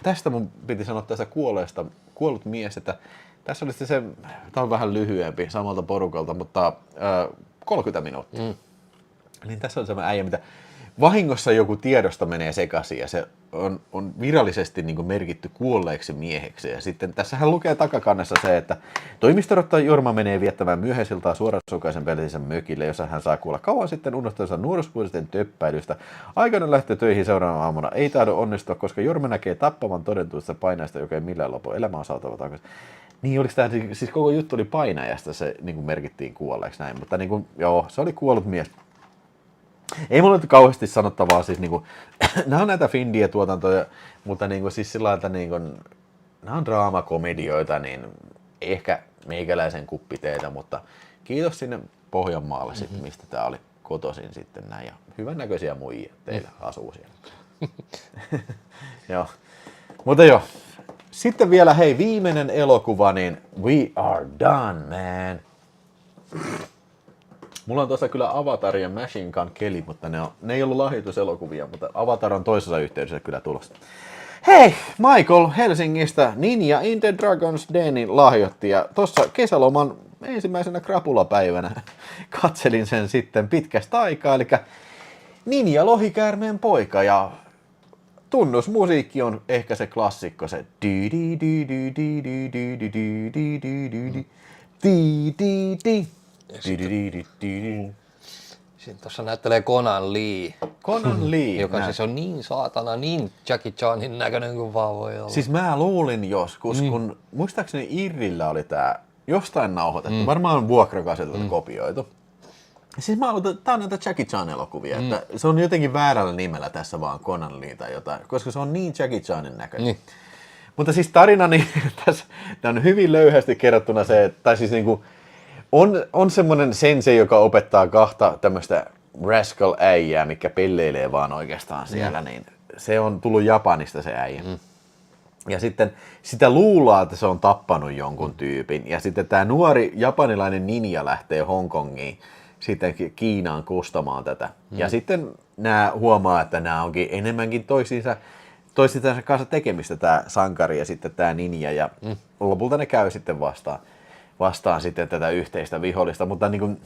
tästä mun piti sanoa tästä Kuollut mies, että tässä oli se, tämä on vähän lyhyempi samalta porukalta, mutta 30 minuuttia. Niin tässä on semmoinen äijä, mitä vahingossa joku tiedosto menee sekaisin ja se on virallisesti niin kuin merkitty kuolleeksi mieheksi. Ja sitten tässähän lukee takakannessa se, että toimistorottaja Jorma menee viettämään myöhäisiltaan suorasukaisen velisensä mökille, jossa hän saa kuulla kauan sitten unohtajansa nuoruusvuosisten töppäilystä. Aikana lähtee töihin seuraavana aamuna. Ei tahdo onnistua, koska Jorma näkee tappavan todentuista painaista, joka ei millään lopu. Elämä on saatava takaisin. Niin, oliko tämä, siis koko juttu oli painajasta, se niin kuin merkittiin kuolleeksi näin, mutta niin kuin, joo, se oli kuollut mies. Ei mulla nyt kauheasti sanottavaa, siis niin kuin, nämä on näitä Findie-tuotantoja, mutta niin kuin, siis sillä lailla, että niin kuin, nämä on draamakomedioita, niin ehkä meikäläisen kuppiteitä, mutta kiitos sinne Pohjanmaalle sitten, mistä tämä oli kotoisin sitten näin, ja hyvännäköisiä muijia teillä asuu siellä. Joo, mutta joo. Sitten vielä, hei, viimeinen elokuva, niin We Are Done, man. Mulla on tuossa kyllä Avatar ja Machine Gun Kelly, mutta ne ei ollut lahjoituselokuvia, mutta Avatar on toisessa yhteydessä kyllä tulossa. Hei, Michael Helsingistä Ninja in the Dragon's Denin lahjoitti, ja tuossa kesäloman ensimmäisenä krapulapäivänä katselin sen sitten pitkästä aikaa, eli Ninja Lohikäärmeen poika, ja tunnusmusiikki on ehkä se klassikko, se Sitten tuossa näyttelee Conan Lee. Conan Lee. Joka siis on niin saatana, niin Jackie Chanin näköinen kuin vaan voi olla. Siis mä luulin joskus, kun muistaakseni Irrillä oli tää jostain nauhoitettu, varmaan vuokrakasetilta kopioitu. Siis mä aloitan, tää on näitä Jackie Chan-elokuvia, että se on jotenkin väärällä nimellä tässä vaan Conan Lee tai jotain, koska se on niin Jackie Chanin näköinen. Niin. Mutta siis tarina, niin tässä on hyvin löyhästi kerrottuna se, tai siis niinku, on semmoinen sensei, joka opettaa kahta tämmöistä rascal-äijää, mikä pelleilee vaan oikeastaan siellä, niin se on tullut Japanista se äijä. Ja sitten sitä luulaa, että se on tappanut jonkun tyypin, ja sitten tämä nuori japanilainen ninja lähtee Hongkongiin, sitten Kiinaan kustamaan tätä. Ja sitten nämä huomaa, että nämä onkin enemmänkin toisiinsa kanssa tekemistä, tämä sankari ja sitten tämä ninja, ja lopulta ne käy sitten vastaan sitten tätä yhteistä vihollista, mutta niin kuin,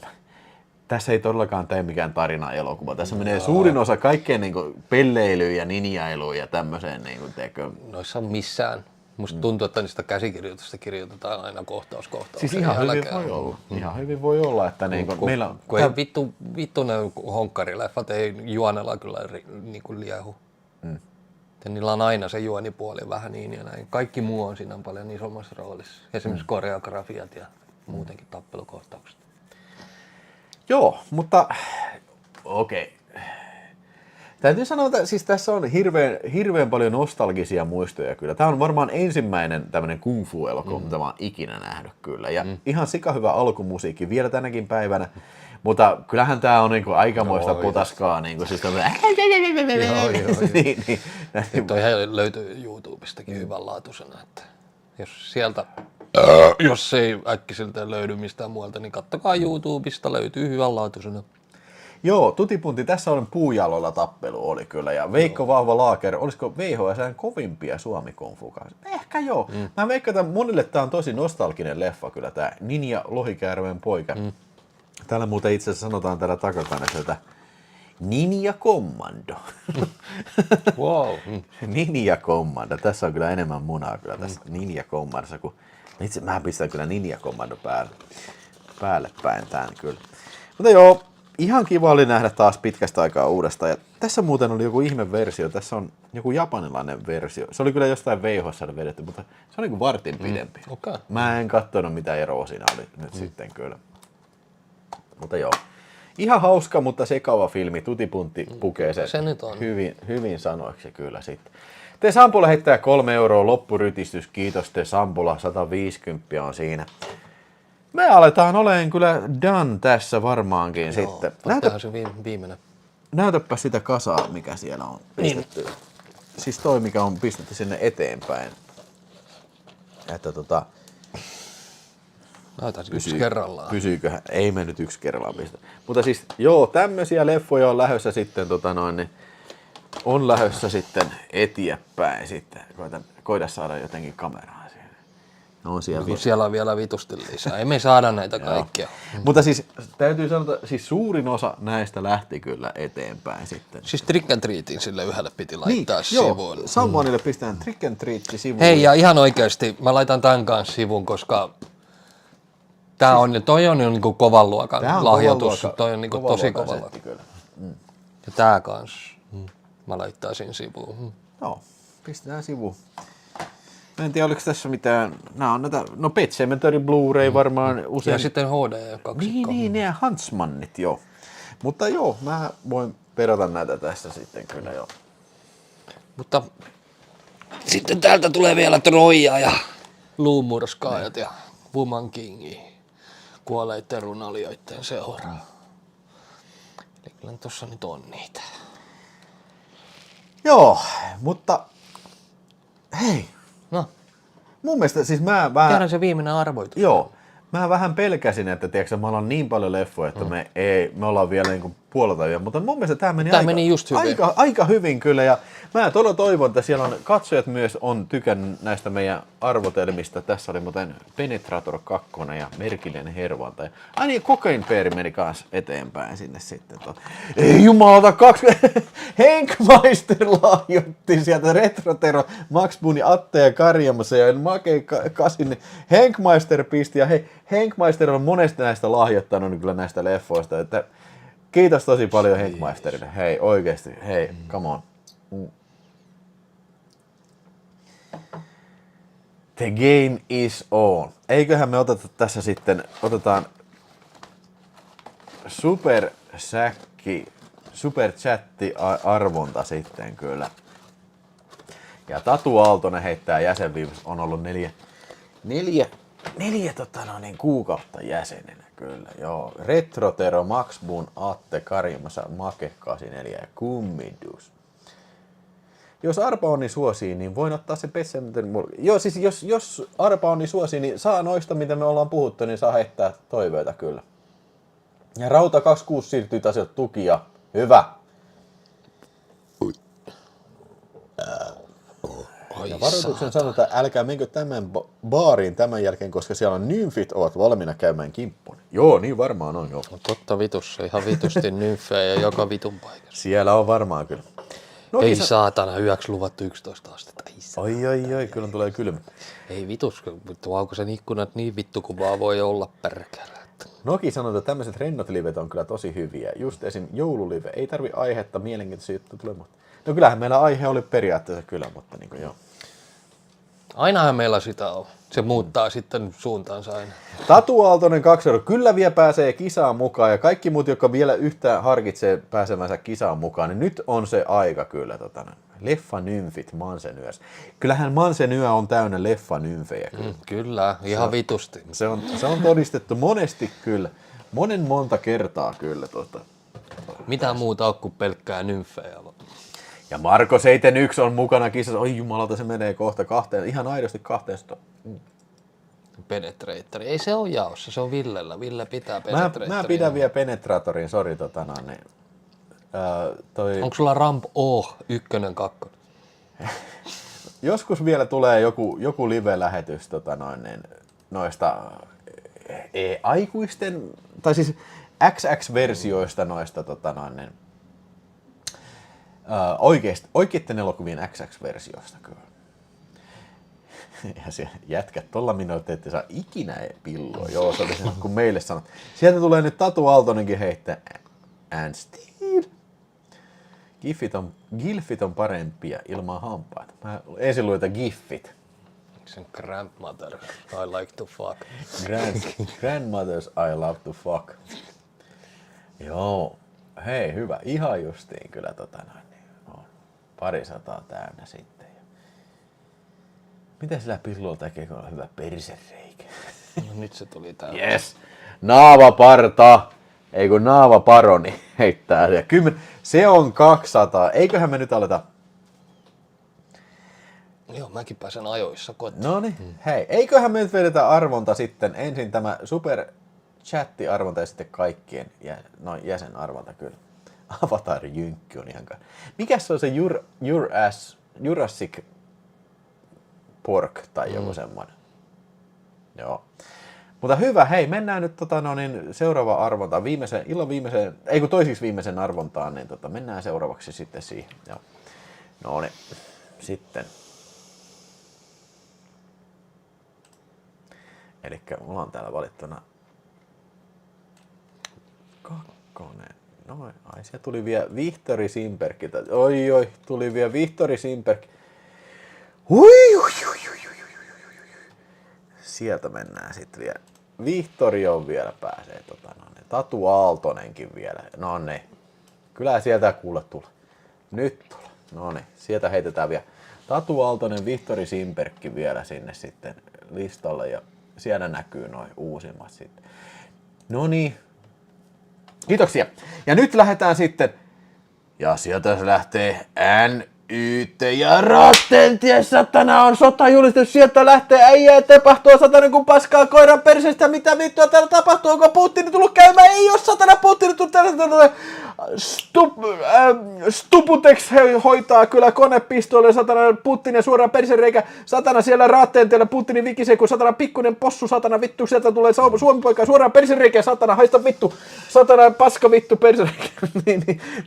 tässä ei todellakaan tee mikään tarina-elokuva. Tässä menee suurin osa kaikkeen niin kuin pelleilyyn ja ninjailuun ja tämmöiseen. Niin kuin, noissa on missään. Musta tuntuu, että niistä käsikirjoitusta kirjoitetaan aina kohtaus. Siis ihan hyvin voi olla. Ihan hyvin voi olla, että niin kuin, meillä on... Kun ei vittu ne honkkarileffat ei juonella kyllä niin kuin liehu. Niillä on aina se juonipuoli vähän niin ja näin. Kaikki muu on siinä paljon isommassa roolissa. Esimerkiksi koreografiat ja muutenkin tappelukohtaukset. Joo, mutta okei. Täytyy sanoa, että siis tässä on hirveän paljon nostalgisia muistoja kyllä. Tämä on varmaan ensimmäinen tämmöinen kung fu-elokuva, mitä mä oon ikinä nähnyt kyllä. Ja ihan sikahyvä alkumusiikki vielä tänäkin päivänä. Mutta kyllähän tää on niinku aikamoista potaskaa. Niinku, siis niin. Toi löytyy YouTubestakin hyvänlaatuisena. Että jos ei äkkiseltä löydy mistään muualta, niin kattokaa YouTubesta, löytyy hyvänlaatuisena. Joo, tutipunti, tässä on puujaloilla tappelu oli kyllä, ja Veikko Vahva Laaker, olisiko VHS:n kovimpia suomi-konfukaan? Ehkä joo. Mä veikkaan, että monille tää on tosi nostalginen leffa kyllä, tää Ninja Lohikäärmeen poika. Täällä muuten itse asiassa sanotaan täällä takakannessa, että Ninja Commando. Wow. Ninja Commando, tässä on kyllä enemmän munaa kyllä tässä Ninja Commandossa, kun itse mä pistän kyllä Ninja Commando päälle päin tän kyllä. Mutta joo, ihan kiva oli nähdä taas pitkästä aikaa uudestaan. Ja tässä muuten oli joku ihme versio. Tässä on joku japanilainen versio. Se oli kyllä jostain VHS:llä vedetty, mutta se on niin kuin vartin pidempi. Okay. Mä en katsonut mitä eroa siinä oli nyt sitten kyllä. Mutta joo. Ihan hauska, mutta sekava filmi. Tutipuntti pukee se nyt on. Hyvin sanoiksi kyllä sitten. Te Sampola heittää 3 euroa loppurytistys. Kiitos te Sampola, 150 on siinä. Me aletaan olemaan kyllä done tässä varmaankin. Joo, sitten. Näytäpä se viimeinen. Näytäpä sitä kasaa, mikä siellä on pistetty. Niin. Siis toi, mikä on pistetty sinne eteenpäin. Että näytän yksi kerrallaan. Pysyyköhän? Ei me nyt yksi kerrallaan pistä. Mutta siis joo, tämmöisiä leffoja on lähdössä sitten, on lähdössä sitten eteenpäin sitten. Koita saada jotenkin kameraan siihen. No, siellä on vielä vitusti lisää. Ei me saada näitä kaikkia. Mutta siis täytyy sanoa, että siis suurin osa näistä lähti kyllä eteenpäin sitten. Siis Trick and Treatin sille yhdelle piti laittaa sivuun. Joo, Sammonille pistään Trick and Treat sivuun. Hei, ja ihan oikeasti mä laitan tämän kanssa sivuun, koska toi on niin kuin kovan luokan lahjoitus. Toi on niin kuin tosi kova luokan. Ja tää kanssa mä laittaisin sivuun. Joo, pistetään sivuun. Mä en tiedä, oliko tässä mitään, nää on näitä, no Pet Sematary Blu-ray varmaan usein. Ja sitten HD-kaksikko. Niin, ne Huntsmannit, joo. Mutta joo, mä voin perata näitä tässä sitten kyllä joo. Mutta sitten täältä tulee vielä Troja ja Luumurskaajat ja Woman Kingi kuolleiden runalijoiden seuraa. Eli kyllä tossa nyt on niitä. Joo, mutta hei, No, mun mielestä siis mä vähän... tiedän se viimeinen arvoitus. Joo, mä vähän pelkäsin, että tiedätkö, me ollaan niin paljon leffoja, että me ollaan vielä niin kuin puolelta vielä, mutta mun mielestä tämä meni just hyvin. Aika hyvin kyllä, ja mä todella toivon, että siellä on katsojat myös on tykännyt näistä meidän arvotelmista. Tässä oli muuten Penetrator 2 ja Merkillinen hervonta. Ai niin, Cocaine Bear meni kanssa eteenpäin sinne sitten. Ei jumalauta, 2 Henkmeister lahjoitti sieltä Retrotero, Max Boone, Atte ja Karjamassa ja Make 8. Henkmeister pisti, ja hei, Henkmeister on monesti näistä lahjoittanut niin kyllä näistä leffoista, että kiitos tosi paljon Henkmeisterille. Hei, oikeesti, hei, come on. The game is on. Eiköhän me oteta tässä sitten, otetaan super chatti arvonta sitten kyllä. Ja Tatu Aaltonen heittää jäsenviivas, on ollut neljä kuukautta jäsenenä kyllä. Joo. Retrotero, Max Boone, Atte, Karjamassa, Make 84 ja Kummidus. Jos Arpa Onni suosii, niin voin ottaa sen Pessementen. Joo, siis jos Arpa Onni suosii, niin saa noista, mitä me ollaan puhuttu, niin saa heittää toiveita kyllä. Ja Rauta 26 siirtyy taas jo tukia. Hyvä. Ja varoituksen sanotaan, älkää menkö tämän baariin tämän jälkeen, koska siellä on nymfit ovat valmiina käymään kimppuun. Joo, niin varmaan on, joo. No totta vitussa, ihan vitusti nymfejä joka vitun paikassa. Siellä on varmaan kyllä. No, ei saatana, yöksi luvattu 11 astetta. Oi, kyllä tulee kylmä. Ei vitus, auko sen ikkunat niin vittu kuin vaan voi olla perkele. Noki sanoo, että tämmöiset rennot livet on kyllä tosi hyviä. Just esim. Joululive. Ei tarvi aihetta, mielenkiintoisia juttuja tulee. No kyllähän meillä aihe oli periaatteessa kyllä, mutta niin kuin joo. Ainahan meillä sitä on. Se muuttaa sitten suuntaansa aina. Tatu Aaltonen 2 €. Kyllä vielä pääsee kisaan mukaan ja kaikki muut, jotka vielä yhtään harkitsee pääsemänsä kisaan mukaan, niin nyt on se aika kyllä. Leffanymfit Mansenyös. Kyllähän Mansenyö on täynnä leffanymfejä. Kyllä, kyllä ihan vitusti. Se on todistettu monesti kyllä. Monta kertaa kyllä. Mitä muuta on kuin pelkkää nymfejä? Ja Marko 71 on mukana kisassa. Oi jumalauta, se menee kohta ihan aidosti 200. Penetrator. Ei se ole jaossa, se on Villellä. Ville pitää Penetratorin. Mä pidän vielä Penetratorin, sori Onko sulla Ramp O 1, 2? Joskus vielä tulee joku live-lähetys noista aikuisten, tai siis XX-versioista noista oikeitten elokuvien XX-versioista kyllä. Ja se jätkät tolla minuuttia, ettei saa ikinä pilloa. Joo, se oli se, kun meille sanot. Sieltä tulee nyt Tatu Aaltonenkin heittää. And still. Gilfit on parempia ilman hampaita. Mä ensin luin, että giffit. Sen grandmother, I like to fuck. Grandmothers I love to fuck. Joo. Hei, hyvä. Ihan justiin kyllä on 200 täynnä sitten. Mitä sillä pillolla tekee, kun on hyvä persereikä? No nyt se tuli täällä. Yes. Naavaparta. Ei kun naavaparoni heittää. Ja 10. Se on 200. Eiköhän me nyt aleta. Joo, mäkin pääsen ajoissa kotiin. Noniin. Hei, eiköhän me nyt vedetä arvonta sitten. Ensin tämä super chatti-arvonta ja sitten kaikkien jäsenarvonta kyllä. Avatar Jynkky on ihan mikäs se on se Jurassic Pork tai joku semmoinen. Joo. Mutta hyvä, hei, mennään nyt seuraava arvontaan, toisiksi viimeisen arvontaan, niin mennään seuraavaksi sitten siihen. Joo. No niin, sitten. Elikkä mulla on täällä valittuna 2. Noin, ai se tuli vielä Vihtori Simperkiltä. Oi, tuli vielä Vihtori Simperk. Ui. sieltä mennään sitten vielä. Vihtori on vielä pääsee. Tatu Aaltonenkin vielä. No niin. Kyllä sieltä kuule tulee. Nyt tulee. No niin. Sieltä heitetään vielä. Tatu Aaltonen, Vihtori Simperkki vielä sinne sitten listalle. Ja siellä näkyy noin uusimmat sitten. No niin. Kiitoksia. Ja nyt lähdetään sitten. Ja sieltä se lähtee NYT ja Rattentie, satana on sotajulistus, sieltä lähtee äijää tapahtuu satana kun paskaa koiran perseestä, mitä vittua täällä tapahtuu, onko Putin tullut käymään, ei oo satana Putin tullut täällä, Stuputex hoitaa kyllä konepistoille, satana Putin ja suoraan persereikä, satana siellä Rattenteella Putinin vikisee, kun satana pikkuinen possu, satana vittu, sieltä tulee Suomi-poika suoraan persereikä, satana haista vittu, satana paska vittu persereikä,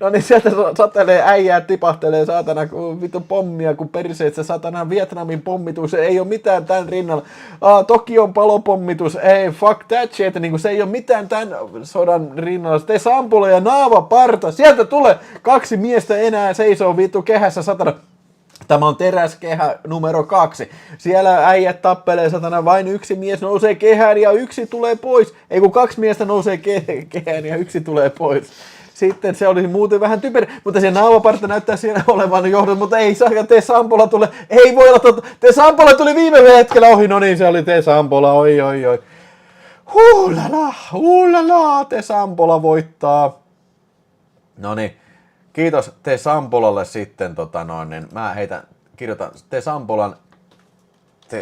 no niin sieltä satelee äijää, tipahtelee satana vittu pommia, kun perseet se satana Vietnamin pommitus, ei oo mitään tän rinnalla, Tokion palopommitus, ei fuck that shit, niin se ei oo mitään tän sodan rinnalla, te Sampola ja Naava parta, sieltä tulee 2 miestä enää seisoo vittu kehässä satana. Tämä on teräskehä numero 2. Siellä äijät tappelee satana, vain 1 mies nousee kehään ja 1 tulee pois. Ei kun 2 miestä nousee kehään ja 1 tulee pois. Sitten se olisi muuten vähän typerä, mutta se naavaparta näyttää siellä olevan johdon, mutta ei saa, T. Sampola tulee, ei voi olla totta, T. Sampola tuli viime hetkellä ohi, no niin se oli T. Sampola, oi. Huulala, T. Sampola voittaa. No niin, kiitos T. Sampolalle sitten, niin mä kirjoitan T. Sampolan, T.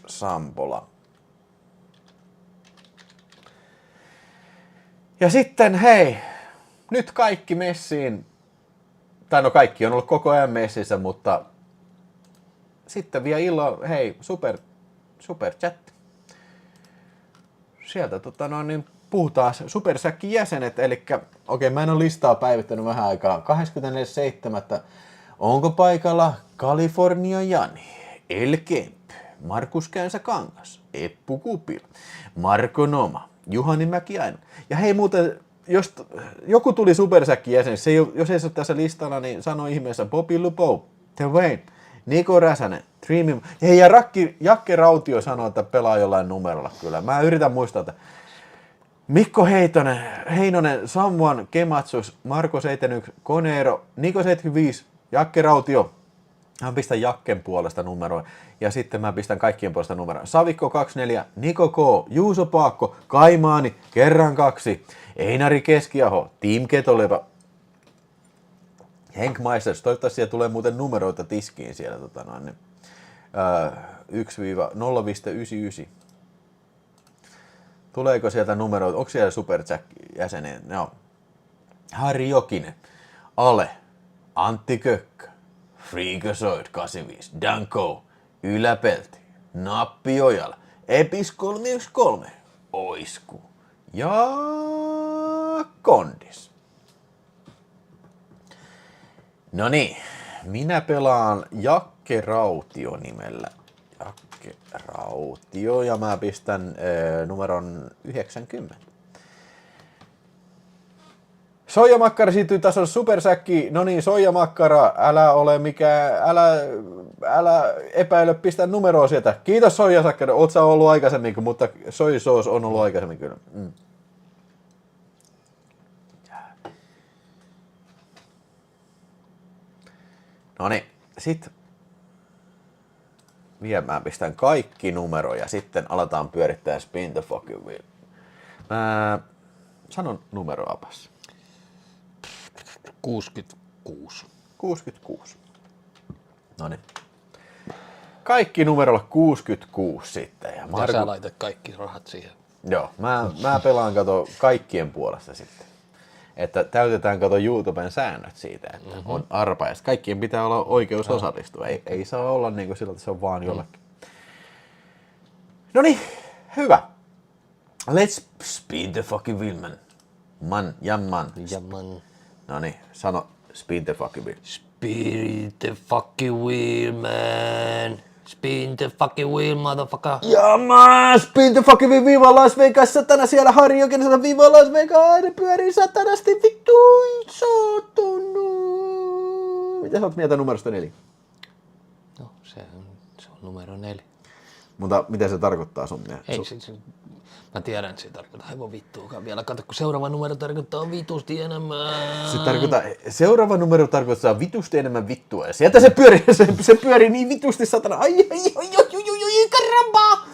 Sampola. Ja sitten hei, nyt kaikki messiin, tai no kaikki on ollut koko ajan messissä, mutta sitten vielä illalla, hei, super chat. Sieltä niin puhutaan Supersäkkin jäsenet, eli okei, mä en ole listaa päivittänyt vähän aikaa. 24.7. Onko paikalla California Jani, El Kemp, Markus Känsä-Kangas, Eppu Kupila, Marko Noma, Juhani Mäkiainen. Ja hei muuten, jos joku tuli Supersäkkin jäsen, jos ei se ole tässä listalla, niin sano ihmeessä Bobby Lupo, The Wayne, Niko Räsänen, Dreamy. Hei, ja Jakke Rautio sanoi, että pelaa jollain numerolla kyllä. Mä yritän muistaa, että Mikko Heinonen, Samuan Kematsus, Marko 71, Koneero, Niko 75, Jakke Rautio. Mä pistän Jakken puolesta numeroa ja sitten mä pistän kaikkien puolesta numeroa. Savikko 24, Niko K, Juuso Paakko, Kaimaani, kerran 2, Einari Keskiaho, Team Ketolepa, Henk Maisters, toivottavasti siellä tulee muuten numeroita tiskiin siellä 1-0,99. Tuleeko sieltä numeroita? Onko siellä Superchat-jäseniä? No. Harri Jokinen, Ale, Antti Kökkö, Freakazoid 85, Danko, Yläpelti, Nappi Ojala, Epis 313, Oisku ja Kondis. No niin, minä pelaan Jakke Rautio nimellä. Jakke Rautio ja mä pistän numeron 90. Soijamakkara siirtyy tasolla Supersäkki. No niin, soijamakkara, älä epäile, pistä numeroa sieltä. Kiitos soijasakkara, oot sä ollut aikaisemmin, mutta soisoos on ollut aikaisemmin kyllä. No niin, sit vielä mä pistän kaikki numeroja, sitten aletaan pyörittää Spin the Fucking Wheel. Mä sanon numeroapas. 66. 66. No niin. Kaikki numerolla 66 sitten. Ja sä laitat kaikki rahat siihen. Joo, mä pelaan kaikkien puolesta sitten. Että täytetään YouTuben säännöt siitä, että on arpajaiset. Kaikkien pitää olla oikeus osallistua. Ei saa olla niin kuin sillä, että se on vaan jollekin. No niin, hyvä. Let's spin the fucking wheel, man. Man. No niin, sano spin the fucking wheel. Spin the fucking wheel, man. Spin the fucking wheel, motherfucker. Ja man, spin the fucking wheel, viva Las Vegas, satana siellä Harri Jokinen, satana viva Las Vegas, aina pyörii satanasti, vittu, satana. Mitä sä oot mieltä numerosta 4? No, se on numero 4. Mutta mitä se tarkoittaa sun mielestä? Ei, mä tiedän, että se ei tarkoita hevon vittuakaan vielä. Kato, kun seuraava numero tarkoittaa vitusti enemmän. Seuraava numero tarkoittaa vitusti enemmän vittua. Ja sieltä se pyörii niin vitusti, satana. Ai, karambaa!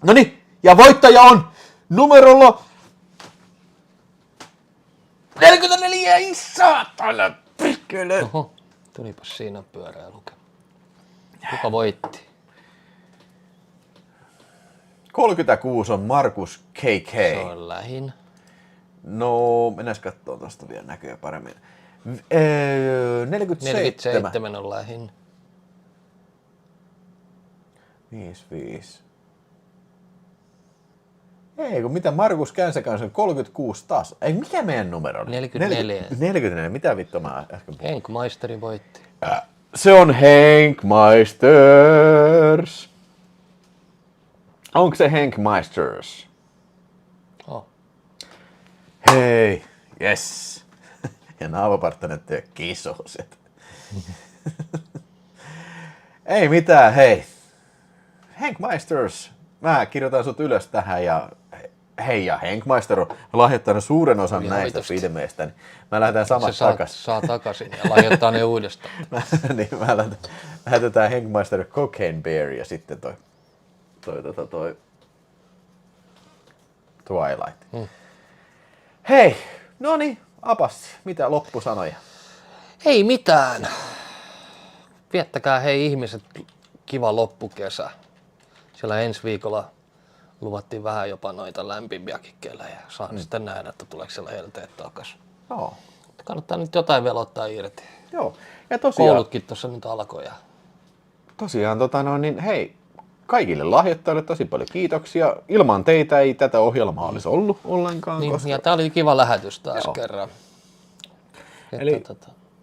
Noniin, ja voittaja on numerolla 44, ei saatana, prikkele. Oho, tulipas siinä pyörää lukema. Kuka voitti? 36 on Markus KK. Se on lähin. No, mennään katsomaan tosta vielä näköjä paremmin. 47 on lähin. 55. Ei, kun mitä Markus Känsä kanssa on 36 taas. Ei, mikä meidän numero on? 44. 44, mitä vittua mä äsken puhuin? Henk Maisteri voitti. Se on Henk Meisters. Onko se Henk Meisters? Oh. Hei, yes. Ja naavaparttenet ja kisoset. Ei mitään, hei. Henk Meisters. Mä kirjoitan sut ylös tähän ja hei, ja Henk Meister on lahjoittanut suuren osan Hyvin näistä hoitosti. filmeistä, niin mä lähdetään samat takaisin. Saa takaisin ja lahjoittaa ne uudestaan. Niin mä lähetetään Henk Meister Cocaine Bear ja sitten toi Twilight. Hei, no niin, apas, mitä loppusanoja? Ei mitään. Viettäkää hei ihmiset kiva loppukesä. Siellä ensi viikolla luvattiin vähän jopa noita lämpimpiäkin kelejä. Saan sitten nähdä, että tuleeko siellä helteet takaisin. Joo. Kannattaa nyt jotain velottaa irti. Joo. Ja tosiaan, Koulutkin tuossa nyt alkoi. niin hei, kaikille lahjoittajille tosi paljon kiitoksia. Ilman teitä ei tätä ohjelmaa olisi ollut ollenkaan. Niin, koska... ja tää oli kiva lähetys taas Joo. kerran. Eli...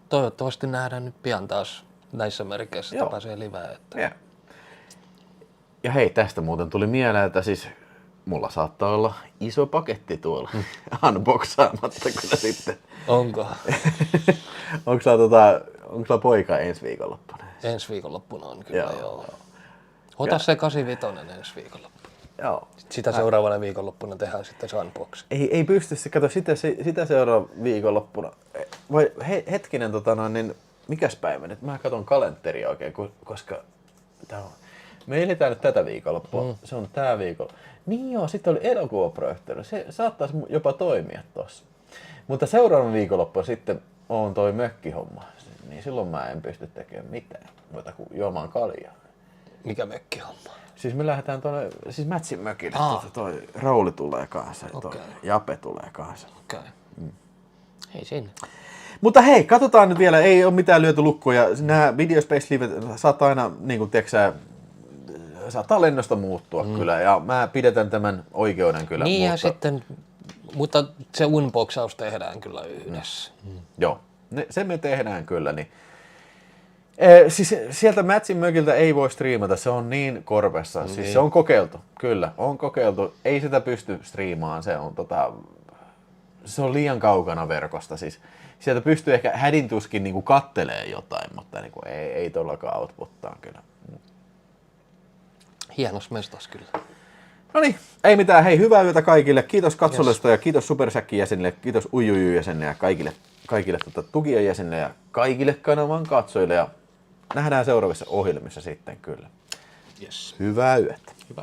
toivottavasti nähdään nyt pian taas näissä merkeissä, että pääsee liveen. Että... Ja hei, tästä muuten tuli mieleen, että siis mulla saattaa olla iso paketti tuolla unboxaamatta kyllä sitten. Onko? Onko sulla poika ensi viikonloppuna? Ensi viikonloppuna on kyllä joo. Ota se 85 ensi viikonloppuna. Joo. Sitä seuraavana viikonloppuna tehdään sitten se unboxing. Ei pysty se, kato sitä seuraava viikonloppuna. Vai hetkinen, niin mikäs päivä nyt? Mä katson kalenteria oikein, koska me eletään nyt tätä viikonloppua. Se on tää viikolla. Niin joo, sitten oli elokuvaprojekteri. Se saattaisi jopa toimia tossa. Mutta seuraavan viikonloppu sitten on toi mökkihomma. Niin silloin mä en pysty tekemään mitään. Muuta kuin juomaan kaljaa. Mikä mökkihomma? Siis me lähdetään tuonne, siis Mätsin mökille. Toi Rauli tulee kanssa ja toi Jape tulee kanssa. Okei. Ei sinne. Mutta hei, katsotaan nyt vielä, ei ole mitään lyöty lukkoja. Nämä Video Space Livet saattaa aina, niin kuin tiedätkö, saattaa lennosta muuttua kyllä. Ja mä pidetän tämän oikeuden kyllä. Niin ja sitten, mutta se unboxaus tehdään kyllä yhdessä. Joo, se me tehdään kyllä. Niin. Siis sieltä Mätsin mökiltä ei voi striimata, se on niin korvessa. Siis se on kokeiltu, kyllä, on kokeiltu. Ei sitä pysty striimaamaan, se on liian kaukana verkosta. Siis sieltä pystyy ehkä hädintuskin niinku kattelee jotain, mutta niinku ei todellakaan outputtaan kyllä. Hienos mestas kyllä. No niin, ei mitään. Hei, hyvää yötä kaikille. Kiitos katsollesta ja kiitos Supersäkkin jäsenille, kiitos Ujuju jäsenille ja kaikille tukien jäsenille ja kaikille kanavan katsojille. Ja nähdään seuraavissa ohjelmissa sitten kyllä. Yes. Hyvää yötä.